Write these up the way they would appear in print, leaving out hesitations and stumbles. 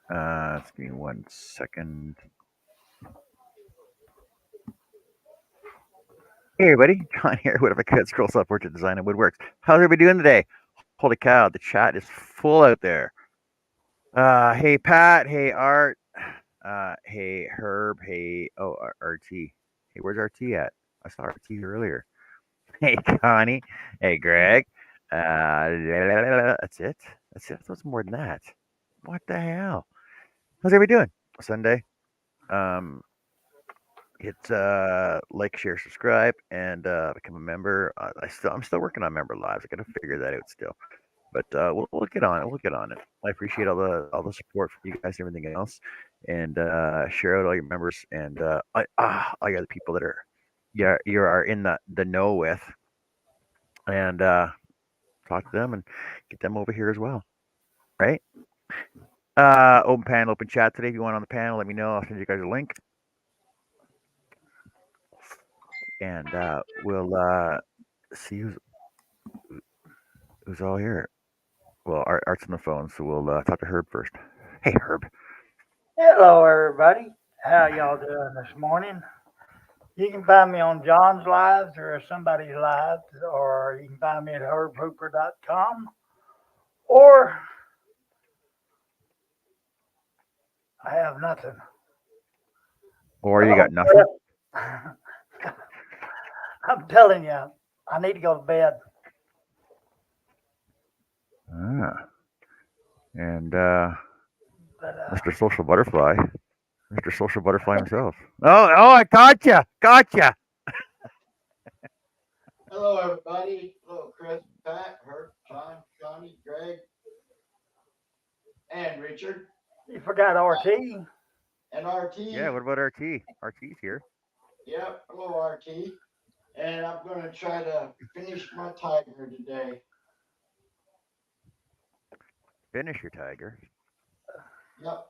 Just give me 1 second. Hey everybody, John here. What if I could scroll software to design and woodworks? How's everybody doing today? Holy cow, the chat is full out there. Hey Pat, hey Art, hey Herb, hey RT. Hey, where's RT at? I saw RT earlier. Hey Connie, hey Greg. That's it. That's it. What's more than that? What the hell? How's everybody doing? Sunday. Um, hit like, share, subscribe, and become a member. I'm still working on member lives. I got to figure that out still, but we'll get on it. We'll get on it. I appreciate all the support from you guys and everything else, and share out all your members and all your other people that are you are in the know with, and talk to them and get them over here as well. Right? Open panel, open chat today. If you want on the panel, let me know. I'll send you guys a link, and we'll see who's all here. Well, Art's on the phone, so we'll talk to Herb first. Hey, Herb. Hello, everybody. How y'all doing this morning? You can find me on John's Lives or somebody's lives, or you can find me at herbhooper.com, or I have nothing. Or you Hello, got nothing? I'm telling you, I need to go to bed. Ah. And But Mr. Social Butterfly. Mr. Social Butterfly himself. Oh, I gotcha. Gotcha. Hello, everybody. Hello, Chris, Pat, Herb, John, Johnny, Greg, and Richard, you forgot RT. and RT. Yeah, what about RT? RT's here. Yep, hello, RT. And I'm going to try to finish my tiger today. Finish your tiger. Yep,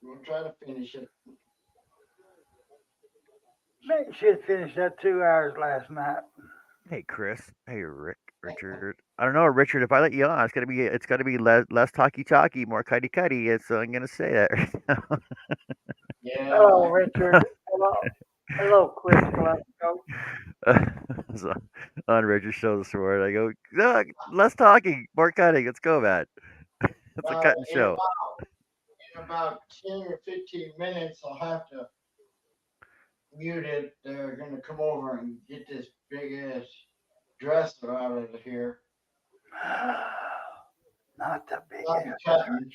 we'll try to finish it. Man, should finish that 2 hours last night. Hey, Chris. Hey, Richard. I don't know, Richard. If I let you on, it's gotta be less talky, more cutty. So I'm gonna say that right now. Hello, Yeah. Richard. Hello, Chris Glasgow. So, on Richard's show this morning, I go, no, less talking, more cutting. Let's go, man. It's a Well, cutting show. in about 10 or 15 minutes, I'll have to mute it. They're going to come over and get this big ass dresser out of here. Not the big I'll be ass cutting.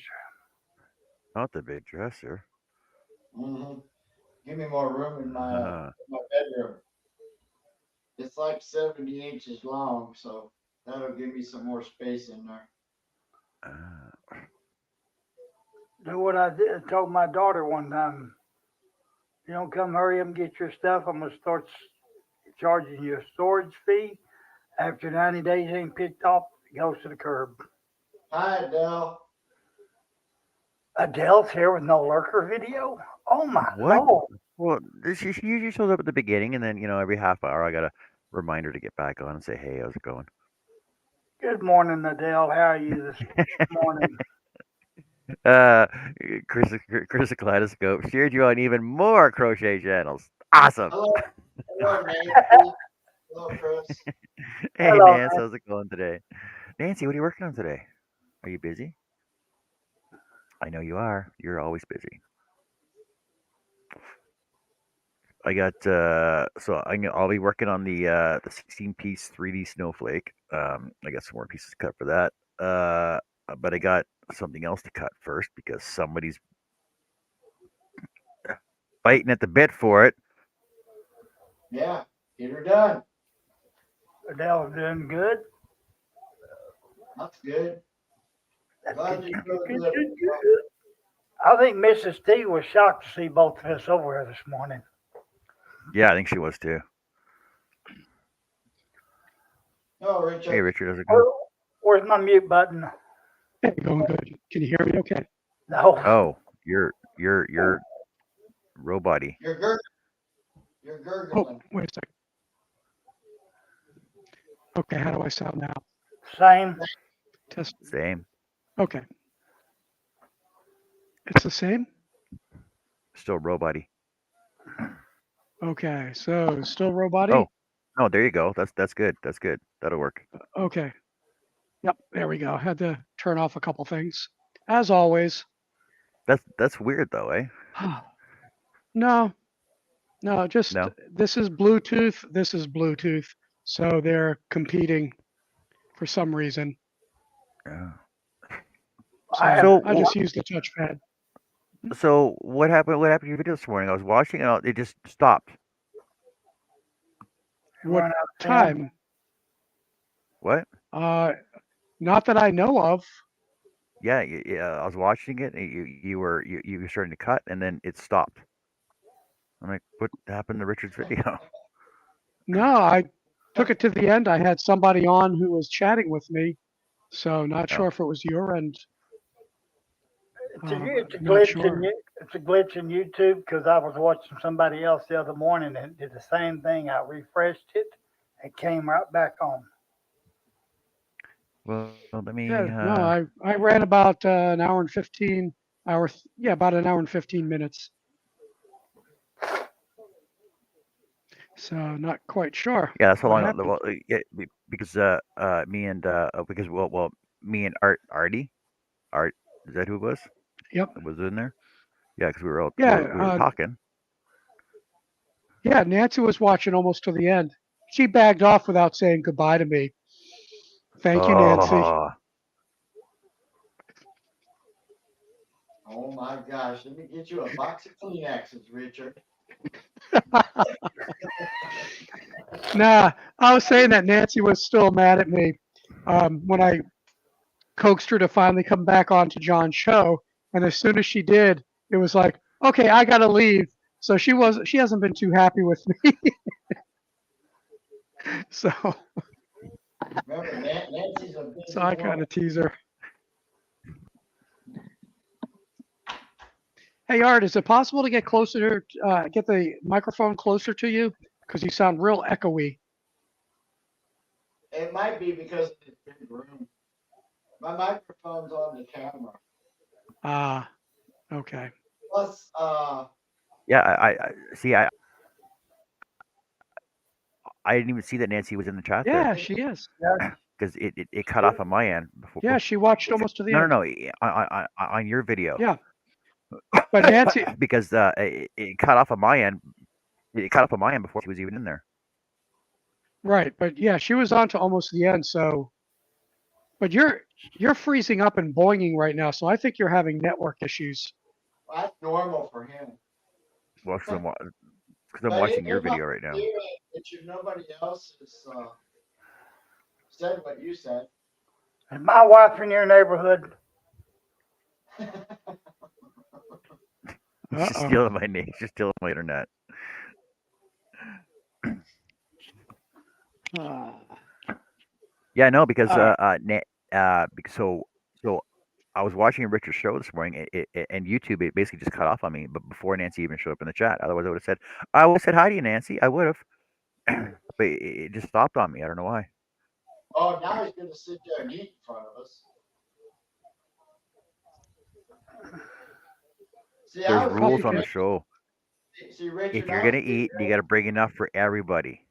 Not the big dresser. Mm-hmm. Give me more room in Uh, my bedroom. It's like 70 inches long, so that'll give me some more space in there. uh, Do what I did, told my daughter one time. You don't come hurry up and get your stuff, I'm gonna start charging you a storage fee. After 90 days ain't picked up, it goes to the curb. Hi, Adele. Adele's here with no lurker video. Oh my what? lord! Well, she usually shows up at the beginning, and then every half hour I got to remind her to get back on and say, "Hey, how's it going?" Good morning, Adele. How are you this morning? Uh, Chris Kaleidoscope shared you on even more crochet channels. Awesome. Hello, hello, Nancy. Hello, Chris. Hey, Hello, Nance, man. how's it going today? Nancy, what are you working on today? Are you busy? I know you are. You're always busy. I got I'll be working on the 16 piece 3D snowflake. I got some more pieces to cut for that. But I got something else to cut first because somebody's biting at the bit for it. Yeah, get her done. Adele's doing good. That's good. That's Glad good, you're good, good, doing good, good. good, good. I think Mrs. T was shocked to see both of us over here this morning. Yeah, I think she was too. No, Hey, Richard. Richard, how's it Where, going? where's my mute button? Hey, going good. Can you hear me okay? No. Oh, you're robot-y. You're gur- you're Oh, gurgling. wait a second. Okay, how do I sound now? Same. Test. Same. Okay. It's the same? Still robot-y. Okay, so still robot-y? Oh, no, there you go. That's good. That's good. That'll work. Okay. Yep, there we go. Had to turn off a couple things. As always. That's weird though, eh? No, no, just No. this is Bluetooth, this is Bluetooth. So they're competing for some reason. Yeah. I So have, I just use the touchpad. So what happened? What happened to your video this morning? I was watching it. It just stopped. What run out of time. time? What? Not that I know of. Yeah, yeah. I was watching it. And you were starting to cut, and then it stopped. I'm like, what happened to Richard's video? No, I took it to the end. I had somebody on who was chatting with me. So not Oh, sure if it was your end. It's a Not glitch sure. it's a glitch in YouTube because I was watching somebody else the other morning and did the same thing. I refreshed it, it came right back on. well, let me. Yeah, no, I ran about an hour and 15 yeah, about an hour and 15 minutes. So not quite sure Yeah, that's how what long. happened. Well, yeah, because me and because me and Artie, Art, is that who it was? Yep. That was in there? Yeah, because we were Yeah, talking. yeah, Nancy was watching almost to the end. She bagged off without saying goodbye to me. Thank you, Nancy. Oh, Oh my gosh, let me get you a box of Kleenexes, Richard. Nah, I was saying that Nancy was still mad at me when I coaxed her to finally come back onto John's show. And as soon as she did, it was like, okay, I gotta leave. So she hasn't been too happy with me. so Remember, Nancy's a so busy I kind woman. of tease her. Hey Art, is it possible to get closer, get the microphone closer to you? Because you sound real echoey. It might be because of this big room. My microphone's on the camera. Ah, okay. Plus, yeah. I see. I didn't even see that Nancy was in the chat there Yeah, she is. Yeah, because it cut off on my end Yeah, she watched before. almost to the No, no, end. no. On your video Yeah, but Nancy, because it cut off on my end. It cut off on my end before she was even in there. right? But yeah, she was on to almost the end. So, but you're freezing up and boinging right now. So I think you're having network issues. that's normal for him. Well, because I'm But watching your it must video right now. be Richard. Nobody else has said what you said. is my wife in your neighborhood? She's Uh-oh. stealing my name. She's stealing my internet. Uh, Yeah, no, because all right. so I was watching Richard's show this morning, and YouTube it basically just cut off on me, but before Nancy even showed up in the chat. Otherwise, I would have said hi to you, Nancy. I would have, but it just stopped on me. I don't know why. Oh, now he's going to sit there and eat in front of us. See, There's I was rules Coffee on the cake. show. See, If Richard, you're I was gonna eat, you got to bring enough for everybody.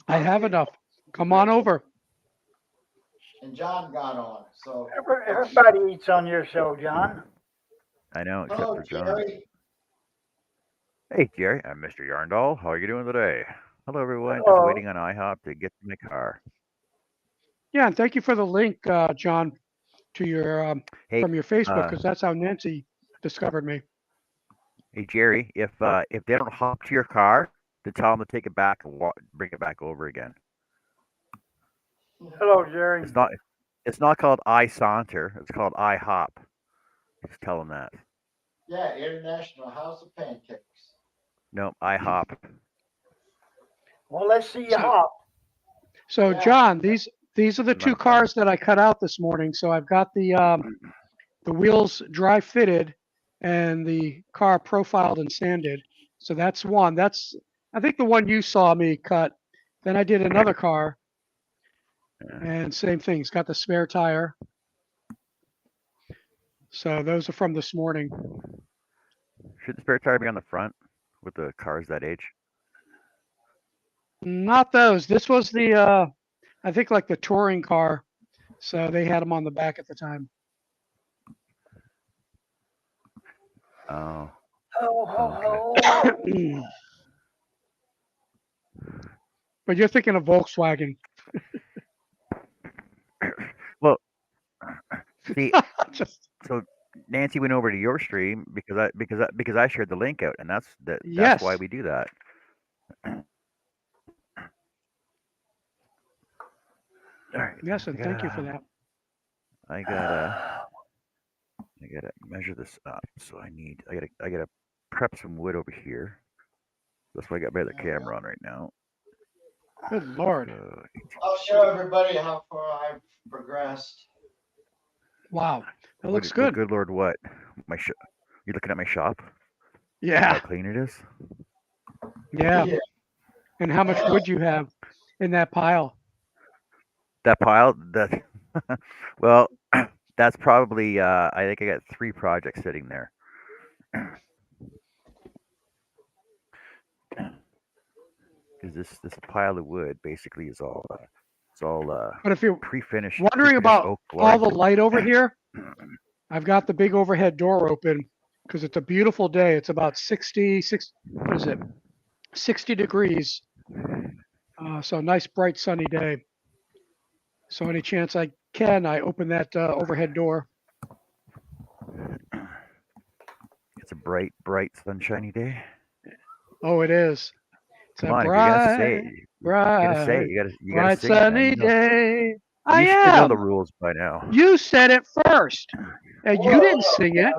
I have enough. Come on over. and John got on. So, Everybody eats on your show, John. I know, except hello, for John. Jerry. Hey, Jerry, I'm Mr. Yarndall. How are you doing today? Hello, everyone. Just Oh, waiting on IHOP to get to my car. Yeah, and thank you for the link, John, to your Hey, from your Facebook, uh, because that's how Nancy discovered me. hey, Jerry, if they don't hop to your car, then tell them to take it back and bring it back over again. hello, Jerry. It's not called I Saunter. It's called I Hop. Just tell them that. Yeah, International House of Pancakes. No, I Hop. Well, let's see you So, hop. so Yeah. John, these are the I'm not two a fan. cars that I cut out this morning. So I've got the wheels dry fitted and the car profiled and sanded. So that's one. That's I think the one you saw me cut. Then I did another car Yeah. and same thing. It's got the spare tire. So those are from this morning. Should the spare tire be on the front with the cars that age? Not those. This was the I think like the touring car. So they had them on the back at the time. Oh, Ho, ho, okay. ho. But you're thinking of Volkswagen. Well, see, Just so Nancy went over to your stream because I shared the link out, and that's why yes, we do that. All right, yes, and thank you for that. I gotta measure this up. So I gotta prep some wood over here. That's why I got my other camera on right now. Good Lord. I'll show everybody how far I've progressed. Wow. That looks What good. good Lord, what? You looking at my shop? How Yeah. clean it is? Yeah. Yeah. And how much wood you have in that pile? That pile, that well, that's probably I think I got 3 projects sitting there. Because this pile of wood basically is all it's all But if you're wondering pre-finished about oak all flooring. the light over here, I've got the big overhead door open because it's a beautiful day. It's about 66, what is it? 60 degrees. So nice, bright, sunny day. So any chance I can, I open that overhead door. It's a bright, sunshiny day. Oh, it is. It's Come a on, if you're gonna say it, bright, you gotta say bright, it. You gotta bright, sing it, man. sunny day. I You should know the am. rules by now. You said it first, and you didn't sing it.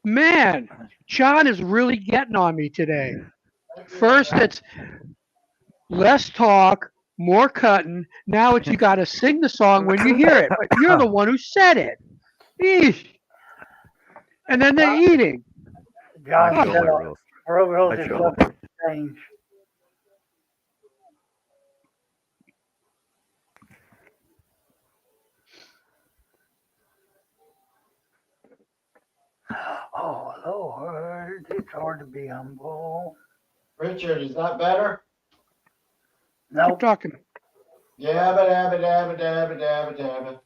Man, John is really getting on me today. First, it's less talk, more cutting. Now it's you got to sing the song when you hear it, but you're the one who said it. Eesh. And then the eating. I John show said, my rules. we're I just show looking them. to change. Oh, Lord, it's hard to be humble. Richard, is that better? Keep Nope. talking. Yabba dabba dabba dabba dabba dabba.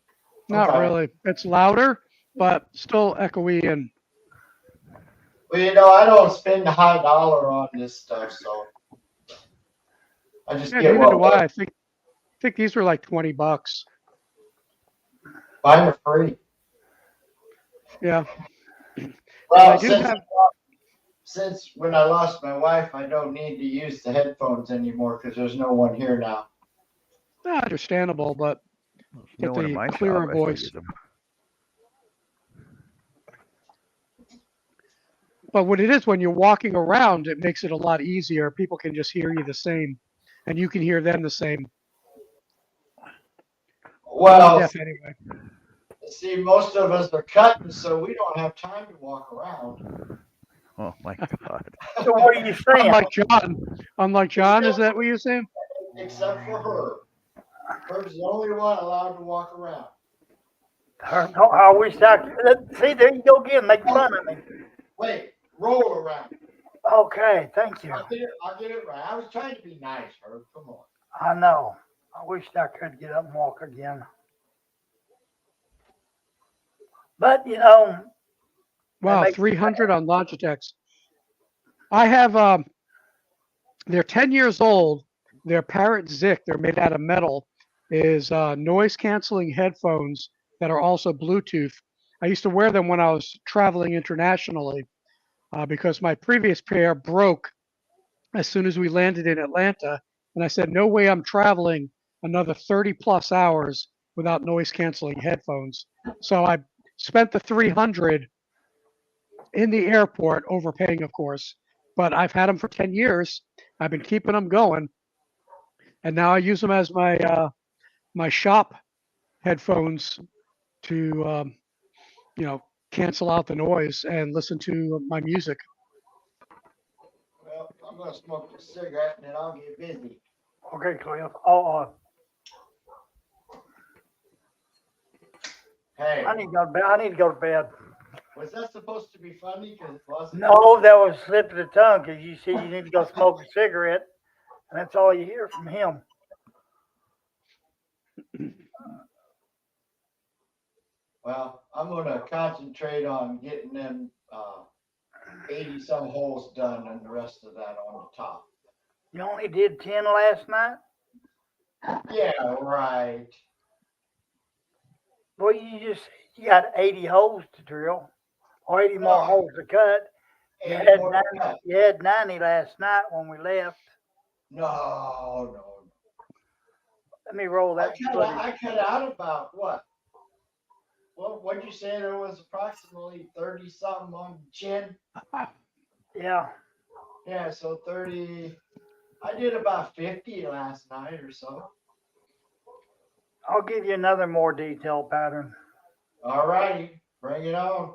Not Okay. really. It's louder, but still echoey and Well, you know, I don't spend a high dollar on this stuff, so I just yeah, get neither do what I. I think these were like $20. mine are free. Yeah. And I Well, do have since when I lost my wife, I don't need to use the headphones anymore because there's no one here now. understandable, but No get one in the my shop. clearer I still voice. use them. But what it is when you're walking around, it makes it a lot easier. People can just hear you the same, and you can hear them the same. I'm Well, deaf anyway. see, most of us are cutting, so we don't have time to walk around. Oh my God. So what are you saying? Unlike John, is that what you're saying? Except for her. Her's the only one allowed to walk around. I wish I could. See, there you go again, make fun of me. Wait, roll around. Okay, thank you. I'll get it right. I was trying to be nice, Herb. Come on. I know. I wish I could get up and walk again. But, Wow, makes 300 on Logitechs. I have they're 10 years old. They're Parrot Zic. They're made out of metal. Is noise canceling headphones that are also Bluetooth. I used to wear them when I was traveling internationally because my previous pair broke as soon as we landed in Atlanta. And I said, no way I'm traveling another 30 plus hours without noise canceling headphones. So I spent the 300 in the airport, overpaying, of course, but I've had them for 10 years. I've been keeping them going. And now I use them as my shop headphones to, cancel out the noise and listen to my music. Well, I'm going to smoke a cigarette and then I'll get busy. okay, Cliff. Oh, Hey, I need to go to bed. Was that supposed to be funny? Because it wasn't. No, that was slip of the tongue because you said you need to go smoke a cigarette, and that's all you hear from him. Well, I'm gonna concentrate on getting them 80 some holes done and the rest of that on the top. You only did 10 last night? Yeah, right. Well, you got 80 holes to drill, or 80 more No, holes to cut. You 80 had more 90, cut. you had 90 last night when we left. No, no. Let me roll that footage. I cut out about what? What'd you say? There was approximately 30 something on the chin. Yeah, Yeah, so 30. I did about 50 last night or so. I'll give you another more detailed pattern. All righty, bring it on.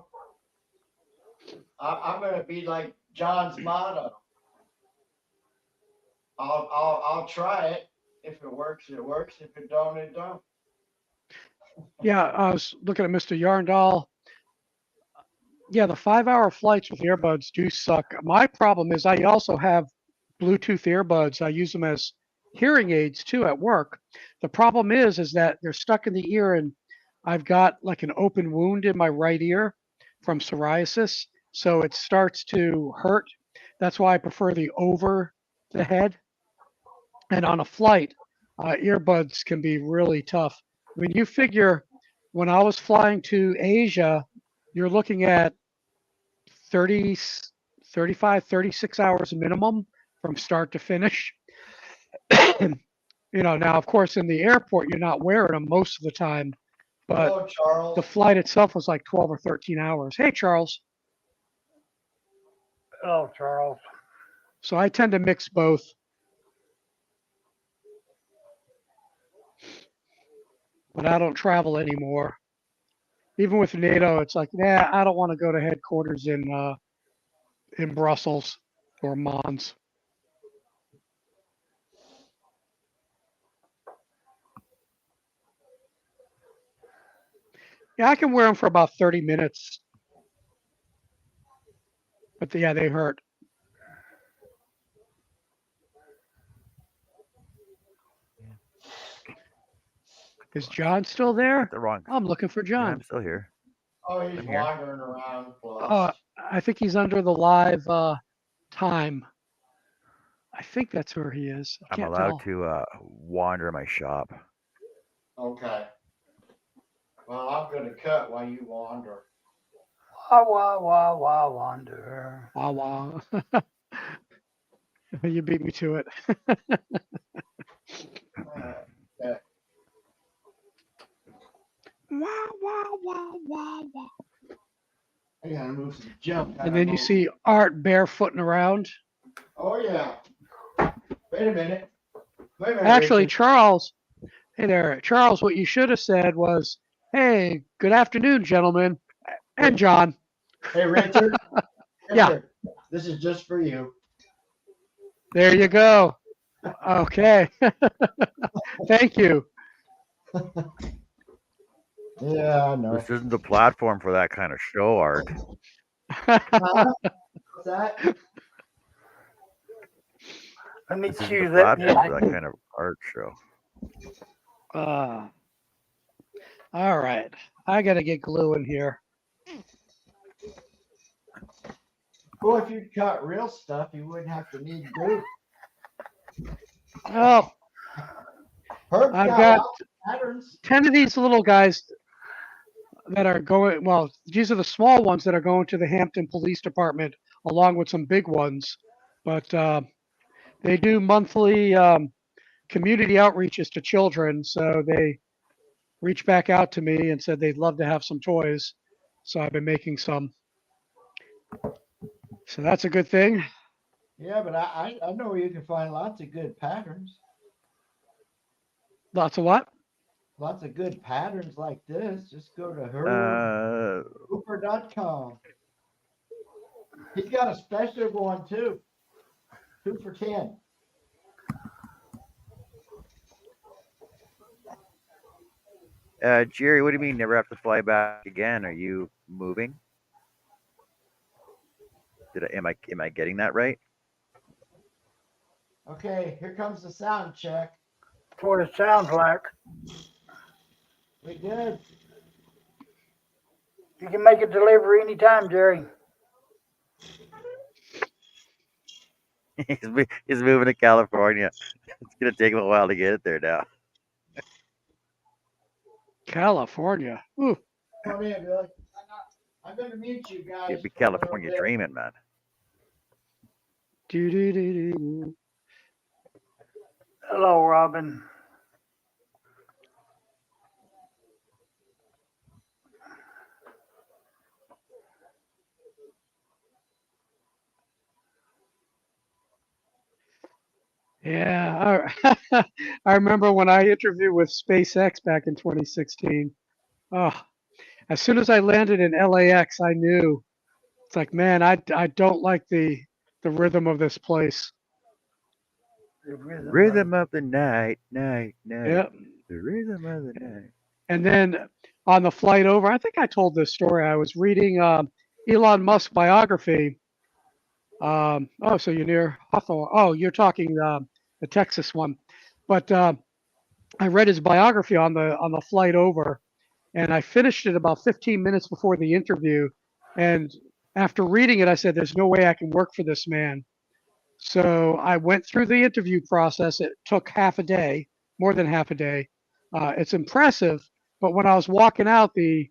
I'm gonna be like John's motto. I'll try it. If it works, it works. If it don't, it don't. Yeah, I was looking at Mr. Yarndall. Yeah, the 5-hour flights with earbuds do suck. My problem is I also have Bluetooth earbuds. I use them as hearing aids too at work. The problem is that they're stuck in the ear, and I've got like an open wound in my right ear from psoriasis, so it starts to hurt. That's why I prefer the over the head. And on a flight, earbuds can be really tough. I mean, you figure when I was flying to Asia, you're looking at 30, 35, 36 hours minimum from start to finish. Now, of course, in the airport, you're not wearing them most of the time, but Hello, the Charles. flight itself was like 12 or 13 hours. Hey, Charles. Oh, Charles. So I tend to mix both. But I don't travel anymore. Even with NATO, it's like, nah, I don't want to go to headquarters in Brussels or Mons. Yeah, I can wear them for about 30 minutes, but yeah, they hurt. Is John still Got there? the wrong. I'm looking for Yeah, John. I'm still here. Oh, he's I'm here. wandering around Uh, plus. I think he's under the live time. I think that's where he is. I I'm can't allowed tell. to wander my shop. Okay. Well, I'm gonna cut while you wander. Wah, wah, wah, wah, wonder. Wah wah. You beat me to it. Okay. Wah wah wah wah wah. I gotta move some junk out And of then you mode. see Art barefooting around. Oh yeah. Wait a minute. Wait a minute, Actually, Richard. Charles, hey there, Charles. What you should have said was, "Hey, good afternoon, gentlemen, and John." Hey, Richard. Yeah, Richard. This is just for you. there you go. Okay, thank you. Yeah, I know. This isn't the platform for that kind of show, Art. Huh? What's that? Let me This isn't the cue that platform for music. that kind of art show. uh, all right, I gotta get glue in here. Well, if you cut real stuff, you wouldn't have to need glue. Oh, Herb's I've got got lots of patterns. 10 of these little guys that are going. Well, these are the small ones that are going to the Hampton Police Department, along with some big ones. But they do monthly community outreaches to children, so they reached back out to me and said they'd love to have some toys. So I've been making some. So that's a good thing. Yeah, but I know where you can find lots of good patterns. Lots of what? Lots of good patterns like this. Just go to Uh, herbhooper.com. He's got a special one too. 2 for 10. Jerry, what do you mean never have to fly back again? Are you moving? Am I getting that right? Okay, here comes the sound check. That's what it sounds like. We good? You can make a delivery anytime, Jerry. He's moving to California. It's gonna take him a while to get it there now. California. Ooh. Come in, Billy. I'm gonna mute you guys You'd be for a little California bit. dreaming, man. Do, do, do, do. Hello, Robin. Yeah, I remember when I interviewed with SpaceX back in 2016. Oh, as soon as I landed in LAX, I knew it's like, man, I don't like the rhythm of this place. The Rhythm of the night, night, night. Yeah, The rhythm of the night. and then on the flight over, I think I told this story. I was reading Elon Musk's biography. Oh, so you're near Hawthorne. Oh, you're talking the Texas one, but I read his biography on the flight over, and I finished it about 15 minutes before the interview. And after reading it, I said, "There's no way I can work for this man." So I went through the interview process. It took half a day, more than half a day. It's impressive, but when I was walking out, the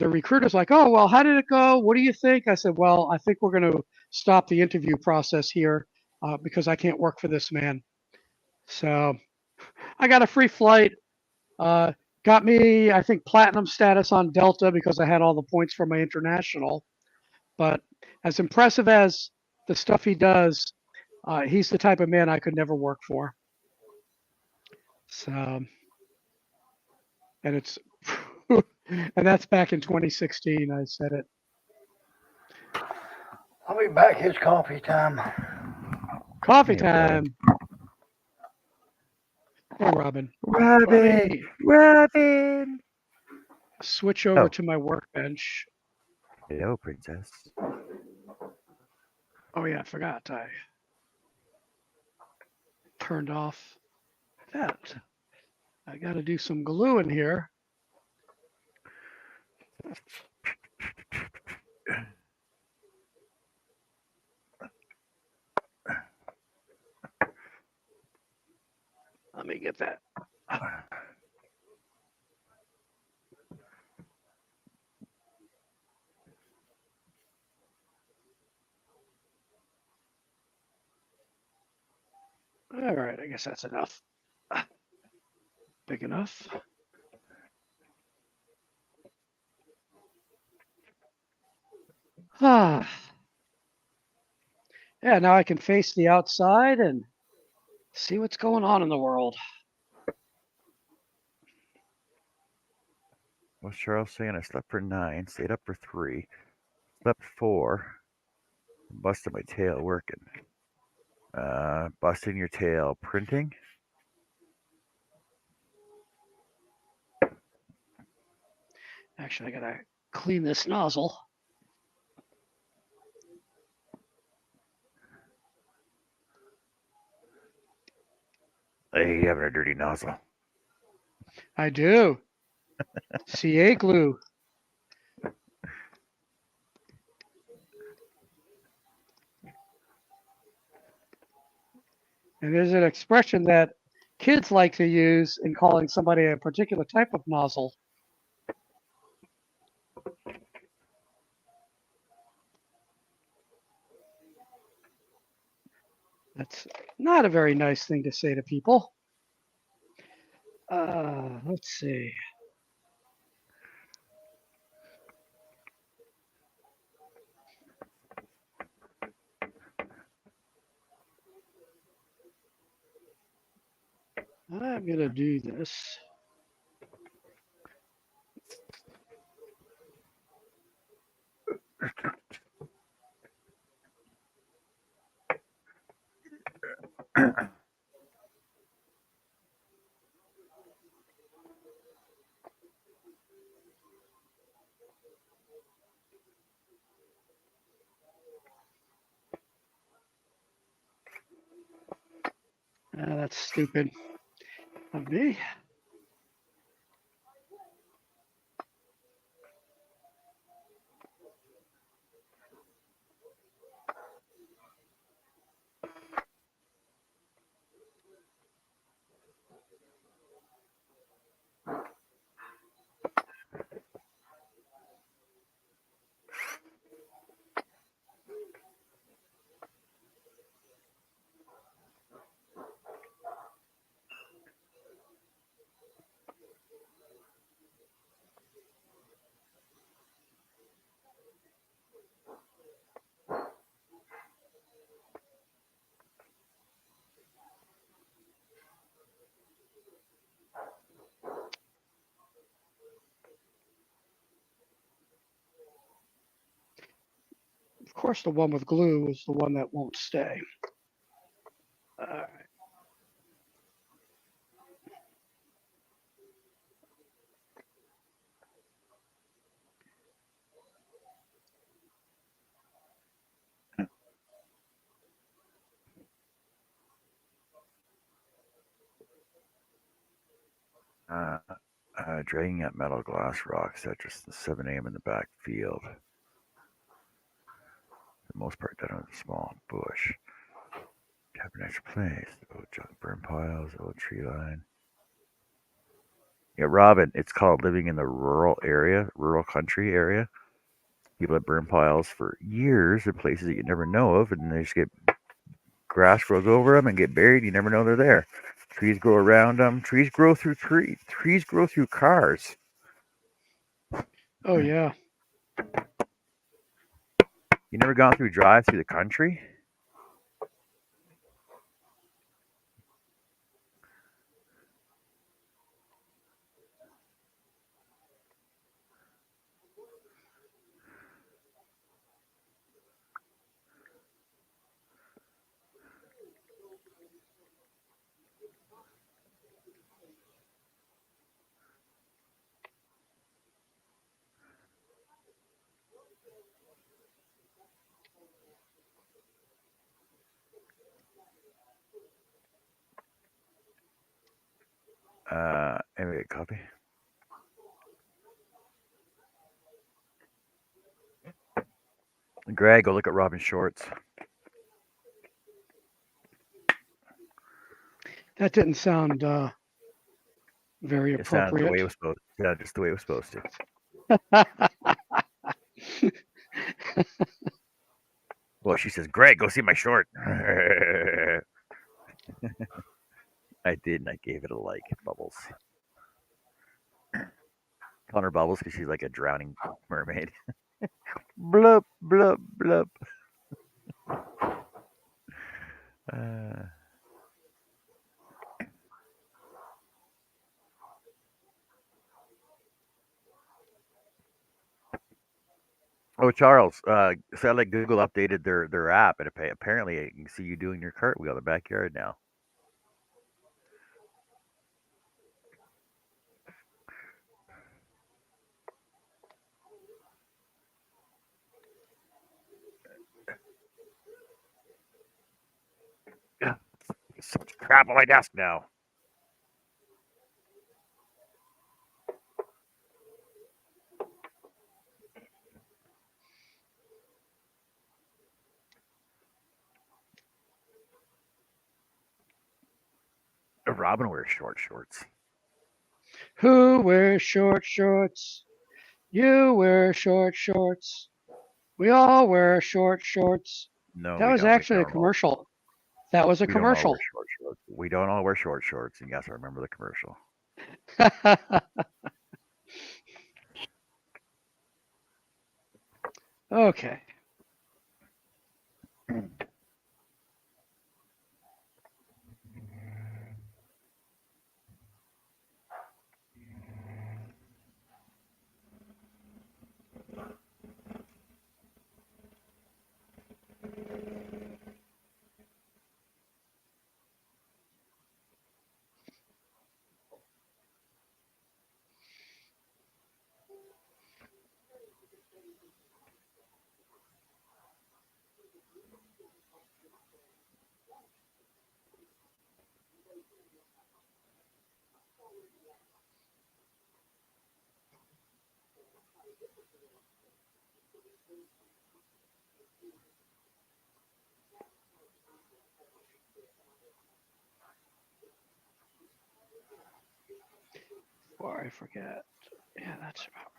recruiter's like, "Oh, well, how did it go? What do you think?" I said, "Well, I think we're going to stop the interview process here because I can't work for this man." So I got a free flight. Uh, got me, I think, platinum status on Delta because I had all the points for my international. But as impressive as the stuff he does, he's the type of man I could never work for. So, and it's, and that's back in 2016. I said it. I'll be back. It's coffee time. Coffee Hey, Billy. time. Hey, Robin. Let Robin, me Robin. switch over Oh, to my workbench. hello, princess. Oh yeah, I forgot. I turned off that. I got to do some glue in here. Let me get that. All right, I guess that's enough. Big enough. Ah, yeah, now I can face the outside and see what's going on in the world. What's Charles saying? I slept for 9, stayed up for 3, slept 4, busted my tail working. Busting your tail printing? Actually, I gotta clean this nozzle. Hey, having a dirty nozzle. I do. CA glue. And there's an expression that kids like to use in calling somebody a particular type of nozzle. That's not a very nice thing to say to people. Let's see. I'm gonna do this. That's stupid of me. Of course, the one with glue is the one that won't stay. Uh, Uh, dragging at metal glass rocks at just 7 a.m. in the back field. For the most part, done with a small bush. Tapping extra place. Old junk burn piles, old tree line. Yeah, Robin, it's called living in the rural area, rural country area. People that burn piles for years in places that you never know of, and they just get grass grows over them and get buried. You never know they're there. Trees grow around them. Trees grow through trees. Trees grow through cars. oh yeah. You never gone through drive through the country? Anyway, copy. Greg, go look at Robin's shorts. That didn't sound very It sounded the way it appropriate. was supposed. Yeah, just the way it was supposed to. Well, she says, "Greg, go see my short." I did, and I gave it a like. Bubbles. Calling her Bubbles because she's like a drowning mermaid. Blup, blup, blup. Uh, oh, Charles, Satellite Google updated their app, and apparently it can see you doing your cartwheel in the backyard now. Yeah, so much crap on my desk now. Robin wears short shorts. Who wears short shorts? You wear short shorts. We all wear short shorts. No, That we was don't. We actually a don't all. commercial. That was a We don't all wear commercial. short shorts. We don't all wear short shorts. And yes, I remember the commercial. Okay. Before I forget. Yeah, that's about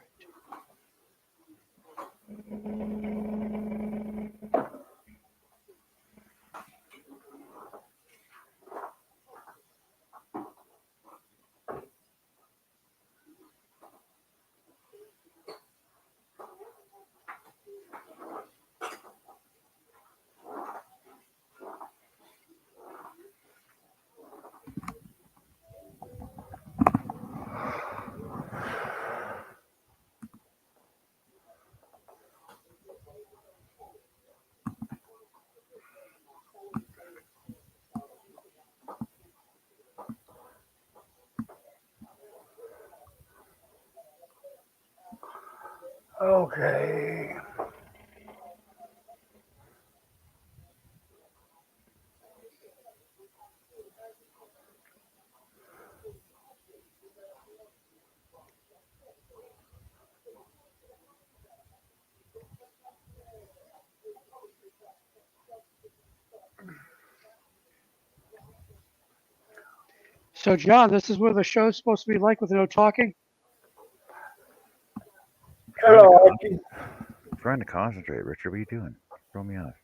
Okay. So, John, this is what the show's supposed to be like with no talking. Trying to Hello, con- Archie. trying to concentrate, Richard. What are you doing? Throw me off.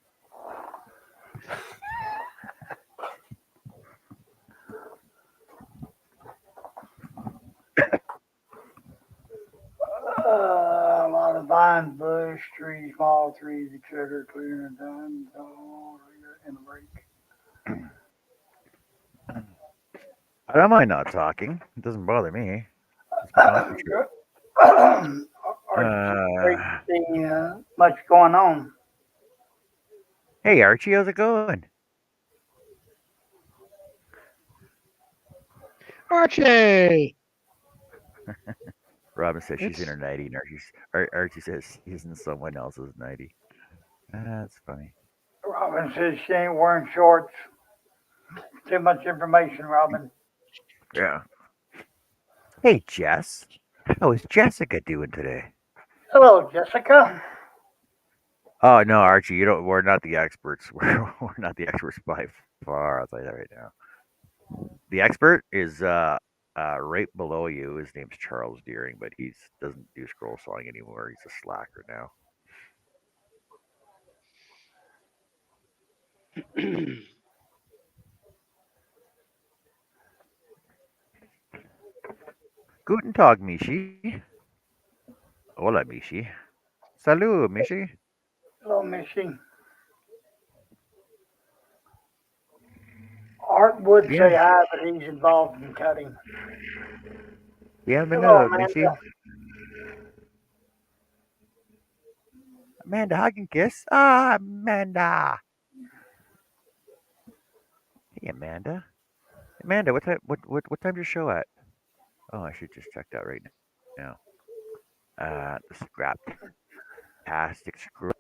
A lot of vine, bush, trees, small trees, etc. Clearing and done. In the break. I don't mind not talking. It doesn't bother me. Just concentrate. Archie, great Uh, to see much going on. hey Archie, how's it going? Archie! Robin says she's in It's her nightie, and Archie says he's in someone else's nightie. That's funny. Robin says she ain't wearing shorts. Too much information, Robin. Yeah. Hey Jess, how is Jessica doing today? Hello, Jessica. Oh no, Archie, you don't. We're not the experts. We're not the experts by far. I'll tell you that right now. The expert is right below you. His name's Charles Deering, but he doesn't do scroll sawing anymore. He's a slacker now. Guten Tag, Michi. Hola, Michi. Salut, Michi. Hello, Missy. Art would say Bien, hi, but he's involved in cutting. Hello, bienvenido, Amanda. Michi. Amanda, hug and kiss. Ah, Amanda. Hey, Amanda. Amanda, what time's your show at? Oh, I should just check that right now. The Scraptastic Screw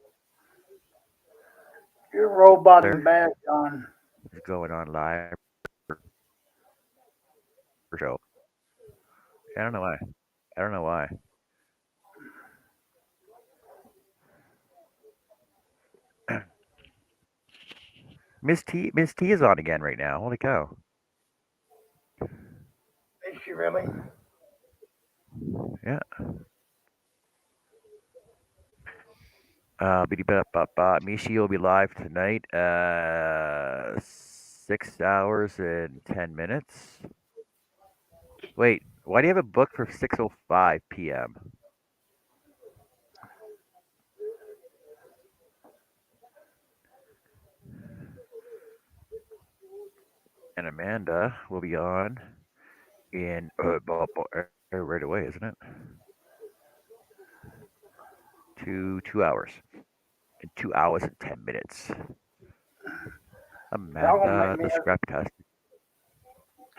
Your robot and there badge on. is going on live for show. I don't know why. I don't know why. Miss T is on again right now. Holy cow. Is she really? Yeah. Mishi will be live tonight. 6 hours and 10 minutes. Wait, why do you have a book for 6:05 p.m.? And Amanda will be on in right away, isn't it? 2 hours. In 2 hours and 10 minutes. Y'all gonna make Amanda, me the have scrap test.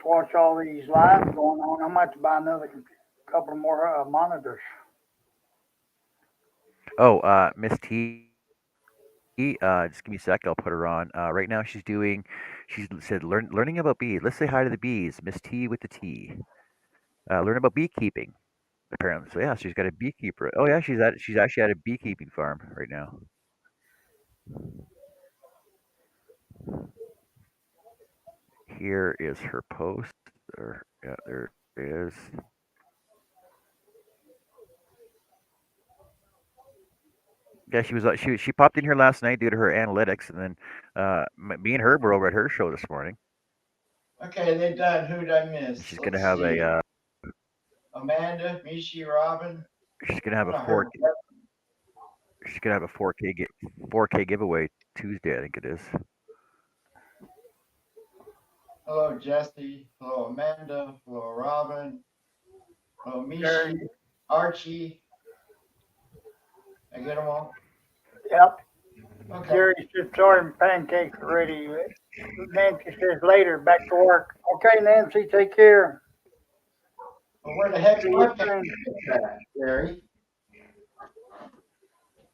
to watch all these lives going on. I might have to buy another couple more monitors. Oh, Miss T. Just give me a sec. I'll put her on. Right now, She's said learning about bees. Let's say hi to the bees. Miss T with the T. Learn about beekeeping. apparently. So yeah, she's got a beekeeper. Oh yeah, she's actually at a beekeeping farm right now. Here is her post. Or yeah, there is. Yeah, she popped in here last night due to her analytics, and then me and Herb were over at her show this morning. Okay, they done. Who'd I And miss? she's gonna Let's have see. a Amanda, Mishi, Robin. she's gonna have I'm a not four her. she's gonna have a 4K giveaway Tuesday, I think it is. Hello, Jesse. Hello, Amanda. Hello, Robin. Hello, Jerry. Mishi. Archie. I get them all? Yep. Okay. Jerry said sorry, pancakes are ready. Nancy says later, back to work. Okay, Nancy, take care. Well, where the heck's See my you pancake soon. at, Gary?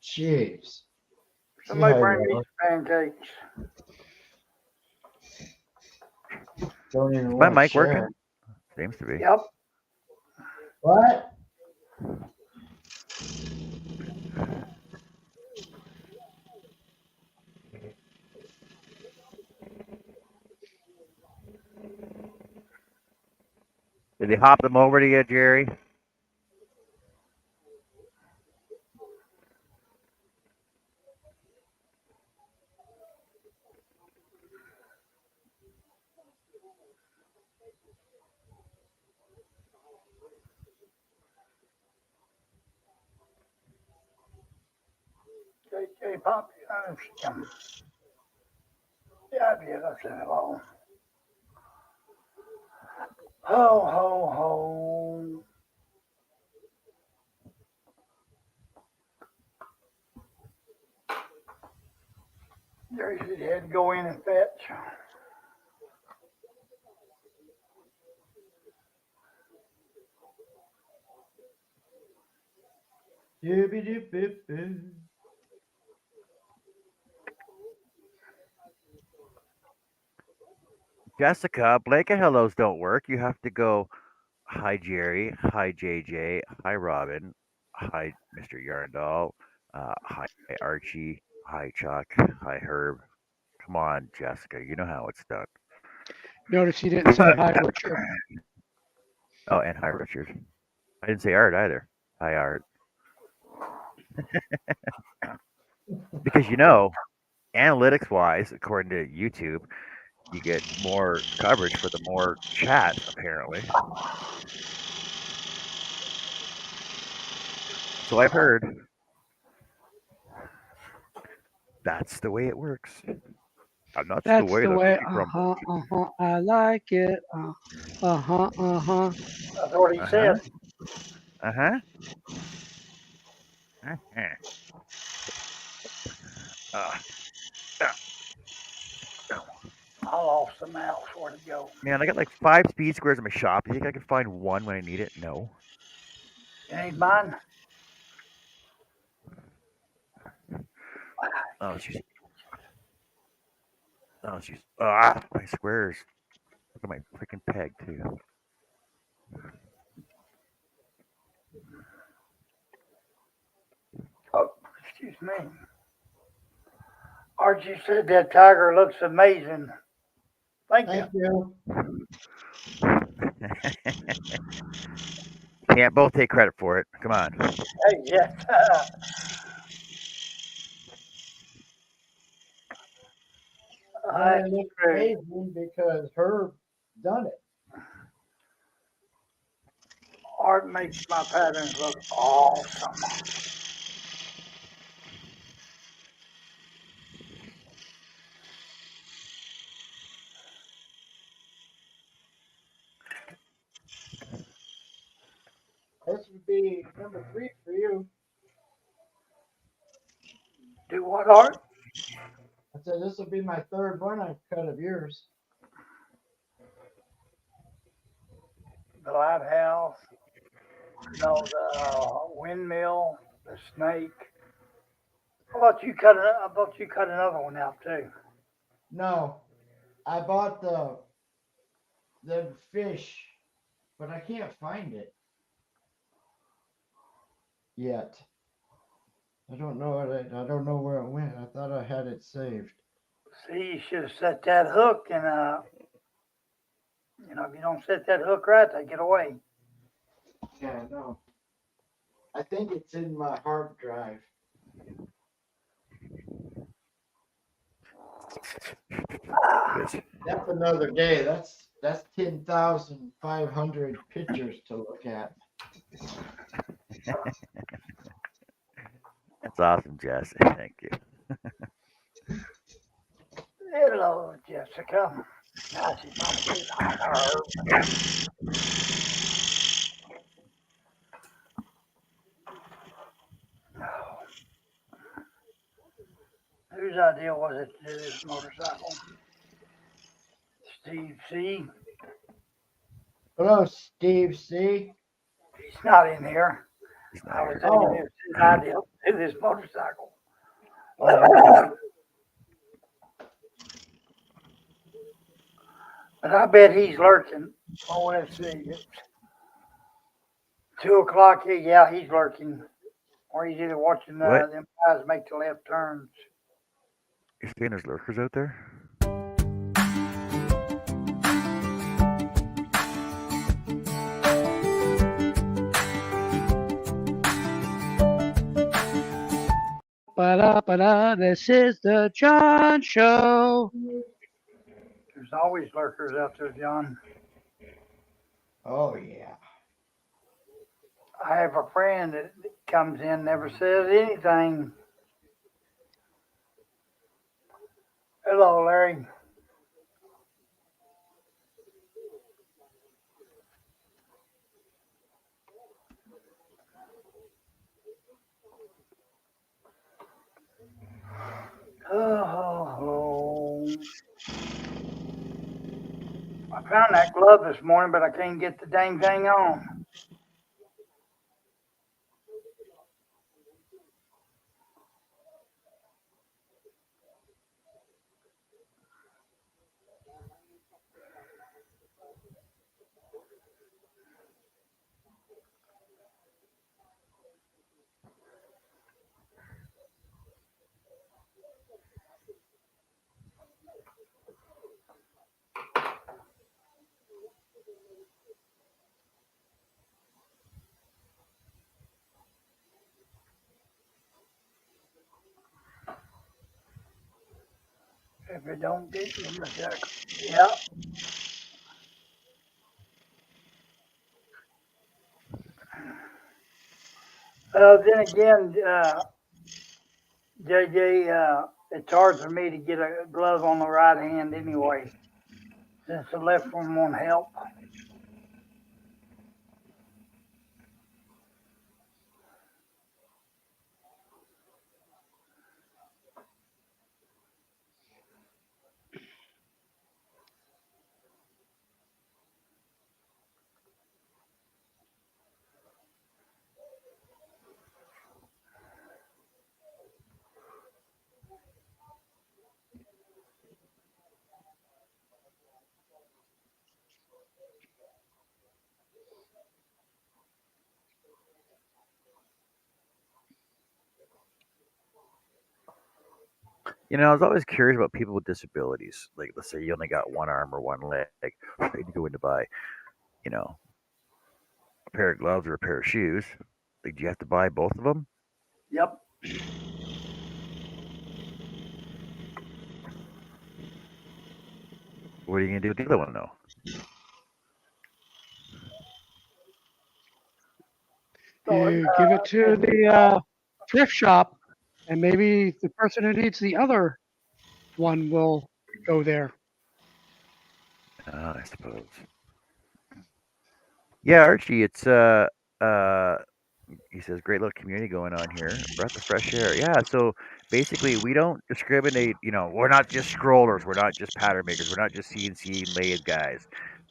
Jeez. See Somebody how bring me you some pancakes. don't Is even my want to mic share. working? Seems to be. Yep. What? Did they hop them over to you, Jerry? Hey, Pop, yeah, I said hello. Ho, ho, ho. Jerry said he had to go in and fetch. Doobie-doop-boop-boo. Jessica, Blake and hellos don't work. You have to go hi Jerry, hi JJ, hi Robin, hi Mr. Yarndall, hi Archie, hi Chuck, hi Herb. Come on, Jessica, you know how it's done. Notice you didn't say hi, Richard. Oh, and hi Richard. I didn't say Art either. Hi Art. Because analytics wise, according to YouTube, you get more coverage for the more chat, apparently. So I've heard. That's the way it works. And that's the That's way the the way. cookie Uh crumbles. huh. Uh huh. I like it. Uh huh. Uh huh. That's what he Uh said. huh. Uh huh. Uh-huh. Uh, uh, uh. I lost the mouse. Where'd it go? Man, I got like 5 speed squares in my shop. You think I can find one when I need it? No. You need mine? Oh, jeez. Oh, jeez. Ah, my squares. Look at my freaking peg, too. Oh, excuse me. Archie said that tiger looks amazing. Thank you. Thank you. Can't both take credit for it. Come on. Hey, yes. And That's it looks true. amazing because Herb done it. Art makes my patterns look awesome. This would be number 3 for you. Do what, Art? I said this will be my third one I've cut of yours. The lighthouse, no, the windmill, the snake. I thought you cut another one out too. No, I bought the fish, but I can't find it. yet. I don't know I don't know where it went. I thought I had it saved. See, you should have set that hook, and if you don't set that hook right, they get away. Yeah, I know. I think it's in my hard drive. It is. That's another day. That's 10,500 pictures to look at. That's awesome, Jess. Thank you. Hello, Jessica. Now she's gonna be like her. Whose idea was it to do this motorcycle? Steve C. Hello, Steve C. He's not in here. He's not I was here. thinking it was his idea to do this motorcycle. Oh, But I bet he's lurking. Oh, let's see. It's 2 o'clock. Yeah, he's lurking. Or he's either watching What? them guys make the left turns. You're saying there's lurkers out there? Ba-da-ba-da, this is the John Show. There's always lurkers out there, John. oh yeah. I have a friend that comes in, never says anything. Hello, Larry. Oh, I found that glove this morning, but I can't get the dang thing on. If it don't get you, yeah. Then again, JJ, it's hard for me to get a glove on the right hand anyway, since the left one won't help. I was always curious about people with disabilities. Like, let's say you only got one arm or one leg, and you go in to buy, you know, a pair of gloves or a pair of shoes. Like, do you have to buy both of them? Yep. What are you gonna do with the other one though? So, You give it to the thrift shop, and maybe the person who needs the other one will go there. I suppose. Yeah, Archie, it's uh he says great little community going on here. Breath of fresh air. Yeah, so basically we don't discriminate, we're not just scrollers, we're not just pattern makers, we're not just CNC and lathe guys.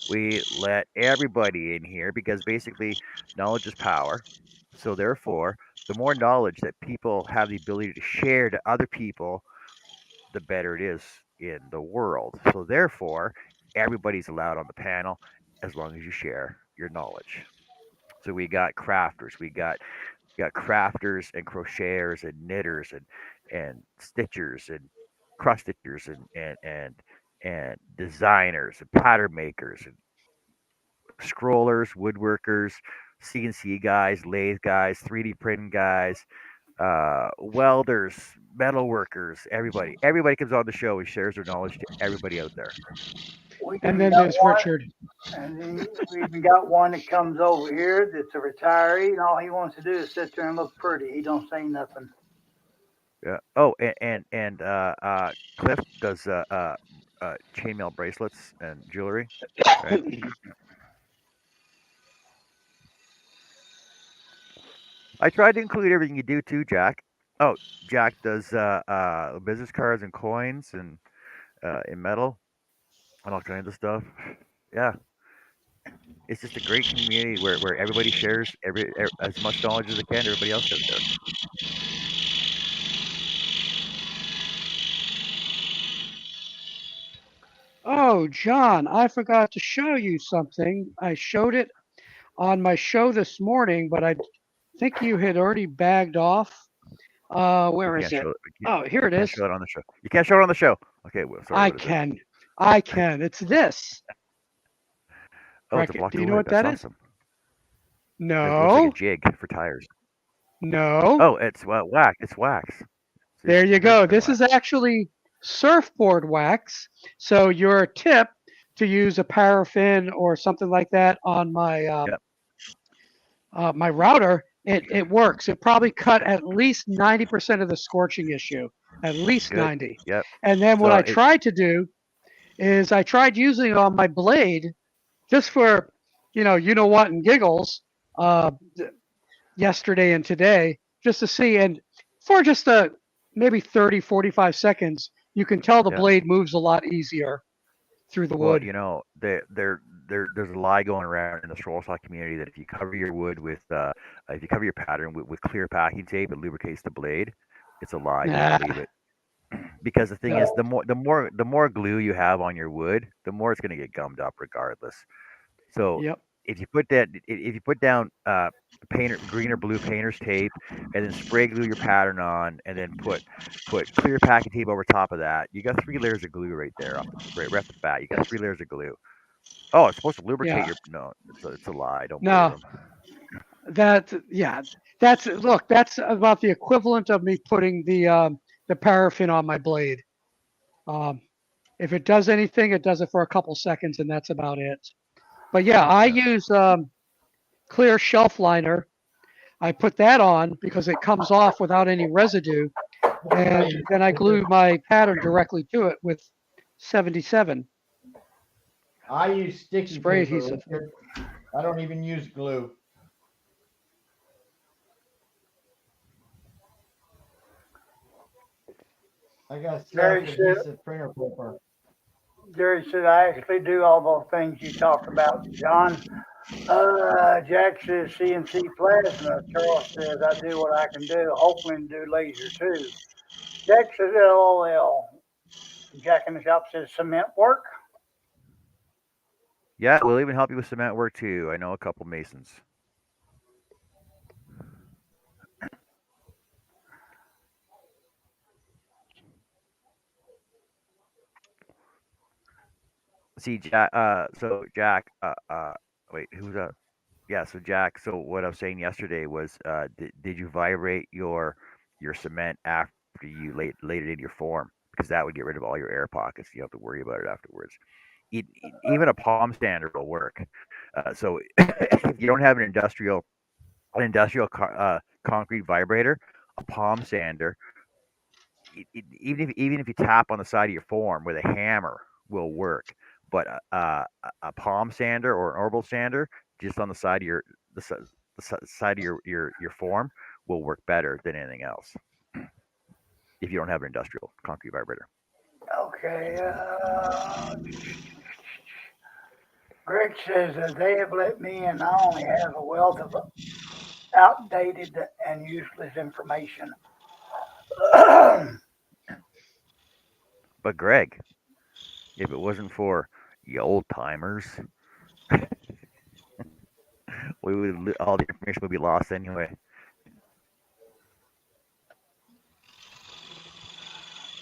We let everybody in here because basically knowledge is power. So therefore, the more knowledge that people have the ability to share to other people, the better it is in the world. So therefore, everybody's allowed on the panel as long as you share your knowledge. So we got crafters, we got You got crafters and crocheters and knitters and stitchers and cross stitchers and designers and pattern makers and scrollers, woodworkers, CNC guys, lathe guys, 3D printing guys, welders, metal workers, everybody comes on the show and shares their knowledge to everybody out there. We And even then got there's one, Richard. and then we even got one that comes over here that's a retiree, and all he wants to do is sit there and look pretty. He don't say nothing. Yeah. Oh, and Cliff does chainmail bracelets and jewelry, right? I tried to include everything you do too, Jack. Oh, Jack does business cards and coins and in metal and all kinds of stuff. Yeah, it's just a great community where everybody shares as much knowledge as they can to everybody else out there. Oh, John, I forgot to show you something. I showed it on my show this morning, but I think you had already bagged off. We Where is can't it? show it. Oh, here We it can't is. show it on the show. You can't show it on the show. Okay, well, sorry. I What is it? can. I can. It's this. Oh, it's a Do block you of know wood. what That's that is? awesome. It looks like a No. jig for tires. No. Oh, it's wax. It's wax. There It's you go. parchment This is wax. actually surfboard wax. So your tip to use a paraffin or something like that on Yep. my router, it works. It probably cut at least 90% of the scorching issue, at least Good. 90. Yep. And then what So I it. tried to do is I tried using it on my blade just for, you know what, and giggles uh, yesterday and today, just to see. And for just maybe 30, 45 seconds, you can tell the Yep. blade moves a lot easier through the Well, wood. there's a lie going around in the stroll saw community that if you cover your wood with if you cover your pattern with clear packing tape, it lubricates the blade. It's a lie. Don't Nah, believe it. Because the thing is, no. the more glue you have on your wood, the more it's going to get gummed up regardless. So Yep. if you put down painter green or blue painter's tape and then spray glue your pattern on and then put clear packing tape over top of that, you got 3 layers of glue right there right off the bat. You got 3 layers of glue. Oh, it's supposed to lubricate Yeah. your no. It's a lie. Don't believe No, them. yeah, that's about the equivalent of me putting the paraffin on my blade. Um, if it does anything, it does it for a couple seconds, and that's about it. But yeah, I Yeah. use clear shelf liner. I put that on because it comes off without any residue, and then I glue my pattern directly to it with 77 I use sticky spray paper, adhesive. Richard. I don't even use glue. I got Jerry said, self-adhesive printer paper. Jerry said, I actually do all those things you talked about, John. Jack says CNC plasma. Charles says I do what I can do. Hopefully, do laser too. Jack says LOL. Jack in the shop says cement work. Yeah, we'll even help you with cement work too. I know a couple masons. See, Jack. Jack. Wait, who's that? Yeah, so Jack, so what I was saying yesterday was, did you vibrate your cement after you laid it in your form? Because that would get rid of all your air pockets. You don't have to worry about it afterwards. Even a palm sander will work. So if you don't have an industrial concrete vibrator, a palm sander, even if you tap on the side of your form with a hammer, will work. But a palm sander or an orbital sander just on the side of the side of your form will work better than anything else if you don't have an industrial concrete vibrator. Okay. Greg says they have let me in. I only have a wealth of outdated and useless information. But Greg, if it wasn't for the old timers, all the information would be lost anyway.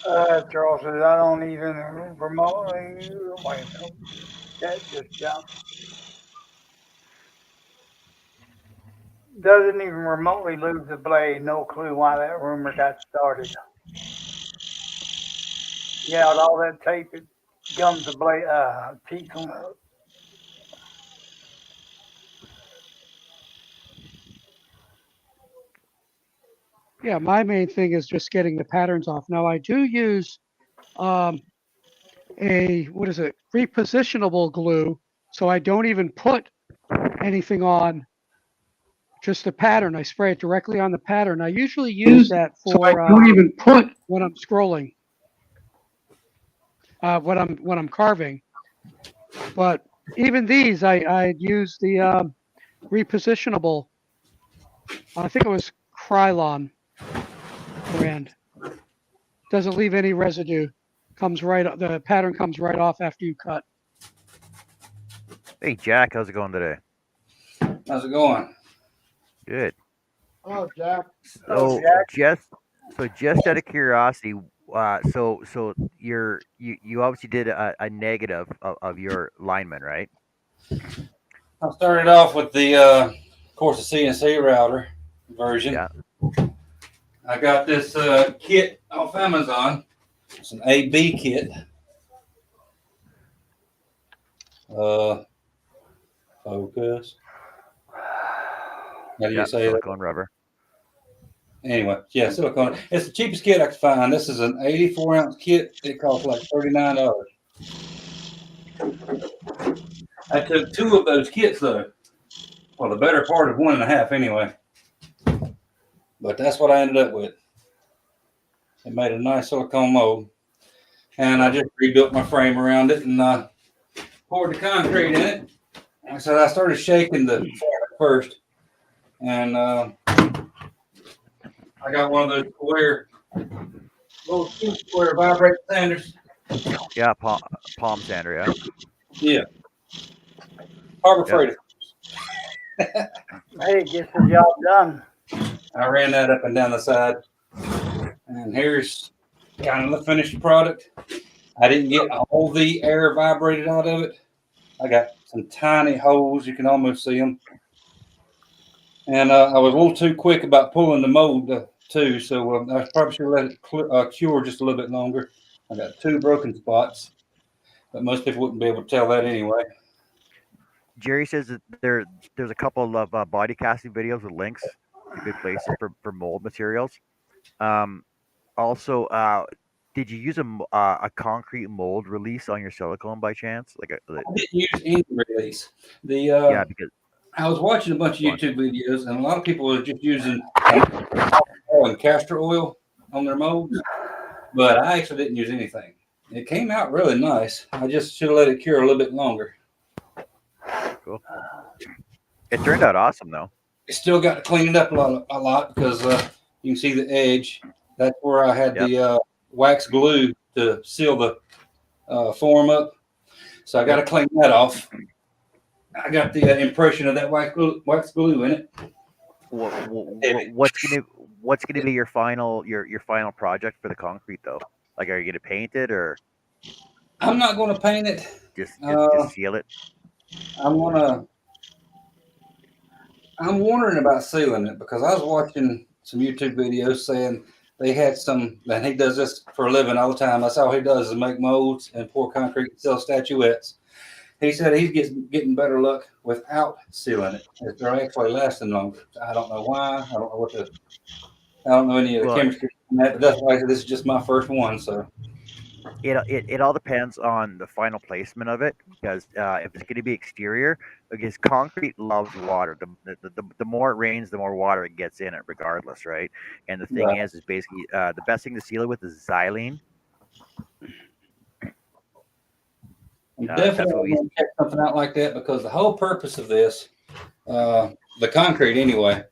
Charles says I don't even remotely. Wait a minute. That just jumped. Doesn't even remotely lose the blade. No clue why that rumor got started. Yeah, with all that tape, it gums the blade, teeth on the. Yeah, my main thing is just getting the patterns off. Now I do use um, a what is it repositionable glue, so I don't even put anything on, just the pattern. I spray it directly on the pattern. I usually use that So I for don't even put. when I'm scrolling, when I'm carving. But even these, I use the repositionable. I think it was Krylon brand. Doesn't leave any residue. Comes right. The pattern comes right off after you cut. Hey, Jack, how's it going today? How's it going? Good. Oh, Jack. Oh, So Jack. just out of curiosity, so you obviously did a negative of your lineman, right? I started off with the, of course, the CNC router version. Yeah. I got this kit off Amazon. It's an AB kit. Focus. How do you Yeah, say that? silicone rubber. Anyway, yeah, silicone. It's the cheapest kit I could find. This is an 84-ounce kit. It costs like $39. I took two of those kits though. Well, the better part of one and a half anyway. But that's what I ended up with. It made a nice silicone mold. And I just rebuilt my frame around it and poured the concrete in it. And so I started shaking the fabric first. And I got one of those square, little two square vibrate sanders. Yeah, palm sander. Yeah. Yeah. Harbor Yep. Freight. Hey, gets the job done. I ran that up and down the side. And here's kind of the finished product. I didn't get all the air vibrated out of it. I got some tiny holes. You can almost see them. And I was a little too quick about pulling the mold too. So I probably should let it cure just a little bit longer. I got two broken spots, but most people wouldn't be able to tell that anyway. Jerry says that there's a couple of body casting videos with links to good places for mold materials. Um, Also, did you use a concrete mold release on your silicone by chance? I didn't use any release. The Yeah, because I was watching a bunch of go on. YouTube videos, and a lot of people are just using oil and castor oil on their molds, but I actually didn't use anything. It came out really nice. I just should have let it cure a little bit longer. Cool. It turned out awesome though. It still got to clean it up a lot because you can see the edge. That's where I had Yep. the wax glue to seal the form up. So I got to clean that off. I got the impression of that wax glue in it. What's gonna be your final project for the concrete though? Like, are you gonna paint it or I'm not going to paint it. just seal it? I'm wondering about sealing it because I was watching some YouTube videos saying they had some, and he does this for a living all the time. That's all he does is make molds and pour concrete and sell statuettes. He said he's getting better luck without sealing it. They're actually lasting longer. I don't know why. I don't know any of the Well, chemistry on that, but that's why this is just my first one. So it all depends on the final placement of it because if it's going to be exterior, because concrete loves water. The more it rains, the more water it gets in it, regardless, right? And the thing is basically the best thing to seal it with is xylene. I'm That's what definitely we. going to check something out like that because the whole purpose of this, the concrete anyway,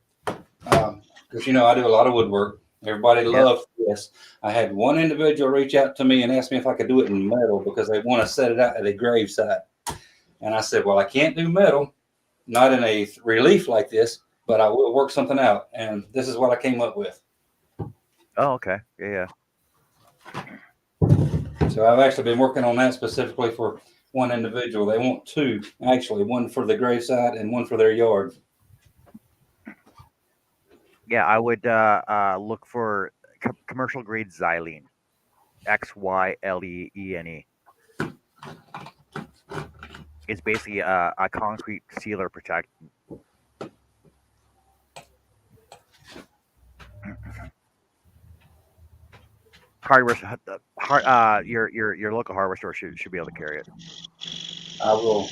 because I do a lot of woodwork. Everybody Yep. loves this. I had one individual reach out to me and ask me if I could do it in metal because they want to set it out at a gravesite. And I said, well, I can't do metal, not in a relief like this, but I will work something out. And this is what I came up with. Oh, okay. Yeah. So I've actually been working on that specifically for one individual. They want two, actually, one for the graveside and one for their yard. Yeah, I would look for commercial grade xylene, XYLEENE. It's basically a concrete sealer protectant. Hardware, your local hardware store should be able to carry it. I will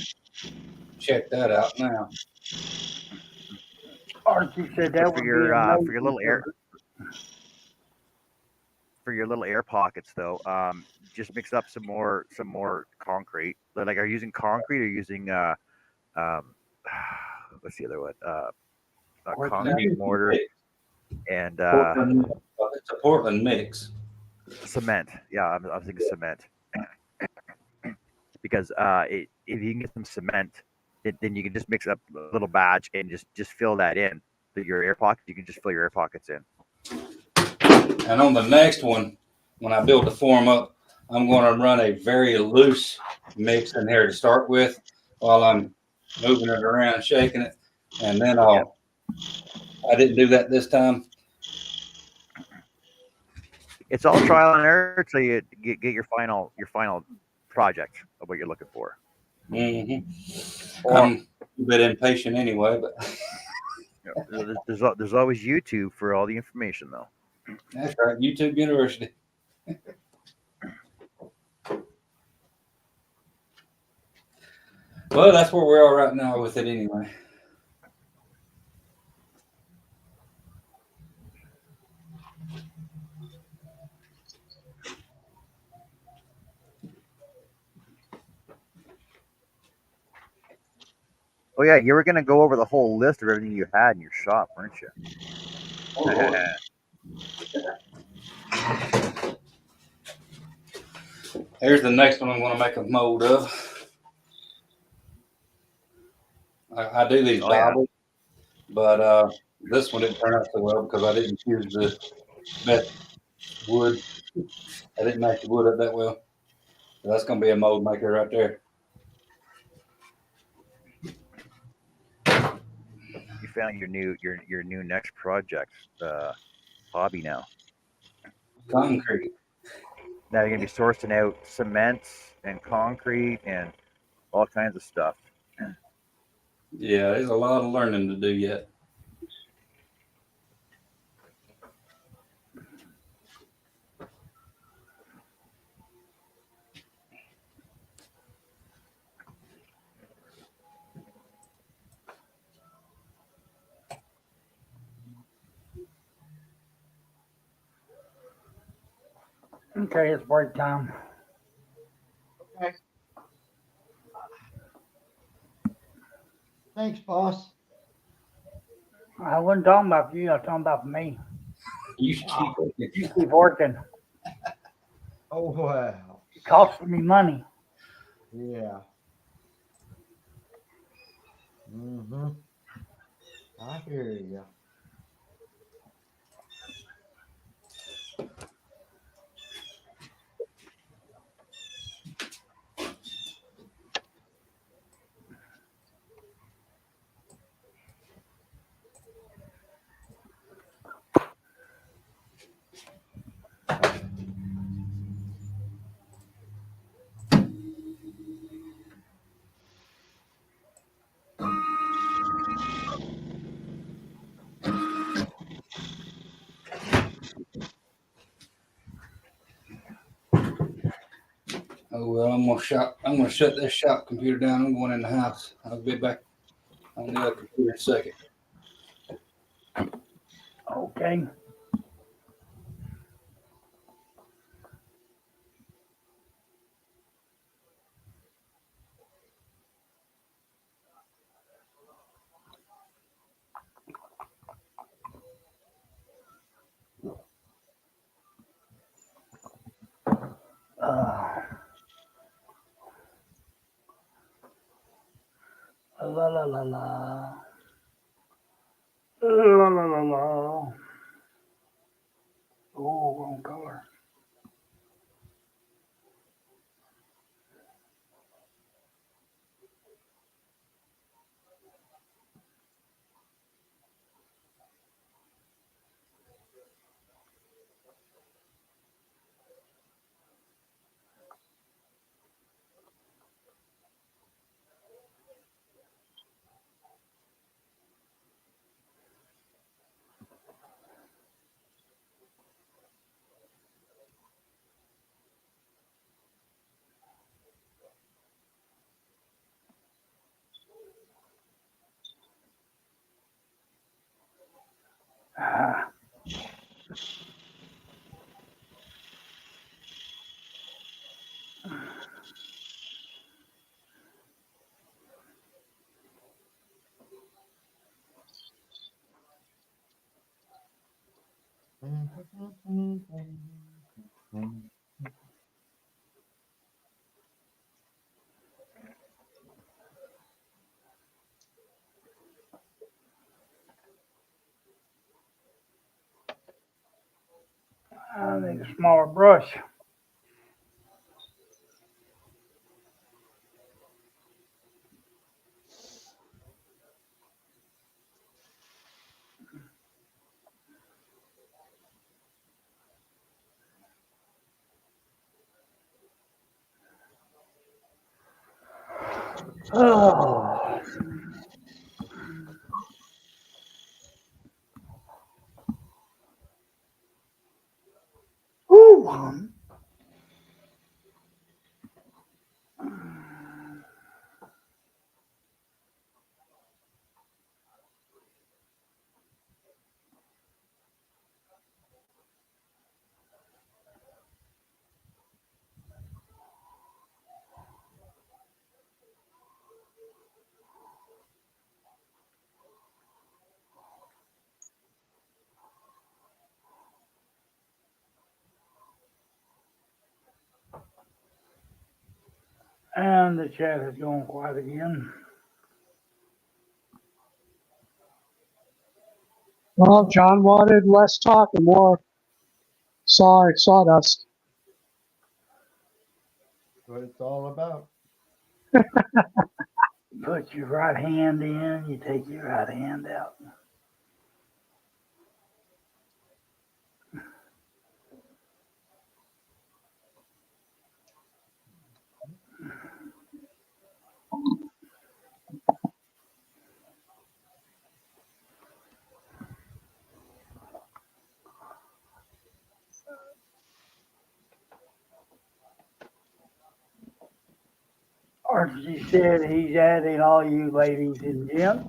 check that out now. Archie said But that would be for your amazing. little air pockets though, just mix up some more concrete. Like, are you using concrete or using um, what's the other one? A What's I'm that? concrete using mortar mix. and It's a Portland mix. cement. Yeah, I'm thinking cement because if you can get some cement, then you can just mix up a little batch and just fill that in. Your air pockets, you can just fill your air pockets in. And on the next one, when I build the form up, I'm going to run a very loose mix in here to start with while I'm moving it around and shaking it. And then Yeah, I didn't do that this time. it's all trial and error until you get your final project of what you're looking for. I'm Or a bit impatient anyway, but there's always YouTube for all the information though. that's right. YouTube University. Well, that's where we are right now with it anyway. Oh yeah, you were gonna go over the whole list of everything you had in your shop, weren't you? Oh, Lord. Here's the next one I'm going to make a mold of. I do these Oh yeah. Bibles, but this one didn't turn out so well because I didn't choose the best wood. I didn't match the wood up that well. So that's going to be a mold maker right there. You found your new next project hobby now. Concrete. Now you're gonna be sourcing out cement and concrete and all kinds of stuff. Yeah, there's a lot of learning to do yet. Okay, it's break time. Okay. Thanks, boss. I wasn't talking about you. I was talking about me. You should keep You keep working. Oh, wow. It costs me money. Yeah. Mm-hmm. I hear you. Oh well, I'm gonna shut this shop computer down. I'm going in the house. I'll be back on the other computer in a second. Okay. Uh, la la la la. La la la la. Oh, wrong color. Ah, I need a smaller brush. Oh, Woo! And the chat is going quiet again. Well, John wanted less talk and more sawdust. What it's all about. Put your right hand in, you take your right hand out. Archie said he's adding all you ladies and gents.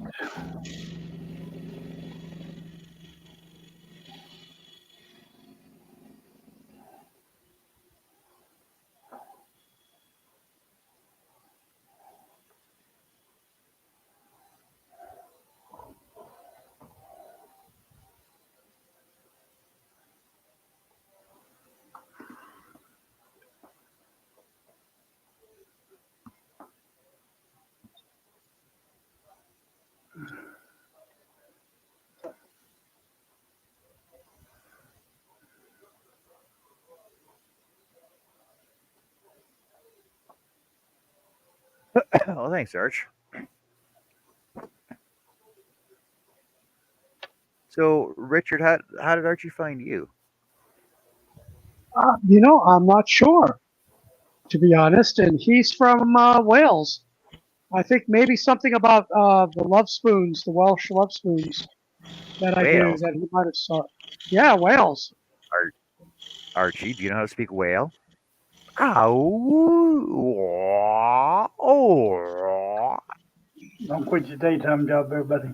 well, thanks, Arch. So, Richard, how did Archie find you? I'm not sure, to be honest. And he's from Wales. I think maybe something about the love spoons, the Welsh love spoons that I do Wales. that he might have saw. Yeah, Wales. Ar- Archie, do you know how to speak whale? Oh, Don't quit your daytime job there, buddy.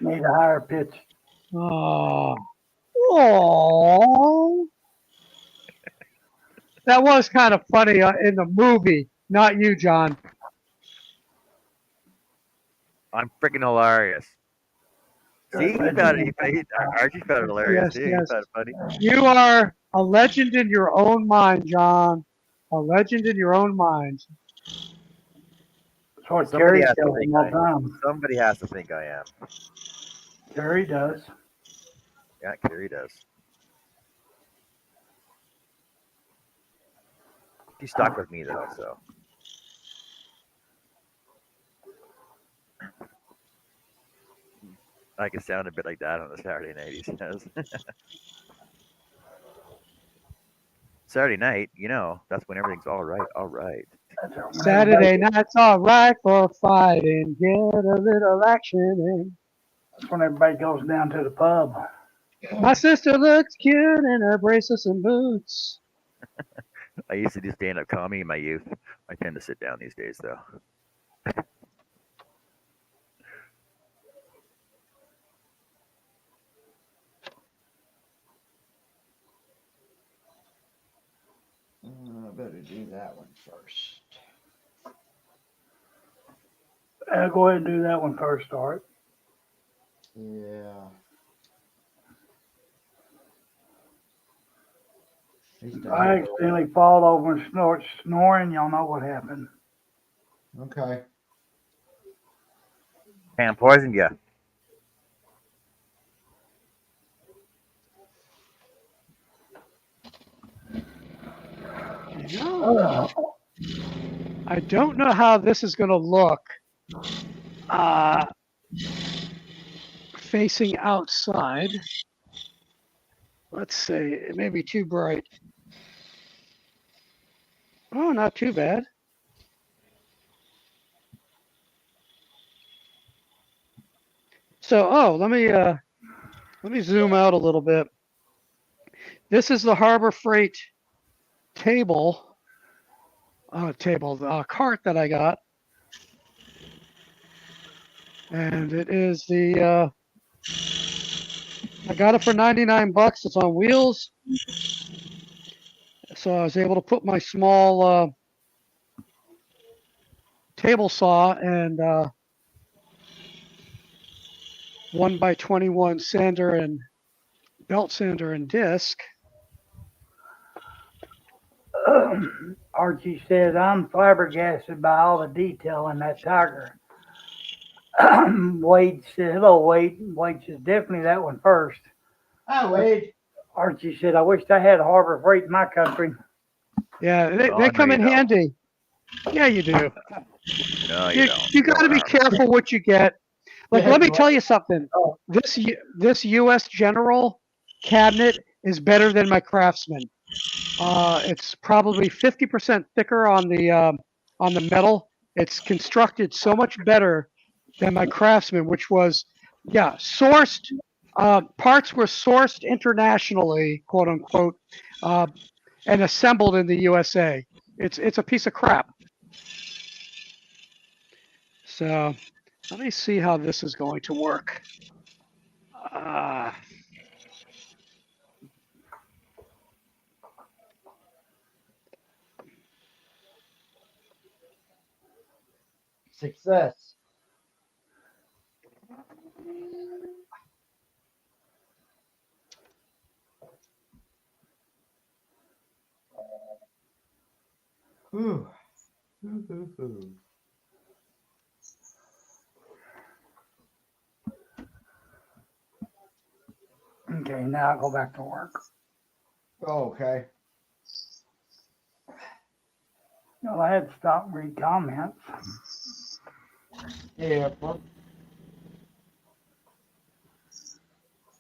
Need a higher pitch. Oh, oh, that was kind of funny in the movie. Not you, John. I'm freaking hilarious. See, he found it. Archie found it hilarious Yes, too. He yes. found it funny. You are a legend in your own mind, John. A legend in your own mind. That's what Somebody Carrie has to tells think him all the time. Somebody has to think I am. Carrie does. Yeah, Carrie does. She's stuck with me though, so I can sound a bit like that on the Saturday night. He says. Saturday night, that's when everything's all right. All right. That's when Saturday everybody, night's all right for fighting. Get a little action in. that's when everybody goes down to the pub. My sister looks cute in her bracelets and boots. I used to do stand-up comedy in my youth. I tend to sit down these days, though. better do that one first. Go ahead and do that one first, Art. Yeah. At least I I hope. accidentally fall over and snort snoring. Y'all know what happened. Okay. And poisoned you. You know, Ugh. I don't know how this is going to look uh, facing outside. Let's see. It may be too bright. Oh, not too bad. So, let me zoom out a little bit. This is the Harbor Freight cart that I got, and it is I got it for 99 bucks. It's on wheels, so I was able to put my small table saw and 1x21 sander and belt sander and disc. Archie says, I'm flabbergasted by all the detail in that tiger. Wade said, hello, Wade. Wade says, definitely that one first. Hi, Wade. Archie said, I wish I had Harbor Freight in my country. Yeah, Oh, they no, come you in don't. handy. Yeah, you do. No, you don't. You got to be careful what you get. Like, Yeah, let me you tell you something. Oh, This U.S. General cabinet is better than my Craftsman. It's probably 50% thicker on the metal. It's constructed so much better than my Craftsman, which was, yeah, sourced. Parts were sourced internationally, quote unquote, uh, and assembled in the USA. It's a piece of crap. So let me see how this is going to work. Uh, success. Whew. Hoo. okay, now I'll go back to work. Oh, okay. Well, I had to stop and read comments. Yeah. Well,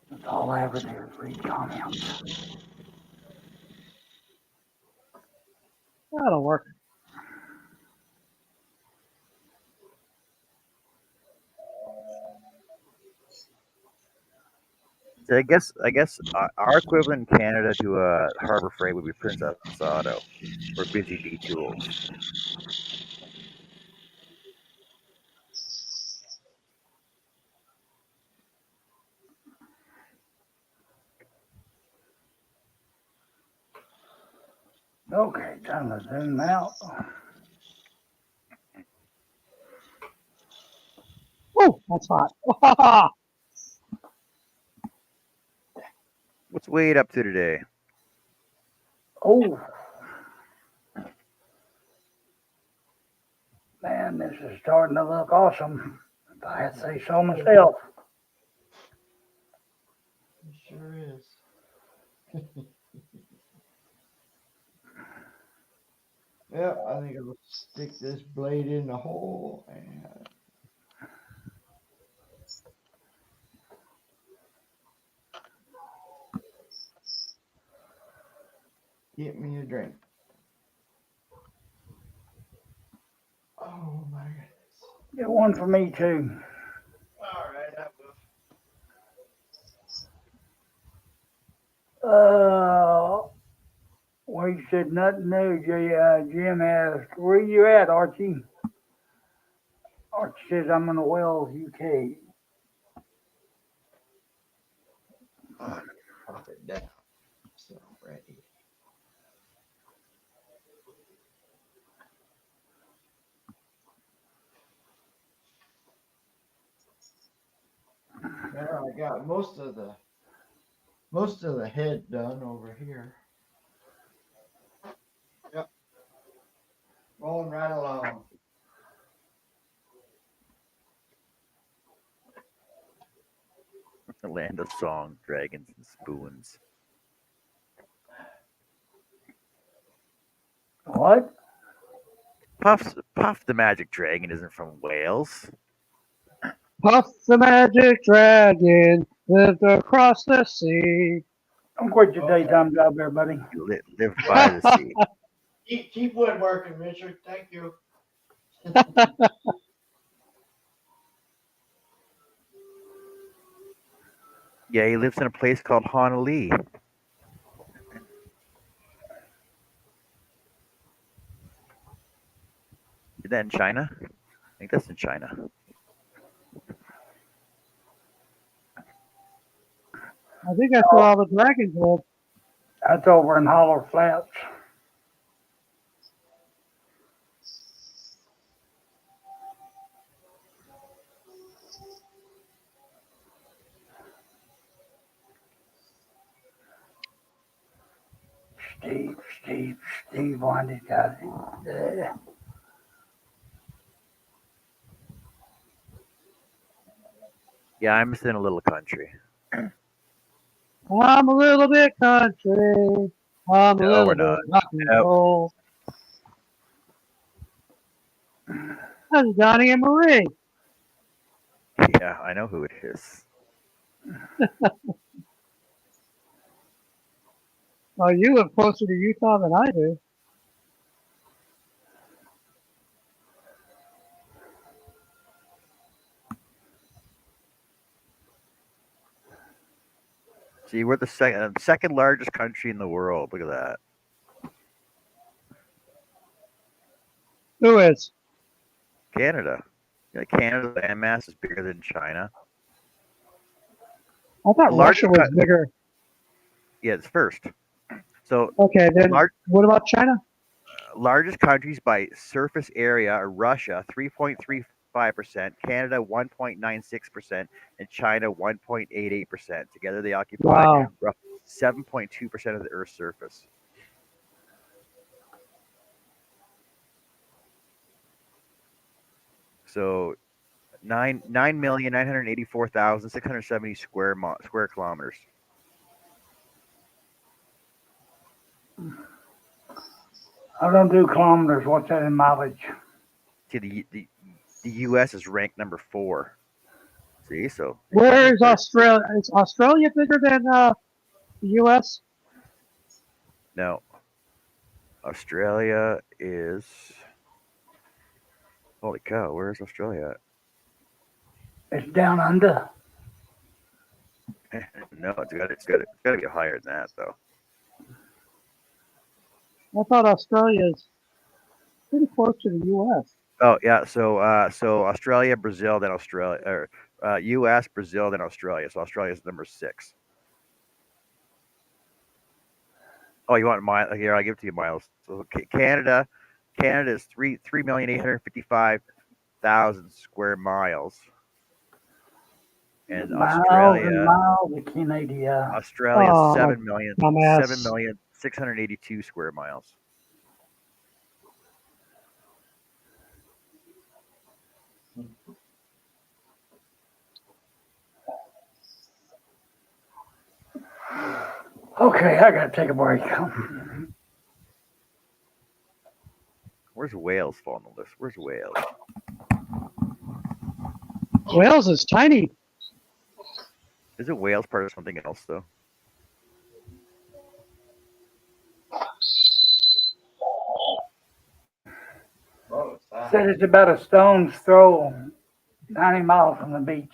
That's all I ever do is read comments. That'll work. So I guess our equivalent in Canada to Harbor Freight would be Princess Auto or Busy Bee Tools. Okay, time to zoom out. Whoa, that's hot. What's Wade up to today? Oh, man, this is starting to look awesome. If I had to say so myself. it sure is. Yep, I think I'll stick this blade in the hole and get me a drink. Oh my goodness. Get one for me too. All right, I will. Well, you said nothing new. Jim asked, where you at, Archie? Archie says, I'm in the Wells, UK. All right, pop it down. So ready. There, I got most of the head done over here. Yep. Rolling right along. The land of song, dragons, and spoons. What? Puff the Magic Dragon isn't from Wales. Puff the magic dragon lived across the sea. Don't quit your Okay. daytime job there, buddy. You live by the sea. Keep woodworking, Richard. Thank you. Yeah, he lives in a place called Honolulu. Is that in China? I think that's in China. I think that's where all the dragons live. That's over in Holler Flats. Steve Wandy got it. Yeah, I'm just in a little country. I'm a little bit country. I'm a No, little we're bit not. rock and Nope. roll. That's Johnny and Marie. Yeah, I know who it is. Oh, you live closer to Utah than I do. See, we're the second largest country in the world. Look at that. Who is? Canada. Canada's landmass is bigger than China. I thought Largest Russia was bigger. Yeah, it's first. So Okay, then what about China? largest countries by surface area are Russia 3.35%, Canada 1.96%, and China 1.88%. Together they occupy Wow. roughly 7.2% of the Earth's surface. So 9,984,670 square kilometers. I don't do kilometers. What's that in mileage? See, the U.S. is ranked number 4. See, so Where is Australia? Is Australia bigger than the U.S.? No, Australia is. Holy cow! Where is Australia It's down under. at? No, it's got to be higher than that though. I thought Australia is pretty close to the U.S. Oh yeah, so Australia, Brazil, then Australia, or U.S., Brazil, then Australia. So Australia is number 6. Oh, you want miles? Here, I'll give it to you miles. So Canada is 3,855,000 square miles, and Miles and miles of Canada. Australia is Oh, 7,682 square miles. Okay, I gotta take a break. Where's Wales fall on the list? Where's Wales? Wales is tiny. Isn't Wales part of something else though? Said it's about a stone's throw, 90 miles from the beach.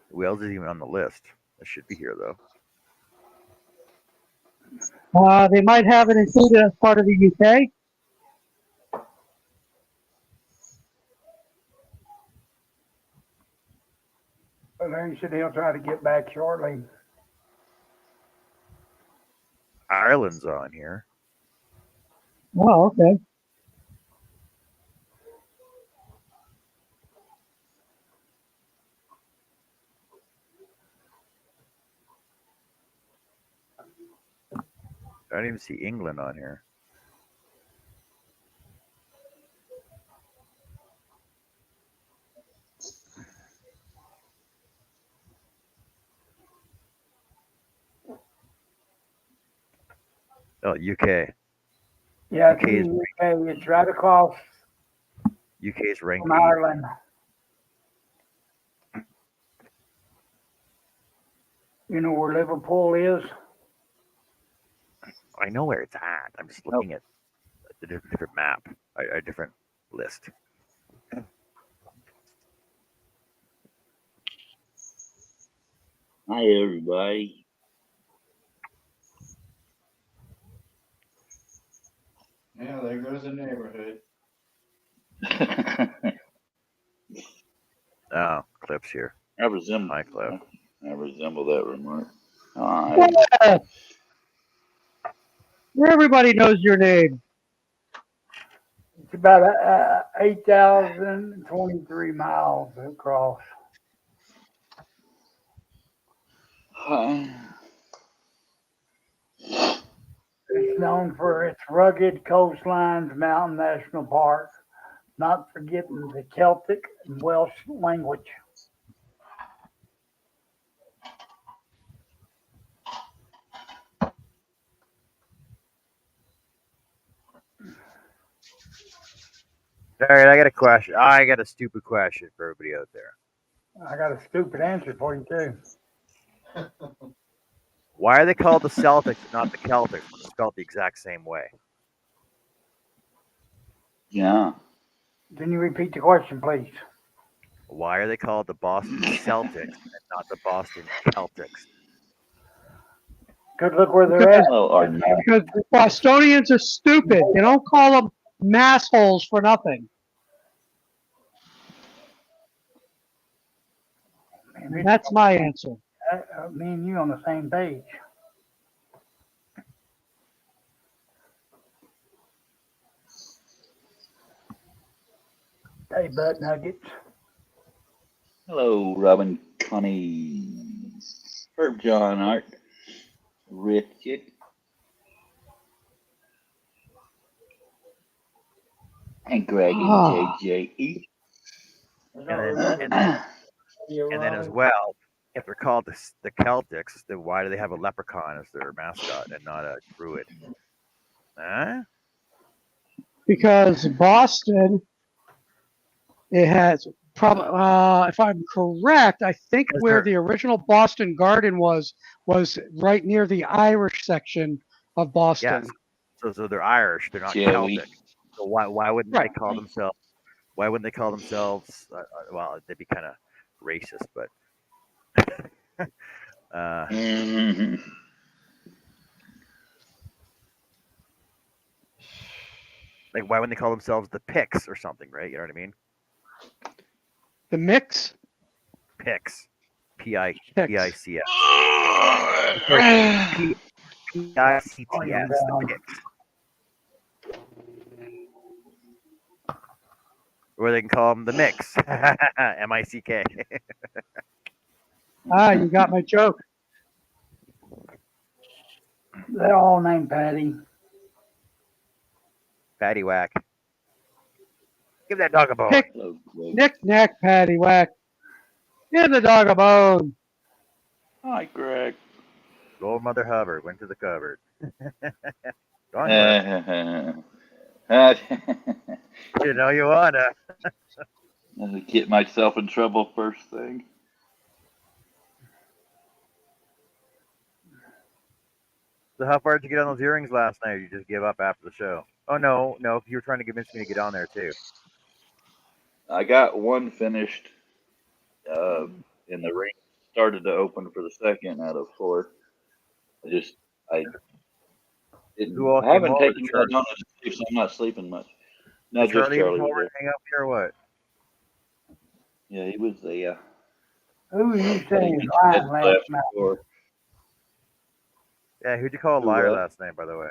Wales isn't even on the list. It should be here though. They might have it included as part of the UK. But Larry said he'll try to get back shortly. Ireland's on here. Oh, okay. I don't even see England on here. Oh, UK. Yeah, it's UK is in the UK. It's right across UK is ranked from 8th. Ireland. You know where Liverpool is? I know where it's at. I'm just looking at a different map, a different list. Hi, everybody. Yeah, there goes the neighborhood. Oh, Clip's here. I resemble. Hi, Clip. I resemble that remark. Hi. Yeah, where everybody knows your name. It's about 8,023 miles across. Hi. It's known for its rugged coastlines, mountain national park, not forgetting the Celtic and Welsh language. All right, I got a question. I got a stupid question for everybody out there. I got a stupid answer for you too. Why are they called the Celtics and not the Celtics when it's spelled the exact same way? Yeah. Can you repeat the question, please? Why are they called the Boston Celtics and not the Boston Celtics? Good look where they're Because, at. Hello, Arden. because Bostonians are stupid. You don't call them massholes for nothing. Man, That's my answer. me and you on the same page. Hey, Butt Nuggets. Hello, Robin, Connie, Herb, John, Art, Richard. And Greg and JJE. And then as well, if they're called the Celtics, then why do they have a leprechaun as their mascot and not a druid? Huh? Because Boston, it has probably, if I'm correct, I think Is where there- the original Boston Garden was right near the Irish section of Boston. Yes. So they're Irish. They're not Joey. Celtic. So why wouldn't Right. they call themselves? Why wouldn't they call themselves? Well, they'd be kind of racist, but Mhm. like why wouldn't they call themselves the Picks or something, right? You know what I mean? The mix. Picks, P-I-C-S. Picks. Sorry, P-I-C-T-S. Oh, you're The down. Picks. Or they can call them the Mix, M-I-C-K. You got my joke. They're all named Patty. Patty whack. Give that dog a bone. Pick, Hello, Greg. knick, knack, patty, whack. Give the dog a bone. Hi, Greg. Old Mother Hubbard went to the cupboard. Go on, Cliff. You know you wanna. Get myself in trouble first thing. So how far did you get on those earrings last night? Or you just give up after the show? Oh no, you were trying to convince me to get on there too. I got one finished, and the ring started to open for the second out of four. I didn't. Who all I came haven't over? taken Did that on to sleep, so I'm not sleeping much. No, Did just Charlie even Charlie come was over there. and hang out here or what? Yeah, he was there. Who were you He saying mentioned lying that last last night? before. Yeah, who'd you call a Who liar what? last night, by the way?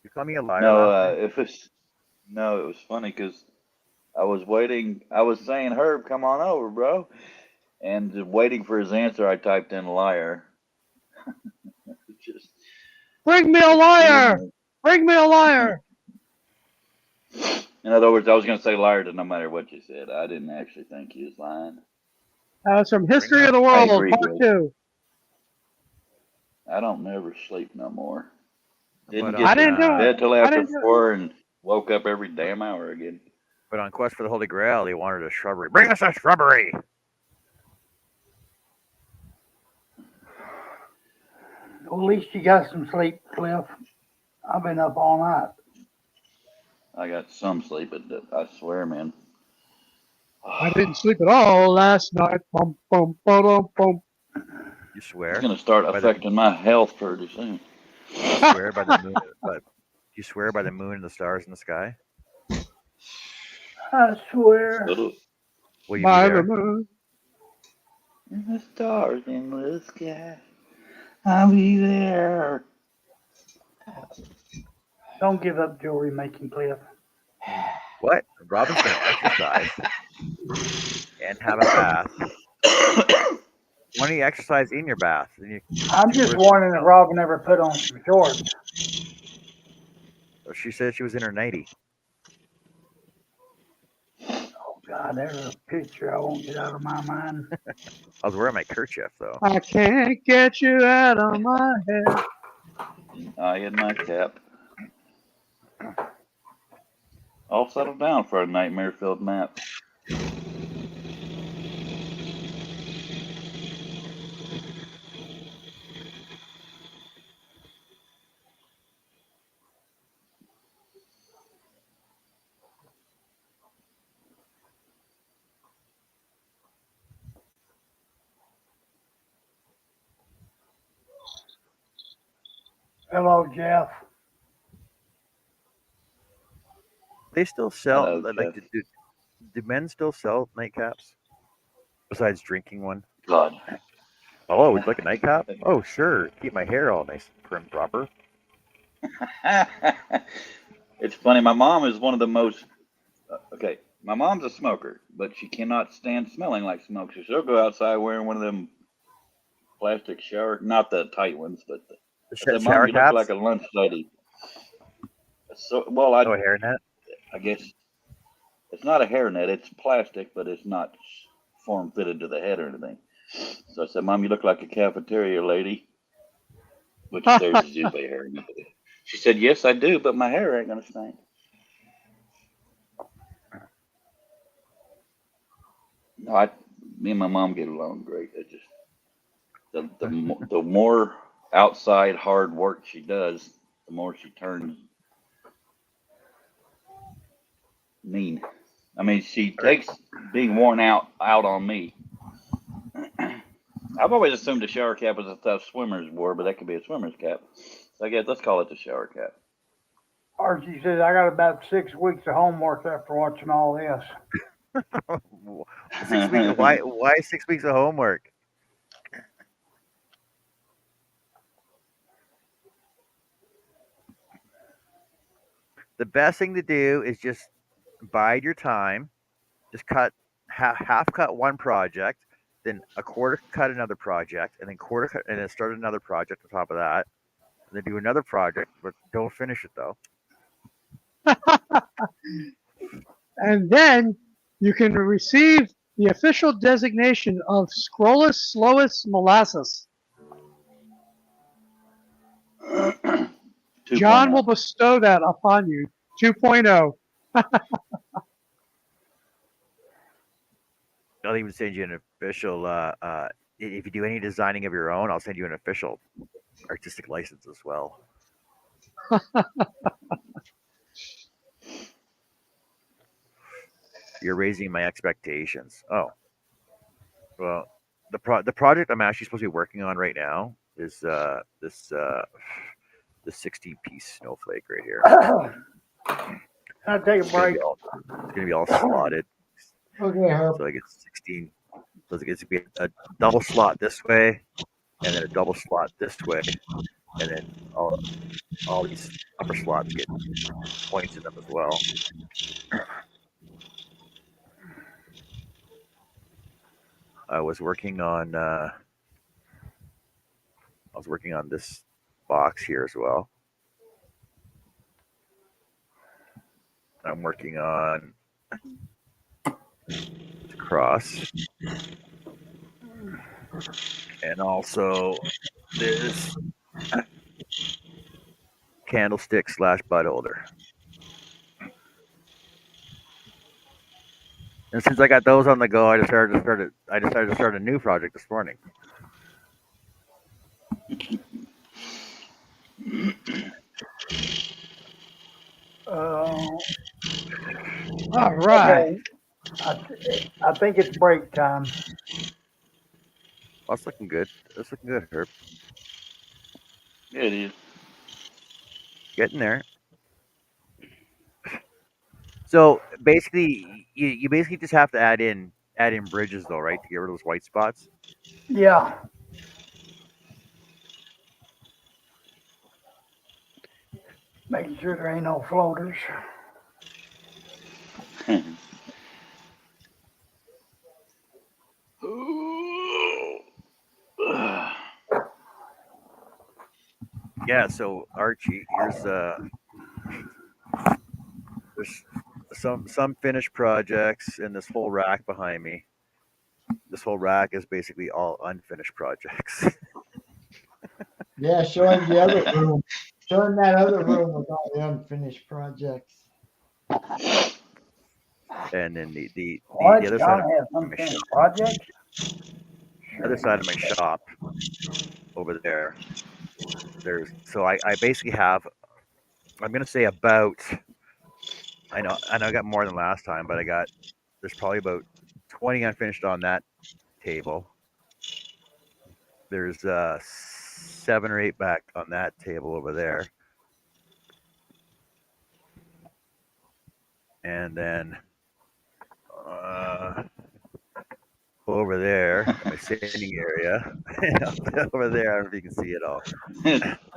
You call me a liar No, last night? it was funny because I was waiting. I was saying, Herb, come on over, bro. And waiting for his answer, I typed in liar. Just Bring me a liar! Bring me a liar! In other words, I was going to say liar to no matter what you said. I didn't actually think he was lying. That was from History of the I World, agree, Part Greg. 2. I don't never sleep no more. Didn't But get I to didn't do it. bed till I after didn't do it. 4 and woke up every damn hour again. but on Quest for the Holy Grail, he wanted a shrubbery. Bring us a shrubbery. Well, at least you got some sleep, Cliff. I've been up all night. I got some sleep, but I swear, man. I didn't sleep at all last night. Bum, bum, ba-dum, bum. You swear? It's going to start By the- affecting my health pretty soon. You swear by the moon? But you swear by the moon and the stars in the sky? I swear. Little Will you By be the there? moon. and the stars in the sky. I'll be there. Don't give up jewelry making, Cliff. What? Robin's gonna exercise and have a bath. Why don't you exercise in your bath? And you, I'm just wondering if Robin ever put on some shorts. she said she was in her nightie. Oh, God, there's a picture I won't get out of my mind. I was wearing my kerchief though. I can't get you out of my head. I in my cap. I'll settle down for a nightmare-filled nap. Hello, Jeff. They still sell Hello, like Jeff. do men still sell nightcaps besides drinking one? God. Oh, would you like a nightcap? Oh, sure. Keep my hair all nice and prim proper. It's funny. My mom is one of the most. Okay, my mom's a smoker, but she cannot stand smelling like smoke. So she'll go outside wearing one of them plastic shower, not the tight ones, but The I said, Mom, shower you look caps? like a lunch lady. So, well, Oh, a hairnet? I guess it's not a hairnet. It's plastic, but it's not form fitted to the head or anything. So I said, Mom, you look like a cafeteria lady, which there's Zupe hair. She said, Yes, I do, but my hair ain't gonna stink. No, me and my mom get along great. It just the more outside hard work she does, the more she turns mean. I mean, she takes being worn out on me. I've always assumed a shower cap was a stuff swimmers wore, but that could be a swimmer's cap. So I guess let's call it the shower cap. Archie says, I got about 6 weeks of homework after watching all this. 6 weeks? Why 6 weeks of homework? The best thing to do is just bide your time. Just half cut one project, then a quarter cut another project, and then quarter cut, and then start another project on top of that, and then do another project, but don't finish it though. And then you can receive the official designation of Scrollus Slowus Molasses. John will bestow that upon you. 2.0. I'll even send you an official. If you do any designing of your own, I'll send you an official artistic license as well. You're raising my expectations. Oh, well, the project I'm actually supposed to be working on right now is this 16-piece snowflake right here. I'll take a break. It's gonna be all slotted. Okay, Herb. So I get 16. So it's gonna be a double slot this way, and then a double slot this way, and then all these upper slots get points in them as well. I was working on this box here as well. I'm working on the cross, and also this candlestick / bud holder. And since I got those on the go, I decided to start a new project this morning. Uh, All right. okay. I think it's break time. Oh, it's looking good. It's looking good, Herb. Yeah, it is. Getting there. So basically, you basically just have to add in bridges though, right, to get rid of those white spots. Yeah. Making sure there ain't no floaters. Yeah. So Archie, there's some finished projects in this whole rack behind me. This whole rack is basically all unfinished projects. Yeah, showing the other room. Showing that other room with all the unfinished projects. And then the What? other side Y'all of have my unfinished projects? other side of my shop over there. I basically have, I'm gonna say about, I know I got more than last time, but there's probably about 20 unfinished on that table. There's 7 or 8 back on that table over there, and then uh, over there in my sitting area, over there. I don't know if you can see it all.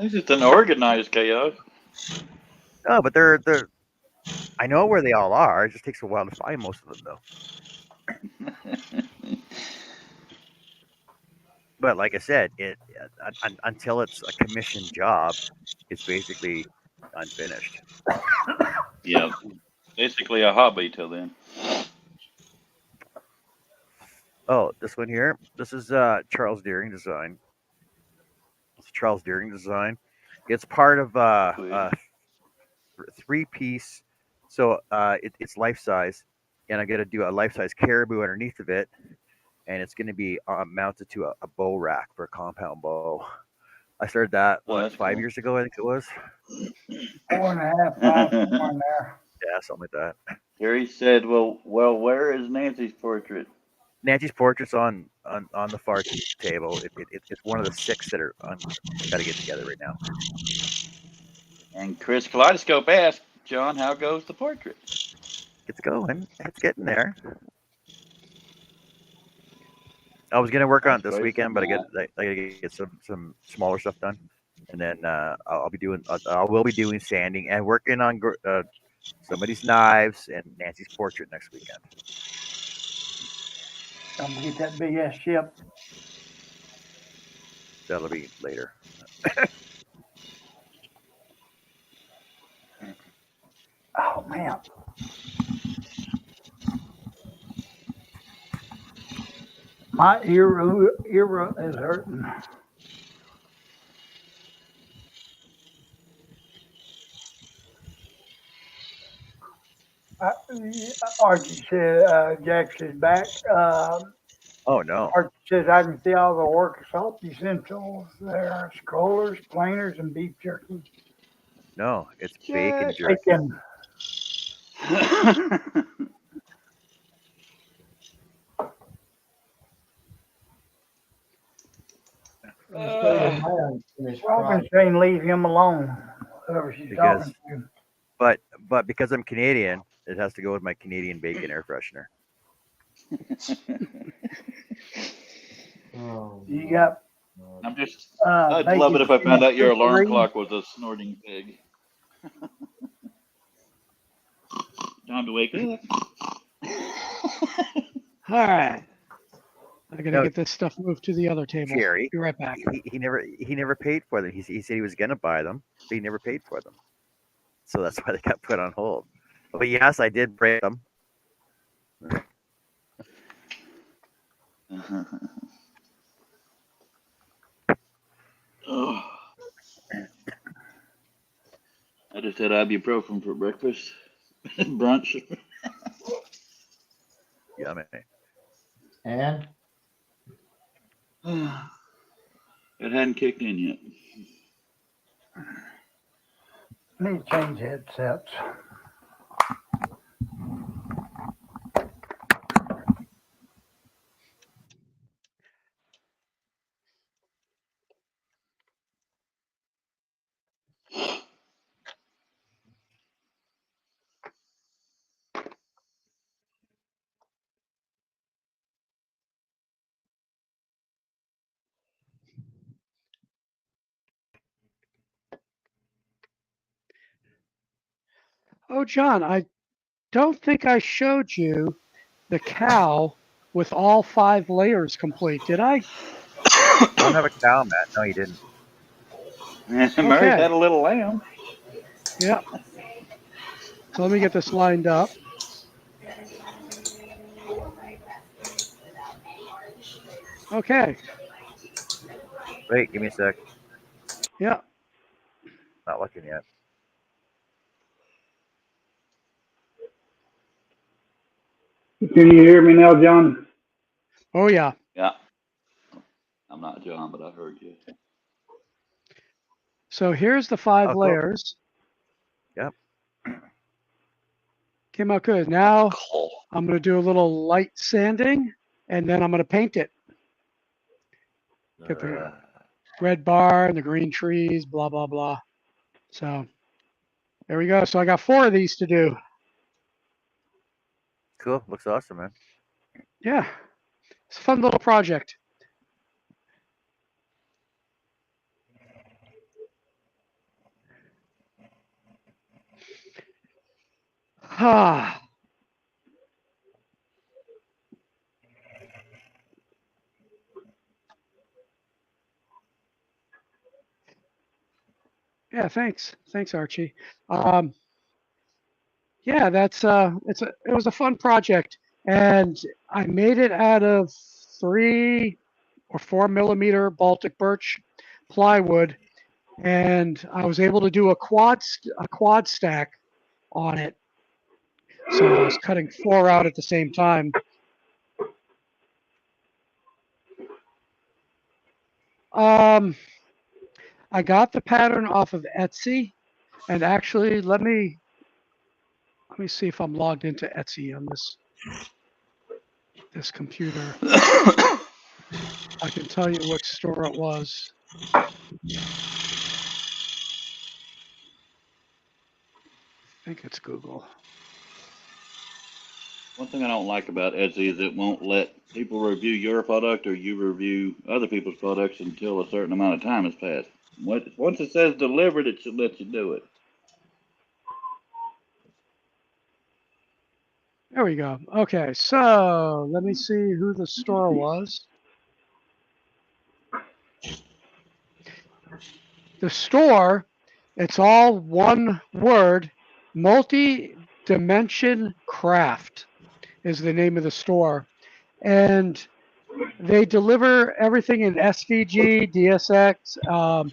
It's just an organized chaos. No, but they're. I know where they all are. It just takes a while to find most of them, though. But like I said, until it's a commissioned job, it's basically unfinished. Yeah, basically a hobby till then. Oh, this one here. This is Charles Deering design. It's a Charles Deering design. It's part of Sweet. 3 piece, so it's life size, and I'm gonna do a life size caribou underneath of it, and it's gonna be mounted to a bow rack for a compound bow. I started that Oh, what that's 5 years ago, I think it was. 4.5, 5, cool. somewhere in there. Yeah, something like that. Terry said, well, where is Nancy's portrait?" Nancy's portrait's on the far table. It's one of the 6 that are got to get together right now. And Chris Kaleidoscope asked, "John, how goes the portrait?" It's going. It's getting there. I was gonna work on That's it this great stuff, weekend, but I Matt. gotta get some smaller stuff done, and then I will be doing sanding and working on somebody's knives and Nancy's portrait next weekend. I'm gonna get that big ass ship. That'll be later. Oh man, my ear is hurting. Uh, Archie said Jax is back. Oh no, Archie says I can see all the workshop essentials there: scrollers, planers, and beef jerky. no, it's bacon Jack. jerky. Bacon. Let me show you my unfinished Robin's project. saying leave him alone. Whoever she's Because talking to. but because I'm Canadian, it has to go with my Canadian bacon air freshener. Oh, You my got God. I'd love it bacon if I found finished out your alarm three. clock was a snorting pig. Time to wake up. All right. I gotta No, get this stuff moved to the other table. Jerry, Be right back. he never paid for them. He said he was gonna buy them, but he never paid for them. So that's why they got put on hold. But yes, I did break them. Oh, I just had ibuprofen for breakfast, brunch. Yummy. And It hadn't kicked in yet. Need to change headsets. Oh, John, I don't think I showed you the cow with all 5 layers complete, did I? I don't have a cow, Matt. No, you didn't. Murray Okay. had a little lamb. Yeah. So let me get this lined up. Okay. Wait, give me a sec. Yeah. Not looking yet. Can you hear me now, John? Oh, yeah. Yeah. I'm not John, but I heard you. So here's the 5 Oh, cool. layers. Yep. Came out good. Now I'm going to do a little light sanding, and then I'm going to paint it. Get the red bar and the green trees, blah, blah, blah. So there we go. So I got 4 of these to do. Cool. Looks awesome, man. Yeah. It's a fun little project. Ah. Yeah, thanks, Archie. Yeah, it was a fun project, and I made it out of 3 or 4 millimeter Baltic birch plywood, and I was able to do a quad stack on it. So I was cutting 4 out at the same time. I got the pattern off of Etsy, and actually, let me see if I'm logged into Etsy on this computer. I can tell you what store it was. I think it's Google. One thing I don't like about Etsy is it won't let people review your product or you review other people's products until a certain amount of time has passed. Once it says delivered, it should let you do it. There we go. Okay, so let me see who the store was. The store, it's all one word, Multi-Dimension Craft is the name of the store. And they deliver everything in SVG, DSX.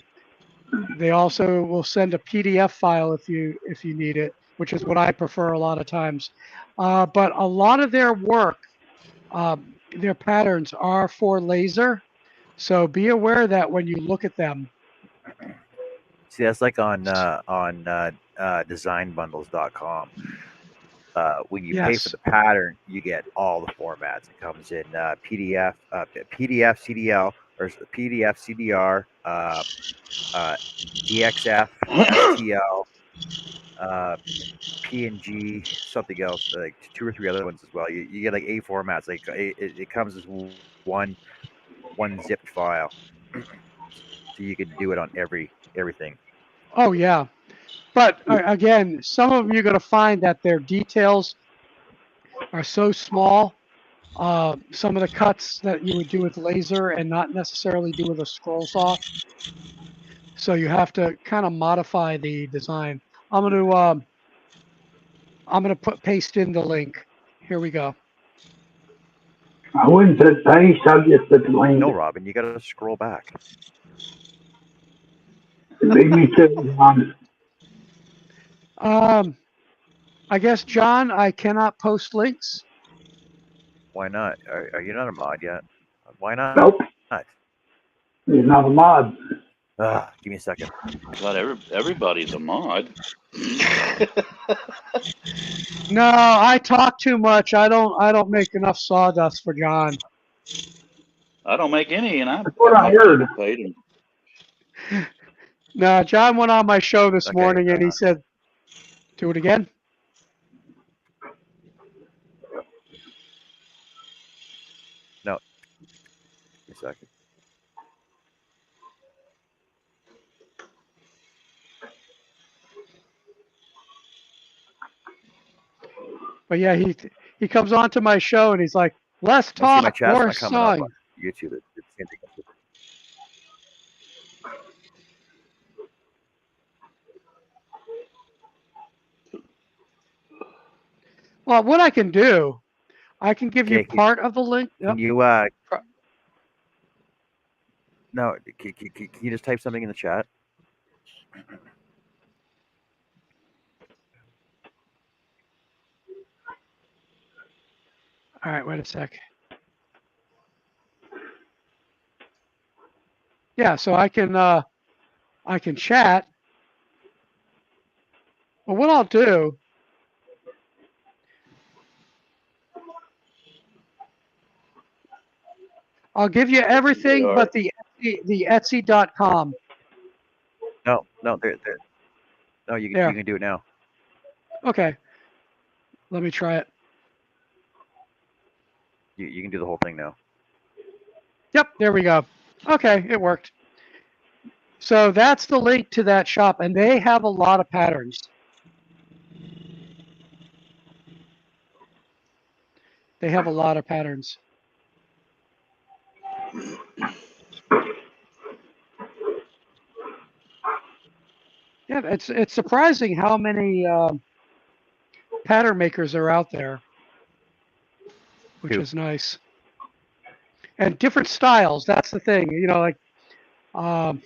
They also will send a PDF file if you need it, which is what I prefer a lot of times. But a lot of their work, their patterns are for laser, so be aware that when you look at them. See, that's like on designbundles.com. When you pay for Yes. the pattern, you get all the formats. It comes in PDF, PDF, CDL, or PDF, CDR, DXF, STL, PNG, something else, like 2 or 3 other ones as well. You get like 8 formats. Like it comes as one zipped file, so you can do it on everything. Oh yeah. But again, some of them you're going to find that their details are so small some of the cuts that you would do with laser and not necessarily do with a scroll saw. So you have to kind of modify the design. I'm gonna paste in the link. Here we go. I wouldn't put paste, I'd just put the link. No, Robin, you got to scroll back. Beat me to it, John. I guess, John, I cannot post links. Why not? Are you not a mod yet? Why not? Nope, he's not a mod. Give me a second. God, everybody's a mod. No, I talk too much. I don't make enough sawdust for John. I don't make any, and I That's what I have heard. people paid. And No, John went on my show this Okay, morning and he said, "Do it again." No, give me a second. But yeah, he comes on to my show and he's like, "Less I see my talk, chat's more not coming up sawing." on YouTube. It's the same thing. Well, what I can do, I can give you Okay, part of the link. can Yep. you no? Can you just type something in the chat? All right, wait a sec. Yeah, so I can chat. But what I'll do, I'll give you everything but the Etsy.com. No, there. No, you There. can do it now. Okay. Let me try it. You can do the whole thing now. Yep, there we go. Okay, it worked. So that's the link to that shop, and they have a lot of patterns. They have a lot of patterns. Yeah, it's surprising how many pattern makers are out there, which is nice. And different styles. That's the thing. You know, like I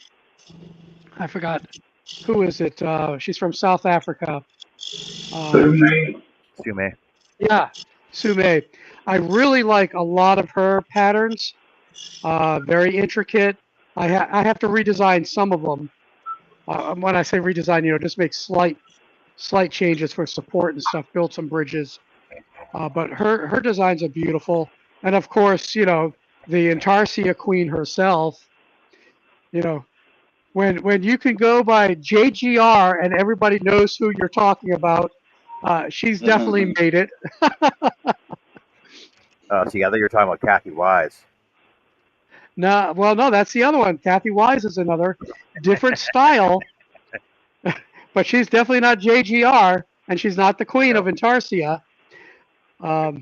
forgot who is it. She's from South Africa. Sume. Yeah, Sume. I really like a lot of her patterns. Very intricate. I have to redesign some of them. When I say redesign, you know, just make slight changes for support and stuff. Build some bridges. But her designs are beautiful. And of course, you know, the Intarsia Queen herself. You know, when you can go by JGR and everybody knows who you're talking about, she's definitely made it. See, I thought you were talking about Kathy Wise. No, well, no, that's the other one. Kathy Wise is another different style, but she's definitely not JGR, and she's not the queen of Intarsia. But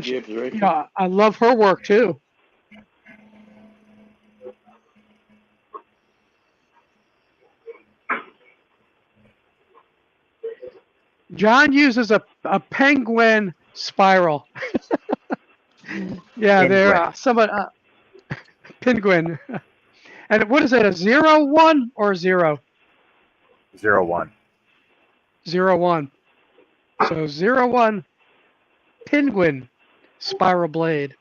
you know, I love her work too. John uses a penguin spiral. Yeah, they're somewhat penguin. And what is it? A 0-1 or 0? 0-1. 0-1. So 0-1 penguin spiral blade.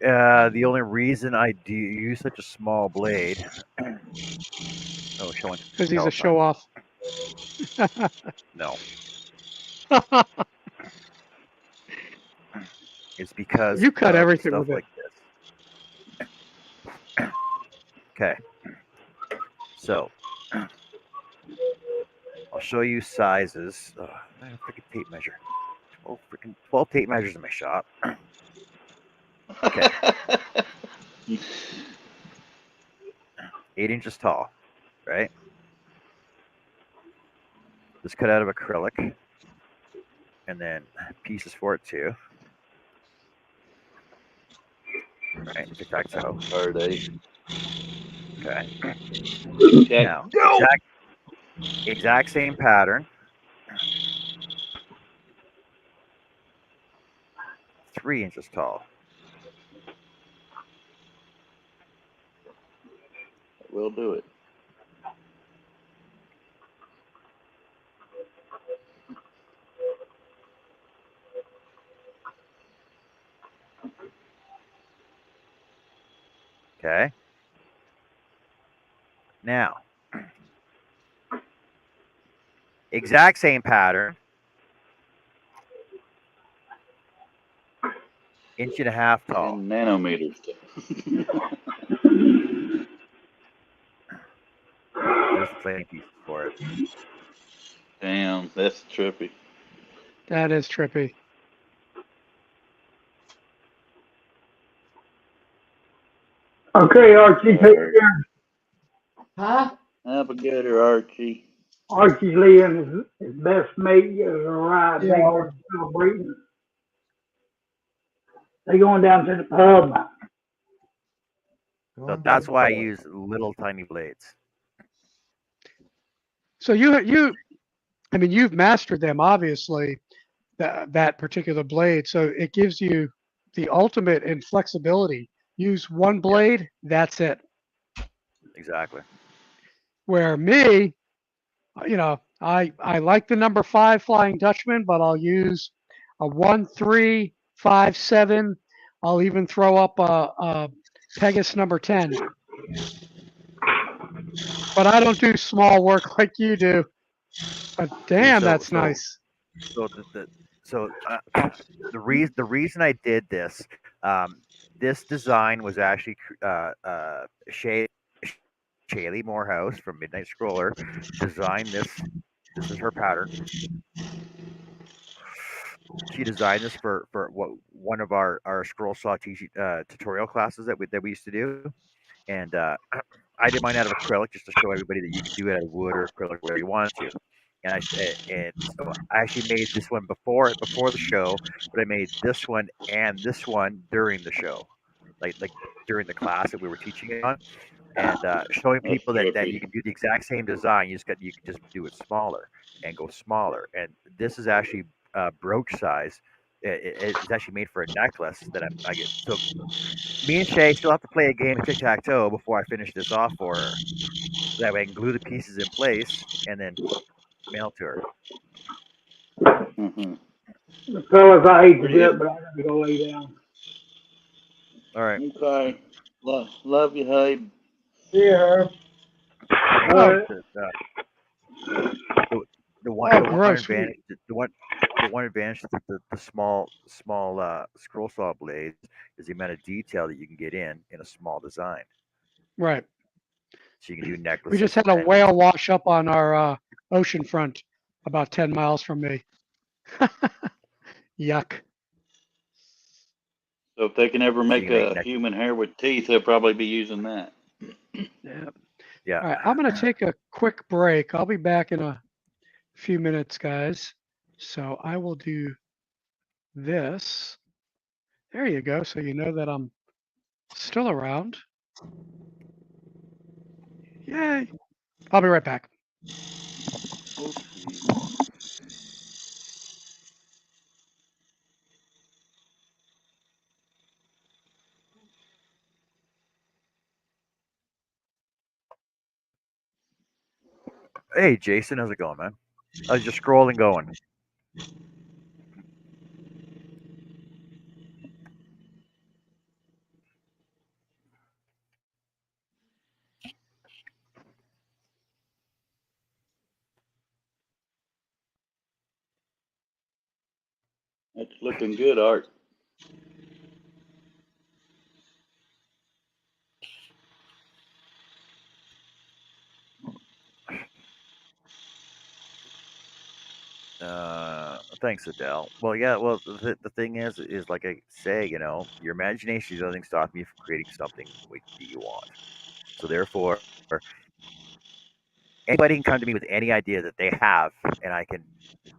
The only reason I do use such a small blade, showing because he's a show off. No, it's because you cut everything stuff with it. like this. Okay, so I'll show you sizes. I have a freaking tape measure. 12 tape measures in my shop. Okay. 8 inches tall, right? Just cut out of acrylic, and then pieces for it too. Right, tic tac toe. Card A. Okay. Check. Now, No! exact same pattern. 3 inches tall. We'll do it. Okay. Now, exact same pattern. 1.5 inches tall. 10 nanometers. There's the planing pieces for it. Damn, that's trippy. That is trippy. Okay, Archie, take Alright. care. Huh? Have a gooder, Archie. Archie's leaving his best mate has arrived. They Yeah. are celebrating. They going down to the pub. So that's why I use little tiny blades. So I mean, you've mastered them, obviously, that particular blade. So it gives you the ultimate in flexibility. Use one blade, that's it. Exactly. Where me, I like the number 5 Flying Dutchman, but I'll use a 1, 3, 5, 7. I'll even throw up a Pegasus number 10. But I don't do small work like you do. But damn, that's nice. So the reason I did this, this design was actually Shaylee Morehouse from Midnight Scroller designed this. This is her pattern. She designed this for one of our scroll saw tutorial classes that we used to do, and I did mine out of acrylic just to show everybody that you can do it out of wood or acrylic wherever you wanted to. And so I actually made this one before the show, but I made this one and this one during the show, like during the class that we were teaching it on, and showing That's people that trippy. you can do the exact same design. You can just do it smaller and go smaller. And this is actually brooch size. It's actually made for a necklace that I get. So me and Shay still have to play a game of tic tac toe before I finish this off for her. So that way I can glue the pieces in place and then mail to her. Mm-hmm. Fellas, I hate to do it, but I gotta go lay down. All right. Okay. Love you, Hyde. See her. What? The one gross. advantage that the small scroll saw blades is the amount of detail that you can get in a small design. Right. So you can do necklaces. We just had a whale wash up on our ocean front about 10 miles from me. Yuck. So if they can ever make you a human hair with teeth, they'll probably be using that. Yeah. Yeah. All right. I'm going to take a quick break. I'll be back in a few minutes, guys. So I will do this. There you go. So you know that I'm still around. Yay. I'll be right back. Hey, Jason, how's it going, man? I was just scrolling, going. That's looking good, Art. Thanks, Adele. Well, yeah. Well, the thing is like I say, your imagination is nothing stopping you from creating something that you want. So therefore, Anybody can come to me with any idea that they have, and I can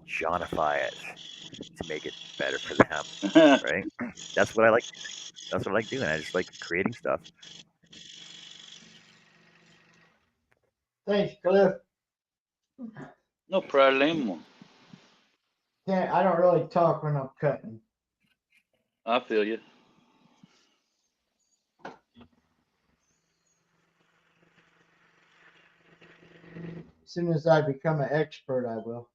Johnify it to make it better for them. Right? That's what I like. That's what I like doing. I just like creating stuff. Thanks, Cliff. No problemo. I don't really talk when I'm cutting. I feel you. As soon as I become an expert, I will.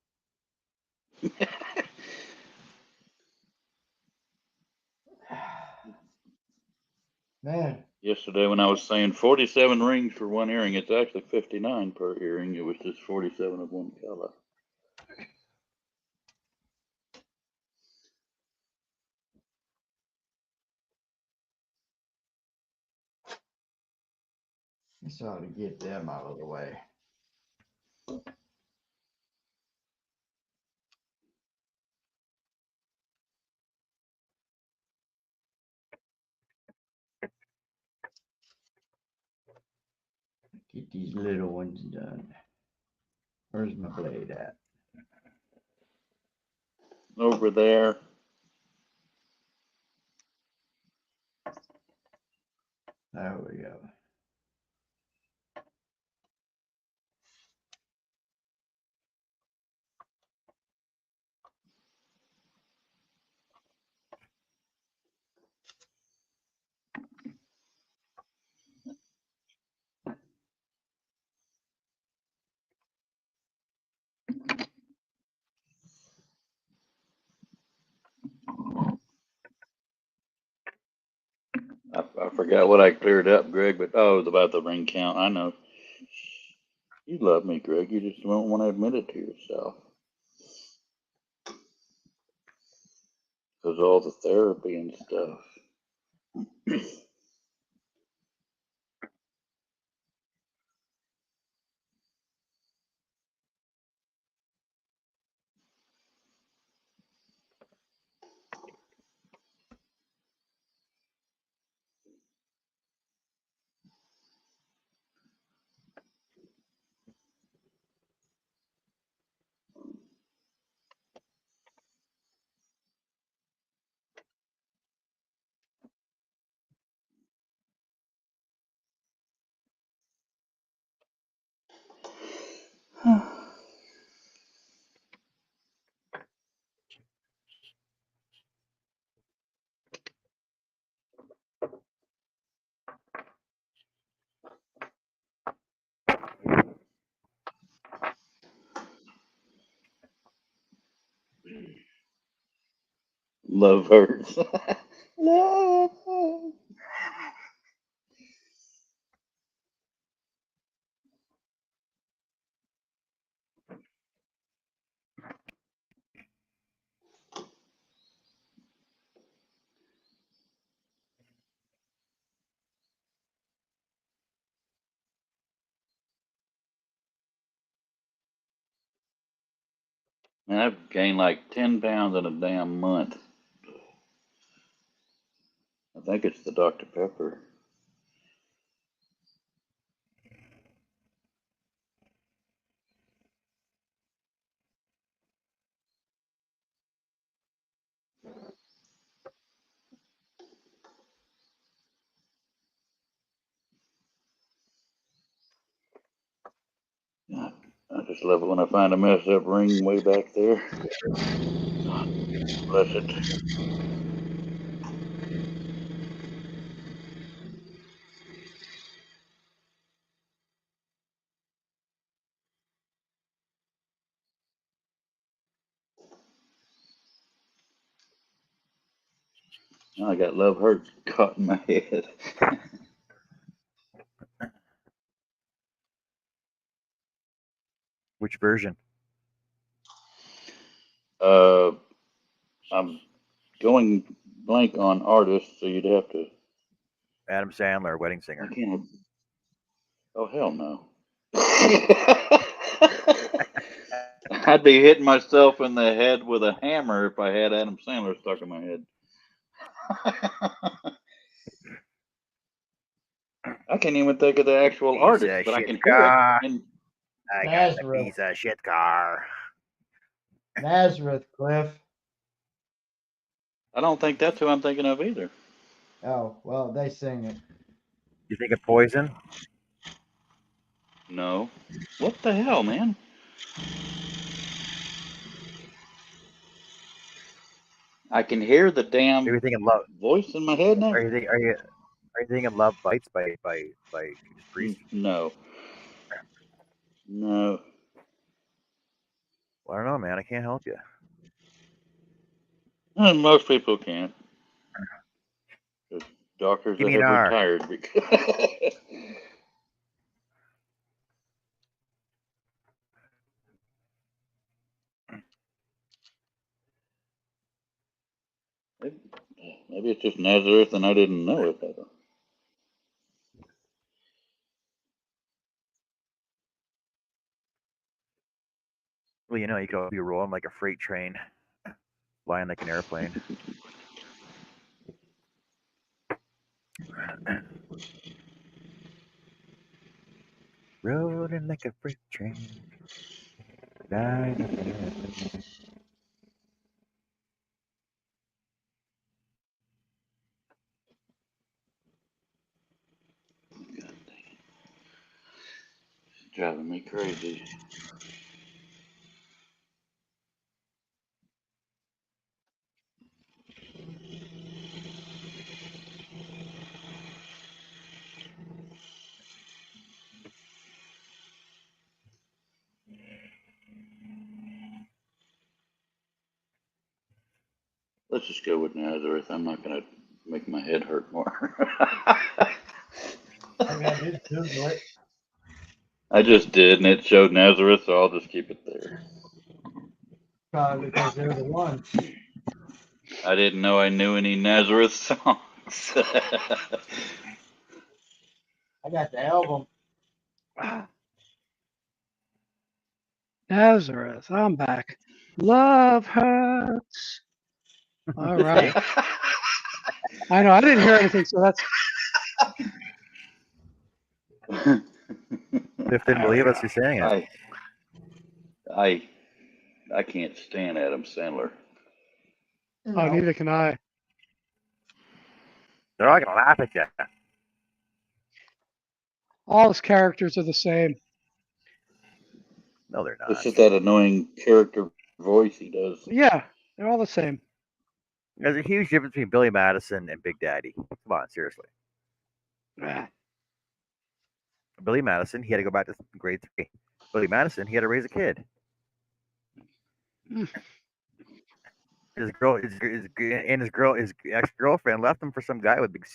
Man, Yesterday when I was saying 47 rings for one earring, it's actually 59 per earring. It was just 47 of one color. just ought to get them out of the way. Get these little ones done. Where's my blade at? Over there. There we go. I forgot what I cleared up, Greg, but it was about the ring count. I know. You love me, Greg. You just don't want to admit it to yourself. Because all the therapy and stuff. Love hurts. Love hurts. Man, I've gained like 10 pounds in a damn month. I think it's the Dr. Pepper. I just love it when I find a messed up ring way back there. Bless it. Now I got love hurts caught in my head. Which version? I'm going blank on artists, so you'd have to. Adam Sandler, Wedding Why Singer. can't I? Oh, hell no. I'd be hitting myself in the head with a hammer if I had Adam Sandler stuck in my head. I can't even think of the actual He's artist, a but I shit can hear it. car. And I got the Nazareth. piece of shit car. Nazareth, Cliff. I don't think that's who I'm thinking of either. Oh, well, they sing it. You think of Poison? No. What the hell, man? I can hear the Are damn you thinking Love? voice in my head now. Are you thinking Love Bites by Judas Priest? No. No. Well, I don't know, man. I can't help you. Most people can't. There's doctors Give that me an have R. retired because maybe it's just Nazareth and I didn't know it. I don't. Well, you could be rolling like a freight train, flying like an airplane. Rolling like a freight train. Flying like an airplane. God dang it. It's driving me crazy. Let's just go with Nazareth. I'm not going to make my head hurt more. I got to Google it. I just did, and it showed Nazareth, so I'll just keep it there. Probably because they're the one. I didn't know I knew any Nazareth songs. I got the album. Nazareth, I'm back. Love hurts. All right. I know I didn't hear anything, so that's. Cliff didn't believe us. You're saying it. I can't stand Adam Sandler. Oh, neither can I. They're all gonna laugh at you. All his characters are the same. No, they're It's not. just that annoying character voice he does. Yeah, they're all the same. There's a huge difference between Billy Madison and Big Daddy. Come on, seriously. Ah, Billy Madison, he had to go back to grade 3. Billy Madison, he had to raise a kid. Mm. His ex girlfriend left him for some guy with big,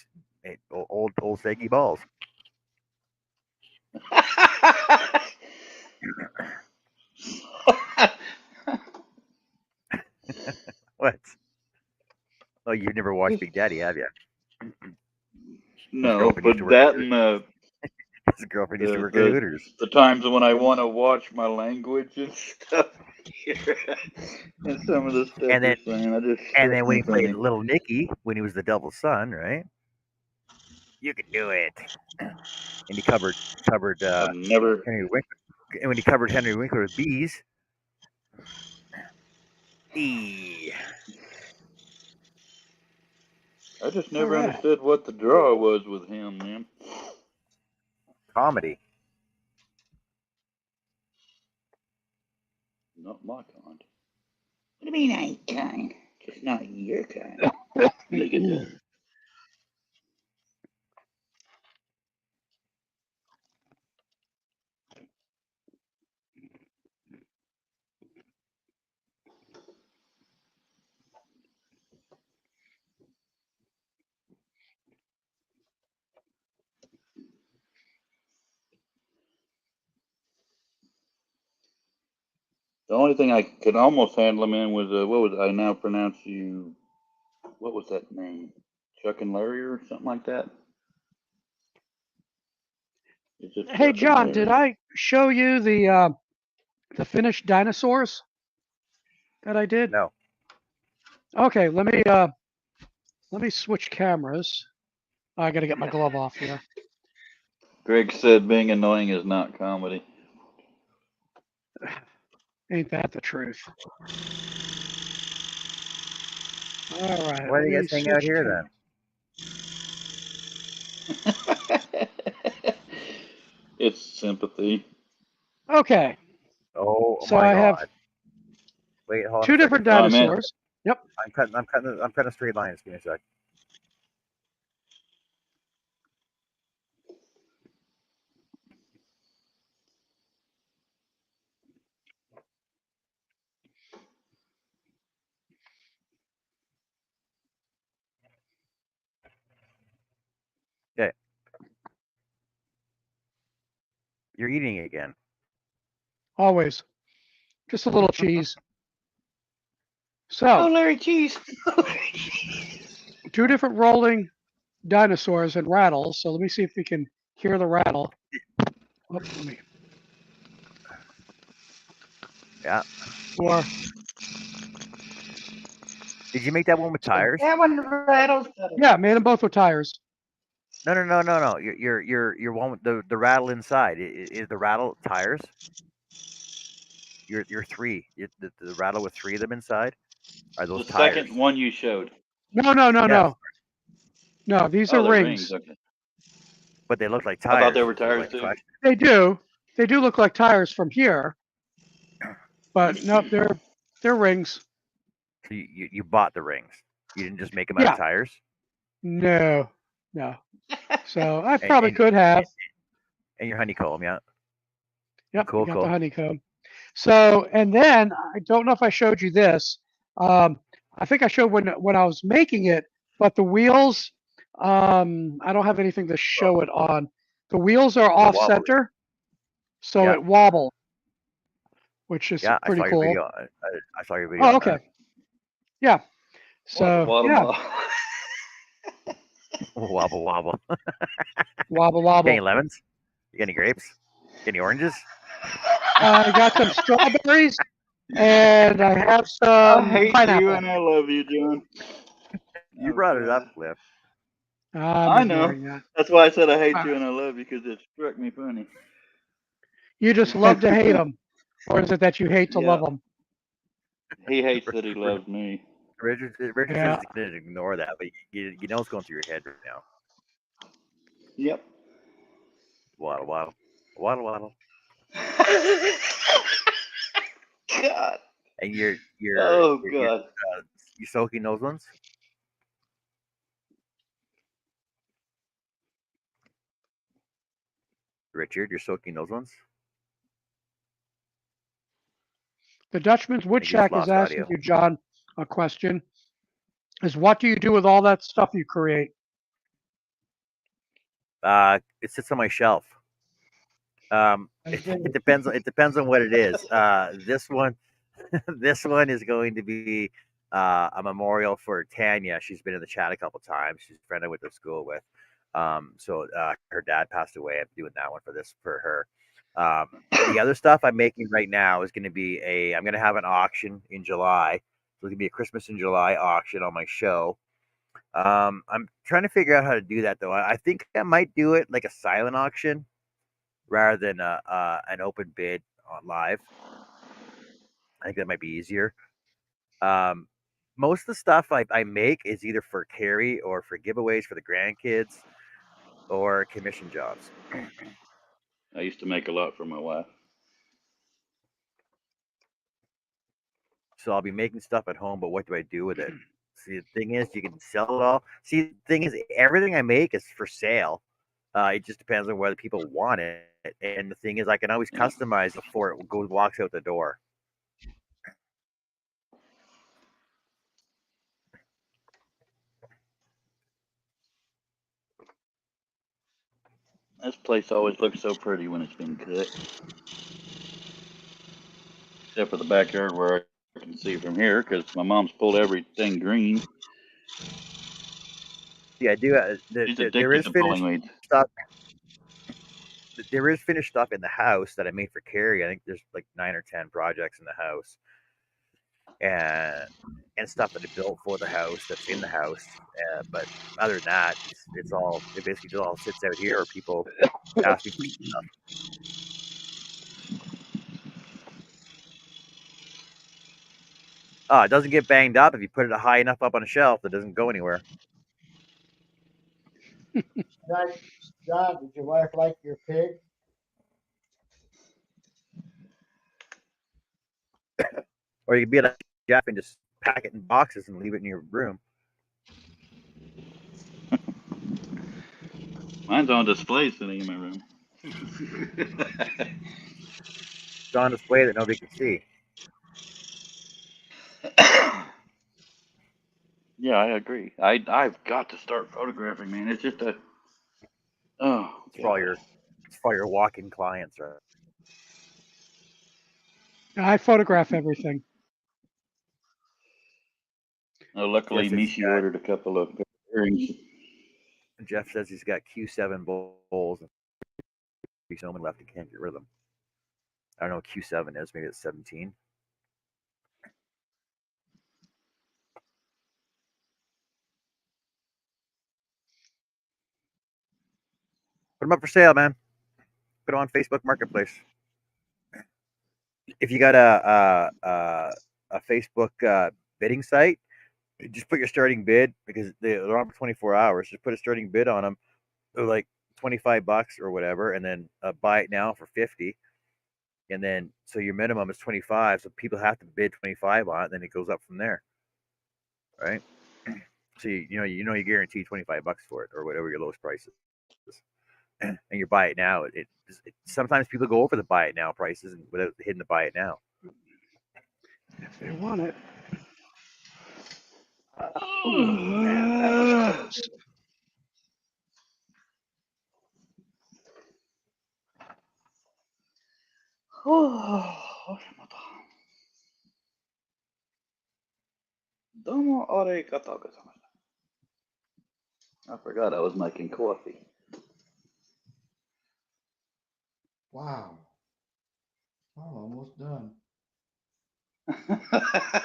old saggy balls. What? Oh, you've never watched Big Daddy, have you? No, but that and his girlfriend used to work at Hooters. the times when I want to watch my language and stuff and some of the stuff And then, he's saying, I just when he played funny. Little Nicky, when he was the devil's son, right? You can do it. And he covered I've never. Henry Winkler. And when he covered Henry Winkler with bees, I just never right. understood what the draw was with him, man. comedy. Not my kind. What do you mean ain't kind? Just not your kind. Look at that. The only thing I could almost handle him in was what was I now pronounce you? What was that name? Chuck and Larry or something like that. It's just Hey, Chuck and John, did Larry. I show you the finished dinosaurs that I did? No. Okay, let me switch cameras. I got to get my glove off here. Greg said being annoying is not comedy. Ain't that the truth? All right. Why do Let you me guys hang out switch here to. then? It's sympathy. Okay. Oh So my I have God! Wait, hold on two a second. different Oh, I meant dinosaurs. Yep. I'm cutting straight lines. Give me a sec. Okay, you're eating again. Always. Just a little cheese. oh, So, Larry Cheese. two different rolling dinosaurs and rattles. So let me see if we can hear the rattle. Oh, let me. Yeah. Or Did you make that one with so, tires? That one rattles better. yeah, made them both with tires. No. Your one with the rattle inside. Is the rattle tires? Your three. The rattle with three of them inside. Are those The tires? second one you showed. Yes, No. These are Oh, they're rings. rings. Okay. but they look like I thought tires. they were Is my tires too. question. They do. They do look like tires from here, but nope, they're rings. So you bought the rings. You didn't just make them out of Yeah. tires. No. No. So I And probably could have. and your honeycomb, yeah. Yep, we got the Cool. honeycomb. So, and then I don't know if I showed you this. Um, I think I showed when I was making it, but the wheels, I don't have anything to show it on. The wheels are They're off wobbly. center, so Yeah, it wobbles, which is yeah. I pretty saw your cool. video. I saw your video Oh, on okay. that. Yeah. Waddle, So waddle, yeah, waddle. Wobble. wobble You got any wobble. lemons? You got any grapes? Got any oranges? I got some strawberries and I have I some hate you pineapple. and I love you, John. You Oh brought it up, God. Cliff. I'm I know. ignoring that. That's why I said I hate Uh, you and I love you because it struck me funny. You just love to hate them, or is it that you hate to Yeah, love them? he hates that he loves me. Richard says Yeah. he's gonna ignore that, but you know what's going through your head right now. Yep. Waddle. God. And Oh God. you soaking those ones? Richard, you're soaking those ones? The Dutchman's I think we just Woodshack is lost asking audio. you, John, a question. Is what do you do with all that stuff you create? It sits on my shelf. It depends. It depends on what it is. This one, this one is going to be a memorial for Tanya. She's been in the chat a couple times. She's a friend I went to school with. So her dad passed away. I'm doing that one for her. The other stuff I'm making right now is going to be I'm going to have an auction in July. So it's going to be a Christmas in July auction on my show. I'm trying to figure out how to do that though. I think I might do it like a silent auction rather than an open bid on live. I think that might be easier. Um, most of the stuff I make is either for carry or for giveaways for the grandkids or commission jobs. I used to make a lot for my wife. So I'll be making stuff at home, but what do I do with it? See, the thing is, you can sell it all. See, the thing is, everything I make is for sale. It just depends on whether people want it. And the thing is, I can always Yeah. customize before it walks out the door. This place always looks so pretty when it's been cut. Except for the backyard where I can see from here because my mom's pulled everything green. Yeah, I do. She's There addicted is to finished pulling weeds. stuff. There is finished stuff in the house that I made for Carrie. I think there's like 9 or 10 projects in the house, and stuff that I built for the house that's in the house. But other than that, it basically just all sits out here, or people ask me for stuff. It doesn't get banged up if you put it high enough up on a shelf. It doesn't go anywhere. John, did your wife like your pig? Or you can be like Jeff and just pack it in boxes and leave it in your room. Mine's on display sitting in my room. It's on display that nobody can see. Yeah, I agree. I've got to start photographing, man. It's just a It's for all your walk-in clients, right? I photograph everything. luckily, Jeff says Mishi ordered a couple of earrings. he's got Q7 bowls and Q7 left and can't get rid of them. I don't know what Q7 is. Maybe it's 17. Put them up for sale, man. Put them on Facebook Marketplace. If you got a Facebook bidding site, just put your starting bid because they're on for 24 hours. Just put a starting bid on them, like $25 or whatever, and then buy it now for 50. And then so your minimum is 25, so people have to bid 25 on it. Then it goes up from there, right? So you guarantee $25 for it or whatever your lowest price is, and you buy it now. It sometimes people go over the buy it now prices and without hitting the buy it now. If they want it. Oh man, that was close. I forgot I was making coffee. Wow. I'm almost done. I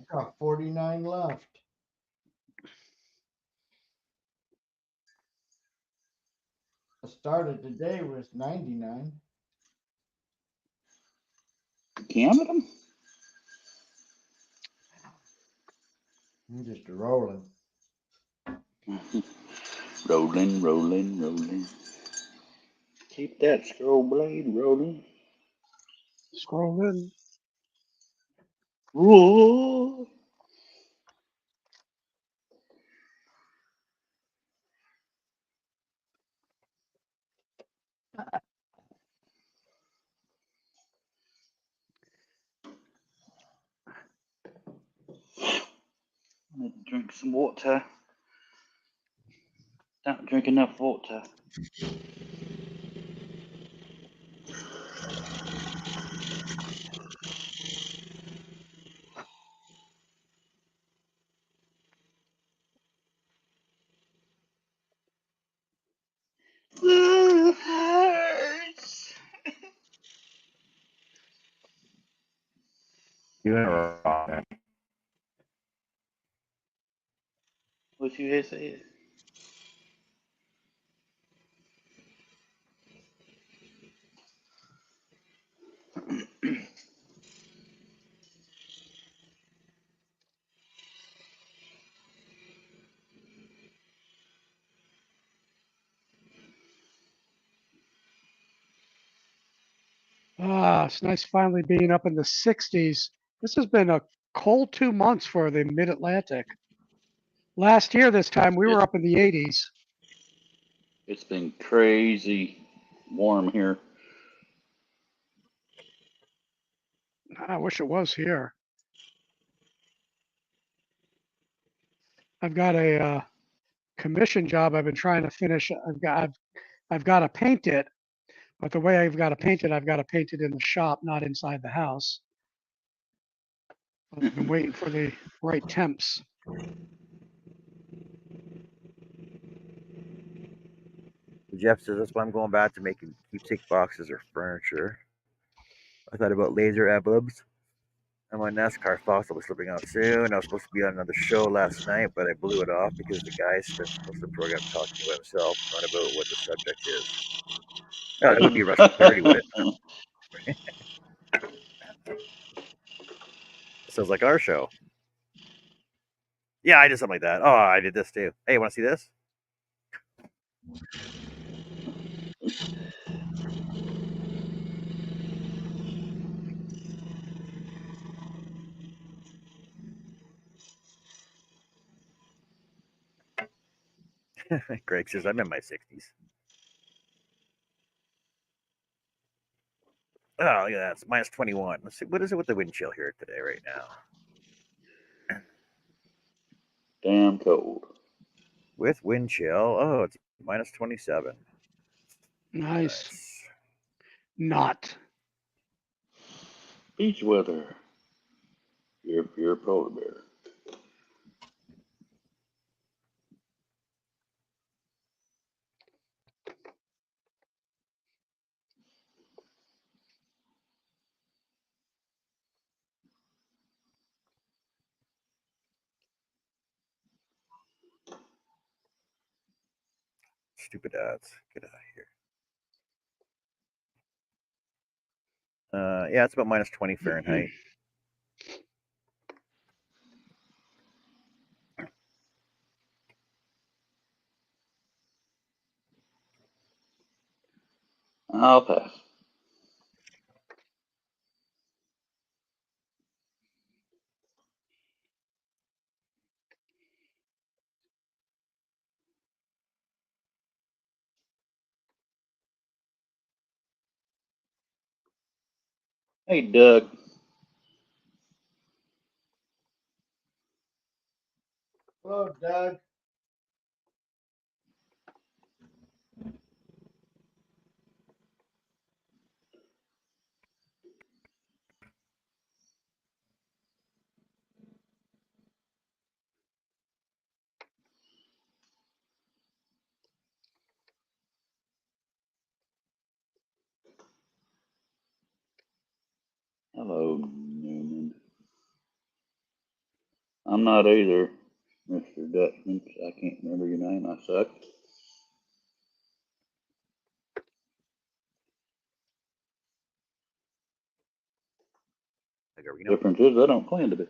I got 49 left. I started today with 99. counted them. I'm just rolling. Rolling, rolling, rolling. Keep that scroll blade rolling. Scroll in. Whoa. I need to drink some water. Don't drink enough water. Hurts. Doing it wrong. What you had said? It's nice finally being up in the 60s. This has been a cold 2 months for the Mid-Atlantic. Last year, this time, we were It's up in the 80s. it's been crazy warm here. I wish it was here. I've got a commission job I've been trying to finish. I've got to paint it, but the way I've got to paint it, I've got to paint it in the shop, not inside the house. I've been waiting for the right temps. Jeff says that's why I'm going back to making keepsake boxes or furniture. I thought about laser emblems. And my NASCAR fossil was slipping out soon. I was supposed to be on another show last night, but I blew it off because the guy spends most of the program talking about himself, not about what the subject is. Oh, that would be Russ Clarity, would it? sounds like our show. Yeah, I did something like that. Oh, I did this too. Hey, want to see this? Greg says I'm in my 60s. Oh, look at that. It's minus 21. Let's see. What is it with the wind chill here today, right now? Damn cold. With wind chill. Oh, it's minus 27. Nice. Nice. Not. Beach weather. You're a polar bear. Stupid ads. Get out of here. Yeah, it's about minus 20 Fahrenheit. I'll pass. Hey, Doug. Hello, Doug. Hello, Newman. I'm not either, Mr. Dutchman. I can't remember your name. I suck. Like, are we know? Difference is I don't plan to be.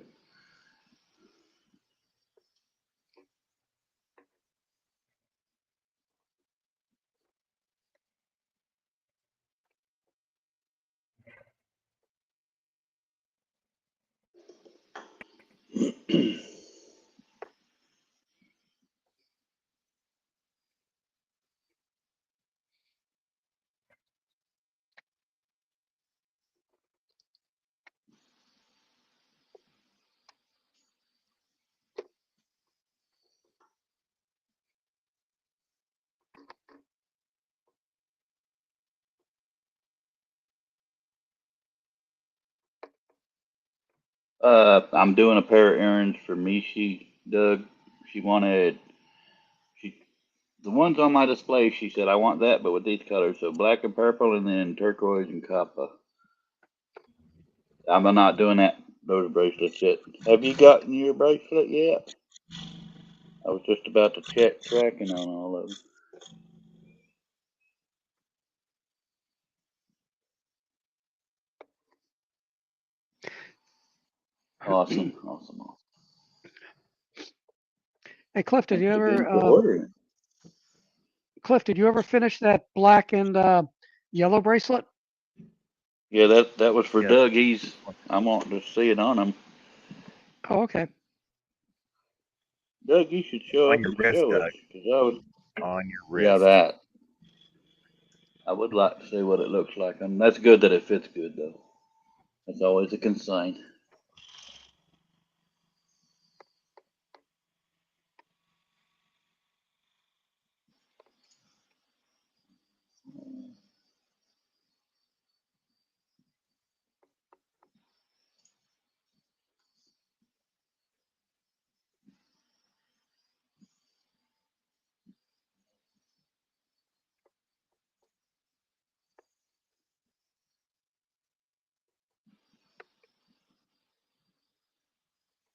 I'm doing a pair of errands for Mishi, Doug. She wanted she the ones on my display. She said I want that, but with these colors, so black and purple, and then turquoise and copper. I'm not doing those bracelets yet. Have you gotten your bracelet yet? I was just about to check tracking on all of them. Awesome, awesome, awesome. Hey, Cliff, did Thanks you again ever for ordering. finish that black and yellow bracelet? Yeah, that was for Yes. Doug. I want to see it on him. Oh, okay. Doug, you should show On up your and wrist, show us, Doug. because I was, On your yeah, wrist. that. I would like to see what it looks like. And that's good that it fits good, though. That's always a concern.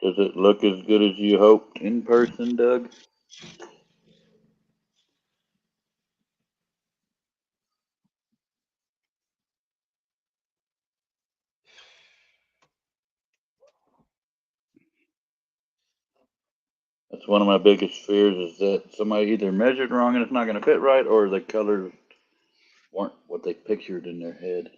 Does it look as good as you hoped in person, Doug? That's one of my biggest fears is that somebody either measured wrong and it's not going to fit right, or the colors weren't what they pictured in their head.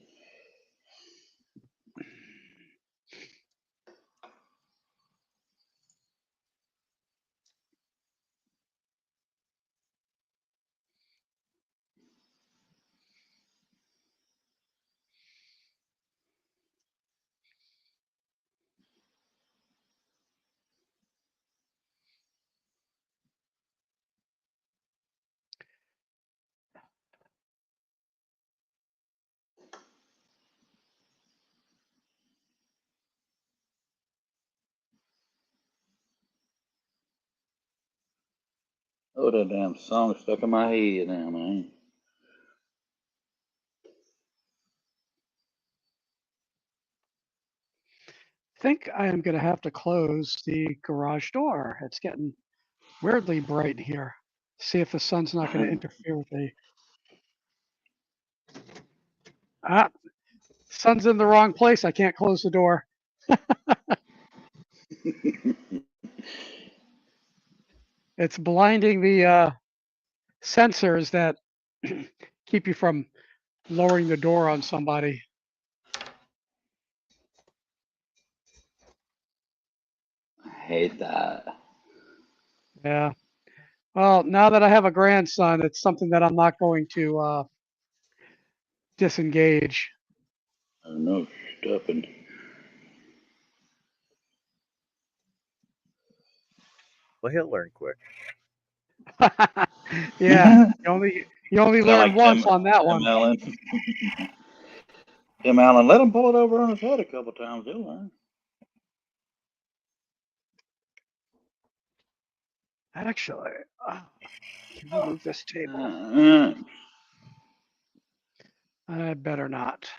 Oh, that damn song stuck in my head now, man. I think I am going to have to close the garage door. It's getting weirdly bright here. See if the sun's not going to interfere with the. Ah, sun's in the wrong place. I can't close the door. It's blinding the sensors that keep you from lowering the door on somebody. I hate that. Yeah. Well, now that I have a grandson, it's something that I'm not going to disengage. I don't know, stopping. Well, he'll learn quick. Yeah. Sound You only learn like once on that Tim one. Allen. Tim Allen, let him pull it over on his head a couple times. He'll learn. Actually, can we move this table? Uh, I better not.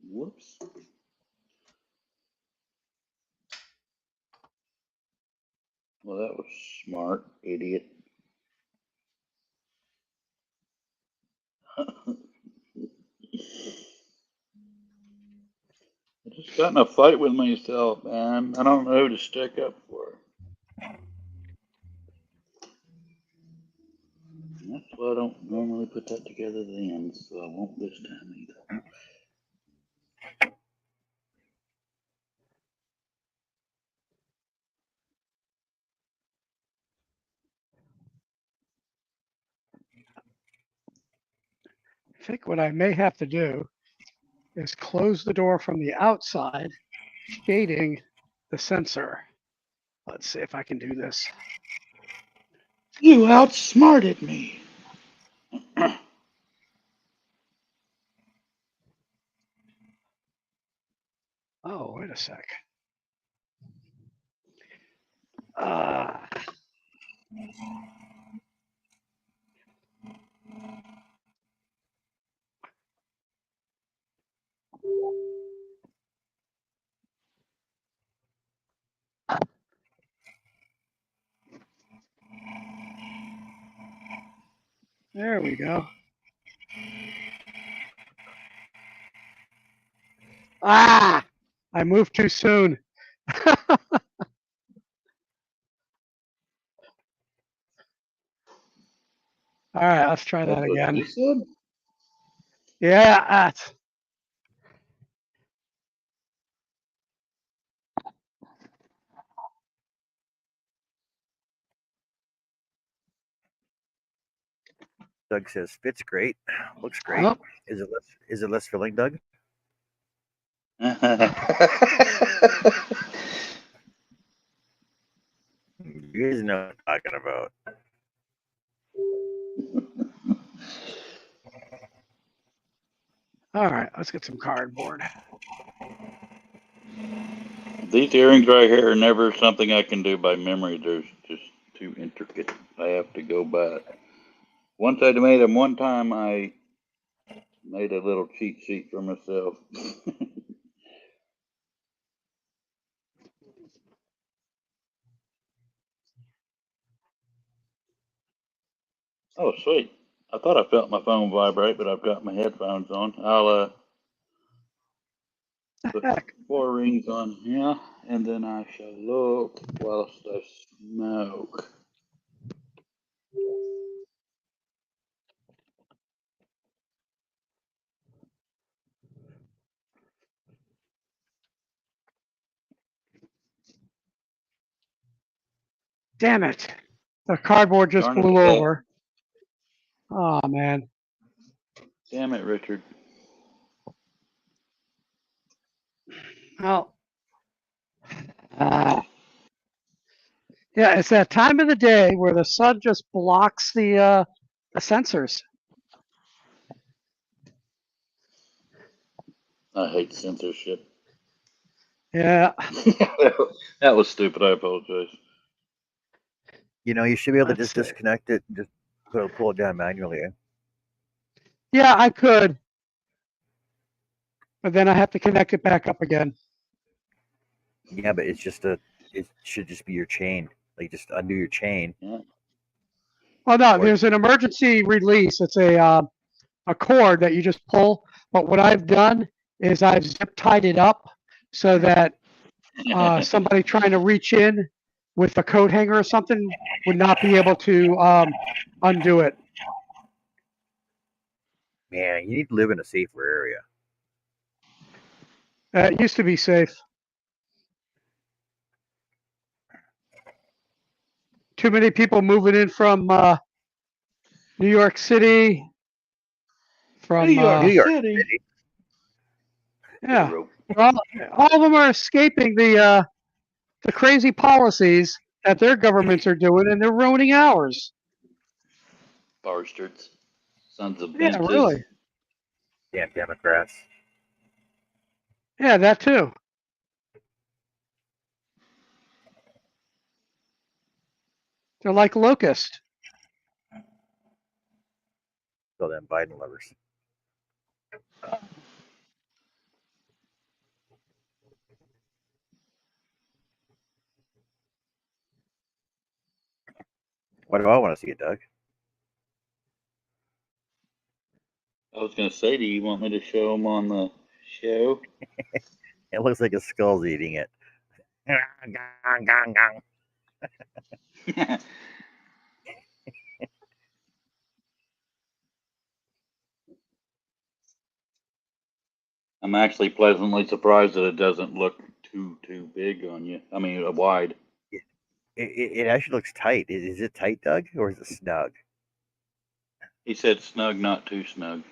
whoops. Well, that was smart, idiot. I just got in a fight with myself, man. I don't know who to stick up for. That's why I don't normally put that together then, so I won't this time either. I think what I may have to do is close the door from the outside, shading the sensor. Let's see if I can do this. You outsmarted me. Oh, wait a sec. Uh, there we go. Ah, I moved too soon. All right, let's try That's that what again. she said? Yeah, that's. Doug says fits great, looks great. Oh, Is it less filling, Doug? You guys know what I'm talking about. all right, let's get some cardboard. These earrings right here are never something I can do by memory. They're just too intricate. I have to go by it. Once I made them one time, I made a little cheat sheet for myself. Oh, sweet. I thought I felt my phone vibrate, but I've got my headphones on. I'll put Heck. 4 rings on here, and then I shall look whilst I smoke. Damn it. The cardboard just Darn it, blew Doug. over. Oh, man. Damn it, Richard. Well, yeah, it's that time of the day where the sun just blocks the sensors. I hate censorship. Yeah. That was stupid. I apologize. You should be able to Let's just see. disconnect it and just pull it down manually. Eh? Yeah, I could. But then I have to connect it back up again. Yeah, but it should just be your chain. Like just undo your chain. Yeah. Well, no, Or there's an emergency release. It's a cord that you just pull. But what I've done is I've zip tied it up so that somebody trying to reach in with a coat hanger or something would not be able to undo it. man, you need to live in a safer area. It used to be safe. Too many people moving in from New York City. From New York New York City. City. Get a yeah, rope. all of them are escaping the crazy policies that their governments are doing, and they're ruining ours. Bastards. Sons of Yeah, bitches. really. Damn Democrats. Yeah, that too. They're like locusts. So them Biden lovers. What do I want to see it, Doug? I was going to say, do you want me to show them on the show? It looks like a skull's eating it. I'm actually pleasantly surprised that it doesn't look too big on you. I mean, wide. It actually looks tight. Is it tight, Doug, or is it snug? He said snug, not too snug.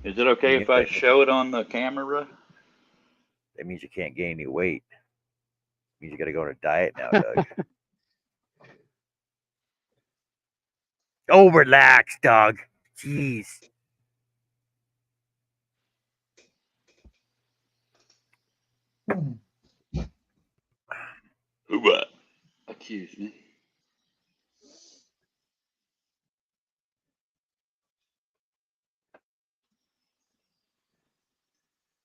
Is it okay Yeah, if I show it on the camera? that means you can't gain any weight. It means you got to go on a diet now, Doug. Oh, relax, Doug. Jeez. Hooah. Excuse me.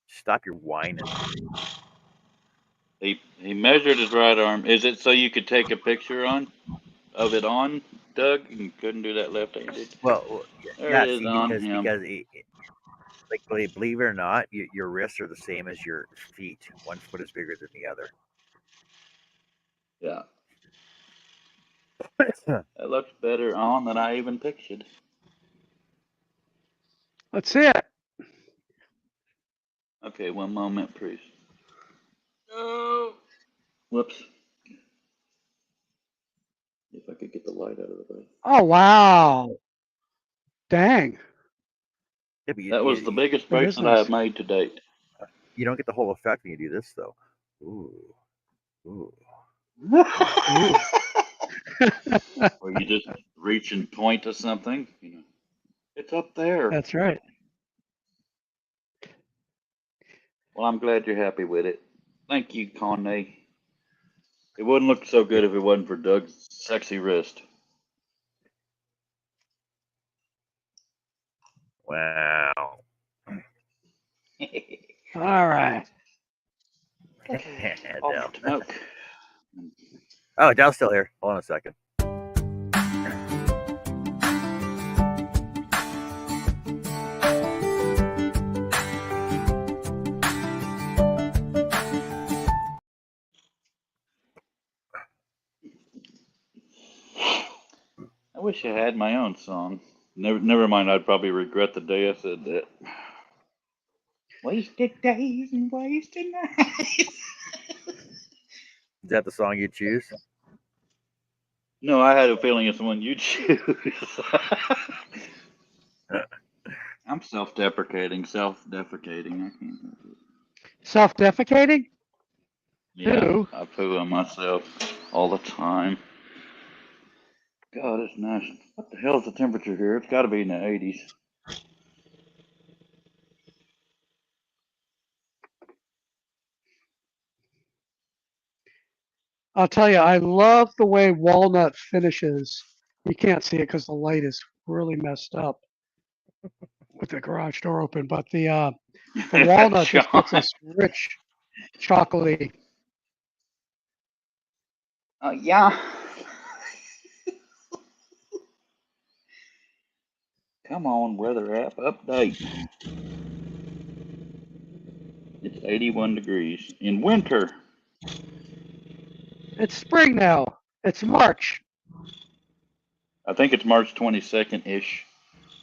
Stop your whining. He measured his right arm. Is it so you could take a picture of it on, Doug? You couldn't do that left-handed. Well, There it yeah. is See, on because him. like believe it or not, your wrists are the same as your feet. One foot is bigger than the other. Yeah. That looks better on than I even pictured. Let's see it. Okay, one moment, please. Oh. Whoops. If I could get the light out of the way. Oh, wow. Dang. Yeah, but That was the biggest That is bracelet I nice. have made to date. you don't get the whole effect when you do this, though. Ooh, ooh. Ooh. Or you just reach and point to something. It's up there. That's right. Well, I'm glad you're happy with it. Thank you, Connie. It wouldn't look so good if it wasn't for Doug's sexy wrist. Wow. All right. Off Dell. smoke. Oh, Dell's still here. Hold on a second. wish I had my own song. Never mind. I'd probably regret the day I said that. Wasted days and wasted nights. Is that the song you choose? No, I had a feeling it's the one you choose. I'm self-deprecating. I can't help it. Self-defecating? Yeah, Who? I poo on myself all the time. God, it's nice. What the hell is the temperature here? It's got to be in the 80s. I'll tell you, I love the way walnut finishes. You can't see it because the light is really messed up with the garage door open, but the walnut just gets John. this rich chocolatey. Yeah. Come on, weather app update. It's 81 degrees in winter. It's spring now. It's March I think it's March 22nd ish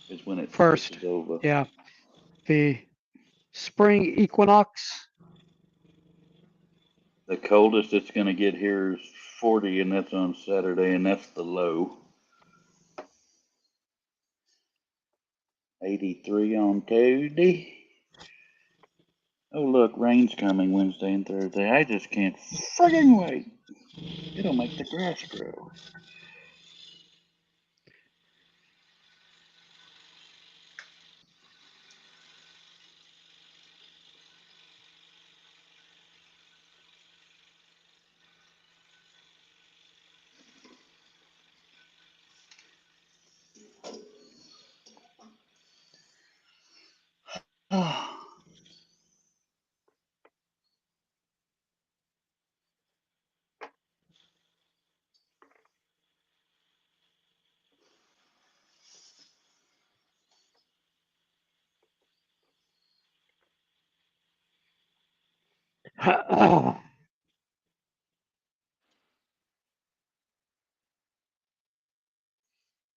is when it 1st. switches over. Yeah, the spring equinox. The coldest it's going to get here is 40, and that's on Saturday, and that's the low. 83 on Tuesday. Oh, look, rain's coming Wednesday and Thursday. I just can't friggin' wait. It'll make the grass grow.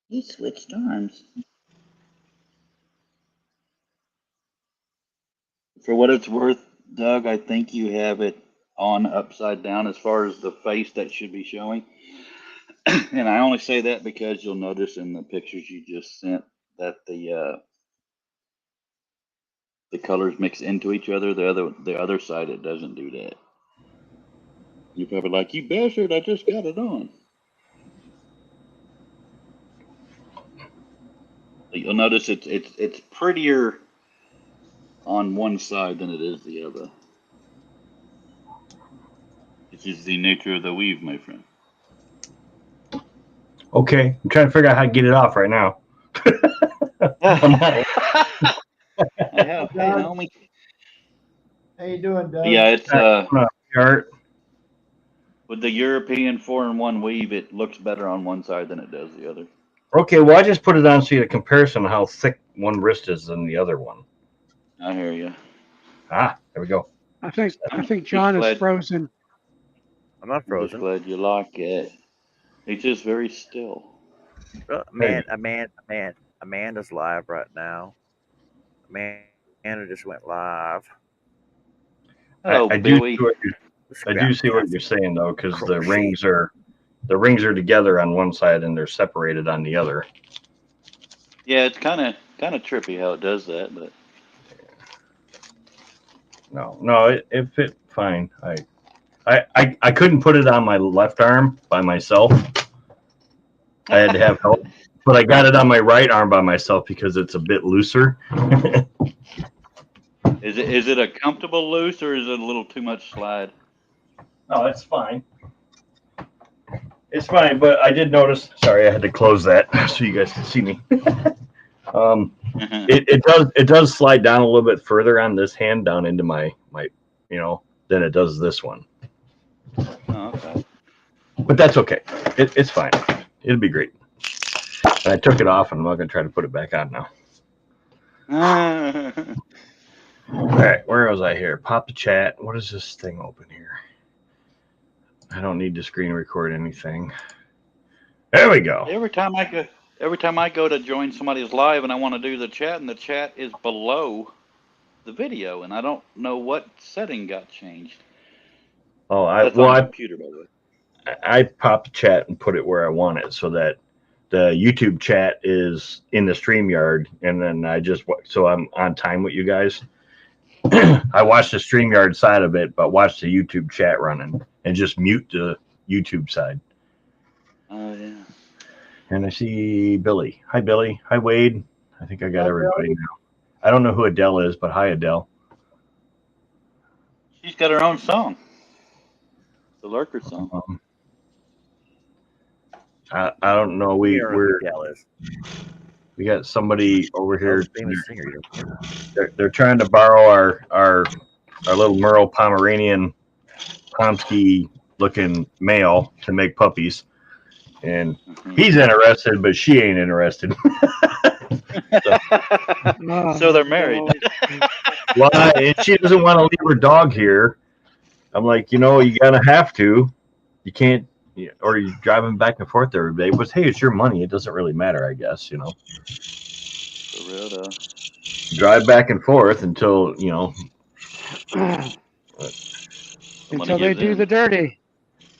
He switched arms. For what it's worth, Doug, I think you have it on upside down as far as the face that should be showing. And I only say that because you'll notice in the pictures you just sent that the colors mix into each other. The other side it doesn't do that. You're probably like, you bastard! I just got it on. You'll notice it's prettier on one side than it is the other. This is the nature of the weave, my friend. Okay, I'm trying to figure out how to get it off right now. I have, hey, homie. How you doing, Doug? Yeah, it's Art. with the European 4-in-1 weave, it looks better on one side than it does the other. Okay, well, I just put it on so you get a comparison of how thick one wrist is than the other one. I hear you. Ah, there we go. I think John is frozen. I'm not I'm just frozen. glad you like it. It's just very still. Amanda's live right now. Amanda just went live. Hello, I do Billy. see what you're saying though, because the rings are together on one side and they're separated on the other. Yeah, it's kind of trippy how it does that, but No, it fit fine. I couldn't put it on my left arm by myself. I had to have help, but I got it on my right arm by myself because it's a bit looser. is it a comfortable loose or is it a little too much slide? No, it's fine. It's fine, but I did notice. Sorry, I had to close that so you guys can see me. It does slide down a little bit further on this hand down into my than it does this one. Oh, okay. But that's okay. It's fine. It'll be great. And I took it off, and I'm not gonna try to put it back on now. All right, where was I here? Pop the chat. What is this thing open here? I don't need to screen record anything. There we go. Every time I go to join somebody's live and I want to do the chat, and the chat is below the video, and I don't know what setting got changed. Oh, That's on the computer, by the way. I popped the chat and put it where I want it so that the YouTube chat is in the StreamYard, and then so I'm on time with you guys. I watch the StreamYard side of it, but watch the YouTube chat running and just mute the YouTube side. Oh, yeah. And I see Billy. Hi, Billy. Hi, Wade. I think I got everybody Billy. now. I don't know who Adele is, but hi, Adele. She's got her own song. The Lurker song. I don't know. We got somebody over here. Famous singer. You don't They're trying to borrow our little Merle Pomeranian Pomsky looking male to make puppies, and he's interested, but she ain't interested. So they're married. Well, and she doesn't want to leave her dog here. I'm like, you gotta have to. You can't, or you driving back and forth every day. But hey, it's your money. It doesn't really matter, I guess. For real, though. Drive back and forth until Until they do the dirty.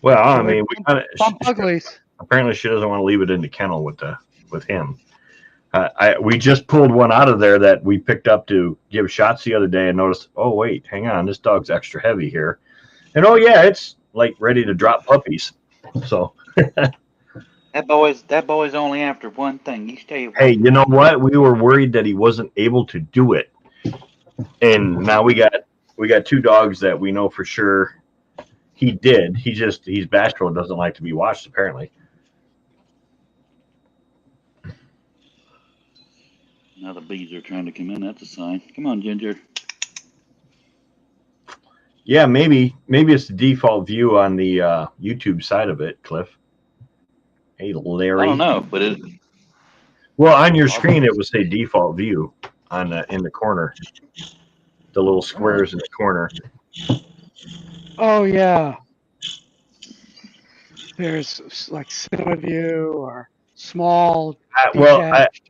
Well, I mean, we kind Bump uglies. apparently she doesn't want to leave it in the kennel with him. We just pulled one out of there that we picked up to give shots the other day, and noticed, oh wait, hang on, this dog's extra heavy here, and oh yeah, it's like ready to drop puppies. So that boy's only after one thing. You stay away. Hey, you know what? We were worried that he wasn't able to do it, and now we got two dogs that we know for sure he did. He's bashful and doesn't like to be watched, apparently. Now the bees are trying to come in. That's a sign. Come on, Ginger. Yeah, maybe it's the default view on the YouTube side of it, Cliff. Hey, Larry. I don't know, but well, on your screen it would say default view in the corner, the little squares in the corner. Oh yeah. There's like cinema view or small.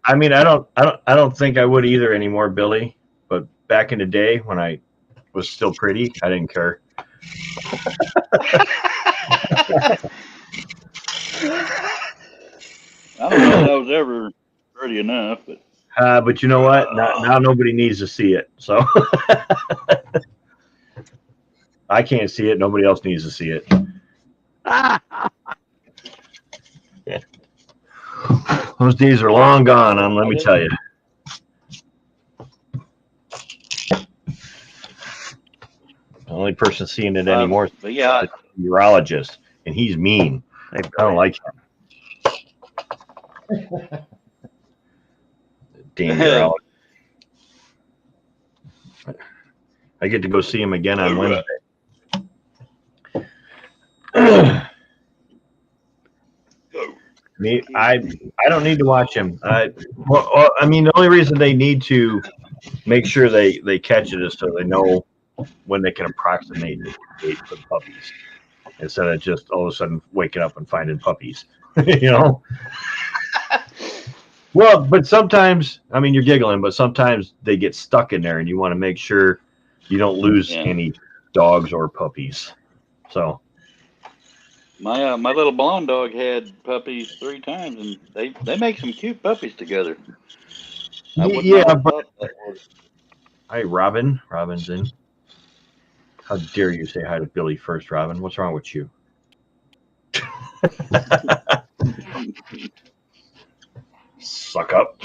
I mean, I don't think I would either anymore, Billy. But back in the day when I was still pretty, I didn't care. I don't know if I was ever pretty enough, but you know what? Now nobody needs to see it, so I can't see it. Nobody else needs to see it. Yeah. Those days are long gone, let me tell you. The only person seeing it anymore is the urologist, and he's mean. I don't like him. Damn urologist. I get to go see him again on Wednesday. I don't need to watch him. I mean, the only reason they need to make sure they catch it is so they know when they can approximate the date for the puppies, instead of just all of a sudden waking up and finding puppies. Well, but sometimes, I mean, you're giggling, but sometimes they get stuck in there, and you want to make sure you don't lose any dogs or puppies. So. my little blonde dog had puppies 3 times, and they make some cute puppies together. But hi, Robin. Robin's in. How dare you say hi to Billy first, Robin? What's wrong with you? Suck up.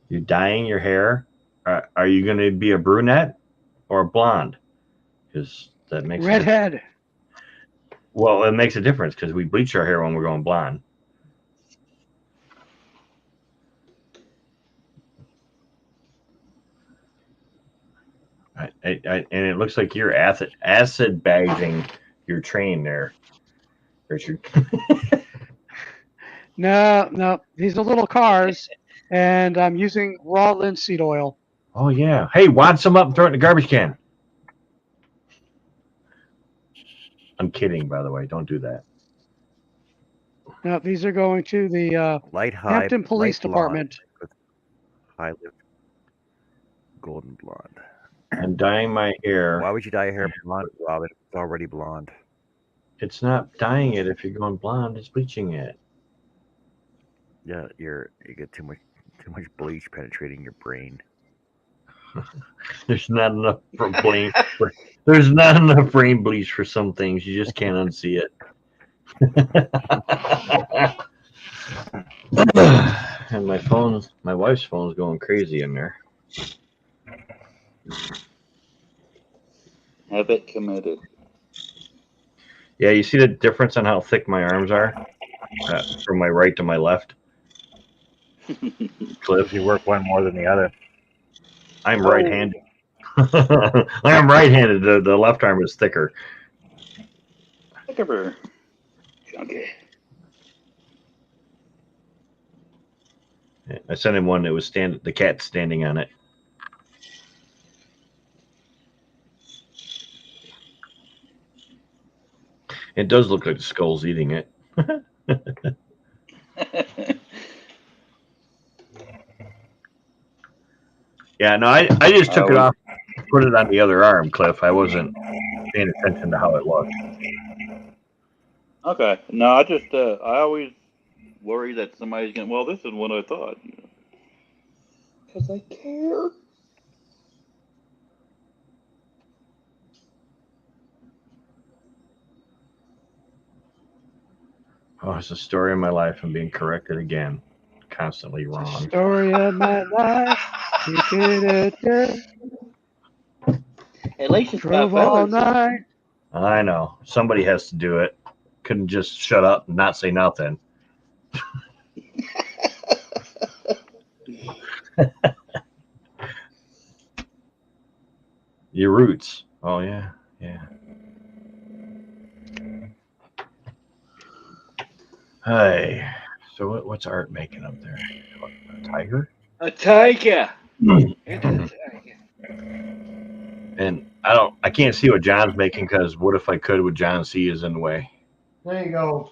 You're dyeing your hair. Are you going to be a brunette or a blonde? Because that makes redhead. Well, it makes a difference because we bleach our hair when we're going blonde. And it looks like you're acid bagging your train there, Richard. No. These are little cars, and I'm using raw linseed oil. Oh yeah. Hey, wad some up and throw it in the garbage can. I'm kidding, by the way. Don't do that. Now, these are going to the Light high, Hampton Police light blonde Department. with high lift, golden blonde. I'm dyeing my hair. Why would you dye your hair blonde, Robin? It's already blonde. It's not dyeing it if you're going blonde. It's bleaching it. Yeah, you get too much bleach penetrating your brain. There's not enough brain. There's not enough brain bleach for some things. You just can't unsee it. And my wife's phone's going crazy in there. Have it committed. Yeah, you see the difference on how thick my arms are from my right to my left? Cliff, you work one more than the other. I'm right-handed. I'm right-handed. The left arm is thicker. Thicker. Chunky. I sent him one that was the cat standing on it. It does look like the skull's eating it. Yeah, no, I just took it off, put it on the other arm, Cliff. I wasn't paying attention to how it looked. Okay. No, I always worry that somebody's going, well, this is what I thought. Because I care. Oh, it's the story of my life. I'm being corrected again. Constantly wrong. Story of my life. You did it good. At least it's Drove not all fellas. night. I know. Somebody has to do it. Couldn't just shut up and not say nothing. Your roots. Oh, yeah. Yeah. Hey. So what's Art making up there? A tiger? A tiger. And I can't see what John's making because what if I could with John C is in the way. There you go.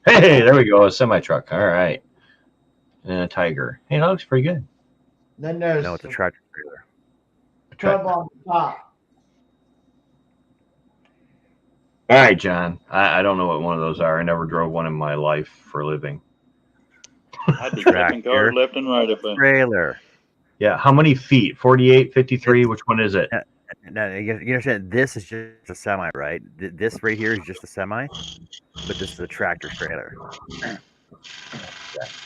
Hey, there we go. A semi-truck. All right. And a tiger. Hey, that looks pretty good. Then there's No, it's a tractor trailer. tub on the top. All right, John. I don't know what one of those are. I never drove one in my life for a living. I'd be flipping Tractor. cars left and right up there. Trailer. Yeah. How many feet? 48, 53? Which one is it? Now, you understand, this is just a semi, right? This right here is just a semi, but this is a tractor trailer.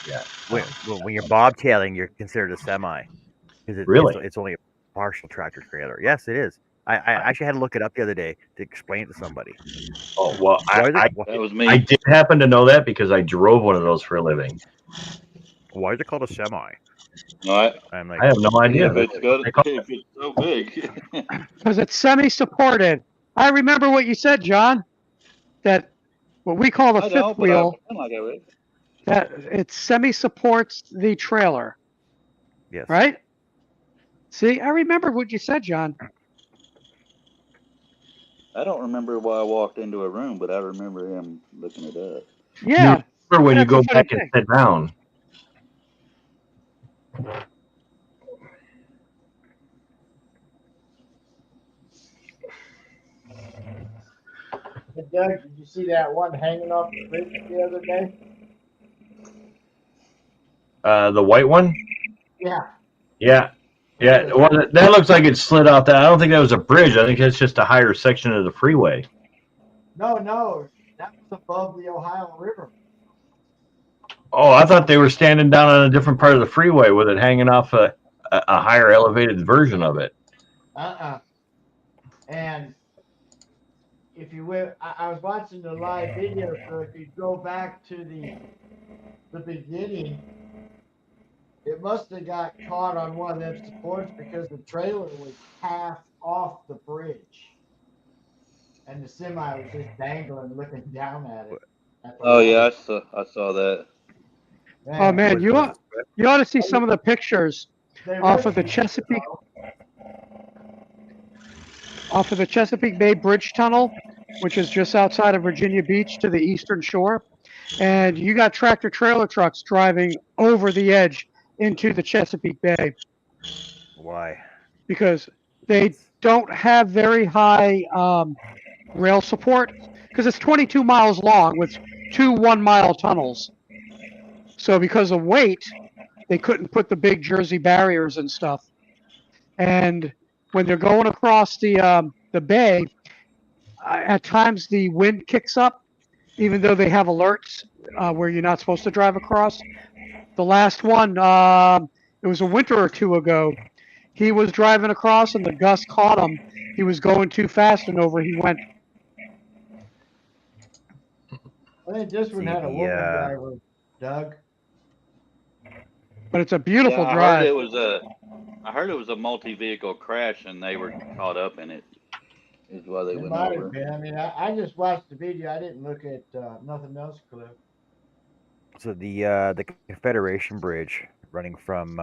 Yeah. When you're bobtailing, you're considered a semi. Really? It's only a partial tractor trailer. Yes, it is. I actually had to look it up the other day to explain it to somebody. Oh, well, That was me. I did happen to know that because I drove one of those for a living. Why is it called a semi? No, I'm like, I have no idea. if it's so big. Because it's semi-supported. I remember what you said, John. That what we call the I fifth know, but wheel, I'm like that with. that it semi-supports the trailer, yes. right? See, I remember what you said, John. I don't remember why I walked into a room, but I remember him looking it up. Yeah. Remember when you That's go a funny back and thing. sit down. Hey, Doug, did you see that one hanging off the bridge the other day? The white one? Yeah. Yeah. Yeah. Well, that looks like it slid off that. I don't think that was a bridge. I think that's just a higher section of the freeway. No, that was above the Ohio River. Oh, I thought they were standing down on a different part of the freeway with it hanging off a higher elevated version of it. And if you will, I was watching the live video, so if you go back to the beginning, it must have got caught on one of them supports because the trailer was half off the bridge. And the semi was just dangling, looking down at it. Oh yeah, I saw that. Oh man, you ought to see some of the pictures off of the Chesapeake Bay Bridge Tunnel which is just outside of Virginia Beach to the eastern shore, and you got tractor trailer trucks driving over the edge into the Chesapeake Bay Why? because they don't have very high rail support because it's 22 miles long with two 1 mile tunnels. So because of weight, they couldn't put the big Jersey barriers and stuff. And when they're going across the bay, at times the wind kicks up, even though they have alerts where you're not supposed to drive across. The last one, it was a winter or two ago. He was driving across and the gust caught him. He was going too fast and over he went. I think this one See had a the woman driver, Doug. But it's a beautiful Yeah, drive. I heard it was a multi-vehicle crash, and they were caught up in it. Is why they It went might over. have been. I mean, I just watched the video. I didn't look at nothing else, Cliff. So the Confederation Bridge running from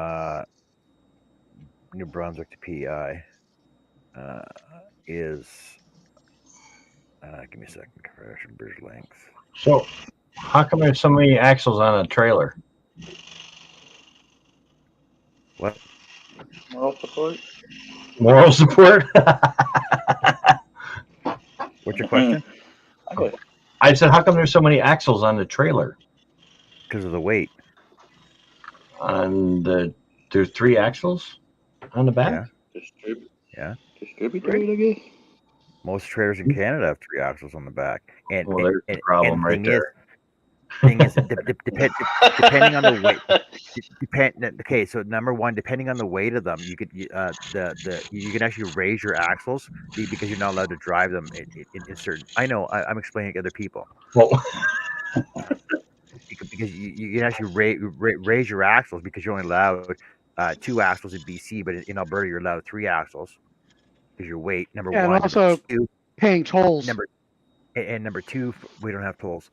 New Brunswick to PEI is give me a second. Confederation Bridge length. So, how come there's so many axles on a trailer? What? Moral support. Moral support? What's your question? I said, how come there's so many axles on the trailer? Because of the weight. There's 3 axles on the back? Yeah. Distributed, I guess. Most trailers in Canada have 3 axles on the back. And Well, there's the problem right there. Thing is, depending on the weight, okay. So number one, depending on the weight of them, you could you can actually raise your axles because you're not allowed to drive them in certain. I know I'm explaining to other people. Well, because you can actually raise your axles because you're only allowed 2 axles in BC, but in Alberta you're allowed 3 axles because your weight. Number Yeah, one, and also number 2, paying tolls. Number 2, we don't have tolls.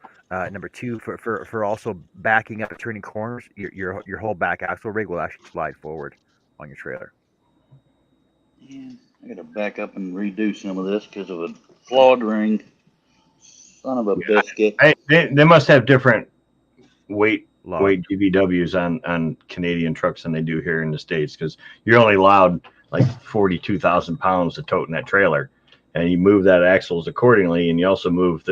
Number 2, for also backing up and turning corners, your whole back axle rig will actually slide forward on your trailer. Yeah, I gotta back up and redo some of this because of a flawed ring. Son of a biscuit. They must have different weight Log. weight GVWs on Canadian trucks than they do here in the States because you're only allowed like 42,000 pounds to tote in that trailer, and you move that axles accordingly, and you also move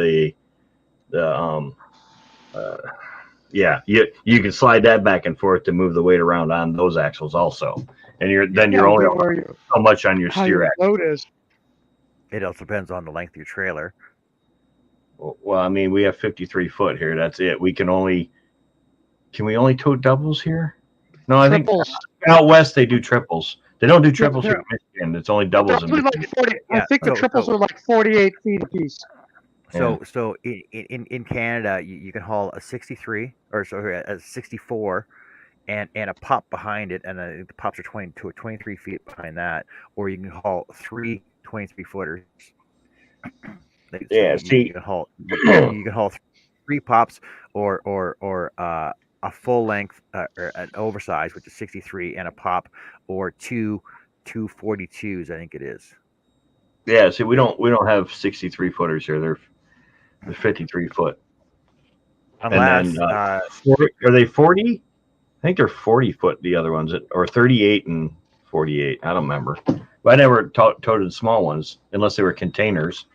you can slide that back and forth to move the weight around on those axles also, and you're only so much on your steer axle. Load is. It also depends on the length of your trailer. Well, I mean, we have 53 foot here. That's it. Can we only tote doubles here? No, I Triples. think out west they do triples. They don't do triples here in Michigan. It's only doubles. Like 40, I think the triples are like 48 feet apiece. So in Canada, you can haul a 63 or sorry a 64 and a pop behind it, and the pops are 23 feet behind that, or you can haul 3 23-footers. Yeah, you can haul 3 pops or a full length or an oversized, which is 63, and a pop, or 2 242s, I think it is. Yeah, see, we don't have 63 footers here. They're 53 foot. Unless and then, are they 40? I think they're 40 foot. The other ones, or 38 and 48. I don't remember. But I never toted small ones unless they were containers.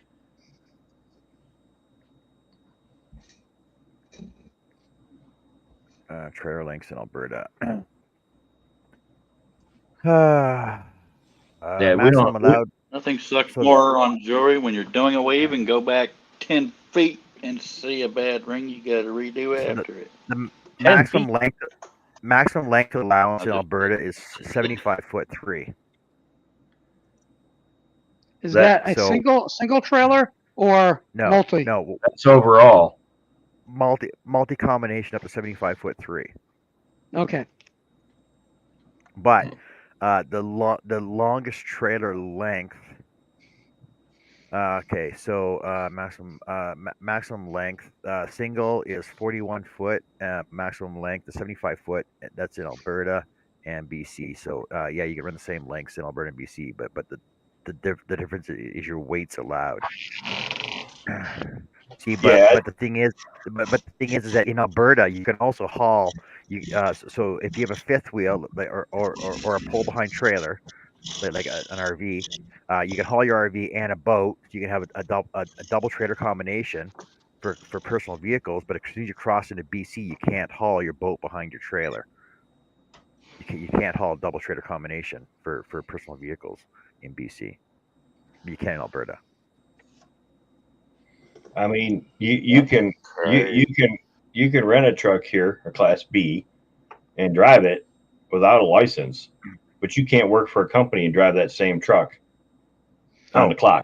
Trailer lengths in Alberta. Yeah, we don't. Allowed. Nothing sucks more on jewelry when you're doing a wave and go back 10 feet and see a bad ring. You got to redo after it. The maximum length allowance in Alberta is 75'3". Is that a single trailer or multi? No, that's overall. Multi combination up to 75'3". Okay. But the longest trailer length. Okay, so maximum length single is 41 foot. Maximum length is 75 foot. That's in Alberta and BC. So yeah, you can run the same lengths in Alberta and BC, but the difference is your weights allowed. See, Yeah, but the thing is, is that in Alberta you can also haul so if you have a fifth wheel or a pull behind trailer an RV, you can haul your RV and a boat. So you can have a double trailer combination for personal vehicles. But as soon as you cross into BC, you can't haul your boat behind your trailer. You can't haul a double trailer combination for personal vehicles in BC. You can in Alberta. I mean, you That's can crazy. you can rent a truck here, a Class B, and drive it without a license, but you can't work for a company and drive that same truck on Oh, the clock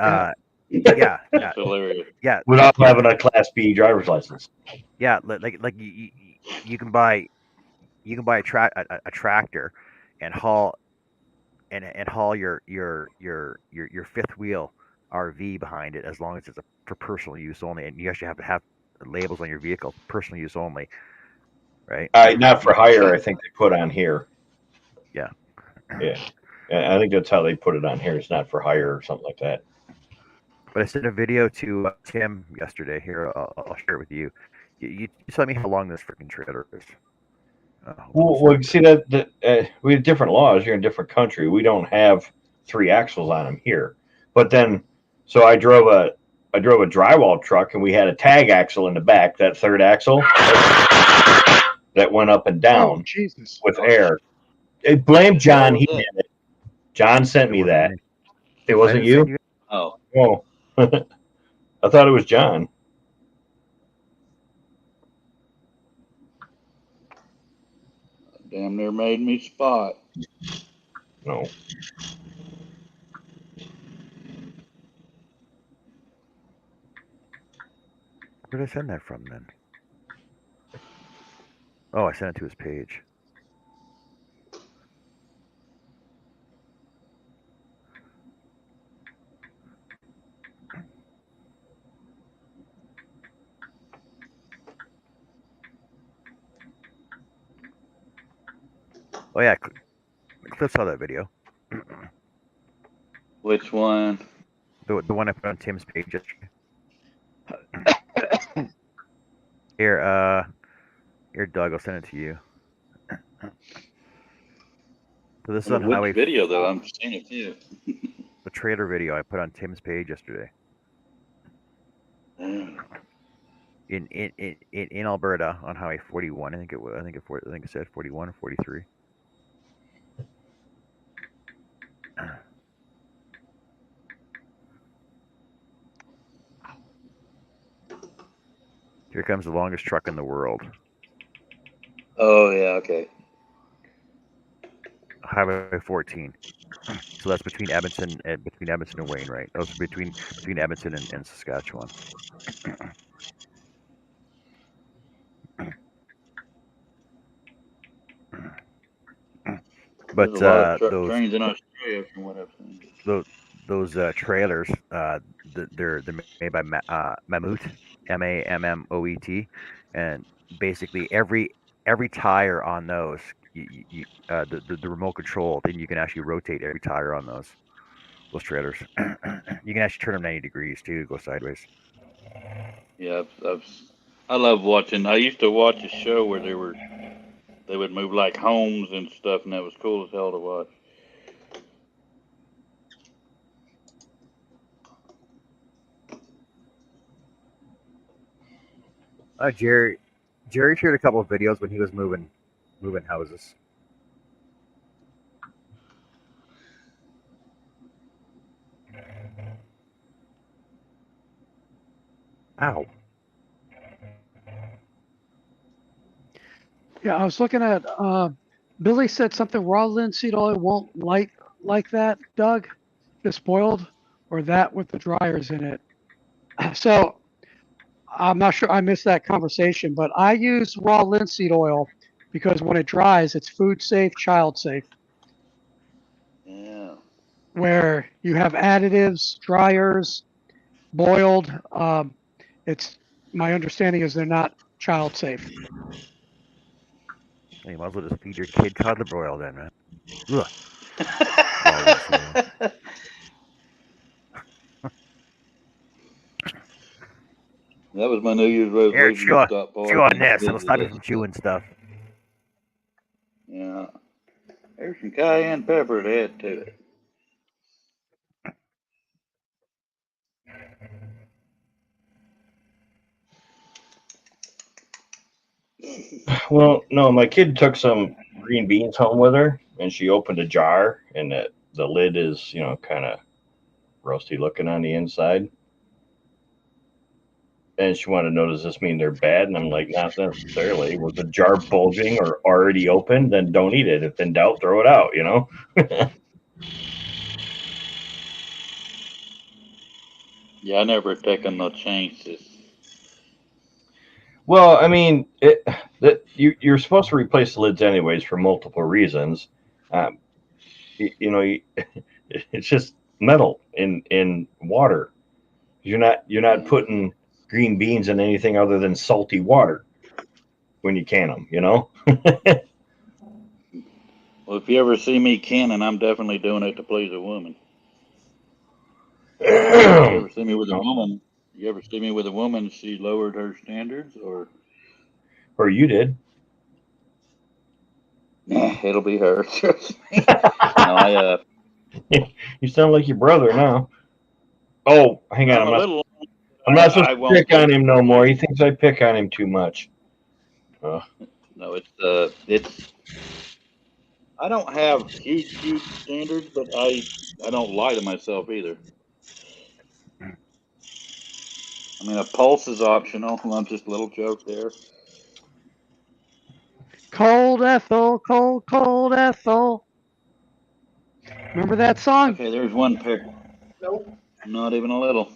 yeah, That's hilarious. yeah, without having a Class B driver's license. yeah. Like you can buy a tractor and haul your fifth wheel RV behind it as long as it's for personal use only, and you actually have to have labels on your vehicle, personal use only, right? Not for hire, I think they put on here. Yeah. Yeah, and I think that's how they put it on here. It's not for hire or something like that. But I sent a video to Tim yesterday. Here, I'll share it with you. You tell me how long this freaking trailer is. Well, see that we have different laws. You're in a different country. We don't have three axles on them here. But then, so I drove a drywall truck, and we had a tag axle in the back. That third axle that went up and Oh, down Jesus. with air. Blame John. What He was did that? it. John sent me wasn't that. me. It I wasn't didn't send you. you. Oh, Oh, I thought it was John. damn near made me spot. No. Where did I send that from then? Oh, I sent it to his page. Oh yeah, Cliff saw that video. Which one? The one I put on Tim's page yesterday. Here, Doug, I'll send it to you. So this is on Which Highway video though? I'm seeing it too. the trailer video I put on Tim's page yesterday. In Alberta on Highway 41. I think it was. I think it said 41 or 43. Here comes the longest truck in the world. Oh yeah, okay. Highway 14. So that's between Edmonton and Wainwright. Those are between Edmonton and Saskatchewan. There's But a lot of truck trains in Australia from what I've seen. those trailers, they're made by Mammut, Mammoet, and basically every tire on those, the remote control, then you can actually rotate every tire on those trailers. You can actually turn them 90 degrees too, to go sideways. Yeah, I love watching. I used to watch a show where they would move like homes and stuff, and that was cool as hell to watch. Jerry shared a couple of videos when he was moving houses. Ow. Yeah, I was looking at Billy said something raw linseed oil won't light like that, Doug, just boiled, or that with the dryers in it. So I'm not sure I missed that conversation, but I use raw linseed oil because when it dries, it's food safe, child safe. Yeah. Where you have additives, dryers, boiled, it's my understanding is they're not child safe. You might as well just feed your kid toddler oil then, man. Ugh. Raw linseed oil. That was my New Year's Here, resolution to stop chew on parking. this. It'll Visit stop you us. from chewing stuff. Yeah. There's some cayenne pepper to add to it. Well, no, my kid took some green beans home with her, and she opened a jar, and the lid is, kind of roasty looking on the inside. And she wanted to know, does this mean they're bad? And I'm like, not necessarily. Was the jar bulging or already open? Then don't eat it. If in doubt, throw it out, Yeah, I never taken no chances. Well, I mean, you're supposed to replace the lids anyways for multiple reasons. Um, it's just metal in water. You're not putting green beans in anything other than salty water when you can them. Well, if you ever see me canning, I'm definitely doing it to please a woman. You ever see me with a woman? You ever see me with a woman? She lowered her standards, or Or you did. nah, it'll be her. Trust me. No, You sound like your brother now. Oh, hang on. I'm a little. I'm not supposed I to won't pick on take him it no more. personally. He thinks I pick on him too much. No, it's. I don't have huge standards, but I don't lie to myself either. I mean, a pulse is optional. I'm just a little joke there. Cold Ethel, cold Ethel. Remember that song? Okay, there's one pair. Nope. Not even a little.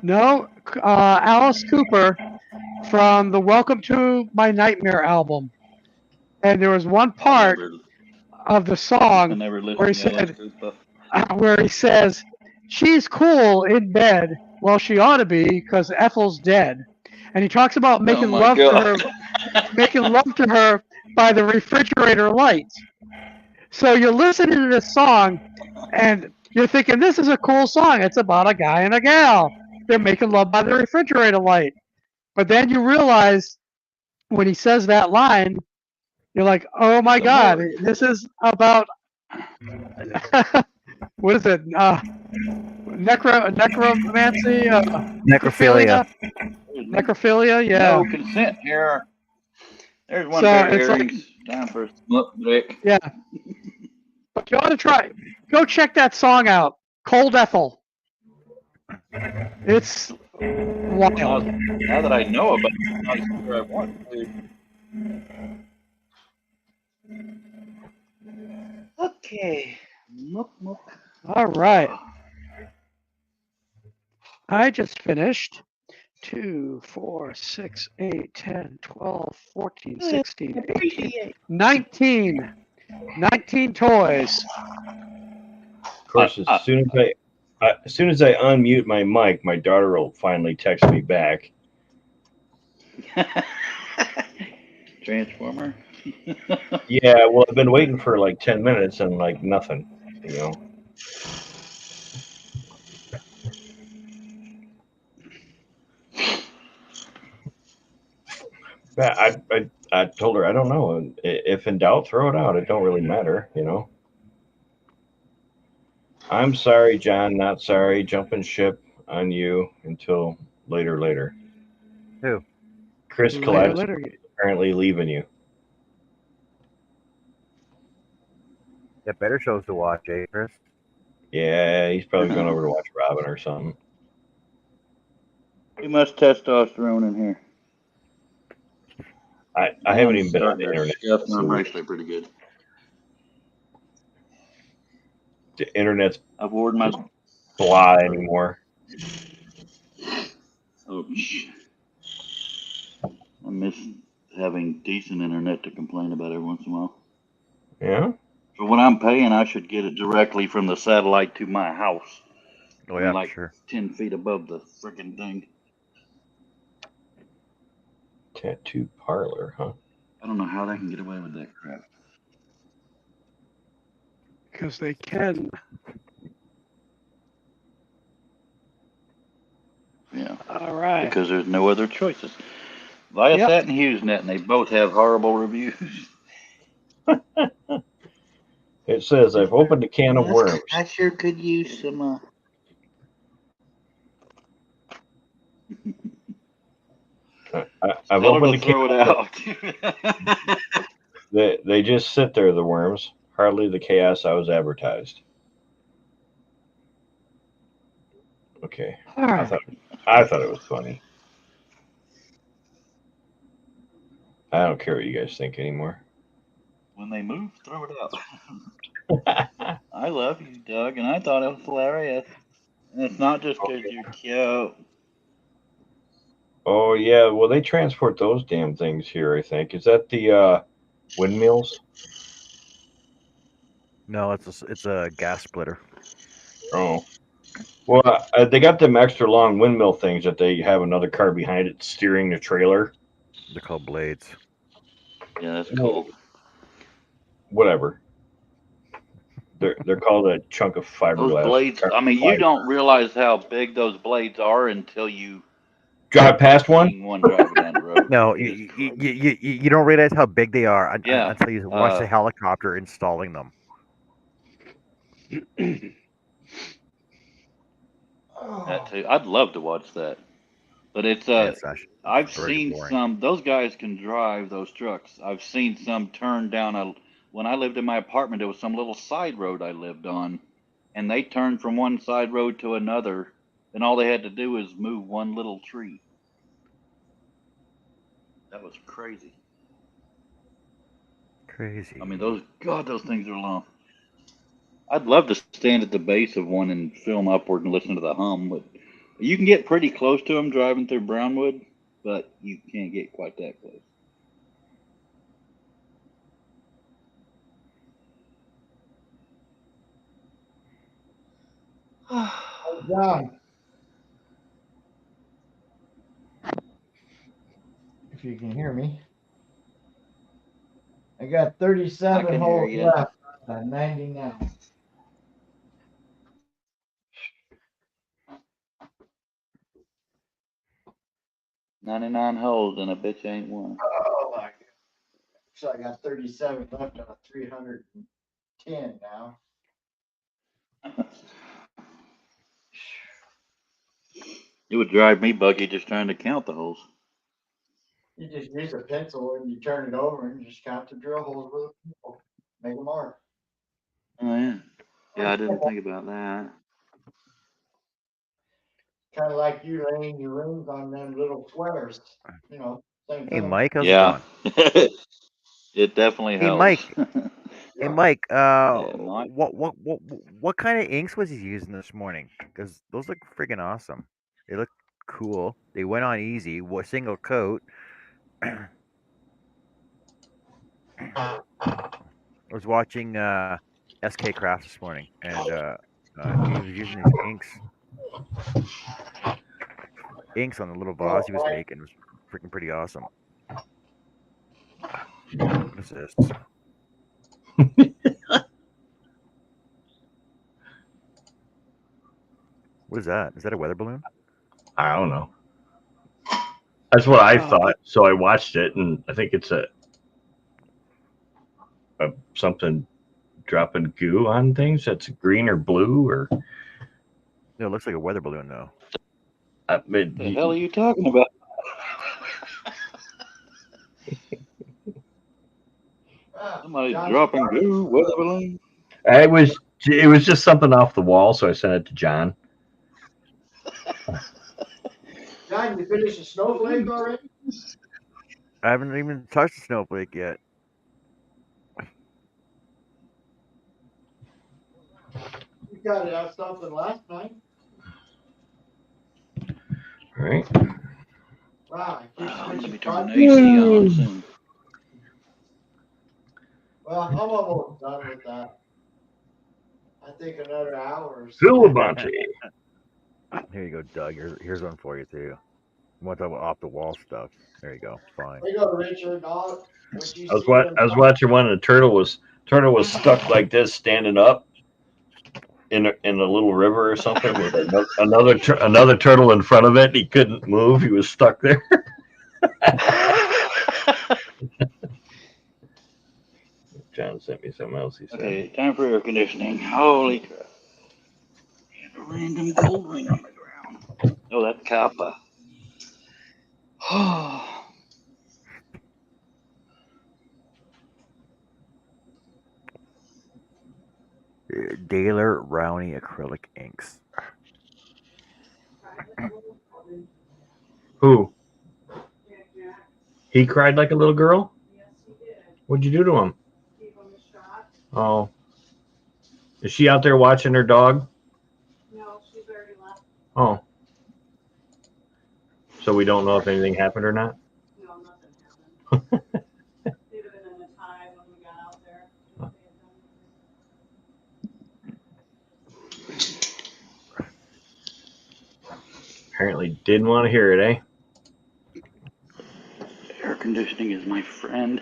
No, Alice Cooper from the Welcome to My Nightmare album. And there was one I part never, of the I song never where he listened to Alice said, Cooper. where he says, "She's cool in bed. Well, she ought to be because Ethel's dead." And he talks about Oh my god. making love to her by the refrigerator light. So you're listening to this song, and you're thinking, "This is a cool song. It's about a guy and a gal. They're making love by the refrigerator light." But then you realize when he says that line, you're like, "Oh my The God, morgue. this is about what is it? Necromancy, Necrophilia. necrophilia. Yeah. No consent here. There's one So pair of it's like, earrings. Time for a smoke break. yeah. But you ought to try. Go check that song out, Cold Ethel. It's Now, wild. now that I know about it, I'm not sure I want to. Okay. Mook, mook. All right. I just finished 2, 4, 6, 8, 10, 12, 14, 16, 18, 19. 19 toys. Of course, as soon as I unmute my mic, my daughter will finally text me back. Transformer. Yeah, well, I've been waiting for like 10 minutes and like nothing. Yeah, I told her I don't know. If in doubt, throw it out. It don't really matter. I'm sorry, John. Not sorry. Jumping ship on you until later. Who? Chris Later, Collette's later. apparently leaving you. Got better shows to watch, eh, Chris? Yeah, he's probably going over to watch Robin or something. Too much testosterone in here. I haven't even been on the internet. Scuff my bracelet pretty good. The internet's I've worn my. blah anymore. Oh, I miss having decent internet to complain about every once in a while. Yeah. For what I'm paying, I should get it directly from the satellite to my house. Oh yeah, like for sure. 10 feet above the freaking thing. Tattoo parlor, huh? I don't know how they can get away with that crap. Because they can. Yeah. All right. because there's no other choices. Viasat and HughesNet, and they both have horrible reviews. It says I've opened a can of worms. I sure could use some. I've Tell her opened to a can. throw it out. They just sit there, the worms. Hardly the chaos I was advertised. Okay. All right. I thought it was funny. I don't care what you guys think anymore. When they move, throw it out. I love you, Doug, and I thought it was hilarious. And it's not just because you're cute. Oh yeah, well they transport those damn things here. I think is that the windmills. No, it's a gas splitter. Oh, well they got them extra long windmill things that they have another car behind it steering the trailer. They're called blades. Yeah, that's cool. Whatever. They're called a chunk of Those fiberglass. blades, I mean, you don't realize how big those blades are until you drive past one. seen one driving down the road. No, you don't realize how big they are Yeah, until you watch the helicopter installing them. That too. I'd love to watch that, but it's I've seen boring. some. Those guys can drive those trucks. I've seen some turn down a. When I lived in my apartment, there was some little side road I lived on, and they turned from one side road to another, and all they had to do was move one little tree. That was crazy. Crazy. I mean, those things are long. I'd love to stand at the base of one and film upward and listen to the hum, but you can get pretty close to them driving through Brownwood, but you can't get quite that close. John, if you can hear me, I got 37 holes left on 99. 99 holes and a bitch ain't one. Oh my god. So I got 37 left on 310 now. It would drive me buggy just trying to count the holes. You just use a pencil and you turn it over and just count the drill holes with a pencil. Make a mark. Oh yeah. Yeah, I didn't think about that. Kind of like you laying your rings on them little squares. You know, same Hey thing. Mike, how's Yeah. it going? It definitely Hey helps. Mike. Hey Mike, Yeah, Mike. what kind of inks was he using this morning? Because those look freaking awesome. They look cool. They went on easy. Single coat. I was watching SK Craft this morning, and he was using these inks on the little vase he was making. It was freaking pretty awesome. What is this? What is that? Is that a weather balloon? I don't know. That's what I thought. So I watched it, and I think it's a something dropping goo on things. That's green or blue or. No, it looks like a weather balloon though. The hell are you talking about? Somebody dropping goo, weather balloon. It was just something off the wall, so I sent it to John. John, you finished the snowflake already? I haven't even touched the snowflake yet. You got it out something last night. All right. Wow, I keep I'm gonna be switching turning projects. AC on soon. Well, I'm almost done with that. I think another hour or so. Filibonte. Here you go, Doug. Here's one for you too. You want to talk about off the wall stuff? There you go. Fine. There you go, Richard. I was watching one, and the turtle was stuck like this, standing up in a little river or something with another turtle in front of it. He couldn't move. He was stuck there. John sent me something else. He said, Okay, time for air conditioning. Holy crap. And a random gold ring on the ground. Oh, that's Kappa. Daler Rowney acrylic inks. "Who? He cried like a little girl? What'd you do to him? Oh, is she out there watching her dog? Oh, so we don't know if anything happened or not. Apparently didn't want to hear it, eh? Air conditioning is my friend.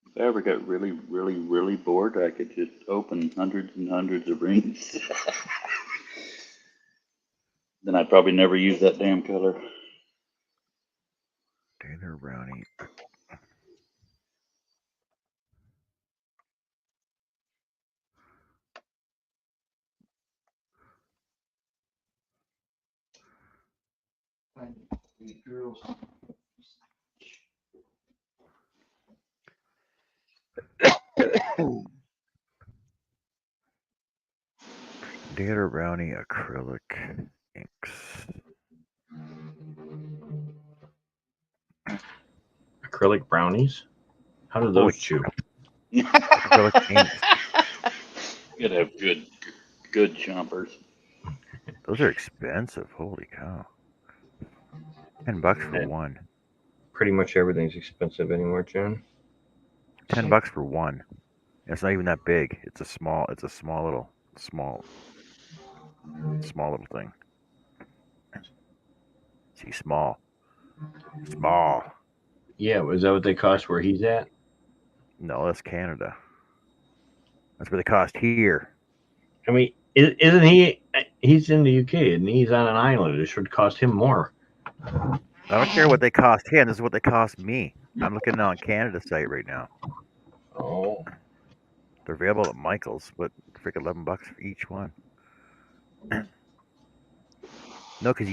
If I ever got really, really, really bored, I could just open hundreds and hundreds of rings. Then I'd probably never use that damn color. Daler Rowney. Daler Rowney acrylic inks. Acrylic brownies? How do Holy those chew? acrylic inks. You gotta have good chompers. Those are expensive. Holy cow. $10 for And one. pretty much everything's expensive anymore, John. $10 for one. It's not even that big. It's a small little thing. See, small. Yeah, was that what they cost where he's at? No, that's Canada. That's what they cost here. I mean, isn't he? He's in the UK and he's on an island. It should cost him more. I don't care what they cost him. This is what they cost me. I'm looking on Canada site right now. Oh, They're available at Michael's, but freaking $11 for each one. No, because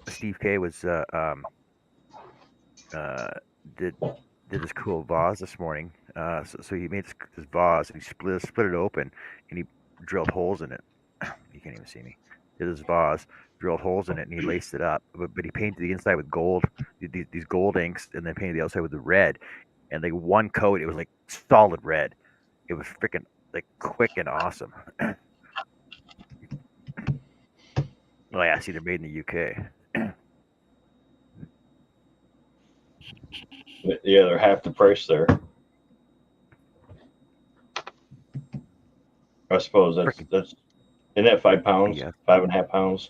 Steve K was uh, did this cool vase this morning. So he made this vase and he split it open and he drilled holes in it. You can't even see me. Did this vase, drilled holes in it, and he laced it up. But he painted the inside with gold, these gold inks, and then painted the outside with the red. And like one coat, it was like solid red. It was freaking like quick and awesome. Oh yeah, see, they're made in the UK. yeah, they're half the price there. I suppose Freaking that's isn't that 5 pounds, yeah, 5.5 pounds?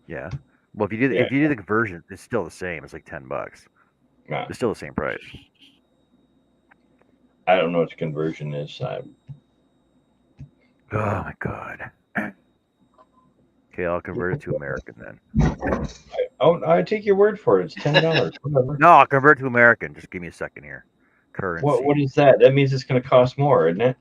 yeah. Well, if you Yeah, do the conversion, it's still the same. It's like $10. nah, It's still the same price. I don't know what the conversion is. Oh my god. Okay, I'll convert it to American then. I take your word for it. It's $10. Whatever. No, I'll convert to American. Just give me a second here. What Currency. is that? That means it's going to cost more, isn't it?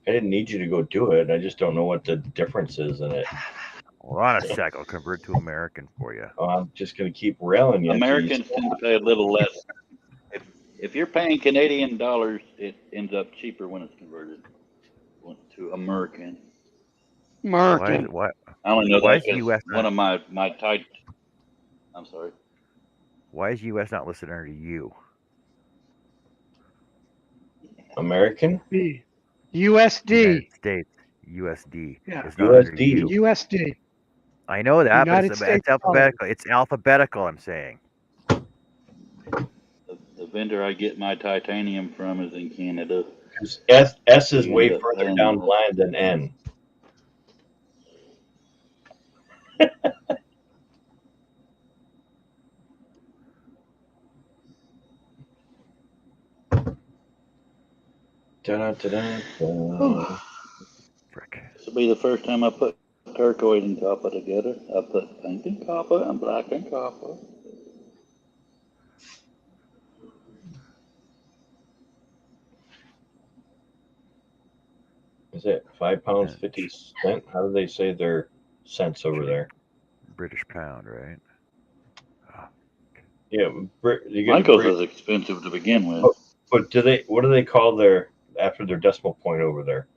I didn't need you to go do it. I just don't know what the difference is in it. Hold on a sec. I'll convert to American for you. Oh, I'm just going to keep railing you. Americans tend to pay a little less. If you're paying Canadian dollars, it ends up cheaper when it's converted to American. Why is American. it what? I only know Why that is because U.S. one not? of my tight. I'm sorry. Why is U.S. not listed under U? American? B. United USD. States. USD. Yeah. It's not under USD. U. USD. I know that, but United it's States dollars. alphabetical. It's alphabetical. I'm saying. The vendor I get my titanium from is in Canada. S is We way end up further paying down the line than N. Da-da-da-da-da. Frick. This will be the first time I put turquoise and copper together. I put pink and copper and black and copper. Is it £5 And 50 cents? How do they say their cents over there? British pound, right? Oh, Yeah, you get Michael's is expensive to begin with. But do they? What do they call their after their decimal point over there?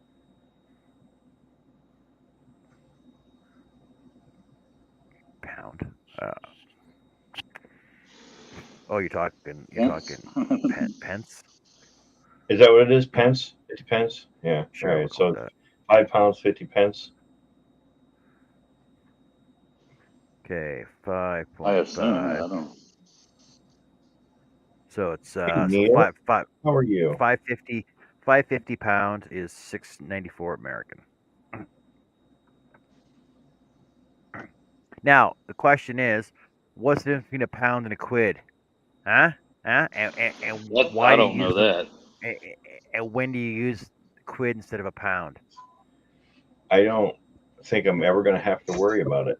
pound. Oh, you're talking Pence? pence? Is that what it is? Pence? It's pence. Yeah. Sure, All we'll right. call So it that. £5 50 cents. Okay, I 5.5. assume. I don't. So it's Hey, so Neil, how are you? 550 pounds is 694 American. Now the question is, what's the difference between a pound and a quid? Huh? Huh? And why I do you don't know use the that. and when do you use quid instead of a pound? I don't think I'm ever going to have to worry about it.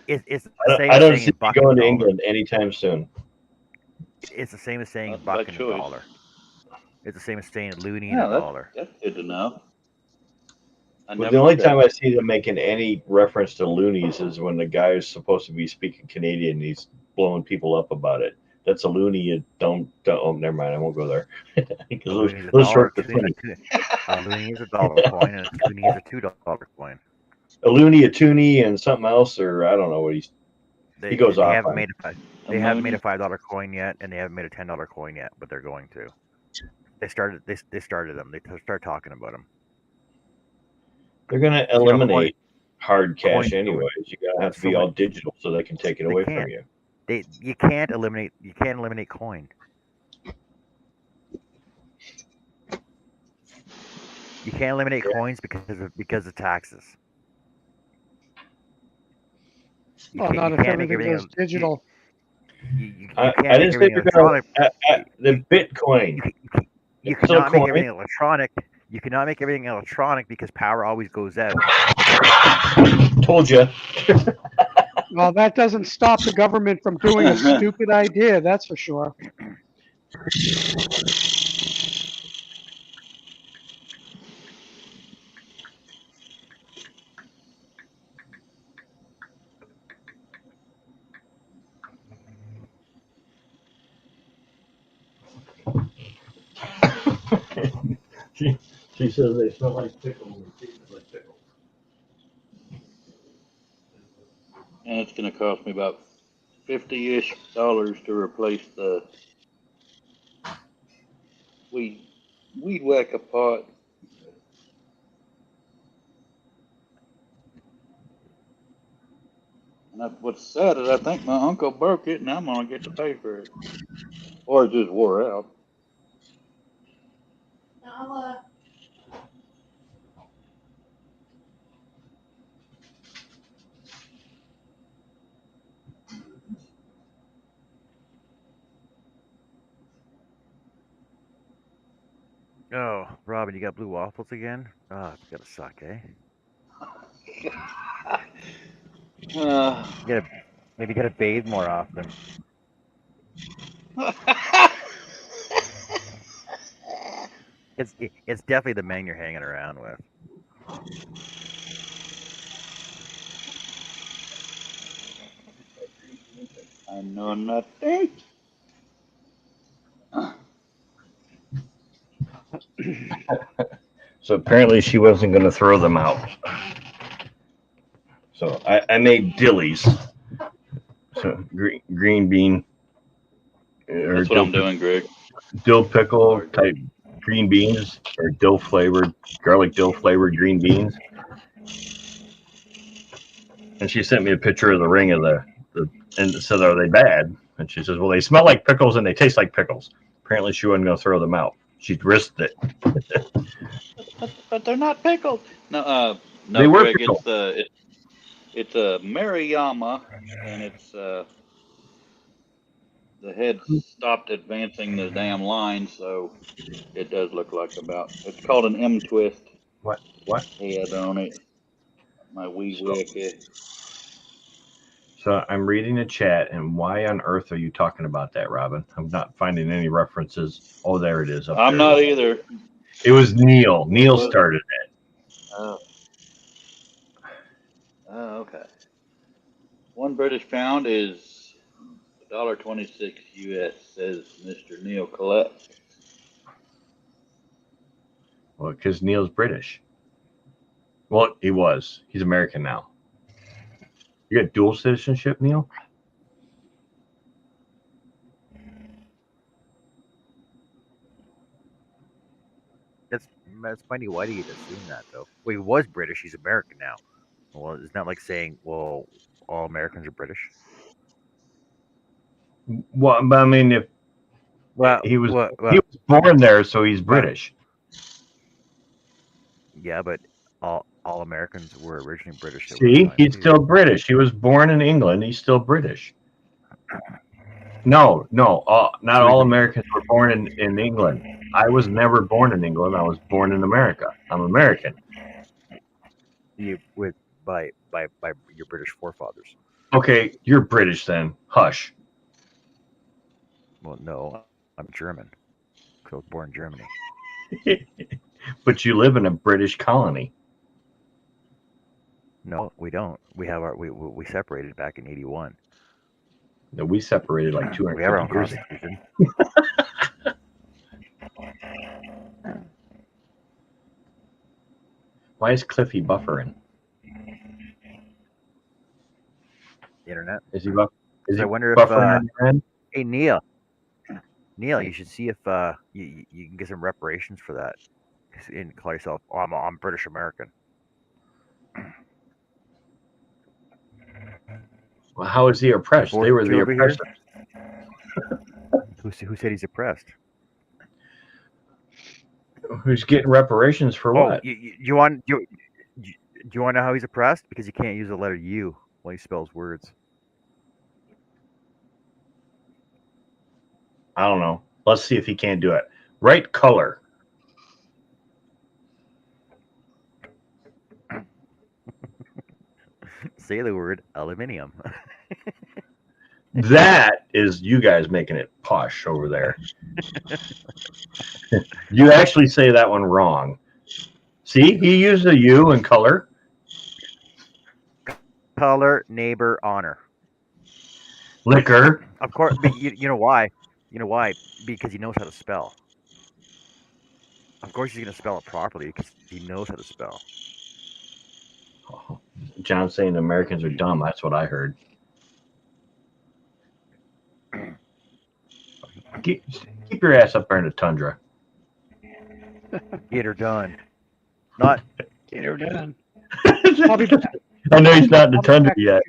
It's the same I as don't saying see a buck you and a going to dollar. England anytime soon. It's the same as saying Not buck by and a choice. dollar. It's the same as saying a loony and a Yeah, dollar. that's good to know. I But never the knew only time that. I see them making any reference to loonies is when the guy is supposed to be speaking Canadian and he's blowing people up about it. That's a loony. You don't oh, never mind. I won't go there. A Because loony is a those dollar. shorts are funny. A loony is a dollar coin, and a toonie is a $2 coin. A loony, a toonie, and something else, or I don't know what he goes They off haven't on. made A they haven't made a loony. $5 coin yet, and they haven't made a $10 coin yet, but they're going to. They started them. They start talking about them. They're going to Because coin eliminate hard coin cash anyways. You got to have to so be many all digital so they can take it they away from can't. you. You can't eliminate coin. You can't eliminate Yeah. coins because of taxes. Well, not You if can't make everything everything goes digital. you can't I make didn't say everything they're going electronic. to. You, The Bitcoin. you It's still a cannot make coin. everything electronic. You cannot make everything electronic because power always goes out. Told you. Well, that doesn't stop the government from doing a stupid idea, that's for sure. She says they smell like pickles and she smells like pickles. And it's going to cost me about $50-ish to replace the weed whacker pot. And what's sad is I think my uncle broke it, and I'm gonna get to pay for it, or it just wore out. Oh, Robin, you got blue waffles again? Oh, it's gotta suck, eh? Uh, You gotta maybe you gotta bathe more often. It's definitely the men you're hanging around with. I know nothing. So apparently she wasn't going to throw them out. So I made dillies. So green bean or That's what I'm doing, Greg. dill pickle Sorry, type Greg. green beans or dill flavored, garlic dill flavored green beans. And she sent me a picture of the ring of the and said, "Are they bad?" And she says, "Well, they smell like pickles and they taste like pickles." Apparently, she wasn't going to throw them out. She risked it. But they're not pickled. No, They no, were Greg. pickled. It's a Mariyama, and it's the head stopped advancing the damn line, so it does look like about. It's called an M twist What? head on it. My wee wicket. So I'm reading the chat, and why on earth are you talking about that, Robin? I'm not finding any references. Oh, there it is up I'm there. not either. It was Neil. Neil Was it? started it. Oh. Oh, okay. One British pound is $1.26 US, says Mr. Neil Collette. Well, because Neil's British. Well, he was. He's American now. You got dual citizenship, Neil? That's mighty whitey to assume that though. Well, he was British. He's American now. Well, it's not like saying, well, all Americans are British. Well, but I mean, if Well, he was well, he well, was born there, so he's well British. yeah, but all Americans were originally British at one See, time he's too. still British. He was born in England. He's still British. No, not So all even Americans were born in England. I was never born in England. I was born in America. I'm American. you with by your British forefathers. Okay, you're British then. Hush. Well, no, I'm German. 'Cause I was born in Germany. But you live in a British colony. No, we don't. We have we separated back in '81. No, we separated like We have our 250 own years ago. constitution. Why is Cliffy buffering? Internet. Is he buffering? Is So he I wonder if buffering on your end? hey Neil, you should see if you can get some reparations for that. And call yourself, oh, I'm British American. Well, how is he oppressed? They were the Over here. oppressors. Who said he's oppressed? Who's getting reparations for Oh, what? you want do you want to know how he's oppressed? Because he can't use the letter U when he spells words. I don't know. Let's see if he can't do it. Right color. Say the word aluminium. That is you guys making it posh over there. You actually say that one wrong. See, he used a U in color. Color, neighbor, honor. Liquor. Of course, but you know why? You know why? Because he knows how to spell. Of course, he's going to spell it properly because he knows how to spell. John saying Americans are dumb. That's what I heard. Keep your ass up there in the tundra. Get her done. Not Get her done. I know he's not in the tundra yet.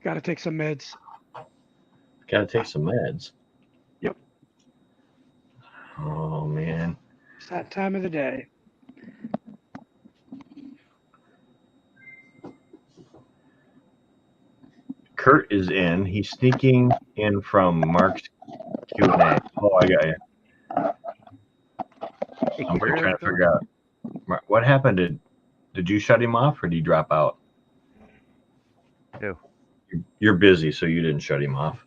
Got to take some meds. Got to take some meds. Yep. Oh, man. It's that time of the day. Kurt is in. He's sneaking in from Mark's Q&A. Oh, I got you. hey, I'm Kurt, trying to figure out. What happened? Did you shut him off or did he drop out? Who? You're busy, so you didn't shut him off.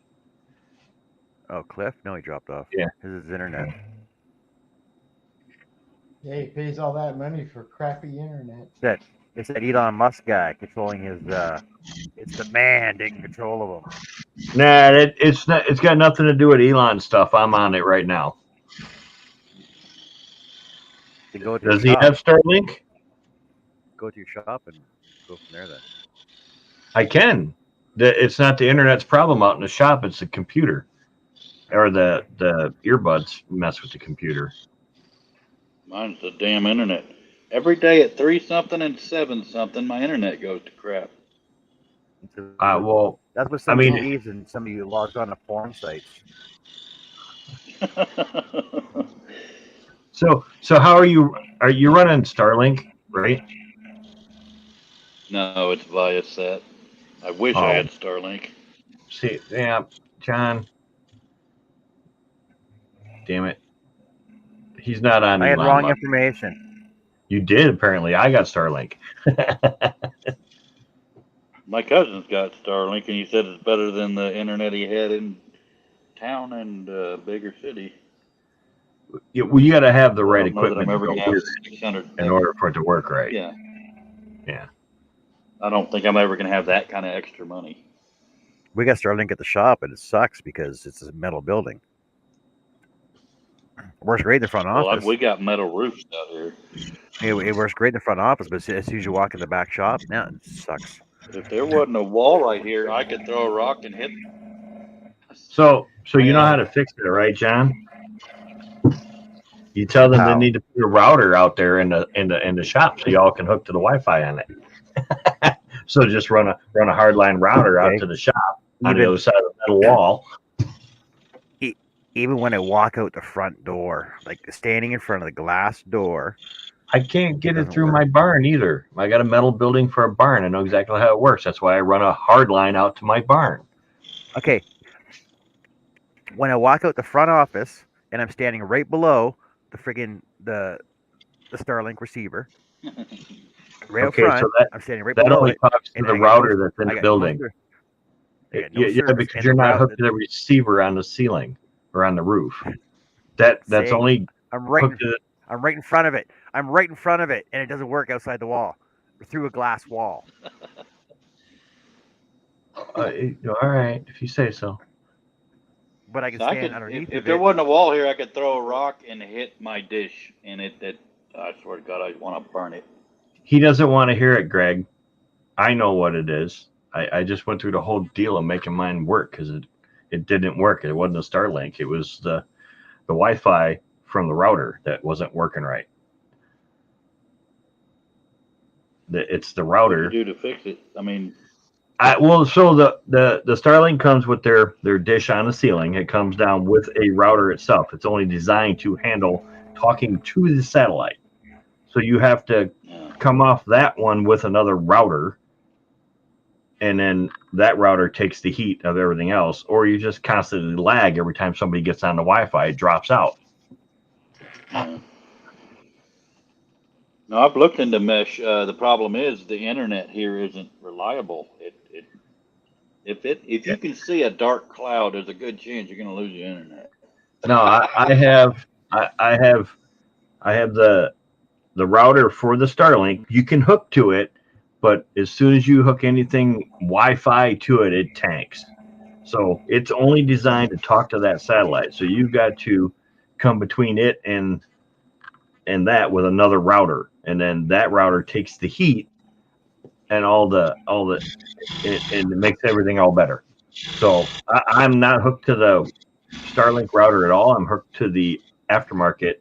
Oh, Cliff? No, he dropped off. Yeah. His internet. Yeah, he pays all that money for crappy internet. It's that Elon Musk guy controlling his. It's the man taking control of him. Nah, it's not. It's got nothing to do with Elon stuff. I'm on it right now. You go to Does your he shop. have Starlink? Go to your shop and go from there then. I can. It's not the internet's problem out in the shop. It's the computer. or the earbuds mess with the computer. Mine's the damn internet. Every day at 3 something and 7 something, my internet goes to crap. Well, That's with I some mean, TVs and some of you logged on to porn sites. so how are you? Are you running Starlink, right? No, it's Viasat. I wish I Oh, had Starlink. see, yeah, John. Damn it, he's not on I had Elon wrong Musk. information. You did apparently. I got Starlink. My cousin's got Starlink, and he said it's better than the internet he had in town and bigger city. Well, you got to have the But I right don't know that I'm equipment to ever go going to have with 600. it in order for it to work right. Yeah. Yeah. I don't think I'm ever going to have that kind of extra money. We got Starlink at the shop, and it sucks because it's a metal building. It works great in the front Well, office. we got metal roofs out here. It works great in the front office, but as soon as you walk in the back shop, now it sucks. If there wasn't a wall right here, I could throw a rock and hit. So you know how to fix it, right, John? You tell them they How? need to put a router out there in the shop so y'all can hook to the Wi-Fi on it. So just run a hardline router out Okay. to the shop on the Even other side of the metal wall. even when I walk out the front door, like standing in front of the glass door, I can't get it doesn't through work. my barn either. I got a metal building for a barn. I know exactly how it works. That's why I run a hard line out to my barn. Okay, when I walk out the front office and I'm standing right below the friggin' the Starlink receiver, right out Okay, so front, I'm standing right that below only it, talks to and the I got no, router that's in I the got no, building. I got no Yeah, service, because and you're the not route hooked to the receiver on the ceiling or on the roof. That's saying only I'm right, hooked to. I'm right in front of it. I'm right in front of it, and it doesn't work outside the wall, through a glass wall. All right, if you say so. But I can So I stand could, underneath if of there it. wasn't a wall here, I could throw a rock and hit my dish, and I swear to God, I want to burn it. He doesn't want to hear it, Greg. I know what it is. I just went through the whole deal of making mine work because it didn't work. It wasn't a Starlink. It was the Wi-Fi from the router that wasn't working right. It's the What'd you router. do to fix it? I mean, So the Starlink comes with their dish on the ceiling. It comes down with a router itself. It's only designed to handle talking to the satellite. So you have to come off that one with another router, and then that router takes the heat of everything else, or you just constantly lag every time somebody gets on the Wi-Fi. It drops out. no, I've looked into mesh. The problem is the internet here isn't reliable. If you can see a dark cloud, there's a good chance you're going to lose your internet. No, I have the router for the Starlink. You can hook to it, but as soon as you hook anything Wi-Fi to it, it tanks. So it's only designed to talk to that satellite. So you've got to come between it and that with another router, and then that router takes the heat and and it makes everything all better. So I'm not hooked to the Starlink router at all. I'm hooked to the aftermarket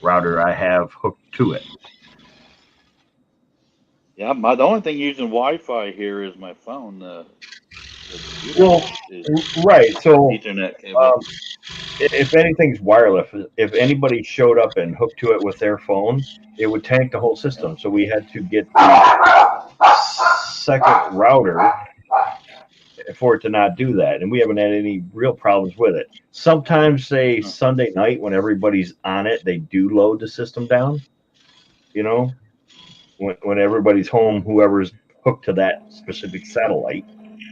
router I have hooked to it. Yeah, the only thing using Wi-Fi here is my phone. The computer Well, is right. So Ethernet cable. if anything's wireless, if anybody showed up and hooked to it with their phone, it would tank the whole system. So we had to get the second router for it to not do that. And we haven't had any real problems with it. Sometimes, say Sunday night when everybody's on it, they do load the system down. You know, when everybody's home, whoever's hooked to that specific satellite,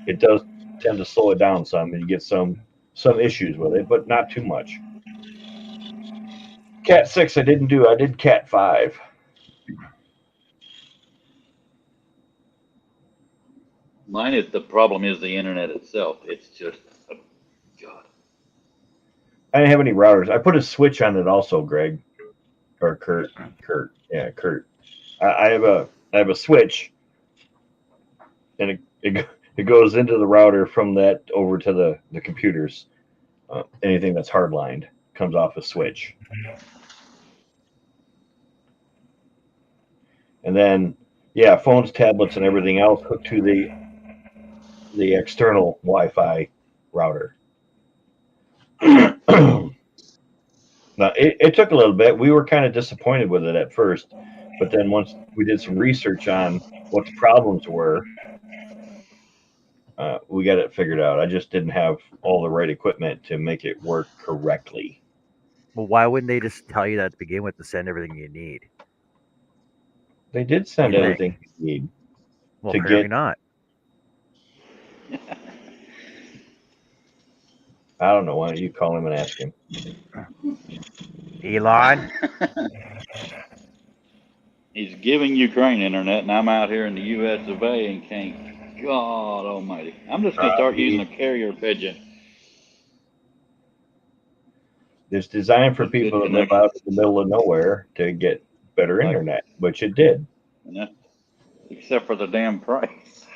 it does tend to slow it down some, and you get some issues with it, but not too much. Cat 6 I didn't do. I did Cat 5. Mine is the problem is the internet itself. It's just God. I didn't have any routers. I put a switch on it also, Greg or Kurt. Yeah, Kurt. I have a switch, and it goes into the router from that over to the computers. Anything that's hardlined comes off a switch. And then, yeah, phones, tablets, and everything else hooked to the external Wi-Fi router. Now, it took a little bit. We were kind of disappointed with it at first, but then once we did some research on what the problems were, we got it figured out. I just didn't have all the right equipment to make it work correctly. Well, why wouldn't they just tell you that to begin with to send everything you need? They did send You think? everything you need Well, to apparently get. not. I don't know. Why don't you call him and ask him? Elon, He's giving Ukraine internet, and I'm out here in the U.S. of A. and can't. God Almighty! I'm just gonna start using a carrier pigeon. It's designed for With good people that live connection. out in the middle of nowhere to get better Like- internet, which it did. And that, except for the damn price.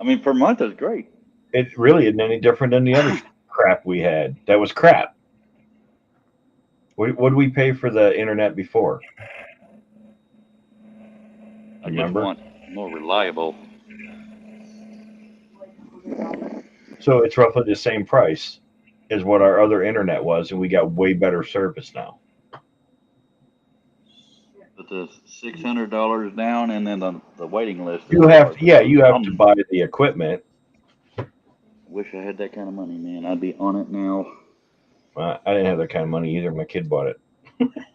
I mean, per month is great. It really isn't any different than the other crap we had. That was crap. What did we pay for the internet before? I just Remember? want more reliable. So it's roughly the same price as what our other internet was, and we got way better service now. But the $600 down, and then the waiting list. You have to buy the equipment. Wish I had that kind of money, man. I'd be on it now. I didn't have that kind of money either. My kid bought it.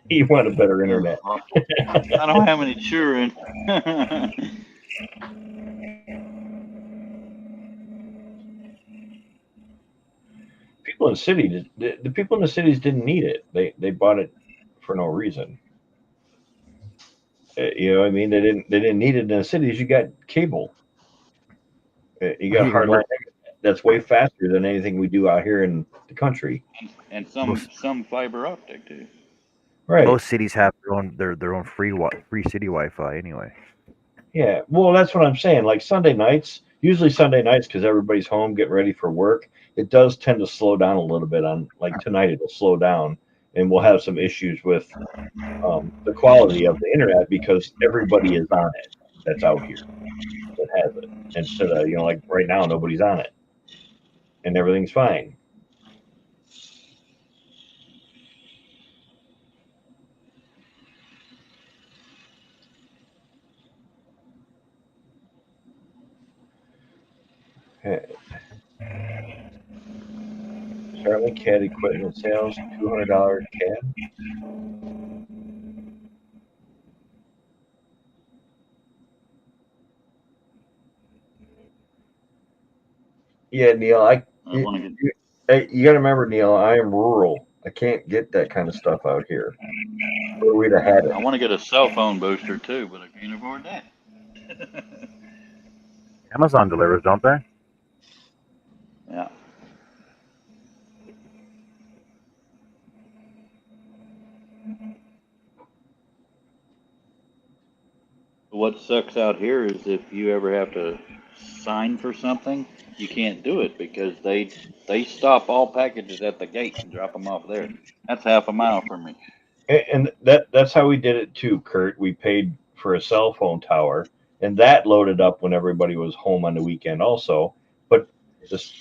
He wanted better internet. I don't have any children. People in cities, the people in the cities didn't need it. They bought it for no reason. You know what I mean? They didn't need it in the cities. You got cable. You got Even hardline more- internet. That's way faster than anything we do out here in the country. And some fiber optic too. Right. most cities have their own free city Wi-Fi anyway. Yeah. Well, that's what I'm saying. Like Sunday nights, usually Sunday nights, because everybody's home getting ready for work, it does tend to slow down a little bit. On like tonight, it'll slow down, and we'll have some issues with the quality of the internet because everybody is on it that's out here that has it. Instead of like right now, nobody's on it, and everything's fine. Starlink CAD equipment sales, $200 CAD. Yeah, Neil, you got to remember, Neil, I am rural. I can't get that kind of stuff out here. Where we'd have had it. I want to get a cell phone booster too, but I can't afford that. Amazon delivers, don't they? Yeah. What sucks out here is if you ever have to sign for something, you can't do it because they stop all packages at the gate and drop them off there. That's half a mile from me. And that's how we did it too, Kurt. We paid for a cell phone tower, and that loaded up when everybody was home on the weekend also. But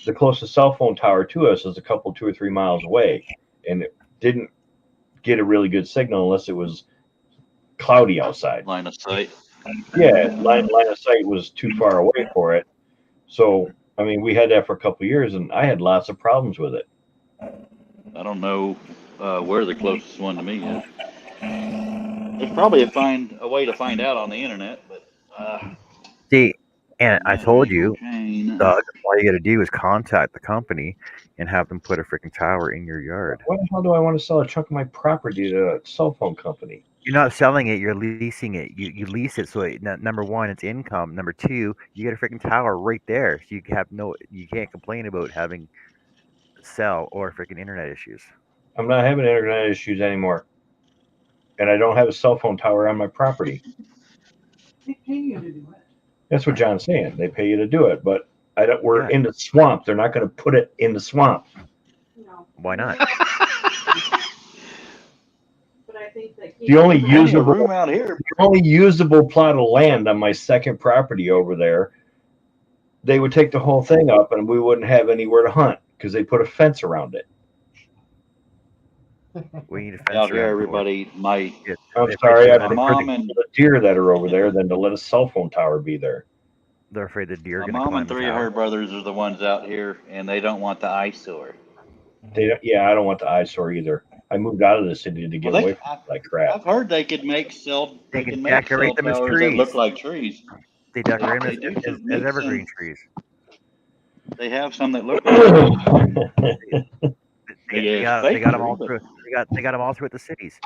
the closest cell phone tower to us is a couple, 2 or 3 miles away, and it didn't get a really good signal unless it was cloudy outside. Line of sight. Yeah, line of sight was too far away for it. So, I mean, we had that for a couple of years, and I had lots of problems with it. I don't know where the closest one to me is. There's probably a way to find out on the internet, but See, and I told you, chain. Doug, all you got to do is contact the company and have them put a freaking tower in your yard. Why the hell do I want to sell a chunk of my property to a cell phone company? You're not selling it; you're leasing it. You lease it, so number one, it's income. Number two, you get a freaking tower right there, so you can't complain about having cell or freaking internet issues. I'm not having internet issues anymore, and I don't have a cell phone tower on my property. They pay you to do it. That's what John's saying. They pay you to do it, but I don't. We're Yeah. in the swamp. They're not going to put it in the swamp. Why not? The only Plenty of usable room out here. the only usable plot of land on my second property over there, they would take the whole thing up and we wouldn't have anywhere to hunt because they put a fence around it. We need a fence Out here, around for. everybody, my Yeah, I'm they're afraid sorry, to I'd let my it- prefer mom and the deer that are over there than to let a cell phone tower be there. They're afraid the deer are my going to mom climb and the three of her tower. brothers are the ones out here, and they don't want the eyesore. Yeah, I don't want the eyesore either. I moved out of the city to get Well, away from that crap. I've heard they could make They they can can make cell decorate them as towers that look trees. like trees. They decorate them They do as make evergreen some. trees. They have some that look like trees. They It's got them fakery, all but through. They got them all throughout the cities.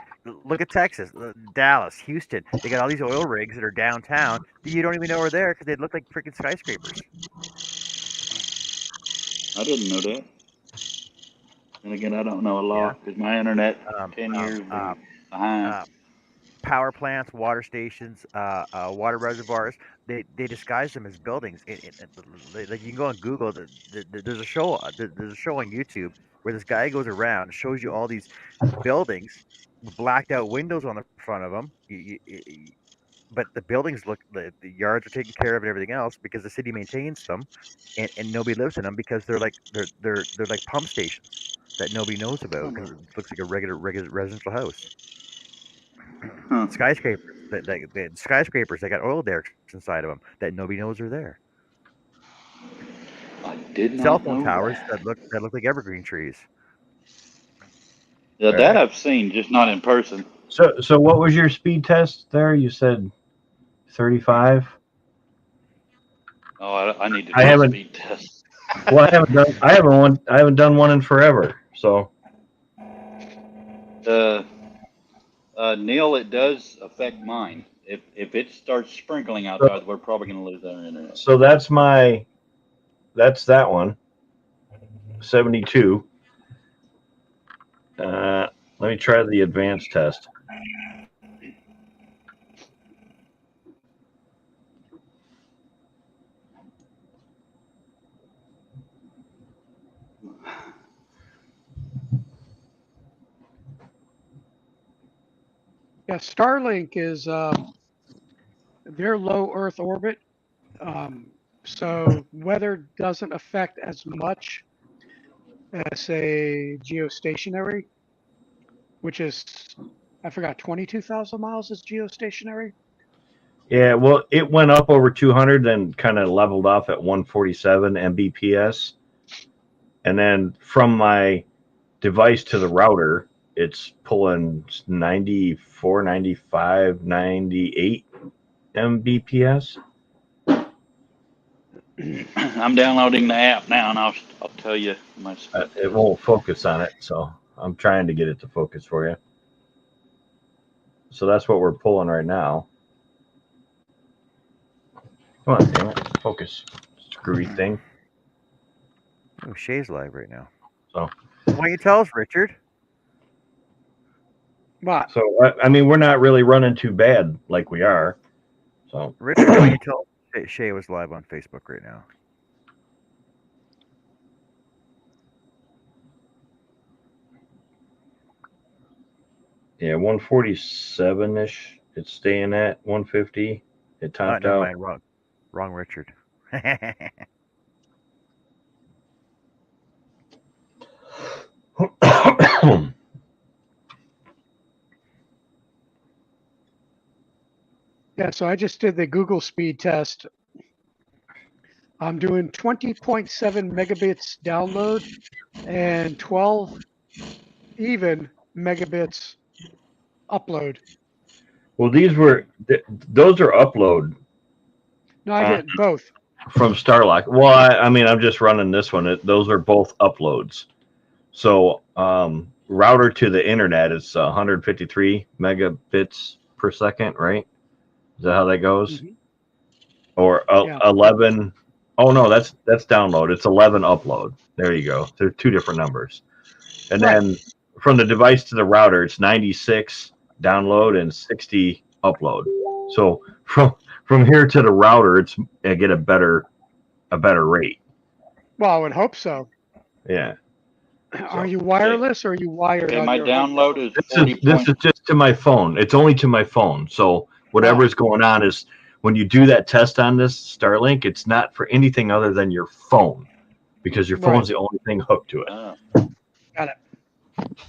Look at Texas, Dallas, Houston. They got all these oil rigs that are downtown that you don't even know are there because they look like freaking skyscrapers. I didn't know that. And again, I don't know a Yeah. lot because my internet Um, 10 um, years uh, behind. Power plants, water stations, water reservoirs. They disguise them as buildings. Like you can go on Google. There's a show. There's a show on YouTube where this guy goes around and shows you all these buildings with blacked out windows on the front of them. But the buildings look the yards are taken care of and everything else because the city maintains them, and nobody lives in them because they're like pump stations that nobody knows about because it looks like a regular residential house. Huh. Skyscrapers skyscrapers that got oil derricks inside of them that nobody knows are there. I did Cell not phone know towers that. that look like evergreen trees. Yeah, All that right. I've seen, just not in person. So what was your speed test there? You said 35. Oh, I need to I do a haven't. speed test. Well, I haven't done one in forever. So Neil, it does affect mine. If it starts sprinkling outside, we're probably going to lose our internet. so that's that one. 72. Let me try the advanced test. Yeah, Starlink is their low Earth orbit, so weather doesn't affect as much as say geostationary, which is I forgot 22,000 miles is geostationary. Yeah, well, it went up over 200, then kind of leveled off at 147 Mbps. And then from my device to the router, it's pulling 94, 95, 98 Mbps. I'm downloading the app now, and I'll tell you my speed It test. won't focus on it, so I'm trying to get it to focus for you. So that's what we're pulling right now. Come on, damn it. Focus. Screwy thing. Oh, Shay's live right now. So Why don't you tell us, Richard? But I mean, we're not really running too bad like we are. So Richard, why don't you tell Shay was live on Facebook right now? yeah, 147-ish. It's staying at 150. It topped Never out. mind. Wrong Richard. yeah, so I just did the Google speed test. I'm doing 20.7 megabits download and 12 even megabits upload. Well, those are upload No, I did both. from Starlock. Well, I mean, I'm just running this one. Those are both uploads. So router to the internet is 153 megabits per second, right? Is that how that goes? Mm-hmm. Or Yeah. 11? Oh no, that's download. It's 11 upload. There you go. They're two different numbers. And Right. then from the device to the router, it's 96 download and 60 upload. So from here to the router, I get a better rate. Well, I would hope so. Yeah. Are you wireless or are you wired Okay, on my your download is This 40 is this is just to my phone. It's only to my phone. So whatever's going on is when you do that test on this Starlink, it's not for anything other than your phone because your phone's the only thing hooked to it. Got it.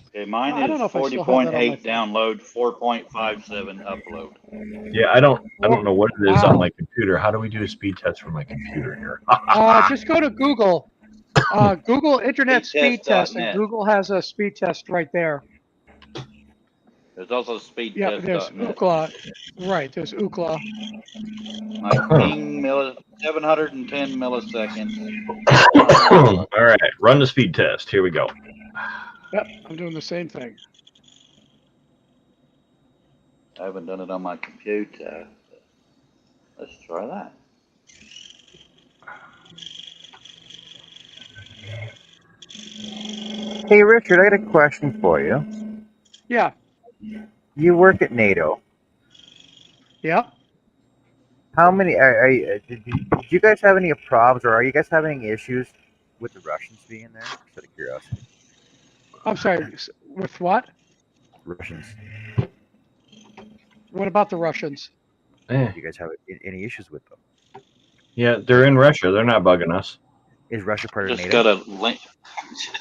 Okay, mine I don't is know if I still have that on my 40.8 download, 4.57 upload. Yeah, I don't know what it is on Wow. my computer. How do we do a speed test for my computer here? Just go to Google. Google Internet Speed Test, and Speedtest.net. Google has a speed test right there. There's also Yeah, there's speedtest.net. Ookla. Right, there's Ookla. My ping 710 milliseconds. All right, run the speed test. Here we go. Yep, I'm doing the same thing. I haven't done it on my computer. Let's try that. Hey, Richard, I got a question for you. Yeah. You work at NATO. Yep. How many did you guys have any problems, or are you guys having any issues with the Russians being there? Just out of curiosity. I'm sorry. With what? Russians. What about the Russians? Do you guys have any issues with them? Yeah, they're in Russia. They're not bugging us. Is Russia part of Just NATO? got a link.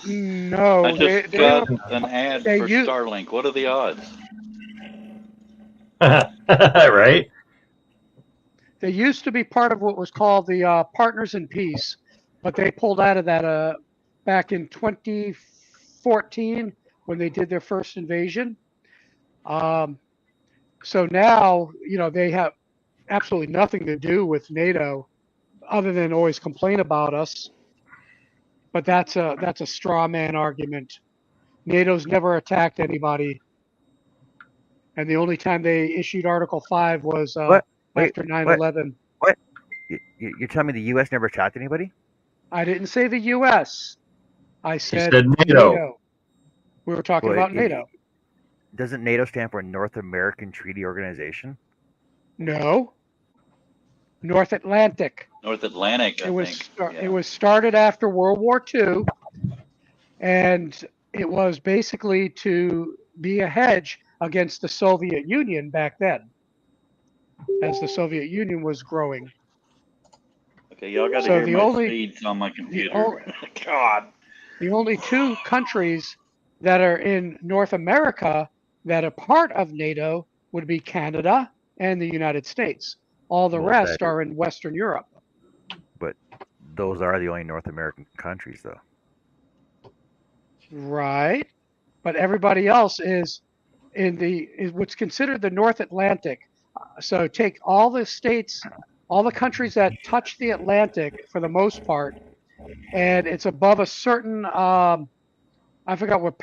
No, I just they got an ad for Starlink. What are the odds? Right? They used to be part of what was called the Partners in Peace, but they pulled out of that back in 2014 when they did their first invasion. So now, they have absolutely nothing to do with NATO other than always complain about us. But that's a straw man argument. NATO's never attacked anybody. And the only time they issued Article 5 was after 9/11. What? You're telling me the U.S. never attacked anybody? I didn't say the U.S. I said NATO. We were talking about NATO. Doesn't NATO stand for North American Treaty Organization? No. North Atlantic. North Atlantic, I think. It was started after World War II, and it was basically to be a hedge against the Soviet Union back then, as the Soviet Union was growing. Okay, y'all got to hear my speeds on my computer. God. The only two countries that are in North America that are part of NATO would be Canada and the United States. All the rest are in Western Europe. But those are the only North American countries, though. Right. But everybody else is what's considered the North Atlantic. So take all the states, all the countries that touch the Atlantic for the most part, and it's above a certain, I forgot what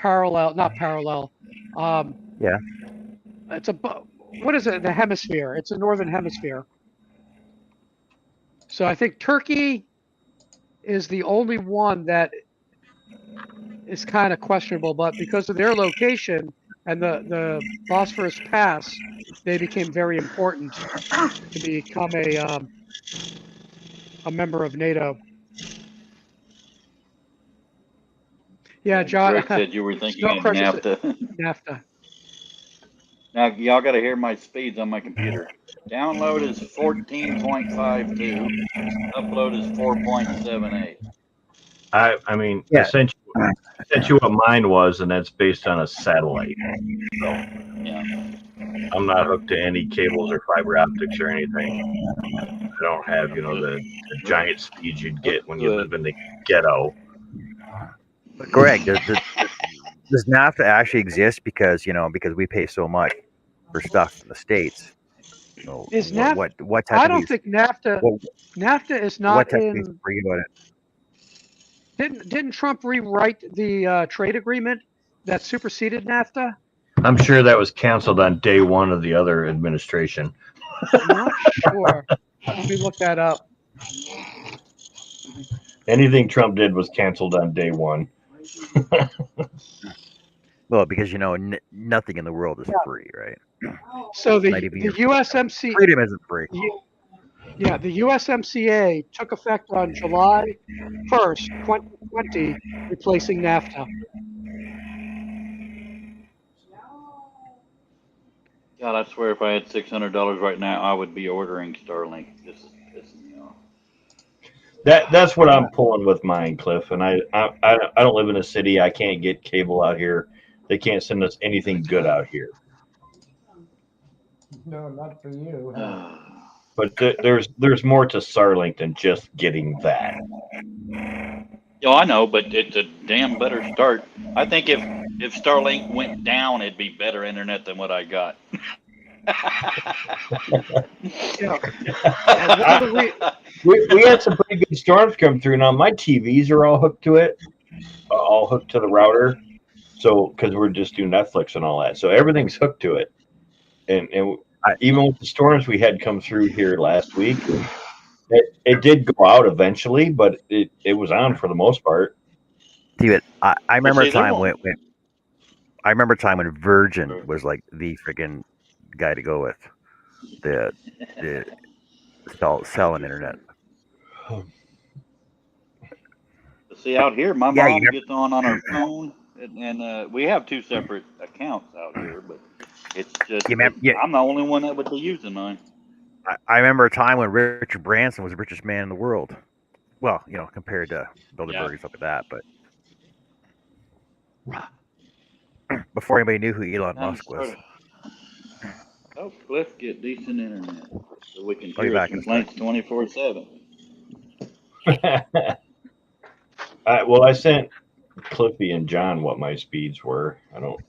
not parallel. Yeah. It's above, what is it, the hemisphere? It's a northern hemisphere. So I think Turkey is the only one that is kind of questionable, but because of their location and the Bosphorus Pass, they became very important to become a member of NATO. Yeah, John. Greg said you were thinking of NAFTA. NAFTA. Now, y'all got to hear my speeds on my computer. Download is 14.52. Upload is 4.78. I mean, I sent you what mine was, and that's based on a satellite. So I'm not hooked to any cables or fiber optics or anything. I don't have, the giant speeds you'd get when you live in the ghetto. But Greg, does NAFTA actually exist because we pay so much for stuff in the States? So is NAFTA? What I don't think NAFTA. NAFTA is not in. Free about it? Didn't Trump rewrite the trade agreement that superseded NAFTA? I'm sure that was canceled on day one of the other administration. I'm not sure. Let me look that up. Anything Trump did was canceled on day one. Well, because nothing in the world is free, right? So the USMCA freedom isn't free. Yeah, the USMCA took effect on July 1st, 2020, replacing NAFTA. God, I swear if I had $600 right now, I would be ordering Starlink. This is pissing me off. That's what I'm pulling with mine, Cliff. And I don't live in a city. I can't get cable out here. They can't send us anything good out here. No, not for you. But there's more to Starlink than just getting that. Yo, I know, but it's a damn better start. I think if Starlink went down, it'd be better internet than what I got. Yeah. And one of the We had some pretty good storms come through. Now my TVs are all hooked to it, all hooked to the router. So because we're just doing Netflix and all that, so everything's hooked to it. And even with the storms we had come through here last week, it did go out eventually, but it was on for the most part. Dude, I Well, remember a see, there time won't. when Virgin was like the freaking guy to go with. The selling internet. See, out here, my Yeah, you mom remember? gets on her phone, and we have two separate accounts out here, but it's just You remember? Yeah, I'm the only one that would be using mine. I remember a time when Richard Branson was the richest man in the world. Well, compared to Yeah. Bilderberg and stuff like that, but before anybody knew who Elon Time to Musk was. start. Help Cliff get decent internet so we can I'll be hear his back in a sec. complaints 24/7. Well, I sent Cliffy and John what my speeds were. I don't.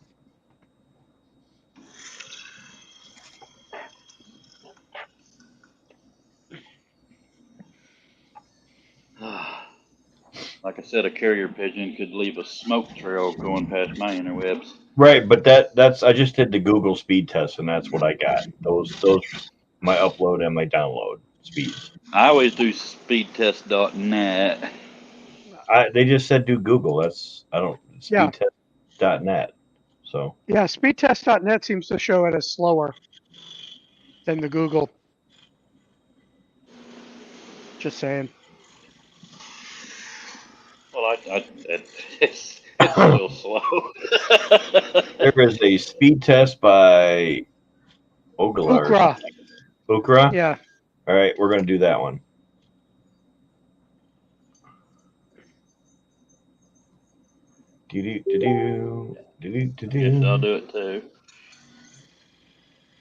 Like I said, a carrier pigeon could leave a smoke trail going past my interwebs. Right, but that's I just did the Google speed test, and that's what I got. Those my upload and my download speeds. I always do speedtest.net. They just said do Google. That's I don't Yeah. speedtest.net. So Yeah, speedtest.net seems to show it as slower than the Google. Just saying. Well, it's still slow. there is a speed test by Ogla or Ukra. something. Ukra? Yeah. All right, we're gonna do that one. Yes, I'll do it too.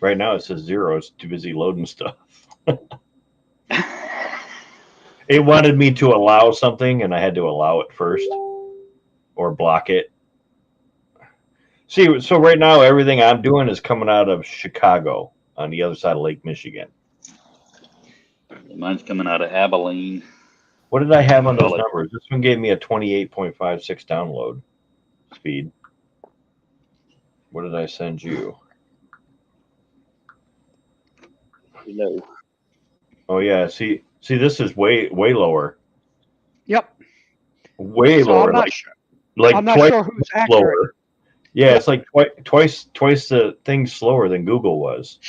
Right now it says 0. It's too busy loading stuff. It wanted me to allow something, and I had to allow it first or block it. See, so right now everything I'm doing is coming out of Chicago on the other side of Lake Michigan. Mine's coming out of Abilene. What did I have on those numbers? This one gave me a 28.56 download speed. What did I send you? Hello. Oh yeah, see, this is way lower. Yep. Way So lower. I'm not like I'm not twice sure who's slower. accurate. Yeah, it's like twice the thing slower than Google was.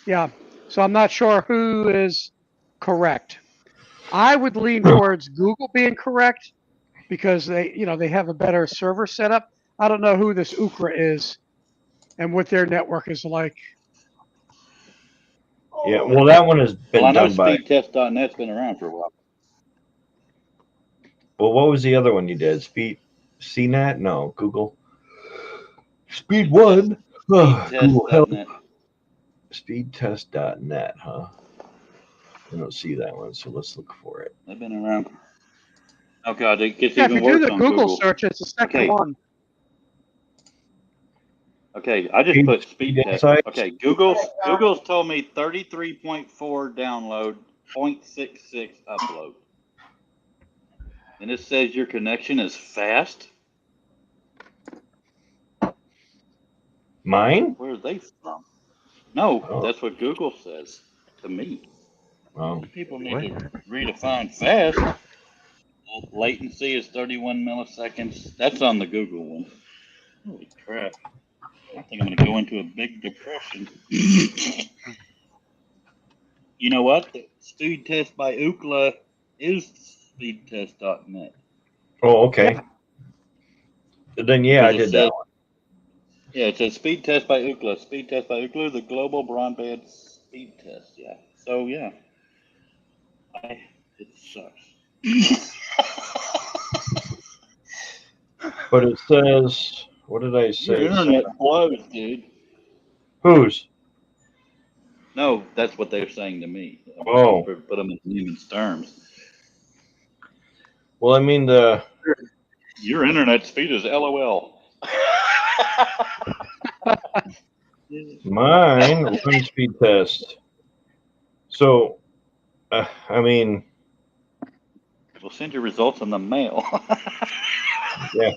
Yeah. So I'm not sure who is correct. I would lean towards Google being correct because they have a better server setup. I don't know who this Ukra is and what their network is like. Yeah, well, that one has been Well, I know done by. speedtest.net's been around for a while. Well, what was the other one you did? CNET? No, Google. Speed one. Google help. Speedtest.net. Speedtest.net, huh? I don't see that one, so let's look for it. They've been around. Oh God, it gets Yeah, if even you do worse the on Google Google. search, it's the second one. Okay, I just put speed test. Insights? Okay, Google's told me 33.4 download, 0.66 upload. And it says your connection is fast. Mine? Where are they from? No, Oh. that's what Google says to me. Oh. People need to redefine fast. Latency is 31 milliseconds. That's on the Google one. Holy crap. I think I'm going to go into a big depression. You know what? The speed test by Ookla is speedtest.net. Oh, okay. Yeah. Then yeah, I Because it did that says- one. Yeah, it says speed test by Ookla. Speed test by Ookla, the global broadband speed test. Yeah. So yeah, it sucks. But it says, what did I Your say? internet blows, dude. Whose? No, that's what they're saying to me. I'm Oh, trying to put them in layman's terms. well, I mean Your internet speed is LOL. mine run speed test. So, I mean, We'll send your results in the mail. yeah.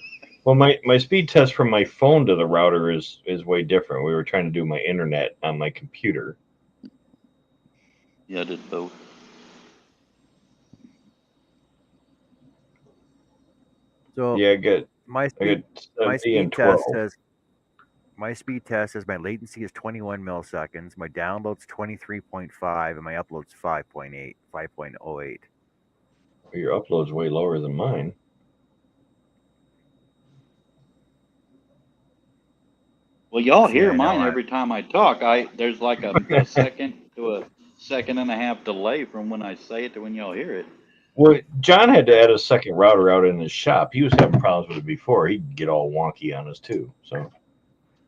Well, my speed test from my phone to the router is way different. We were trying to do my internet on my computer. Yeah, I did both. So Yeah, I got my speed 70 and 12. my speed test says my latency is 21 milliseconds, my download's 23.5, and my upload's 5.8, 5.08. Your upload's way lower than mine. Well, y'all See, hear I know. mine every time I talk. There's like a second to a second and a half delay from when I say it to when y'all hear it. Well, John had to add a second router out in his shop. He was having problems with it before. He'd get all wonky on us too. So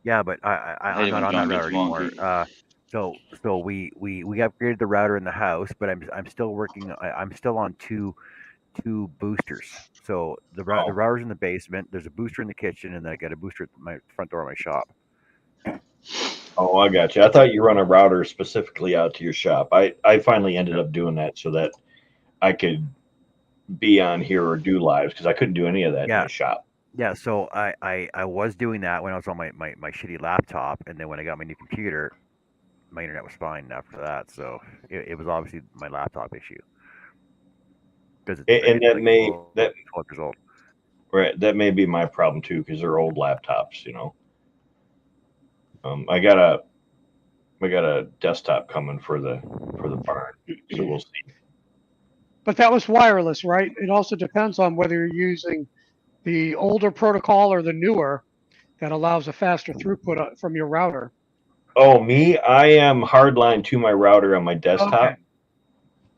Yeah, but I hate I'm it not when on John that gets router anymore. wonky. So we upgraded the router in the house, but I'm still working. I'm still on two boosters. So the oh, router's in the basement. There's a booster in the kitchen, and then I got a booster at my front door of my shop. oh, I got you. I thought you run a router specifically out to your shop. I finally ended up doing that so that I could be on here or do lives because I couldn't do any of that in Yeah, my shop. yeah. So I was doing that when I was on my shitty laptop, and then when I got my new computer, my internet was fine after that. So it was obviously my laptop issue because And it's that like may 12 years old. right, that may be my problem too because they're old laptops. I got a desktop coming for the barn, so we'll see. But that was wireless, right? It also depends on whether you're using the older protocol or the newer that allows a faster throughput from your router. Oh, me, I am hardline to my router on my Okay. desktop.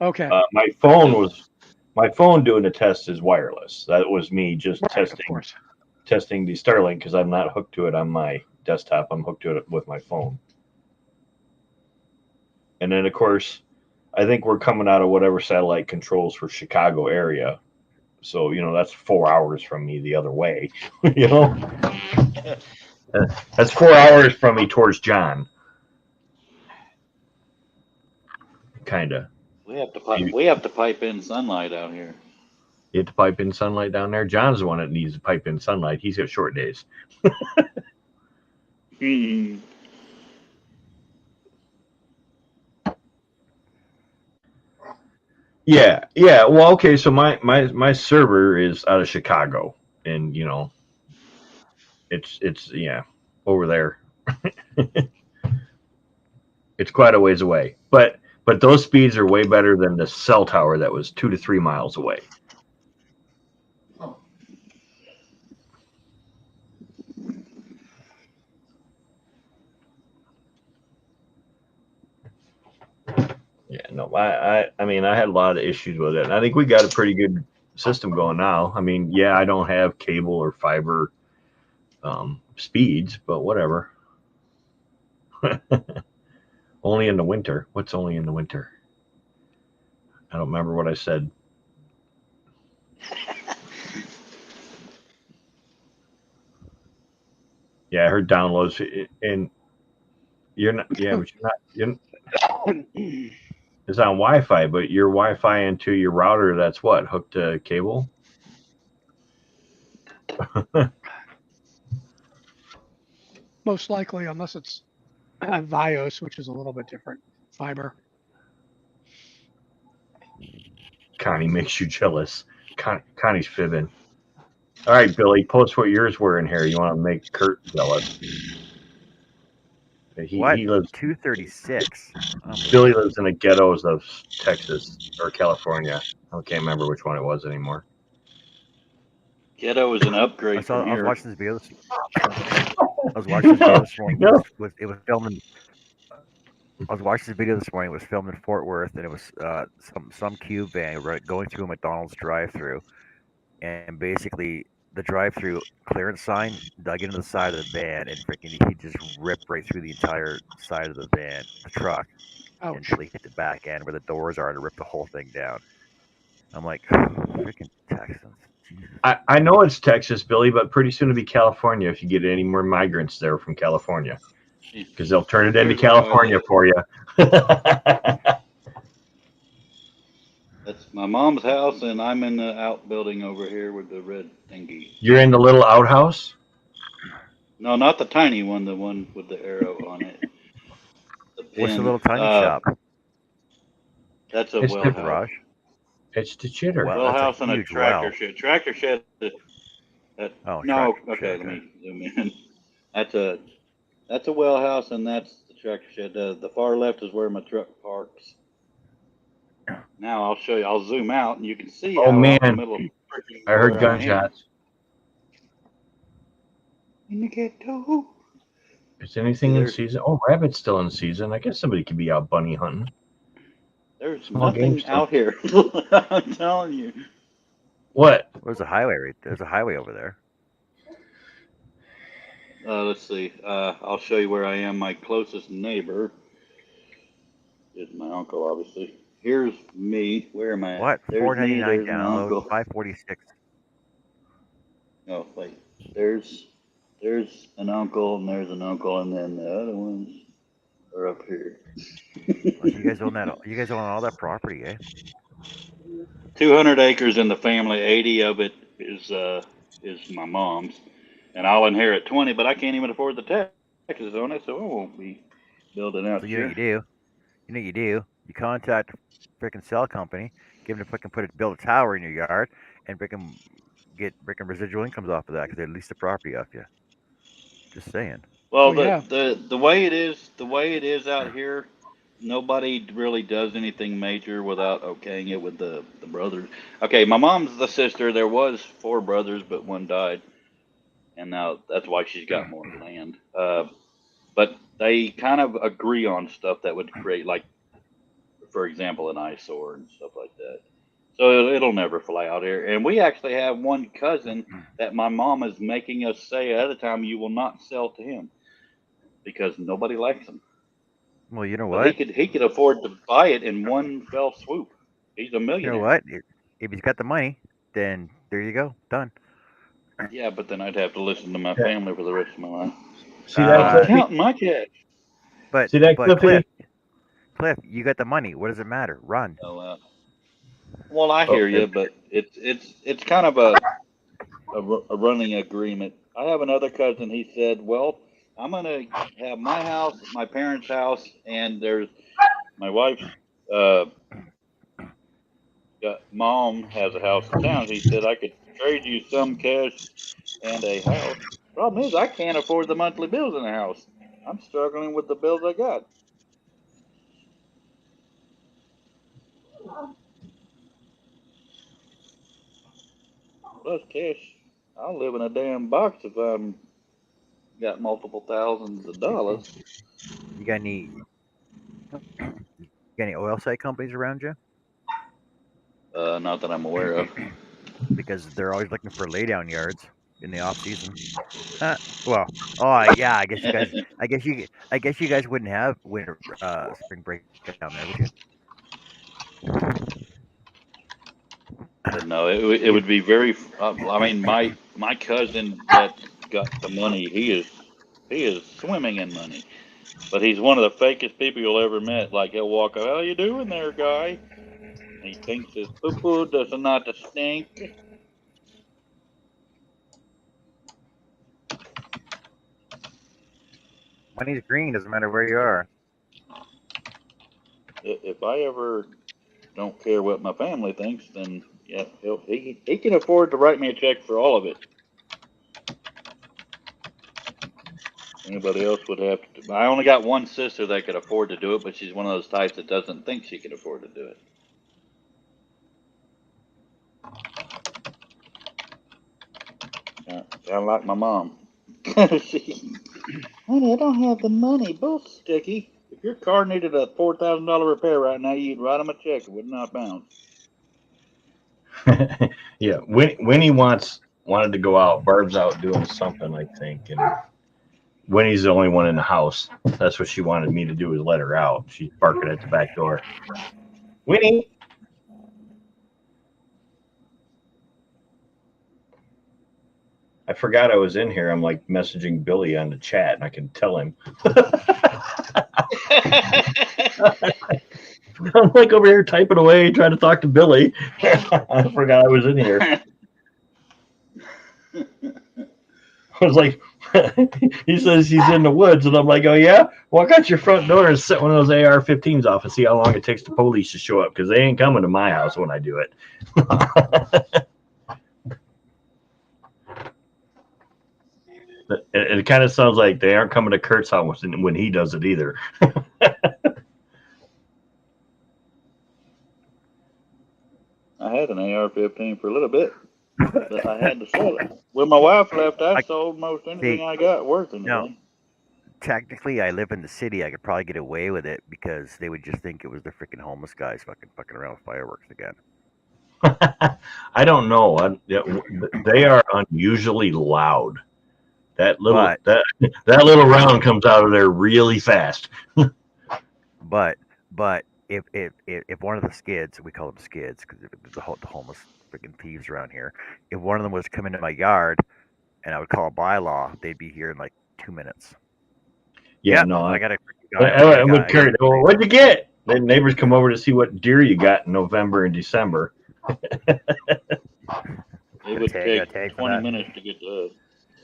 Okay. My phone doing the test is wireless. That was me just Right, of course. testing the Starlink because I'm not hooked to it on my desktop. I'm hooked to it with my phone. And then of course, I think we're coming out of whatever satellite controls for Chicago area. So, that's 4 hours from me the other way. you know, that's 4 hours from me towards John, kind of. We have to pipe in sunlight out here. You have to pipe in sunlight down there. John's the one that needs to pipe in sunlight. He's got short days. Yeah, yeah. Well, okay. So my server is out of Chicago, and it's yeah over there. It's quite a ways away, but those speeds are way better than the cell tower that was 2 to 3 miles away. Yeah, no, I mean, I had a lot of issues with it. And I think we got a pretty good system going now. I mean, yeah, I don't have cable or fiber speeds, but whatever. Only in the winter. What's only in the winter? I don't remember what I said. Yeah, I heard downloads, and you're not. Yeah, but you're not. It's on Wi-Fi, but your Wi-Fi into your router. That's what hooked to cable. Most likely, unless it's Vios, which is a little bit different. Fiber. Connie makes you jealous. Connie's fibbing. All right, Billy, post what yours were in here. You want to make Kurt jealous? What? He lives. 236. Billy Unbelievable. lives in the ghettos of Texas or California. I can't remember which one it was anymore. Ghetto is an upgrade from I was here. watching this video. I was watching this video this morning. No. It was filmed in. I was watching this video this morning. It was filmed in Fort Worth, and it was some cube van going through a McDonald's drive-through, and basically the drive-through clearance sign dug into the side of the van, and freaking he just ripped right through the entire side of the van, the truck, Ouch. until he hit the back end where the doors are, and ripped the whole thing down. I'm like, freaking Texans, Jesus. I know it's Texas, Billy, but pretty soon it'll be California if you get any more migrants there from California, because they'll turn it into Here's where I California live. for you. That's my mom's house, and I'm in the outbuilding over here with the red thingy. You're in the little outhouse? No, not the tiny one, the one with the arrow on it. The What's the pin. little tiny shop? That's a It's well the house. Garage? It's the chitter. Well, Well that's a house and a huge tractor well. shed. Tractor shed. Oh, No, tractor okay. shed. Let me zoom in. That's a well house, and that's the tractor shed. The far left is where my truck parks. Now I'll show you. I'll zoom out, and you can see Oh how out in the man, middle of freaking I heard nowhere I am. gunshots. In the ghetto. Is anything in There's season? Oh, rabbit's still in season. I guess somebody could be out bunny hunting. there's Small game nothing still. out here. I'm telling you. What? There's a highway. There's a highway over there. Let's see. I'll show you where I am. My closest neighbor is my uncle, obviously. Here's me. Where am I at? What? There's me. 499 There's my download. uncle. 546. Oh, wait. There's an uncle, and there's an uncle, and then the other ones are up here. Oh, so you guys own that? You guys own all that property, eh? 200 acres in the family. 80 of it is my mom's, and I'll inherit 20, but I can't even afford the taxes on it, so I won't be building out So you know what here. you do? You know what you do? You contact a freaking cell company, give them to freaking build a tower in your yard, and freaking get freaking residual incomes off of that because they lease the property off you. Just saying. Well, Oh yeah. the way it is out here, nobody really does anything major without okaying it with the brothers. Okay, my mom's the sister. There was 4 brothers, but one died, and now that's why she's got more land. But they kind of agree on stuff that would create, like, for example, an eyesore and stuff like that. So it'll never fly out here. And we actually have one cousin that my mom is making us say ahead of time, you will not sell to him because nobody likes him. Well, you know But what? he could afford to buy it in one fell swoop. He's a You know millionaire. what? If he's got the money, then there you go. Done. Yeah, but then I'd have to listen to my Yeah. family for the rest of my life. See that, Uh, I'm Cliffy? counting my cash. See that, but Cliffy? Cliff, you got the money. What does it matter? Run. So, well, I Oh, hear you, but it's kind of a running agreement. I have another cousin. He said, "Well, I'm gonna have my house, my parents' house, and there's my wife's uh, mom has a house in town." He said, "I could trade you some cash and a house. Problem is, I can't afford the monthly bills in the house. I'm struggling with the bills I got. Plus cash. I'll live in a damn box if I'm got multiple thousands of dollars." You got any oil site companies around you? Not that I'm aware of. Because they're always looking for laydown yards in the off season. Well, yeah. I guess you guys wouldn't have winter spring break down there, would you? No, it You would be very. I mean, my cousin that got the money, he is swimming in money. But he's one of the fakest people you'll ever met. Like he'll walk up, "How you doing there, guy?" And he thinks his poo poo does not stink. money's green. Doesn't matter where you are. If I ever don't care what my family thinks, then yeah, he can afford to write me a check for all of it. Anybody else would have to. I only got one sister that could afford to do it, but she's one of those types that doesn't think she can afford to do it. Sound like my mom. Honey, I don't have the money. Bull sticky. If your car needed a $4,000 repair right now, you'd write them a check. It would not bounce. Yeah, Winnie wanted to go out. Barb's out doing something, I think, and Winnie's the only one in the house. That's what she wanted me to do, is let her out. She's barking at the back door. Winnie. I forgot I was in here. I'm like messaging Billy on the chat, and I can tell him. I'm like over here typing away, trying to talk to Billy. I forgot I was in here. I was like, he says he's in the woods, and I'm like, oh yeah, walk out your front door and set one of those AR-15s off and see how long it takes the police to show up, because they ain't coming to my house when I do it. It kind of sounds like they aren't coming to Kurt's house when he does it either. I had an AR-15 for a little bit, but I had to sell it. When my wife left, I sold most anything I got worth anything. No, technically, I live in the city. I could probably get away with it because they would just think it was the freaking homeless guys fucking around with fireworks again. I don't know. They are unusually loud. That little that little round comes out of there really fast. But if one of the skids, we call them skids because the homeless freaking thieves around here, if one of them was coming into my yard and I would call a bylaw, they'd be here in like 2 minutes. Yeah, no, I got a Kurt, what'd you get? The neighbors come over to see what deer you got in November and December. It would take 20 minutes to get to us.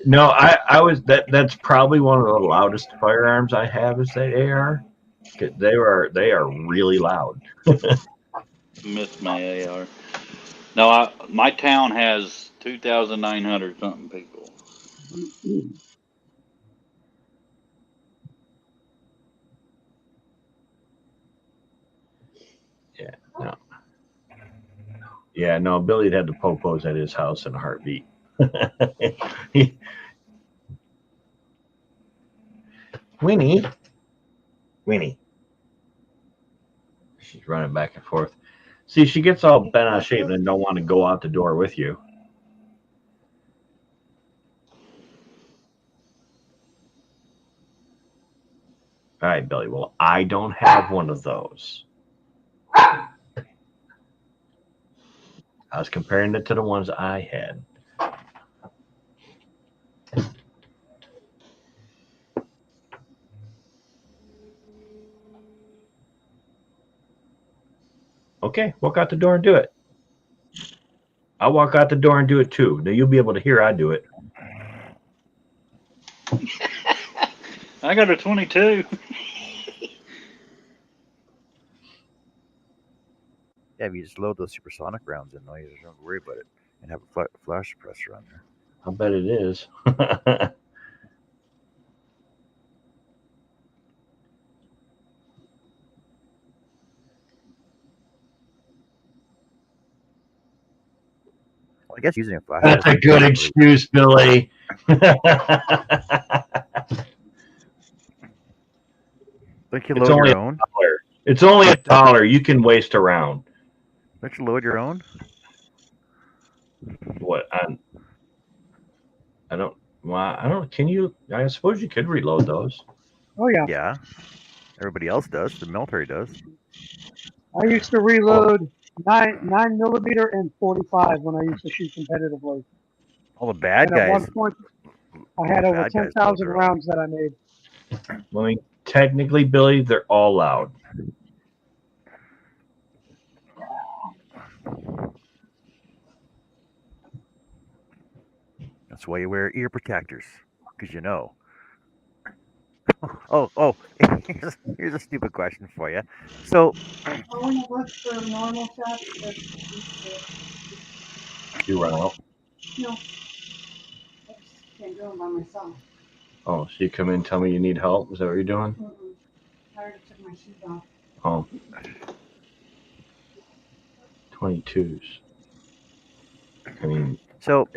No, I was that's probably one of the loudest firearms I have is that AR. They are really loud. Missed my AR. No, my town has 2,900 something people. Yeah, no. Yeah, no, Billy'd had the popos at his house in a heartbeat. Winnie. She's running back and forth. See, she gets all bent out of shape and don't want to go out the door with you. All right, Billy. Well, I don't have one of those. I was comparing it to the ones I had. Okay, walk out the door and do it. I'll walk out the door and do it too. Now you'll be able to hear I do it. I got a 22. Yeah, if you just load those supersonic rounds in, you don't have to worry about it, and have a flash suppressor on there. I'll bet it is. Well, I guess using a flash. That's a good excuse, Billy. Don't you load your own? It's only $1. You can waste a round. Don't you load your own? What? I don't. Well, I don't. Can you? I suppose you could reload those. Oh yeah. Yeah. Everybody else does. The military does. I used to reload 9mm and 45 when I used to shoot competitively. All the bad and guys. At one point, I had over 10,000 rounds that I made. I mean, technically, Billy, they're all loud. That's why you wear ear protectors, because you know. Oh, here's a stupid question for you. So, when you look for normal shots, you run out? No. I just can't do them by myself. Oh, so you come in and tell me you need help? Is that what you're doing? I already took my shoes off. Oh. 22s. I mean, so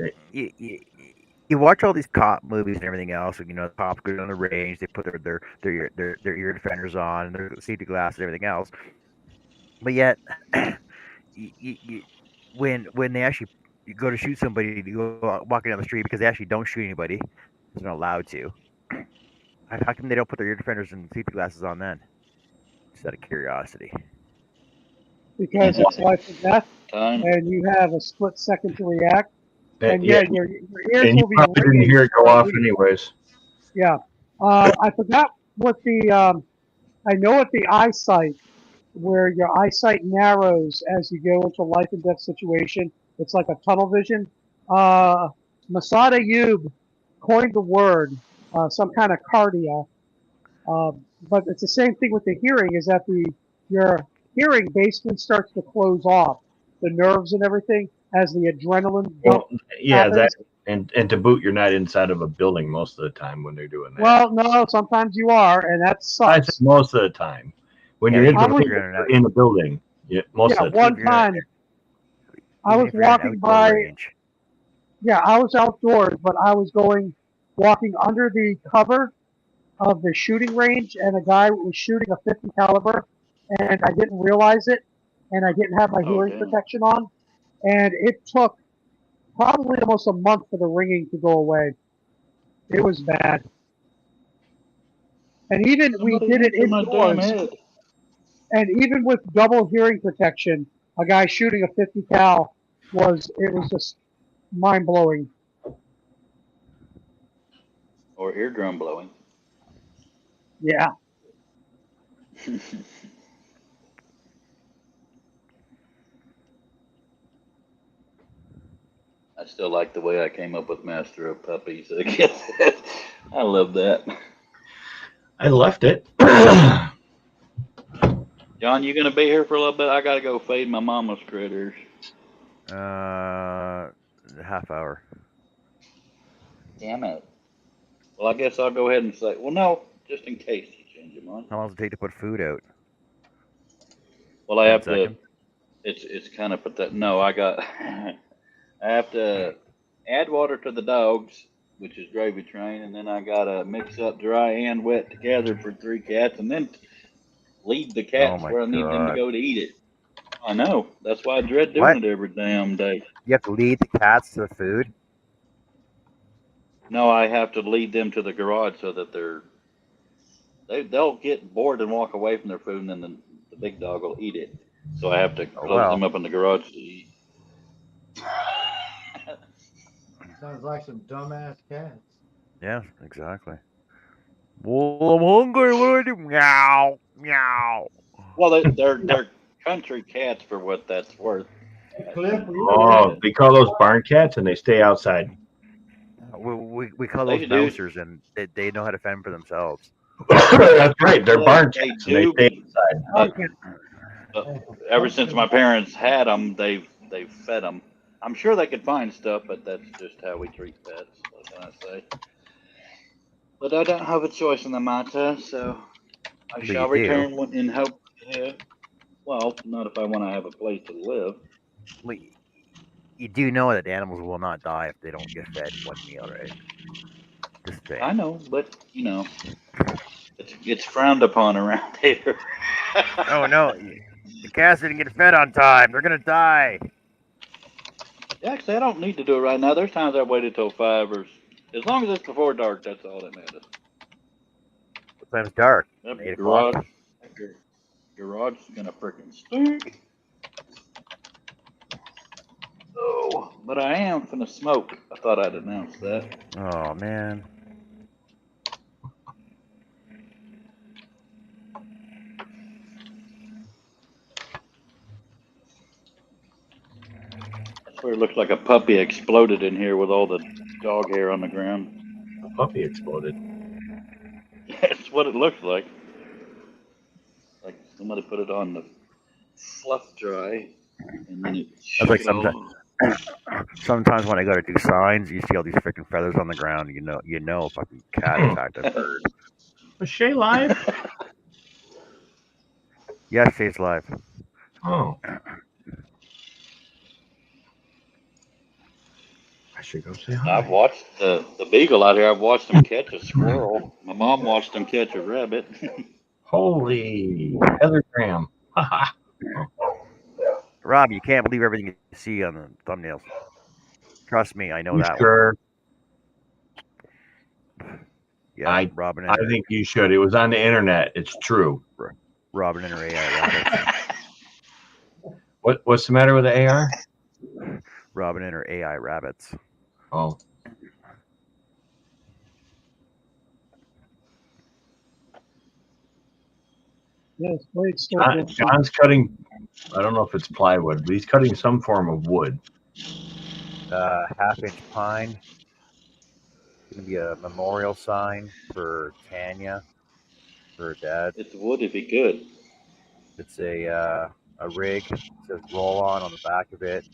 you watch all these cop movies and everything else, and the cops go down the range, they put their ear defenders on and their safety glasses and everything else, but yet you, when they actually you go to shoot somebody, you go walking down the street because they actually don't shoot anybody, they're not allowed to. How come they don't put their ear defenders and safety glasses on then? Just out of curiosity. because it's life or death, Time. and you have a split second to react. And Yeah, yeah, your ears and you will be probably didn't ringing hear it go for at off least, anyways. yeah. I forgot what the I know what the eyesight, where your eyesight narrows as you go into a life and death situation. It's like a tunnel vision. Uh, Masada Ayub coined the word, some kind of cardia. But it's the same thing with the hearing. Is that your hearing basically starts to close off the nerves and everything as the adrenaline dump Well, yeah, that happens. and to boot, you're not inside of a building most of the time when they're doing that. Well, no, sometimes you are, and that I said sucks. most of the time. When Yeah, you're but in I even if was, the, you're in an in a building, yeah, most yeah, of the time. one time I even was if you're in an walking outdoor by. range, Yeah, I was outdoors, but I was walking under the cover of the shooting range, and a guy was shooting a 50 caliber, and I didn't realize it, and I didn't have my Oh hearing damn. protection on, and it took probably almost a month for the ringing to go away. It was bad, and even we Somebody did it answer my damn indoors, head. and even with double hearing protection, a guy shooting a 50 cal it was just mind blowing. Or eardrum blowing. Yeah, I still like the way I came up with Master of Puppies. I guess I love that. I left it. John, you gonna be here for a little bit? I gotta go feed my mama's critters. half hour. Damn it. Well, I guess I'll go ahead and say. Well, no, just in case you change your mind. How long does it take to put food out? Well, I 10 have to. seconds. It's kind of put that. No, I got. I have to add water to the dogs, which is gravy train, and then I gotta mix up dry and wet together for 3 cats, and then lead the Oh cats my where I need them to god. go to eat it. I know. That's why I dread doing What? it every damn day. You have to lead the cats to the food? No, I have to lead them to the garage so that they'll get bored and walk away from their food, and then the big dog will eat it. So I have to Oh close well. them up in the garage to eat. Sounds like some dumbass cats. Yeah, exactly. Well, I'm hungry. What do I do? Meow, meow. Well, they're country cats for what that's worth. Cliff, were you there? Oh, they call those barn cats, and they stay outside. We call They those do. mousers, and they know how to fend for themselves. That's right. They're Well, barn they cats, and they do, stay outside. but okay. ever since my parents had them, they've fed them. I'm sure they could find stuff, but that's just how we treat pets. What can I say? But I don't have a choice in the matter, so I But you shall do. return in hope. Well, not if I want to have a place to live. Well, you do know that animals will not die if they don't get fed one meal, right? Just I saying. know, but it's frowned upon around here. Oh no, the cats didn't get fed on time. They're gonna die. Actually, I don't need to do it right now. There's times I've waited till 5 or as long as it's before dark. That's all that matters. What time's dark? Yep, 8 o'clock. garage is gonna freaking stink. Oh, but I am finna smoke. I thought I'd announce that. Oh man. I swear it looks like a puppy exploded in here with all the dog hair on the ground. A puppy exploded. That's what it looks like. Like somebody put it on the fluff dry and then it That's shook like it all. sometimes when I go to do signs, you see all these freaking feathers on the ground. You know, a fucking cat attacked a bird. Was Shay live? Yes, she's live. Oh, I should go say I've hi. watched the beagle out here. I've watched him catch a squirrel. My mom watched him catch a rabbit. Holy Heather Graham. Haha. Rob, you can't believe everything you see on the thumbnails. Trust me, I know You that one. sure? Yeah, I think you should. It was on the internet. It's true. Robin and her AI rabbits. What's the matter with the AR? Robin and her AI rabbits. Oh. Yeah, his blade's still good. John's cutting. I don't know if it's plywood, but he's cutting some form of wood. Half-inch pine. It's gonna be a memorial sign for Tanya, for her dad. It's wood if he could. It's a rig. It says roll on the back of it.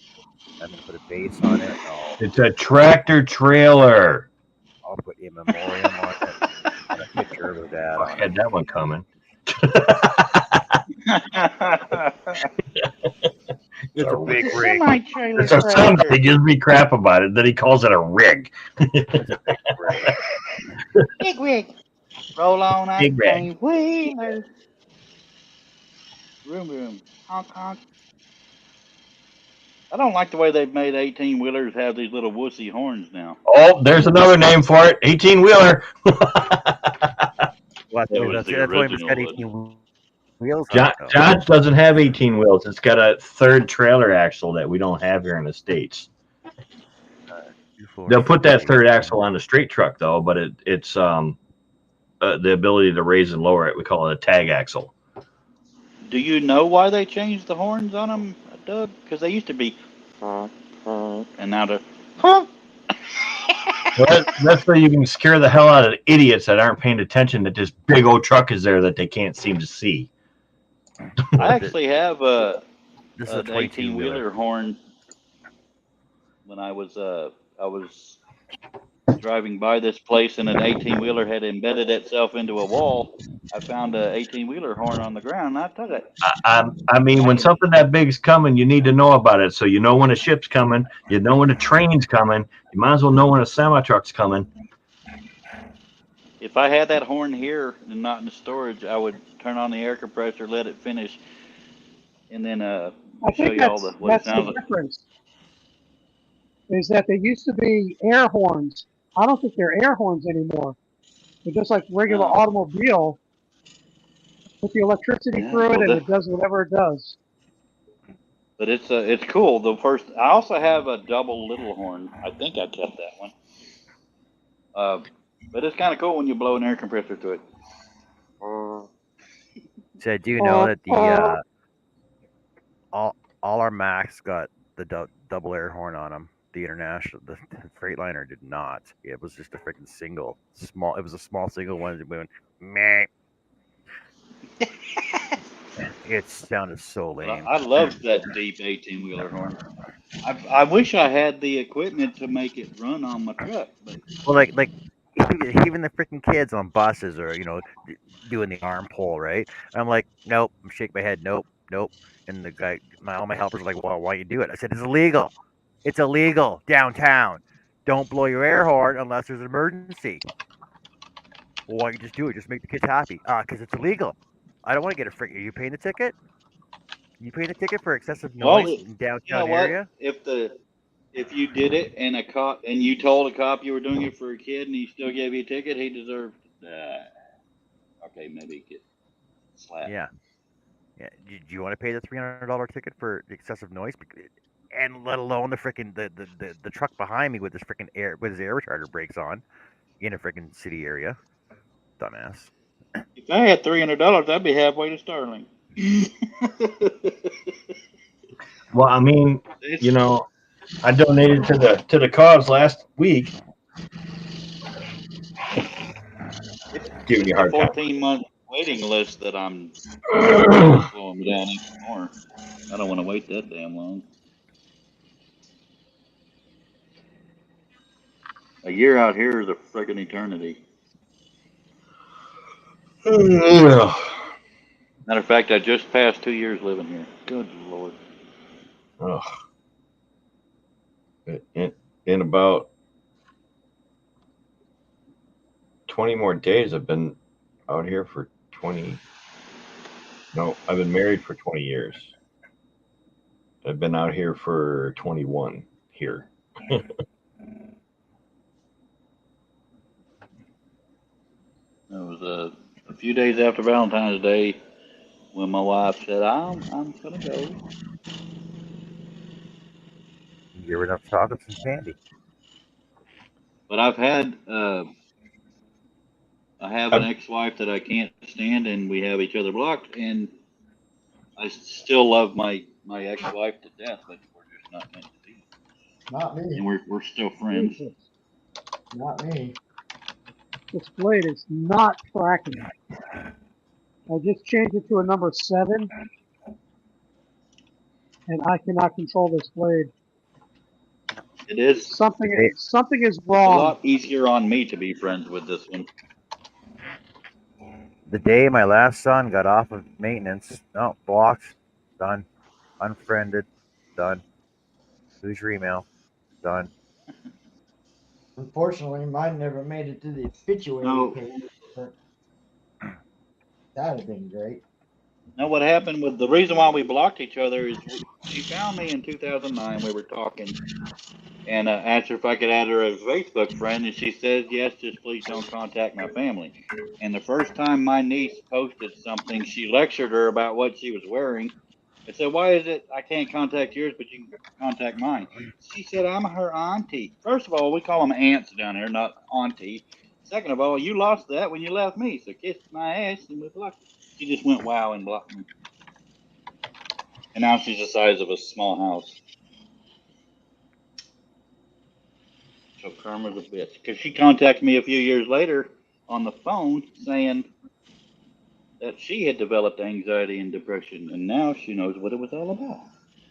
I'm gonna put a base on it. It's a tractor trailer. I'll put a memoriam on it and a picture of her dad I on had it. that one coming. It's a big rig. It's a son that gives me crap about it. Then he calls it a rig. It's a big rig. Big rig. Roll on that Big rig. thing, wheeler. Room, room. Honk, honk. I don't like the way they've made 18 wheelers have these little wussy horns now. Oh, there's another name for it. 18-wheeler. Well, That was that's the why it's original got one. 18 wheels on John, it. though. John's doesn't have 18 wheels. It's got a third trailer axle that we don't have here in the States. They'll put that third axle on the straight truck though, but it's the ability to raise and lower it. We call it a tag axle. Do you know why they changed the horns on them, Doug? Because they used to be, and now they're. Well, that's so you can scare the hell out of the idiots that aren't paying attention that this big old truck is there that they can't seem to see. I actually have This is a an 22 18-wheeler wheeler. horn. When I was driving by this place and an 18-wheeler had embedded itself into a wall, I found an 18-wheeler horn on the ground and I took it. I mean, when something that big's coming, you need to know about it. So you know when a ship's coming, you know when a train's coming. You might as well know when a semi-truck's coming. If I had that horn here and not in the storage, I would turn on the air compressor, let it finish, and then I show think you all what it that's sounds the like. difference. Is that they used to be air horns. I don't think they're air horns anymore. They're just like regular No. automobile. Put the electricity Yeah, through it, well, and it does whatever it does. But it's cool. I also have a double little horn. I think I kept that one. But it's kind of cool when you blow an air compressor to it. So I do know that the all our Macs got the double air horn on them. The Freightliner did not. It was just a freaking single small. It was a small single one that went meh. It sounded so lame. I love that deep 18-wheeler horn. I wish I had the equipment to make it run on my truck. But Well, like even the freaking kids on buses are doing the arm pull, right? And I'm like, nope. I'm shaking my head, nope, nope. And the guy, all my helpers are like, well, why you do it? I said, it's illegal. It's illegal downtown. Don't blow your air horn unless there's an emergency. Well, why you just do it? Just make the kids happy. Because it's illegal. I don't want to get a freaking. Are you paying the ticket? You paying the ticket for excessive noise in you know downtown what? area? If you did it and you told a cop you were doing it for a kid and he still gave you a ticket, he deserved to die. Okay, maybe get slapped. Yeah. Yeah. Do you want to pay the $300 ticket for excessive noise? And let alone the freaking the truck behind me with his freaking his air retarder brakes on in a freaking city area. Dumbass. If I had $300, I'd be halfway to Starling. Well, I mean, I donated to the cause last week. Giving you a hard time. 14-month waiting list that I'm slowing me down even more. I don't want to wait that damn long. A year out here is a friggin' eternity. Matter of fact, I just passed 2 years living here. Good Lord. Oh. in about 20 more days, I've been out here for 20. No, I've been married for 20 years. I've been out here for 21 here. It was a few days after Valentine's Day when my wife said, I'm gonna go. Give her enough chocolates and candy. But I have an I've, ex-wife that I can't stand, and we have each other blocked, and I still love my ex-wife to death, but we're just not meant to be, Not and me. we're still friends. Jesus, Not me. this blade is not tracking. I just changed it to a number 7, and I cannot control this blade. It is Something is it's a wrong. lot easier on me to be friends with this one. The day my last son got off of maintenance, no, blocked, done, unfriended, done. Lose your email, done. Unfortunately, mine never made it to the obituary No, page, but that'd have been great. no. What happened with the reason why we blocked each other is she found me in 2009. We were talking, and asked her if I could add her as a Facebook friend, and she says yes. Just please don't contact my family. And the first time my niece posted something, she lectured her about what she was wearing. I said, "Why is it I can't contact yours, but you can contact mine?" She said, "I'm her auntie." First of all, we call them aunts down here, not auntie. Second of all, you lost that when you left me, so kiss my ass and we blocked her. She just went wow and blocked me. And now she's the size of a small house. So karma's a bitch. Because she contacted me a few years later on the phone saying that she had developed anxiety and depression, and now she knows what it was all about.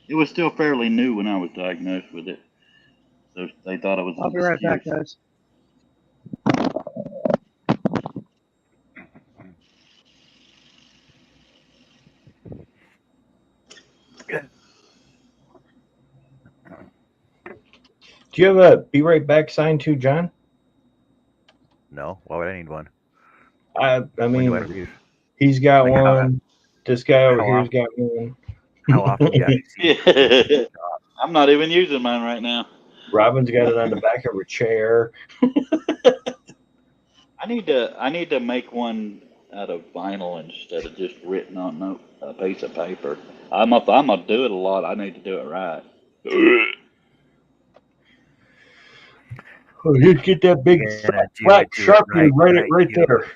It was still fairly new when I was diagnosed with it, so they thought it was I'll an be right back, excuse. guys. do you have a be right back sign too, John? No, why would I need one? I When do I mean, use? he's got Like one. This guy over how here's often? got one. How often do you actually see me use it? I'm not even using mine right now. Robin's got it on the back of her chair. I need to make one out of vinyl instead of just written on a piece of paper. I'm gonna do it a lot. I need to do it right. Oh, just get that big You're gonna do flat it sharpie and write it right, right do it. there.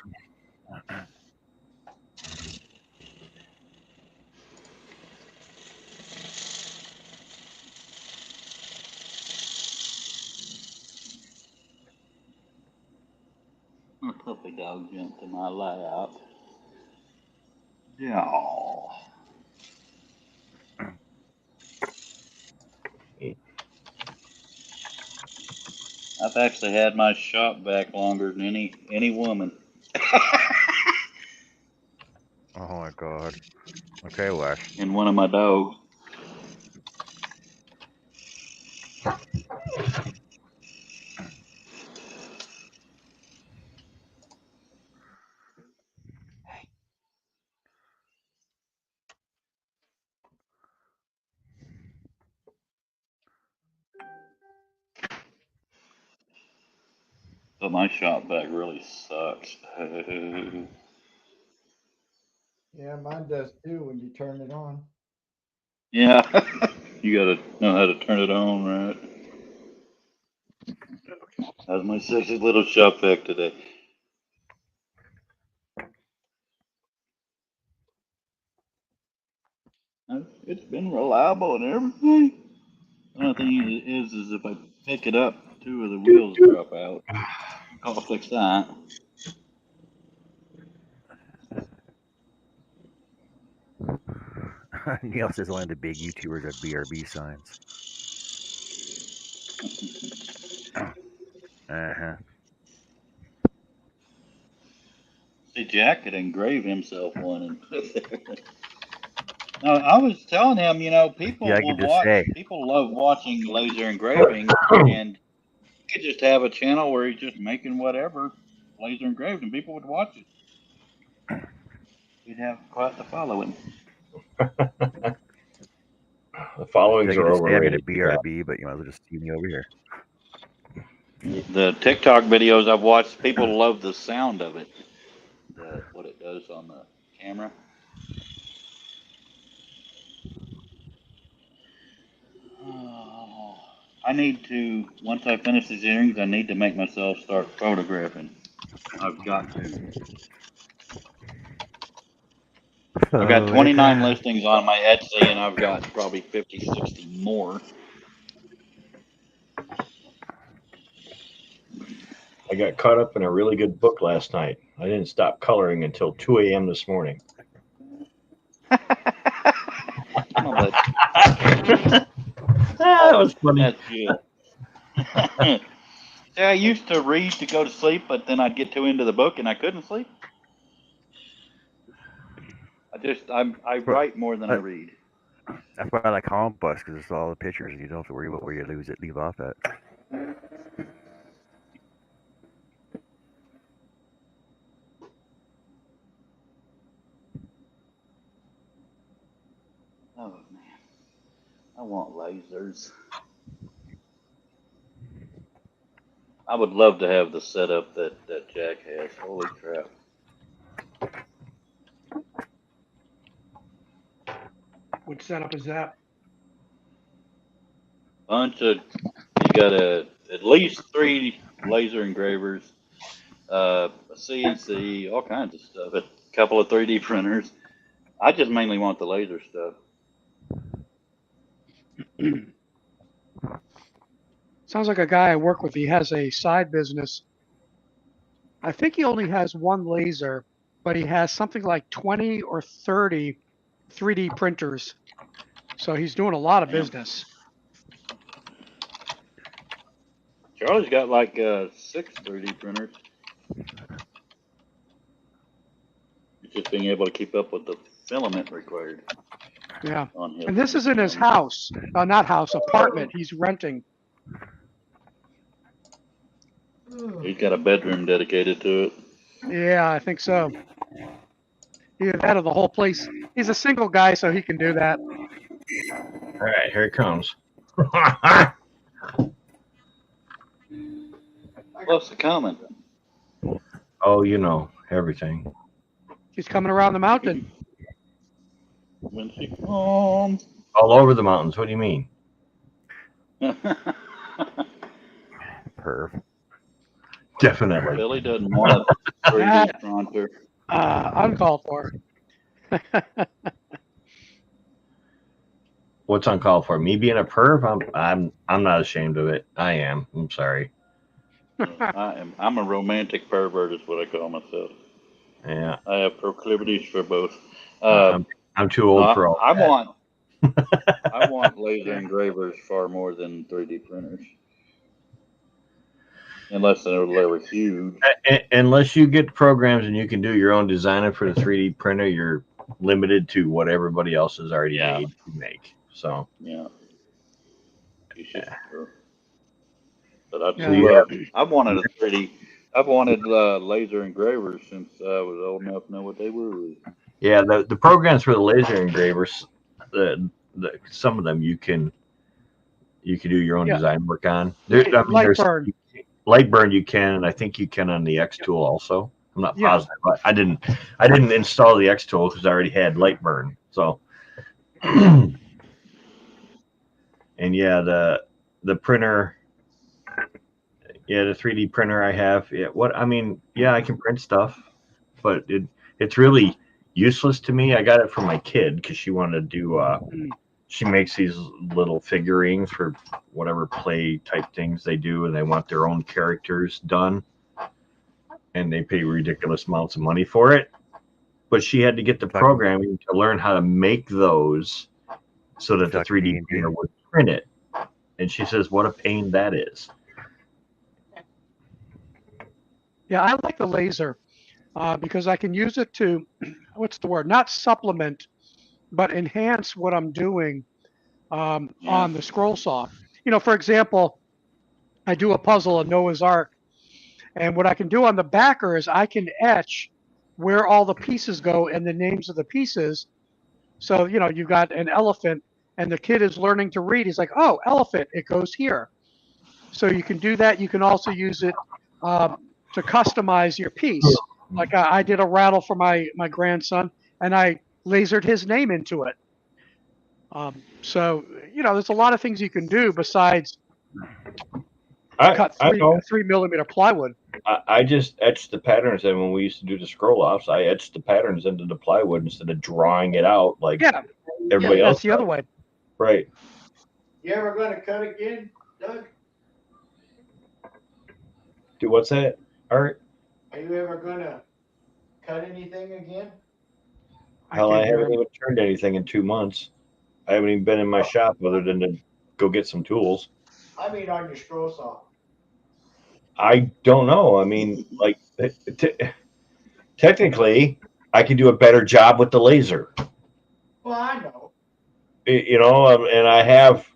My puppy dog jumped in my lap. Yeah. I've actually had my shop vac longer than any woman. Oh my god. Okay, Wes. And one of my dogs. But my shop vac really sucks. Yeah, mine does too when you turn it on. Yeah. You gotta know how to turn it on, right? How's my sexy little shop vac today? It's been reliable and everything. The only thing is if I pick it up, two of the wheels drop out. I'll fix that. Neil says one of the big YouTubers have BRB signs. Uh-huh. See, Jack could engrave himself one. And no, I was telling him, Yeah, I can just say. people love watching laser engraving, and could just have a channel where he's just making whatever laser engraved, and people would watch it. He'd have quite the following. The followings I could are just stab you to overrated. Yeah. BRB, but you might as well just see me over here. The TikTok videos I've watched, people love the sound of it. What it does on the camera. I need to, once I finish these earrings, I need to make myself start photographing. I've got to. I've got 29 listings on my Etsy, and I've got probably 50, 60 more. I got caught up in a really good book last night. I didn't stop coloring until 2 a.m. this morning. That was funny. That's good. See, I used to read to go to sleep, but then I'd get too into the book and I couldn't sleep. I write more than I read. That's why I like comic books, because it's all the pictures, and you don't have to worry about where you leave off at. Oh man, I want lasers. I would love to have the setup that Jack has. Holy crap. What setup is that? You got at least 3 laser engravers, a CNC, all kinds of stuff, a couple of 3D printers. I just mainly want the laser stuff. Sounds like a guy I work with. He has a side business. I think he only has one laser, but he has something like 20 or 30 3D printers. So he's doing a lot of business. Charlie's got like 6 3D printers. It's just being able to keep up with the filament required. Yeah. And this is in his house. Not house, apartment he's renting. He's got a bedroom dedicated to it. Yeah, I think so. Either that or the whole place. He's a single guy, so he can do that. All right, here it comes. What's it coming? Oh, you know, everything. He's coming around the mountain. When she comes. All over the mountains. What do you mean? Perv. Definitely. Billy doesn't want a 3D printer. Uncalled for. What's uncalled for? Me being a perv? I'm not ashamed of it. I am. I'm sorry. I'm a romantic pervert, is what I call myself. Yeah. I have proclivities for both. I'm too old for all that. I want laser engravers far more than 3D printers. Unless they were huge. Unless you get programs and you can do your own design for the 3D printer, you're limited to what everybody else has already made to make. So yeah. You should. Yeah. But I've wanted a 3D. I've wanted laser engravers since I was old enough to know what they were. Yeah, the programs for the laser engravers, some of them you can do your own design work on. Lightburn. Lightburn you can, and I think you can on the X tool also. I'm not positive, but I didn't install the X tool because I already had Lightburn. So, and yeah, the printer, the 3D printer I have. Yeah, I can print stuff, but it's really useless to me. I got it from my kid because she wanted to do. She makes these little figurines for whatever play type things they do, and they want their own characters done, and they pay ridiculous amounts of money for it. But she had to get the programming to learn how to make those so that the 3D printer would print it. And she says, what a pain that is. Yeah, I like the laser because I can use it to, not supplement, but enhance what I'm doing on the scroll saw. For example, I do a puzzle, a Noah's Ark, and what I can do on the backer is I can etch where all the pieces go and the names of the pieces. So, you've got an elephant and the kid is learning to read. He's like, oh, elephant, it goes here. So you can do that. You can also use it to customize your piece. Like I did a rattle for my grandson and I lasered his name into it. So, there's a lot of things you can do besides cut I know. 3 millimeter plywood. I just etched the patterns, and when we used to do the scroll offs, I etched the patterns into the plywood instead of drawing it out like Yeah, everybody else. that's the other way. Right. You ever going to cut again, Doug? Do what's that? Art? Are you ever going to cut anything again? Hell, can't I hear haven't him. even turned anything in 2 months. I haven't even been in my shop other than to go get some tools. I mean, on your scroll saw. I don't know. I mean, like, technically, I can do a better job with the laser. Well, I know. And I have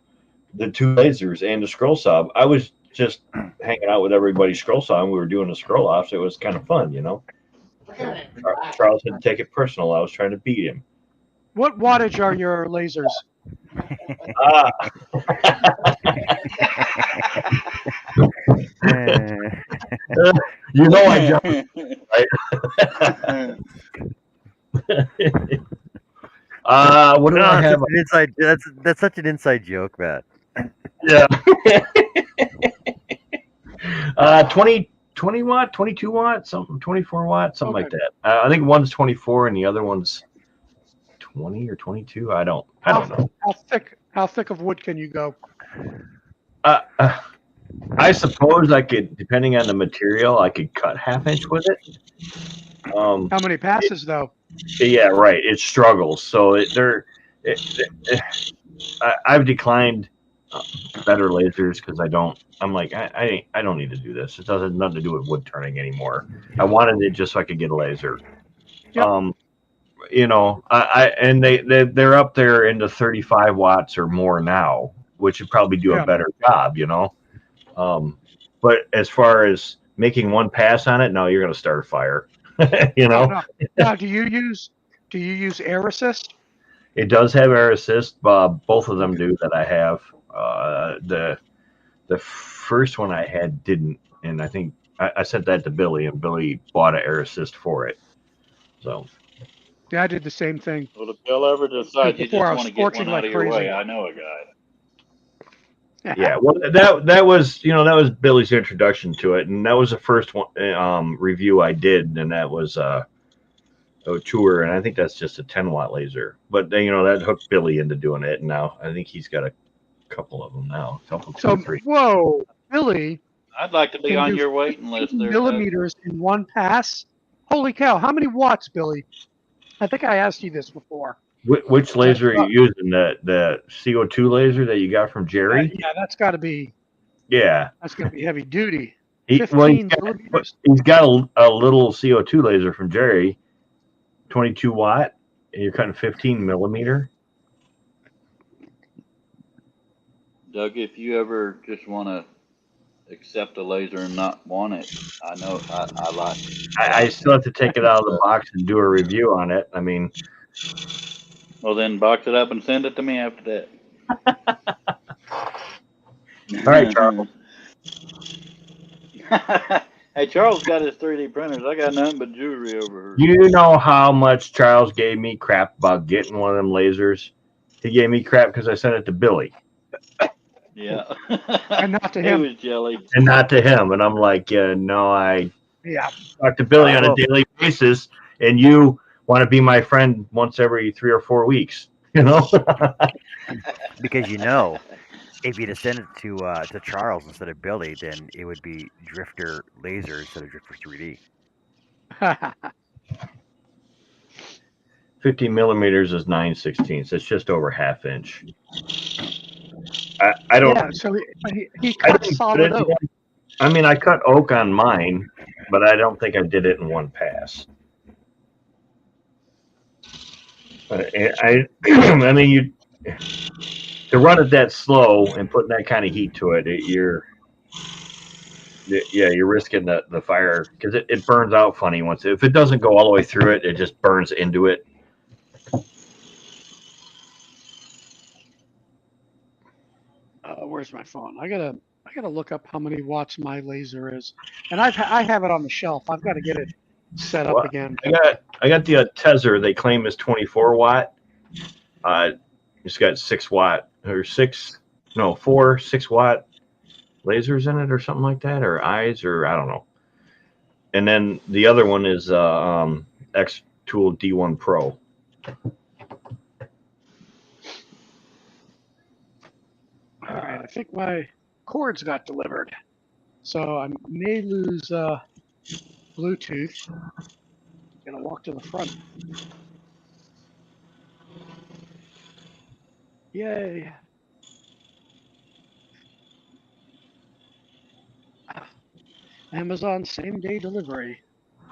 the 2 lasers and the scroll saw. I was just hanging out with everybody's scroll saw, and we were doing the scroll offs. It was kind of fun, Charles didn't take it personal. I was trying to beat him. What wattage are your lasers? I jumped, right? What do I have? That's such an inside joke, Matt. Yeah. 20 watt, 22 watt, something, 24 watt, something like that. I think one's 24 and the other one's 20 or 22. I don't know. How thick of wood can you go? I suppose I could, depending on the material, I could cut 1/2 inch with it. How many passes though? Yeah, right. It struggles. So I've declined better lasers because I'm like, I don't need to do this. It doesn't have nothing to do with wood turning anymore. I wanted it just so I could get a laser. Yep. And they're up there into 35 watts or more now, which would probably do a better job, But as far as making one pass on it, no, you're going to start a fire, Now, do you use air assist? It does have air assist. Both of them do that I have. The first one I had didn't, and I think I sent that to Billy, and Billy bought an air assist for it. So. Yeah, I did the same thing. Well, if Bill ever decides you just Before I was want to get one scorching out like of your way, crazy. I know a guy. Yeah, well, that was that was Billy's introduction to it, and that was the first one review I did, and that was a tour, and I think that's just a 10-watt laser. But that hooked Billy into doing it, and now I think he's got a couple of them now, two or three. Whoa, Billy! I'd like to be on your waiting list there. Millimeters in one pass. Holy cow! How many watts, Billy? I think I asked you this before. Which laser are you using? The CO2 laser that you got from Jerry? Yeah, that's got to be. Yeah, that's got to be heavy duty. He's got a little CO2 laser from Jerry, 22 watt, and you're cutting 15 millimeter. Doug, if you ever just want to accept a laser and not want it, I know I like. I still have to take it out of the box and do a review on it. I mean. Well, then box it up and send it to me after that. All right, Charles. Hey, Charles got his 3D printers. I got nothing but jewelry over here. You know how much Charles gave me crap about getting one of them lasers? He gave me crap because I sent it to Billy. Yeah. And not to him. He was jelly. And not to him. And I'm like, no, I talk to Billy on a daily basis, and you want to be my friend once every 3 or 4 weeks, Because if you'd have sent it to Charles instead of Billy, then it would be Drifter Laser instead of Drifter 3D. 15 millimeters is 9/16. It's just over 1/2 inch. I don't. Yeah, so he cut solid oak. I mean, I cut oak on mine, but I don't think I did it in one pass. I mean, to run it that slow and putting that kind of heat to it, Yeah, you're risking the fire because it burns out funny once. If it doesn't go all the way through it, it just burns into it. Where's my phone? I gotta look up how many watts my laser is, and I have it on the shelf. I've got to get it set up Well, again. I got the Tezer they claim is 24 watt. It's got 6 watt or 6 watt lasers in it or something like that, or eyes, or I don't know. And then the other one is X Tool D1 Pro. All right, I think my cords got delivered, so I may lose Bluetooth. Gonna walk to the front. Yay! Amazon same day delivery,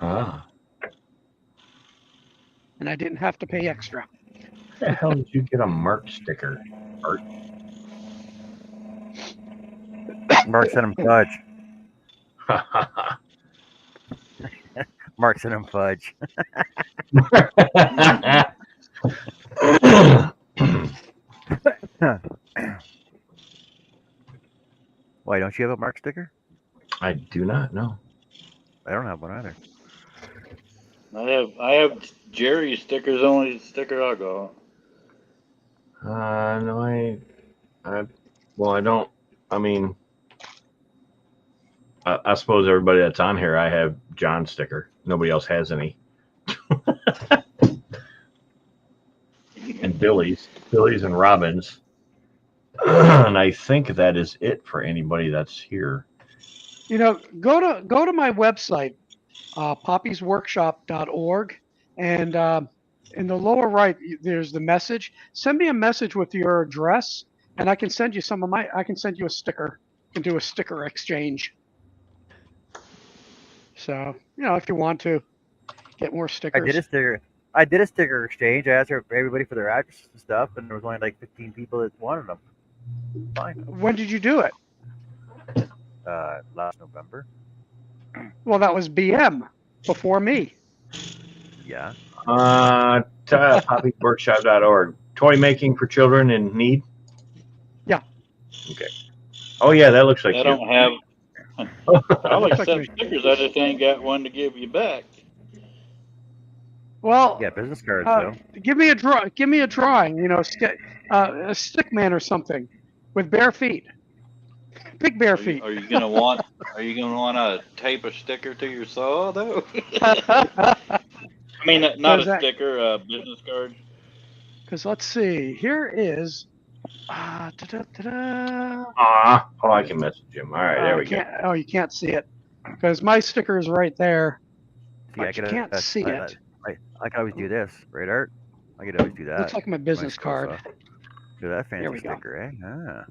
Ah, and I didn't have to pay extra. where the hell did you get a Mark sticker, Art? Mark sent him fudge. Mark sent him fudge. Why don't you have a Mark sticker? I do not know. I don't have one either. I have Jerry's stickers, only sticker I got. No, well, I don't. I mean, I suppose everybody that's on here, I have John's sticker. Nobody else has any. And Billy's and Robin's. And I think that is it for anybody that's here. You know, go to my website, poppysworkshop.org, and in the lower right there's the message. Send me a message with your address, and I can send you I can send you a sticker. You can do a sticker exchange. So, if you want to get more stickers. I did a sticker exchange. I asked everybody for their addresses and stuff, and there was only like 15 people that wanted them. Fine. When did you do it? Last November. Well, that was BM before me. Yeah. Poppyworkshop.org. Toy making for children in need. Yeah. Okay. Oh yeah, that looks like I you. don't have. I'll Looks accept like stickers. I just ain't got one to give you back. Well, Yeah, business cards though. give me a drawing. A stick man or something with bare feet, big bare feet. Are you gonna want? Are you gonna want to tape a sticker to your saw though? I mean, not a sticker, a business card. Because let's see, here is. Oh, I can message him. All right, there we go. Oh, you can't see it because my sticker is right there. See, you can't see it. I can always do this, right, Art? I could always do that. Looks like my business card. Look at that fancy There we go. sticker, eh? Ah.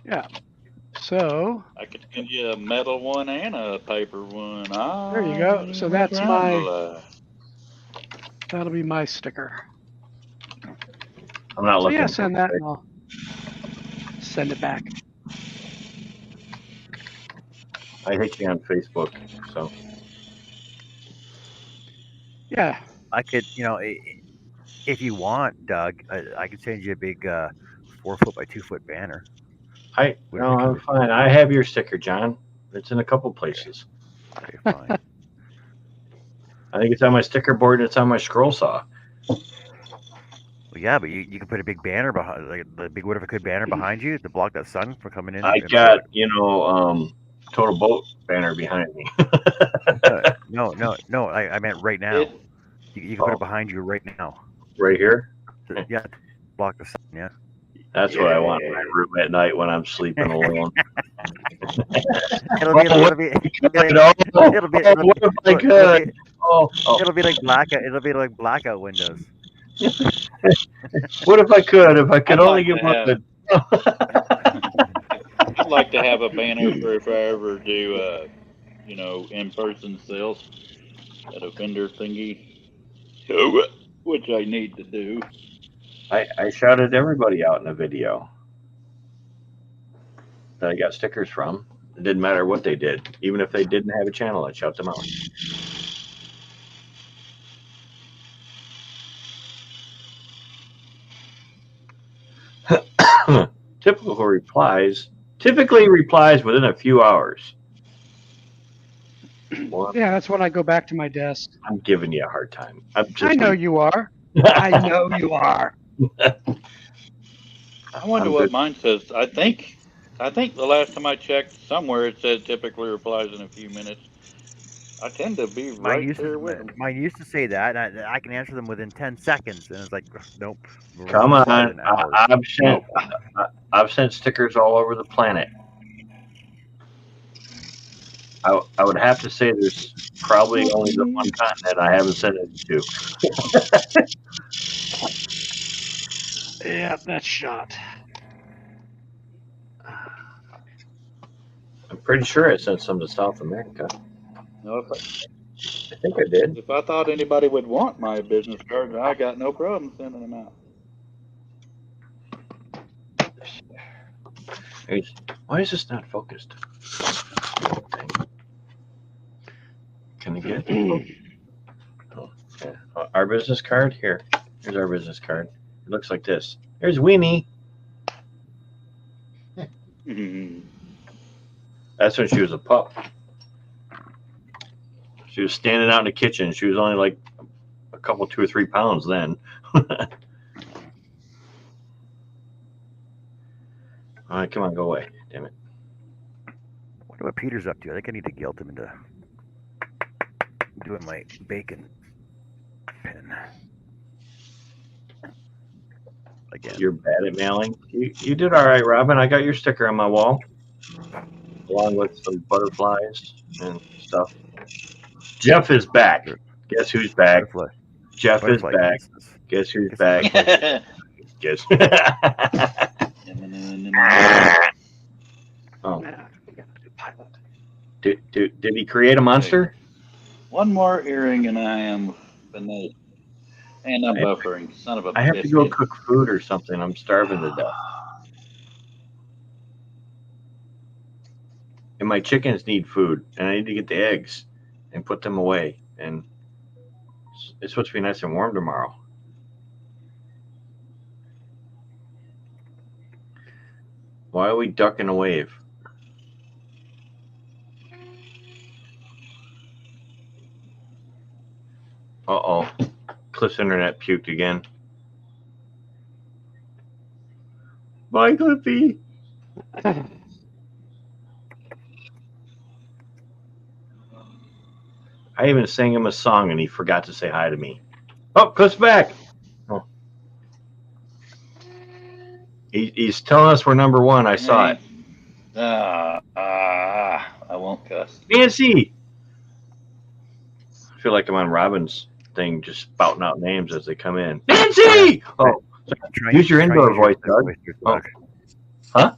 Yeah. So I could send you a metal one and a paper one. There you go. So that's that'll be my sticker. I'm not looking. Yeah, send that and I'll send it back. I hate you on Facebook, so. Yeah. I could, if you want, Doug, I could send you a big 4 foot by 2 foot banner. No, I'm fine. I have your sticker, John. It's in a couple places. Okay, fine. I think it's on my sticker board and it's on my scroll saw. Well, yeah, but you can put a big banner behind, like the big What If I Could banner behind you to block that sun from coming in. I got, Total Boat banner behind me. No. I meant right now. You can put it behind you right now. Right here? Yeah, block the sun. Yeah. That's what I want in my room at night when I'm sleeping alone. It'll be like blackout. It'll be like blackout windows. What if I could? If I could only get one. I'd like to have a banner for if I ever do, in-person sales at a vendor thingy, which I need to do. I shouted everybody out in a video that I got stickers from. It didn't matter what they did. Even if they didn't have a channel, I'd shout them out. Typically replies within a few hours. Well, Yeah, that's when I go back to my desk. I'm giving you a hard time. I know you are. I know you are. I wonder I'm what good. mine says. I think the last time I checked, somewhere it said typically replies in a few minutes. I tend to be Mine right used there to with them. mine used to say that, and I can answer them within 10 seconds, and it's like, nope, we're Come replies on. in hours. I've sent stickers all over the planet. I would have to say there's probably only the one continent I haven't sent it to. Yeah, that's shot. I'm pretty sure I sent some to South America. No, I think I did. if I thought anybody would want my business cards, I got no problem sending them out. Why is this not focused? Can I get it? Oh, yeah. Our business card? Here. Here's our business card. It looks like this. There's Weenie. That's when she was a pup. She was standing out in the kitchen. She was only like a couple, 2 or 3 pounds then. All right, come on, go away. Damn it. I wonder what Peter's up to. I think I need to guilt him into doing my bacon pin again. You're bad at mailing. You did all right, Robin. I got your sticker on my wall, along with some butterflies and stuff. Jeff is back. Guess who's back? Jeff is back. Guess who's back? Guess. Oh. Did he create a monster? One more earring and I am finished. And I'm buffering. Son of a I have to biscuit. go cook food or something. I'm starving to death. And my chickens need food, and I need to get the eggs and put them away. And it's supposed to be nice and warm tomorrow. Why are we ducking a wave? Uh-oh. Cliff's internet puked again. Bye, Cliffy. I even sang him a song, and he forgot to say hi to me. Oh, Cliff's back. Oh. He's telling us we're number one. I saw it. I won't cuss. Nancy! I feel like I'm on Robin's thing, just spouting out names as they come in. Nancy! Oh, use your indoor voice, Doug. Oh. Huh?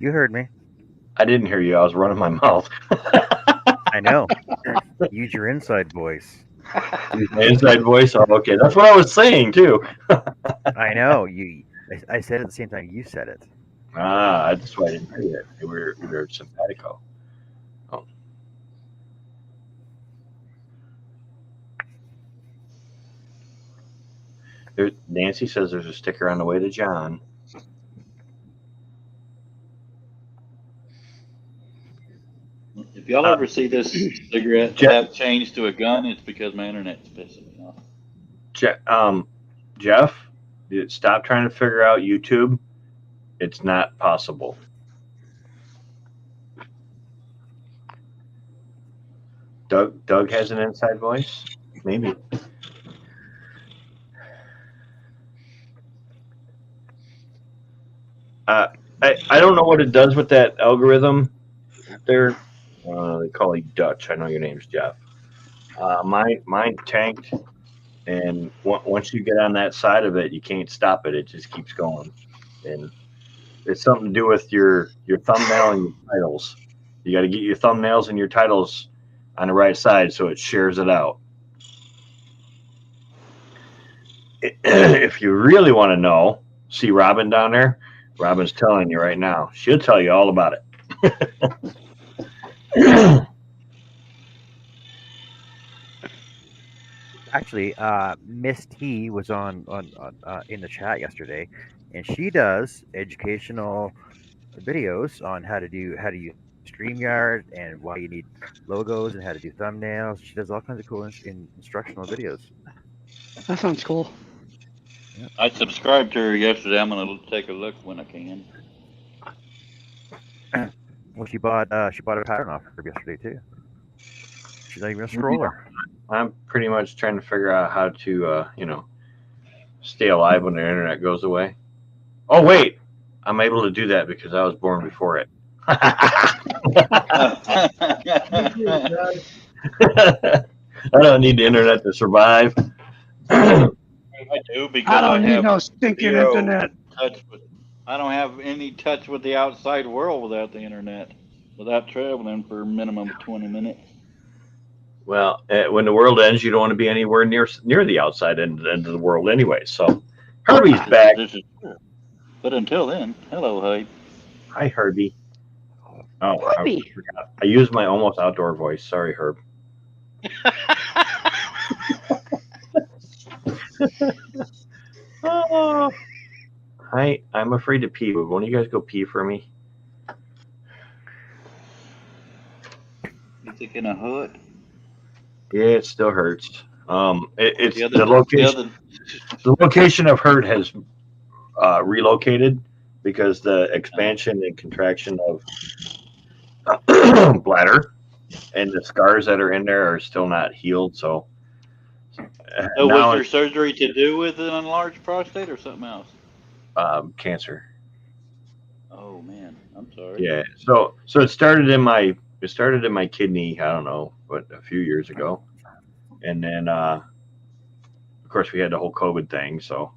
You heard me. I didn't hear you. I was running my mouth. I know. Use your inside voice. Use my inside voice? Oh, okay. That's what I was saying, too. I know. I said it at the same time you said it. Ah, that's why I didn't hear it. We were simpatico. Oh. Nancy says there's a sticker on the way to John. If y'all ever see this cigarette tap change to a gun, it's because my internet's pissing me off. Jeff, stop trying to figure out YouTube. It's not possible. Doug has an inside voice? Maybe. I don't know what it does with that algorithm there. They call you Dutch. I know your name's Jeff. Mine tanked, and once you get on that side of it, you can't stop it. It just keeps going, and it's something to do with your thumbnail and your titles. You got to get your thumbnails and your titles on the right side so it shares it out. If you really want to know, see Robin down there? Robin's telling you right now. She'll tell you all about it. Actually, Miss T was on in the chat yesterday, and she does educational videos on how to use StreamYard and why you need logos and how to do thumbnails. She does all kinds of cool instructional videos. That sounds cool. Yep. I subscribed to her yesterday. I'm gonna take a look when I can. Well, she bought a pattern off her yesterday too. She's not even a Yeah, scroller. I'm pretty much trying to figure out how to, stay alive when the internet goes away. Oh wait, I'm able to do that because I was born before it. I don't need the internet to survive. I do I because I don't need have no stinking zero internet. touch with. I don't have any touch with the outside world without the internet, without traveling for a minimum of 20 minutes. Well, when the world ends, you don't want to be anywhere near the outside end of the world anyway. So, Herbie's back. This is true. But until then, hello, Hype. Hi, Herbie. Oh, I Herbie. forgot. I used my almost outdoor voice. Sorry, Herb. Oh, hi. I'm afraid to pee. Would one of you guys go pee for me? You thinking of Hood? Yeah, it still hurts. It's The other, the the location. other. The location of hurt has relocated because the expansion and contraction of bladder and the scars that are in there are still not healed. So So was now your it's surgery to do with an enlarged prostate or something else? cancer. Oh man, I'm sorry. Yeah. So it started in my kidney. I don't know, but a few years ago, and then of course we had the whole COVID thing. So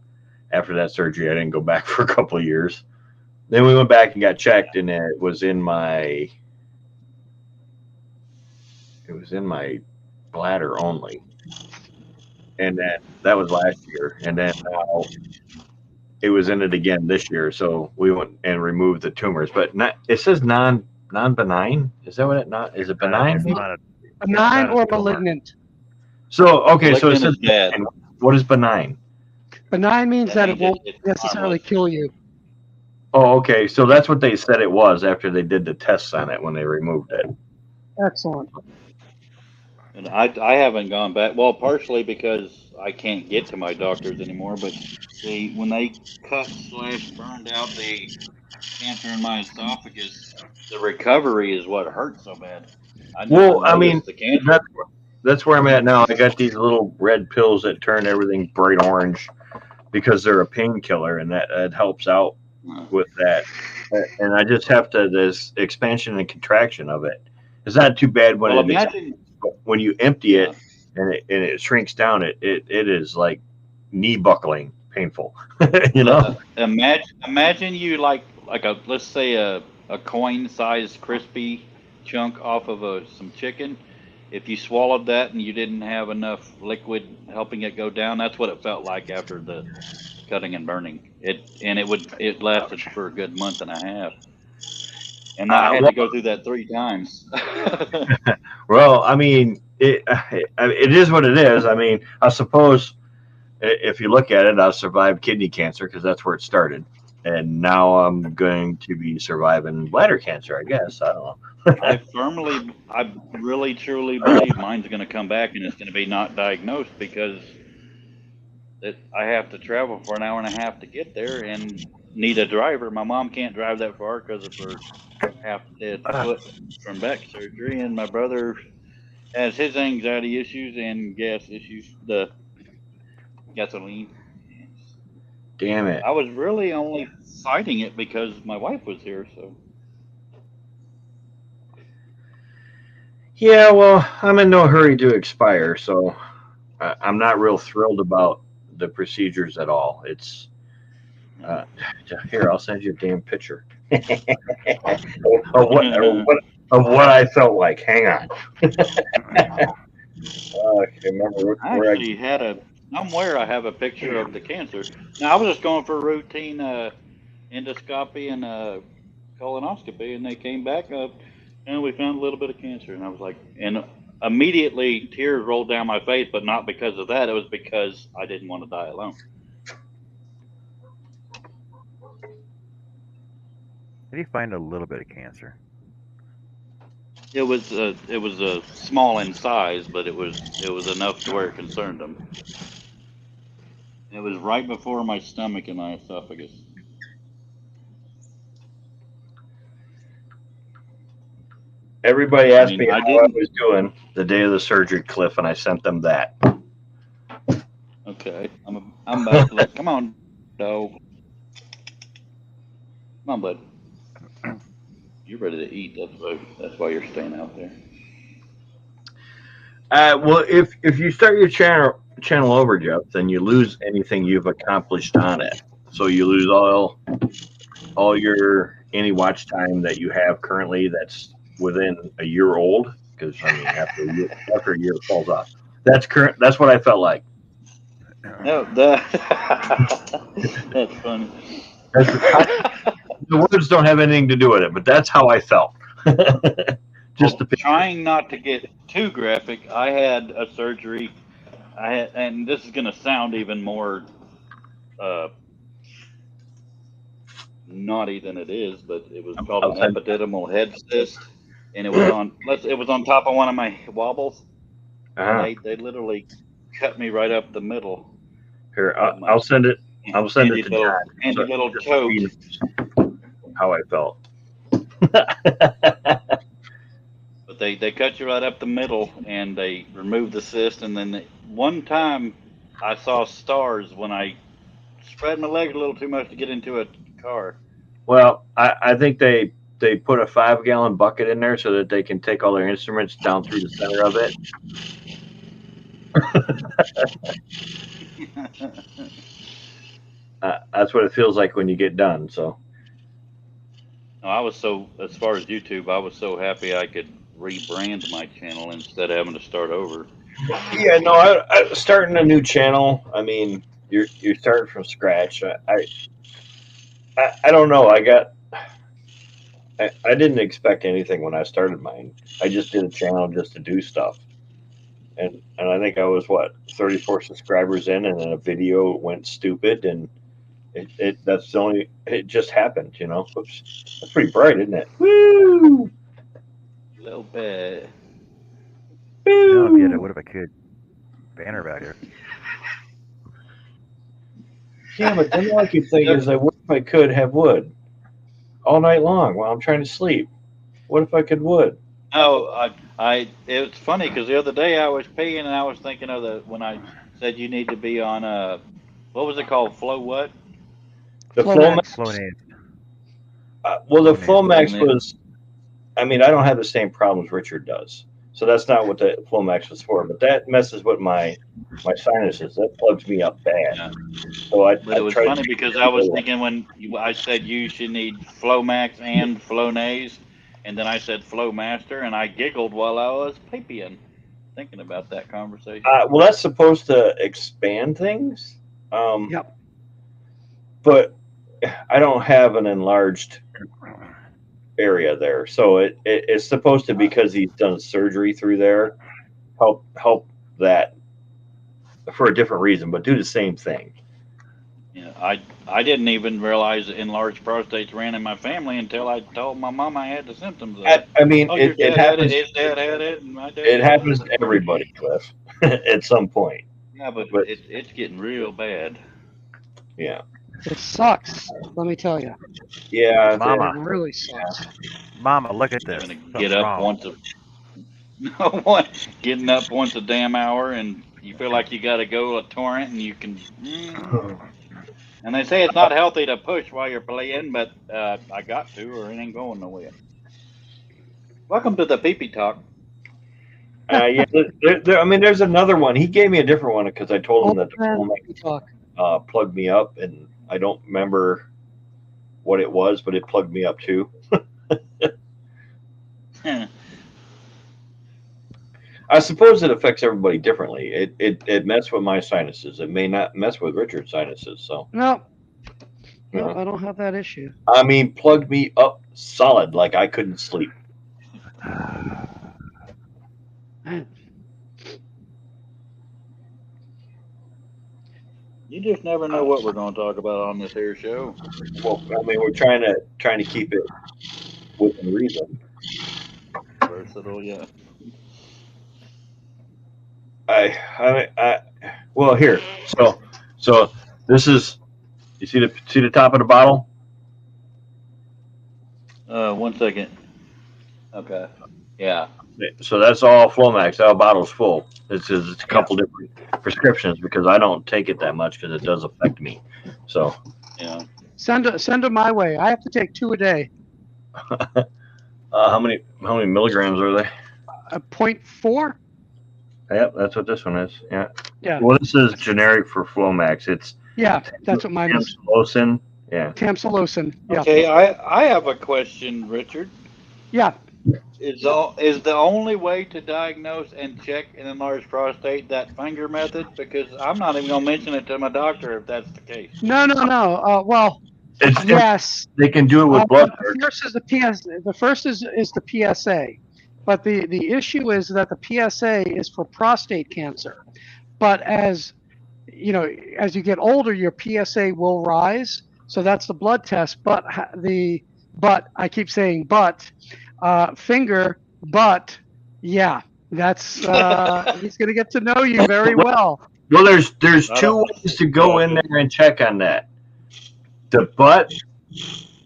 after that surgery, I didn't go back for a couple of years. Then we went back and got checked, and it was in my bladder only, and then that was last year, and then now it was in it again this year. So we went and removed the tumors, but not. It says non benign. Is that what it not? Is it benign? Benign or malignant? So okay, so it Malignant says is bad. benign. What is benign? Benign means that it means won't it's necessarily harmless. kill you. Oh, okay. So that's what they said it was after they did the tests on it when they removed it. Excellent. And I haven't gone back. Well, partially because I can't get to my doctors anymore. But when they cut/burned out the cancer in my esophagus, the recovery is what hurt so bad. I never Well, I mean, noticed the cancer. that's where I'm at now. I got these little red pills that turn everything bright orange because they're a painkiller, and that helps out with that. And I just have to this expansion and contraction of it. It's not too bad when Well, imagine. when you empty it and it shrinks down. It is like knee buckling, painful. You know. Imagine you like a, let's say a coin sized crispy chunk off of some chicken. If you swallowed that and you didn't have enough liquid helping it go down, that's what it felt like after the cutting and burning. It lasted for a good month and a half, and I had to go through that 3 times. Well, I mean, it is what it is. I mean, I suppose if you look at it, I survived kidney cancer because that's where it started, and now I'm going to be surviving bladder cancer. I guess I don't know. I really truly believe mine's going to come back and it's going to be not diagnosed because I have to travel for an hour and a half to get there and need a driver. My mom can't drive that far because of her half dead foot from back surgery, and my brother has his anxiety issues and gas issues, the gasoline. Damn it. I was really only fighting it because my wife was here, so. Yeah, well, I'm in no hurry to expire, so I'm not real thrilled about the procedures at all. It's here. I'll send you a damn picture of what I felt like. Hang on. I remember I where actually had somewhere I have a picture of the cancer. Now I was just going for routine endoscopy and colonoscopy, and they came back up, and we found a little bit of cancer. And I was like, and immediately tears rolled down my face, but not because of that. It was because I didn't want to die alone. How do you find a little bit of cancer? It was a small in size, but it was enough to where it concerned them. It was right before my stomach and my esophagus. Everybody I asked mean, me I how I didn't. was doing the day of the surgery, Cliff, and I sent them that. Okay, I'm about to look. Come on, dog. Come on, bud. You're ready to eat. That's why you're staying out there. Well, if you start your channel over, Jeff, then you lose anything you've accomplished on it. So you lose all your any watch time that you have currently that's within a year old. Because I mean, after a year it falls off. That's current. That's what I felt like. No, that's funny. The words don't have anything to do with it, but that's how I felt. Just the trying not to get too graphic. I had a surgery. And this is going to sound even more naughty than it is, but it was called an epididymal head cyst, and it was on top of one of my wobbles. Uh-huh. They literally cut me right up the middle. Here, I'll send it. I'll send it to little, John. handy little tote. How I felt. But they cut you right up the middle, and they removed the cyst. And then one time, I saw stars when I spread my legs a little too much to get into a car. Well, I think they put a 5-gallon bucket in there so that they can take all their instruments down through the center of it. That's what it feels like when you get done. So. No, I was so, as far as YouTube, I was so happy I could rebrand my channel instead of having to start over. Yeah, no, I starting a new channel. I mean, you're starting from scratch. I don't know. I didn't expect anything when I started mine. I just did a channel just to do stuff. And I think I was 34 subscribers in, and then a video went stupid, and that's the only, it just happened, you know. Oops, that's pretty bright, isn't it? Woo! A little bit. No, if you had a what if I could banner back here. Yeah, but then all I keep thinking is, what if I could have wood all night long while I'm trying to sleep? What if I could wood? Oh, it's funny because the other day I was peeing and I was thinking of when I said you need to be on what was it called? Flow what? The Flowmax. Flonase. Well, the Flowmax was, I mean, I don't have the same problems Richard does. So that's not what the Flowmax was for. But that messes with my sinuses. That plugs me up bad. Yeah. So But it was funny because I was thinking when I said you should need Flowmax and Flonase, and then I said Flowmaster, and I giggled while I was peeing, thinking about that conversation. Well, that's supposed to expand things. Yep. But I don't have an enlarged area there, so it's supposed to, because he's done surgery through there, help that for a different reason, but do the same thing. Yeah, I didn't even realize enlarged prostates ran in my family until I told my mom I had the symptoms of it. I mean, your it happens. His dad had it, and my dad. It happens to everybody, Cliff, at some point. Yeah, but it's getting real bad. Yeah. It sucks. Let me tell you. Yeah, Mama. It really sucks. Mama, look at this. Having to get up getting up once a damn hour, and you feel like you got to go a torrent, and you can. And they say it's not healthy to push while you're playing, but I got to, or it ain't going nowhere. Welcome to the pee-pee talk. Yeah, I mean, there's another one. He gave me a different one because I told him that the phone plugged me up, and I don't remember what it was, but it plugged me up too. I suppose it affects everybody differently. It messed with my sinuses. It may not mess with Richard's sinuses. So no, No, I don't have that issue. I mean, plugged me up solid, like I couldn't sleep. You just never know what we're going to talk about on this here show. Well, I mean, we're trying to keep it within reason. Versatile, yeah. Well, here. So this is. You see the top of the bottle? 1 second. Okay. Yeah. So that's all Flomax. That bottle's full. It's a couple different prescriptions because I don't take it that much because it does affect me. So Yeah. Send them my way. I have to take 2 a day. how many milligrams are they? 0.4. Yep, that's what this one is. Yeah. Yeah. Well, this is generic for Flomax. It's that's what mine is. Tamsulosin. Yeah. Tamsulosin. Yeah. Okay, I have a question, Richard. Yeah. Is the only way to diagnose and check an enlarged prostate that finger method? Because I'm not even gonna mention it to my doctor if that's the case. No. Well, yes. They can do it with blood. The first is the PS. The first is the PSA, but the issue is that the PSA is for prostate cancer. But as you know, as you get older, your PSA will rise. So that's the blood test. But I keep saying finger. But yeah, that's he's going to get to know you very well. Well, there's 2 ways to go in there and check on that. The butt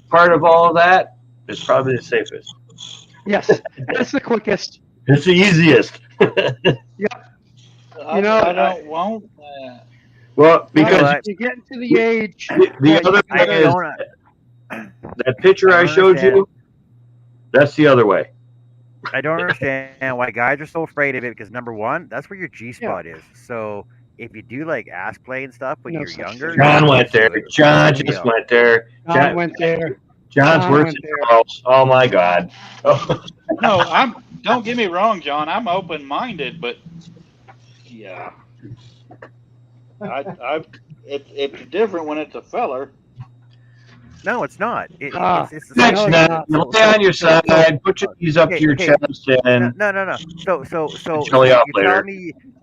part of all of that is probably the safest. Yes, it's the quickest. It's the easiest. Yep. I don't want that. Well, because you get into the age. The other way is that picture I showed you. That's the other way. I don't understand why guys are so afraid of it because number one, that's where your G spot is. So if you do like ass play and stuff when you're younger, John went there. John just went there. John went there. John's worse than Charles. Oh my God. Oh. No, don't get me wrong, John. I'm open minded, but yeah. It's different when it's a feller. No, it's not. It's the That's same. not. Lay on your side. Put your knees up to your chest and No. So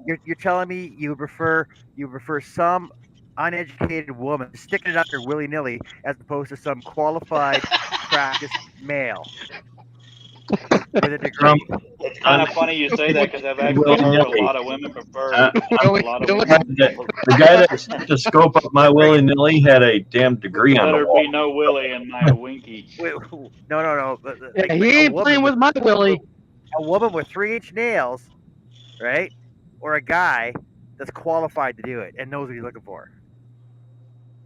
you're telling me you would prefer some uneducated woman sticking it up there willy nilly as opposed to some qualified, practiced male with a degree. It's kind of funny you say that because I've actually heard a lot of women prefer the guy that set the scope up my willy nilly had a damn degree on the wall. Better be no willy in my winky. No. Yeah, he ain't playing with my willy. A woman with 3-inch nails, right? Or a guy that's qualified to do it and knows what he's looking for.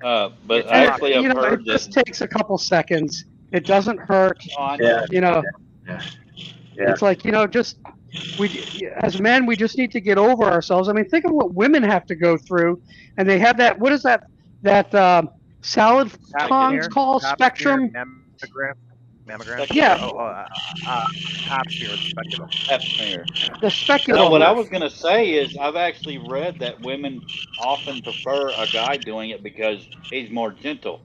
But actually, I've heard it just takes a couple seconds. It doesn't hurt. It's like as men, we just need to get over ourselves. I mean, think of what women have to go through, and they have that. What is that salad tongs called spectrum? Mammogram. Yeah. Pap smear. The speculum. No, what I was going to say is I've actually read that women often prefer a guy doing it because he's more gentle.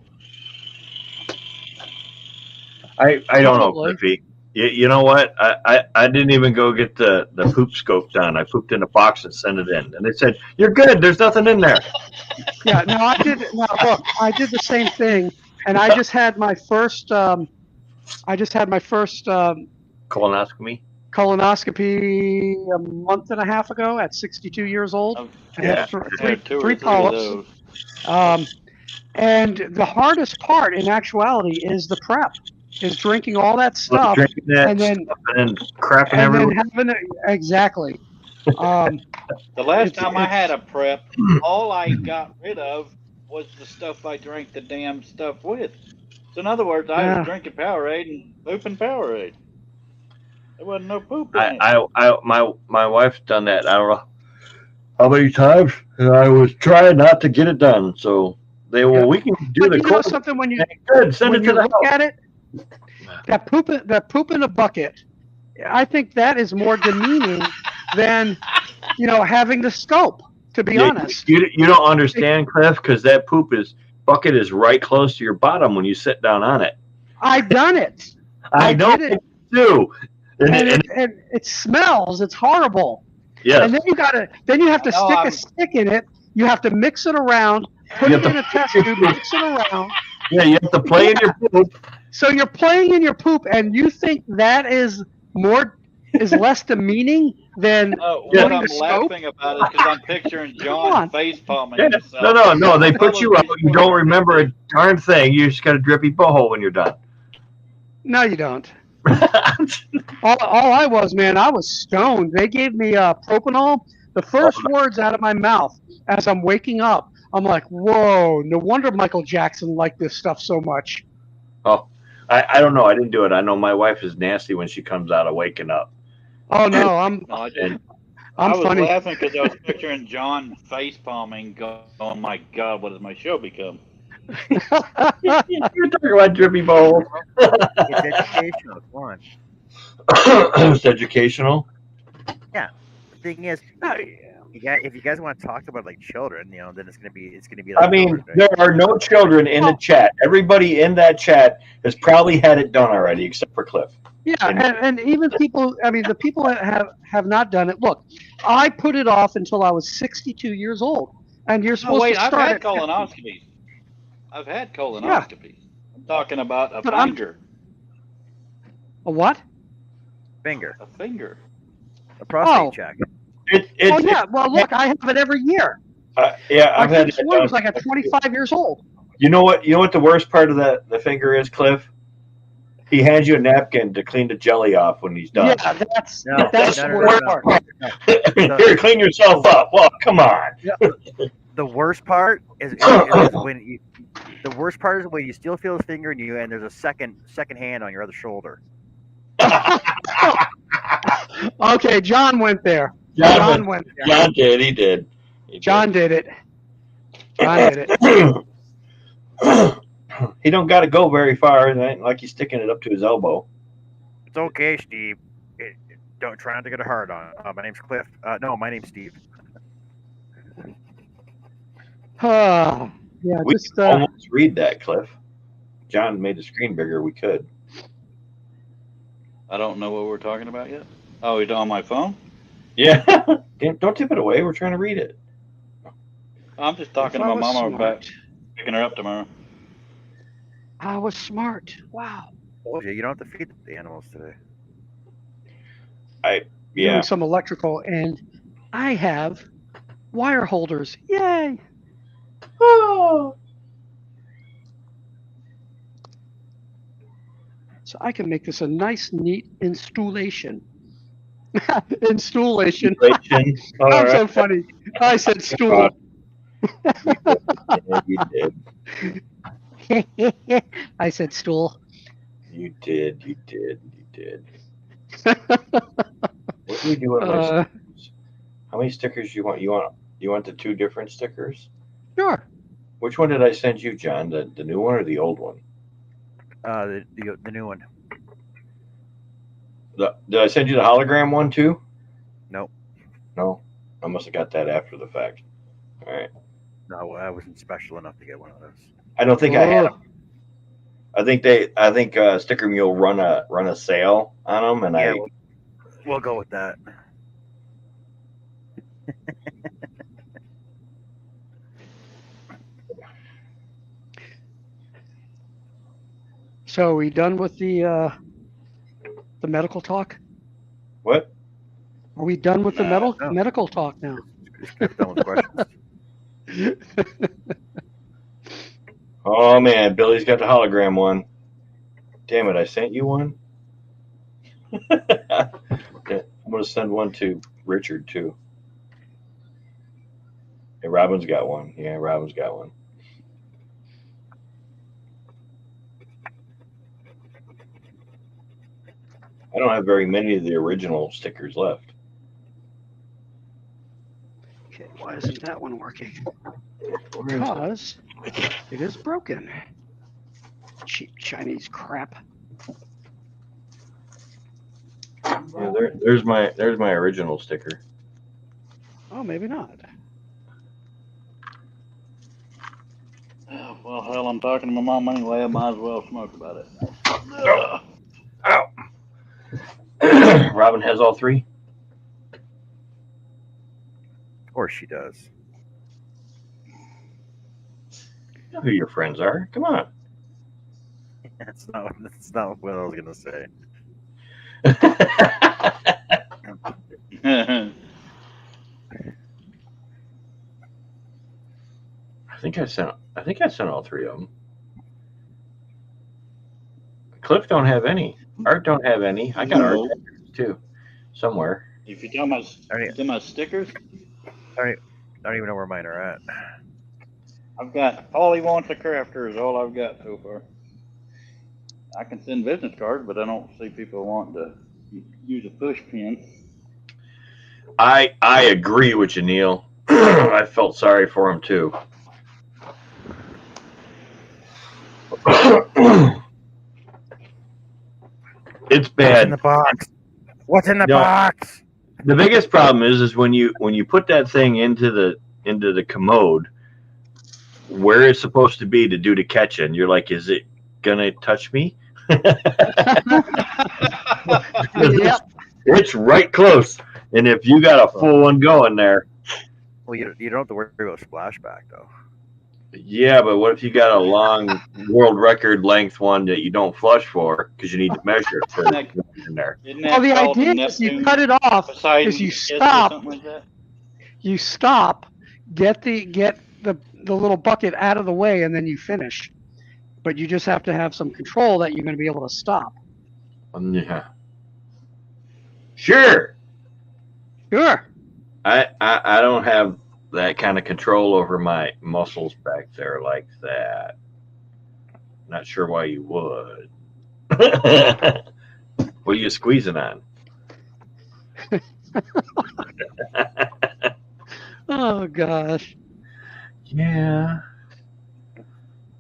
I don't know, Cliffy. You know what? I didn't even go get the poop scope done. I pooped in a box and sent it in, and they said you're good. There's nothing in there. Yeah, no, I did. No, look, I did the same thing, and I just had my first. Colonoscopy a month and a half ago at 62 years old. I had three polyps. And the hardest part in actuality is the prep, is drinking all that stuff and then crapping everywhere. Exactly. The last time I had a prep, all I got rid of was the stuff I drank the damn stuff with. So in other words, I was drinking Powerade and pooping Powerade. There wasn't no poop in it. My wife's done that. I don't know how many times, and I was trying not to get it done. So we can do the. You know something when you send it to the look at it, that poop in a bucket. I think that is more demeaning than having the scope. To be honest, you don't understand, Cliff, because that poop is bucket is right close to your bottom when you sit down on it. I've done it. I know did it. too. And it smells. It's horrible. Yes. And then you have to I know, stick I'm- a stick in it. You have to mix it around, put You it have in a test tube, mix it around. Yeah, you have to play in your poop. So you're playing in your poop, and you think that is less demeaning than what putting I'm the scope? laughing about is because I'm picturing John on. face palming Yeah. himself. No. They Tell put us you out. these You don't remember a darn thing. You just got a drippy butthole when you're done. No, you don't. All I was, man, I was stoned. They gave me propanol. The first words out of my mouth as I'm waking up, I'm like, whoa, no wonder Michael Jackson liked this stuff so much. Oh, I don't know. I didn't do it. I know my wife is nasty when she comes out of waking up. Oh, no, I'm I was funny. laughing because I was picturing John face palming, going, "Oh my God, what has my show become?" You're talking about drippy butthole. It's educational. Come on. It's educational. Yeah. The thing is, if you guys want to talk about like children, then it's gonna be I like mean, children, right? there are no children in the chat. Everybody in that chat has probably had it done already, except for Cliff. Yeah, and even people, I mean, the people that have not done it, look, I put it off until I was 62 years old. And you're supposed wait, to I've start had at colonoscopies. I've had colonoscopies. I'm talking about a But finger. A what? Finger. A finger. A prostate check. Oh, yeah. Well, look, I have it every year. Yeah, I've My had first it one done. was like at 25 years old. You know what? The worst part of the finger is, Cliff. He hands you a napkin to clean the jelly off when he's done. Yeah, that's No, the worst part. Here, clean yourself up. Well, come on. The worst part is when you still feel his finger in you, and there's a second hand on your other shoulder. Okay, John went there. John went there. John did. He did. John did it. John did it. He don't got to go very far. It ain't like he's sticking it up to his elbow. It's okay, Steve. Don't try not to get a hard on. My name's Cliff. No, my name's Steve. Yeah, We just could almost read that, Cliff. John made the screen bigger. We could. I don't know what we're talking about yet. Oh, it's on my phone? Yeah. Don't tip it away. We're trying to read it. I'm just talking to my mama about picking her up tomorrow. I was smart. Wow. You don't have to feed the animals today. Doing some electrical, and I have wire holders. Yay! Oh. So I can make this a nice, neat installation. Installation. I'm so funny. I said stool. You did. I said stool. You did. What do we do with my stickers? How many stickers do you want? You want the two different stickers? Sure. Which one did I send you, John? The new one or the old one? The new one. Did I send you the hologram one too? Nope. No, I must have got that after the fact. All right. No, I wasn't special enough to get one of those. I don't think I had them. I think Sticker Mule run a sale on them, and we'll go with that. So are we done with the medical talk? What? Are we done with the medical talk now? Just done with questions. Oh man, Billy's got the hologram one. Damn it, I sent you one. Okay, I'm gonna send one to Richard too. Hey, Robin's got one. Yeah, Robin's got one. I don't have very many of the original stickers left. Okay, why isn't that one working? Because it is broken. Cheap Chinese crap. Yeah, there's my original sticker. Oh, maybe not. Well, Well, I'm talking to my mom anyway. I might as well smoke about it. Oh, ow. Robin has all three. Of course she does. You know who your friends are. Come on. That's not what I was gonna say. I think I sent all three of them. Cliff don't have any. Art don't have any. I got art No. too, somewhere. If you're talking about, I don't, you talking about stickers, I don't even know where mine are at. I've got all he wants a crafter is all I've got so far. I can send business cards, but I don't see people wanting to use a push pin. I agree with you, Neil. I felt sorry for him too. It's What's in bad. the box? What's in the No, box? the biggest problem is when you put that thing into the commode where it's supposed to be to do the catching, you're like, is it gonna touch me? Yep. It's right close, and if you got a full one going there, Well, you don't have to worry about splashback though. yeah. But what if you got a long world record length one that you don't flush for because you need to measure it for Isn't that, in there? isn't Well, that the called the idea is you Neptune cut it off, Poseidon is you kiss or stop, something like that? you stop, get the little bucket out of the way, and then you finish. But you just have to have some control that you're going to be able to stop. Yeah. Sure. Sure. I don't have that kind of control over my muscles back there like that. Not sure why you would. What are you squeezing on? Oh gosh. Yeah.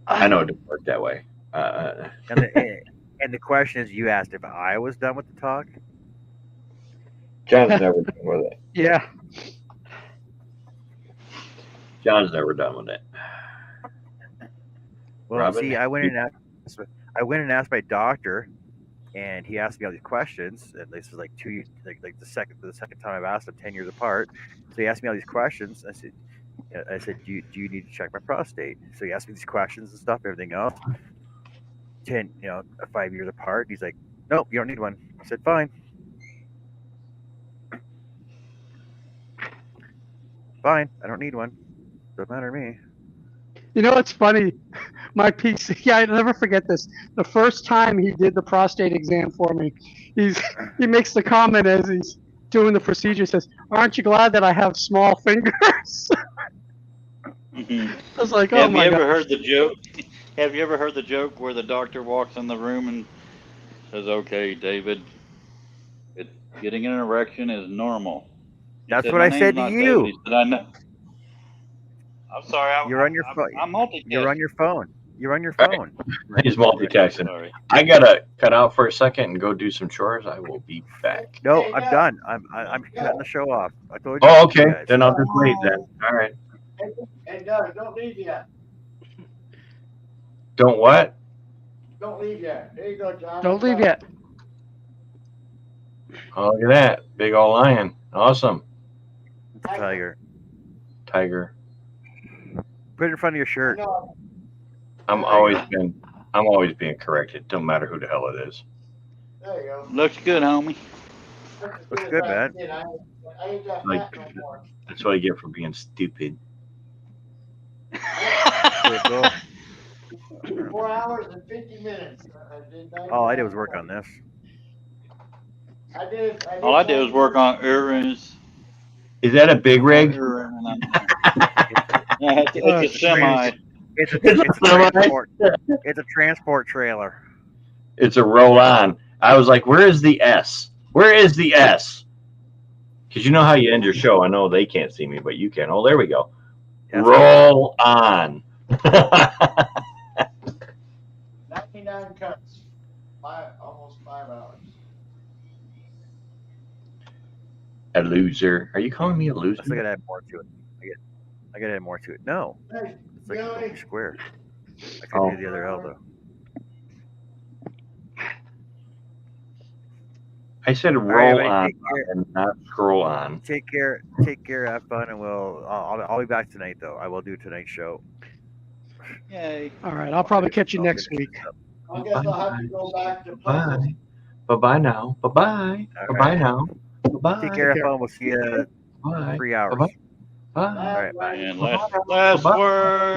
I know it didn't work that way. And the question is, you asked if I was done with the talk. John's never done with it. Yeah. John's never done with it. Well, Robin, see, I went and asked my doctor, and he asked me all these questions, and this is like the second time I've asked him 10 years apart. So he asked me all these questions. I said, do you need to check my prostate? So he asked me these questions and stuff, everything else. 5 years apart. He's like, nope, you don't need one. I said, fine. Fine, I don't need one. Doesn't matter to me. You know what's funny? My PC, yeah, I'll never forget this. The first time he did the prostate exam for me, he makes the comment as he's doing the procedure, says, "Aren't you glad that I have small fingers?" I was like, "Oh Have you my ever god." heard the joke? Have you ever heard the joke where the doctor walks in the room and says, "Okay, David, getting an erection is normal." He That's said, what "My I name's said to not David." He you. said, "I know." I'm sorry. You're on your phone. I'm You're on multitasking. your phone. You're on your All right. phone. He's multitasking. Sorry. I gotta cut out for a second and go do some chores. I will be back. No, Hey, I'm no, done. I'm cutting the show off. I told you. Oh, You okay. guys. Then I'll just wait then. All right. hey, no, don't leave yet. Don't what? Don't leave yet. There you go, John. Don't leave yet. Oh, look at that. Big old lion. Awesome. It's a tiger. Tiger. Put it in front of your shirt. I'm always being corrected. Don't matter who the hell it is. There you go. Looks good, homie. Looks good, man. I ain't that Like, fat no more. that's what I get for being stupid. Cool. 4 hours and 50 minutes. All I did was work on this. All I did was work on Uranus. Is that a big rig? Yeah, it's a semi. It's a transport. It's a transport trailer. It's a roll on. I was like, where is the S? Where is the S? Because you know how you end your show. I know they can't see me, but you can. Oh, there we go. Yes, Roll on. 99 cuts. Almost 5 hours. A loser. Are you calling me a loser? I gotta add more to it. I gotta add more to it. No, Hey, it's like Billy. a square. I couldn't do the other L though. I said All right, roll everybody, on take care. and not scroll on. Take care. Take care. Have fun, and I'll be back tonight though. I will do tonight's show. Yay. All right, I'll probably catch you next week. I guess I'll have to go back to Bye. puzzles. Bye now. Bye bye. All Bye right. now. Bye. Take care. Have care. fun. We'll see you Bye. 3 hours. Bye. All right. Bye. And Bye. last Bye. word.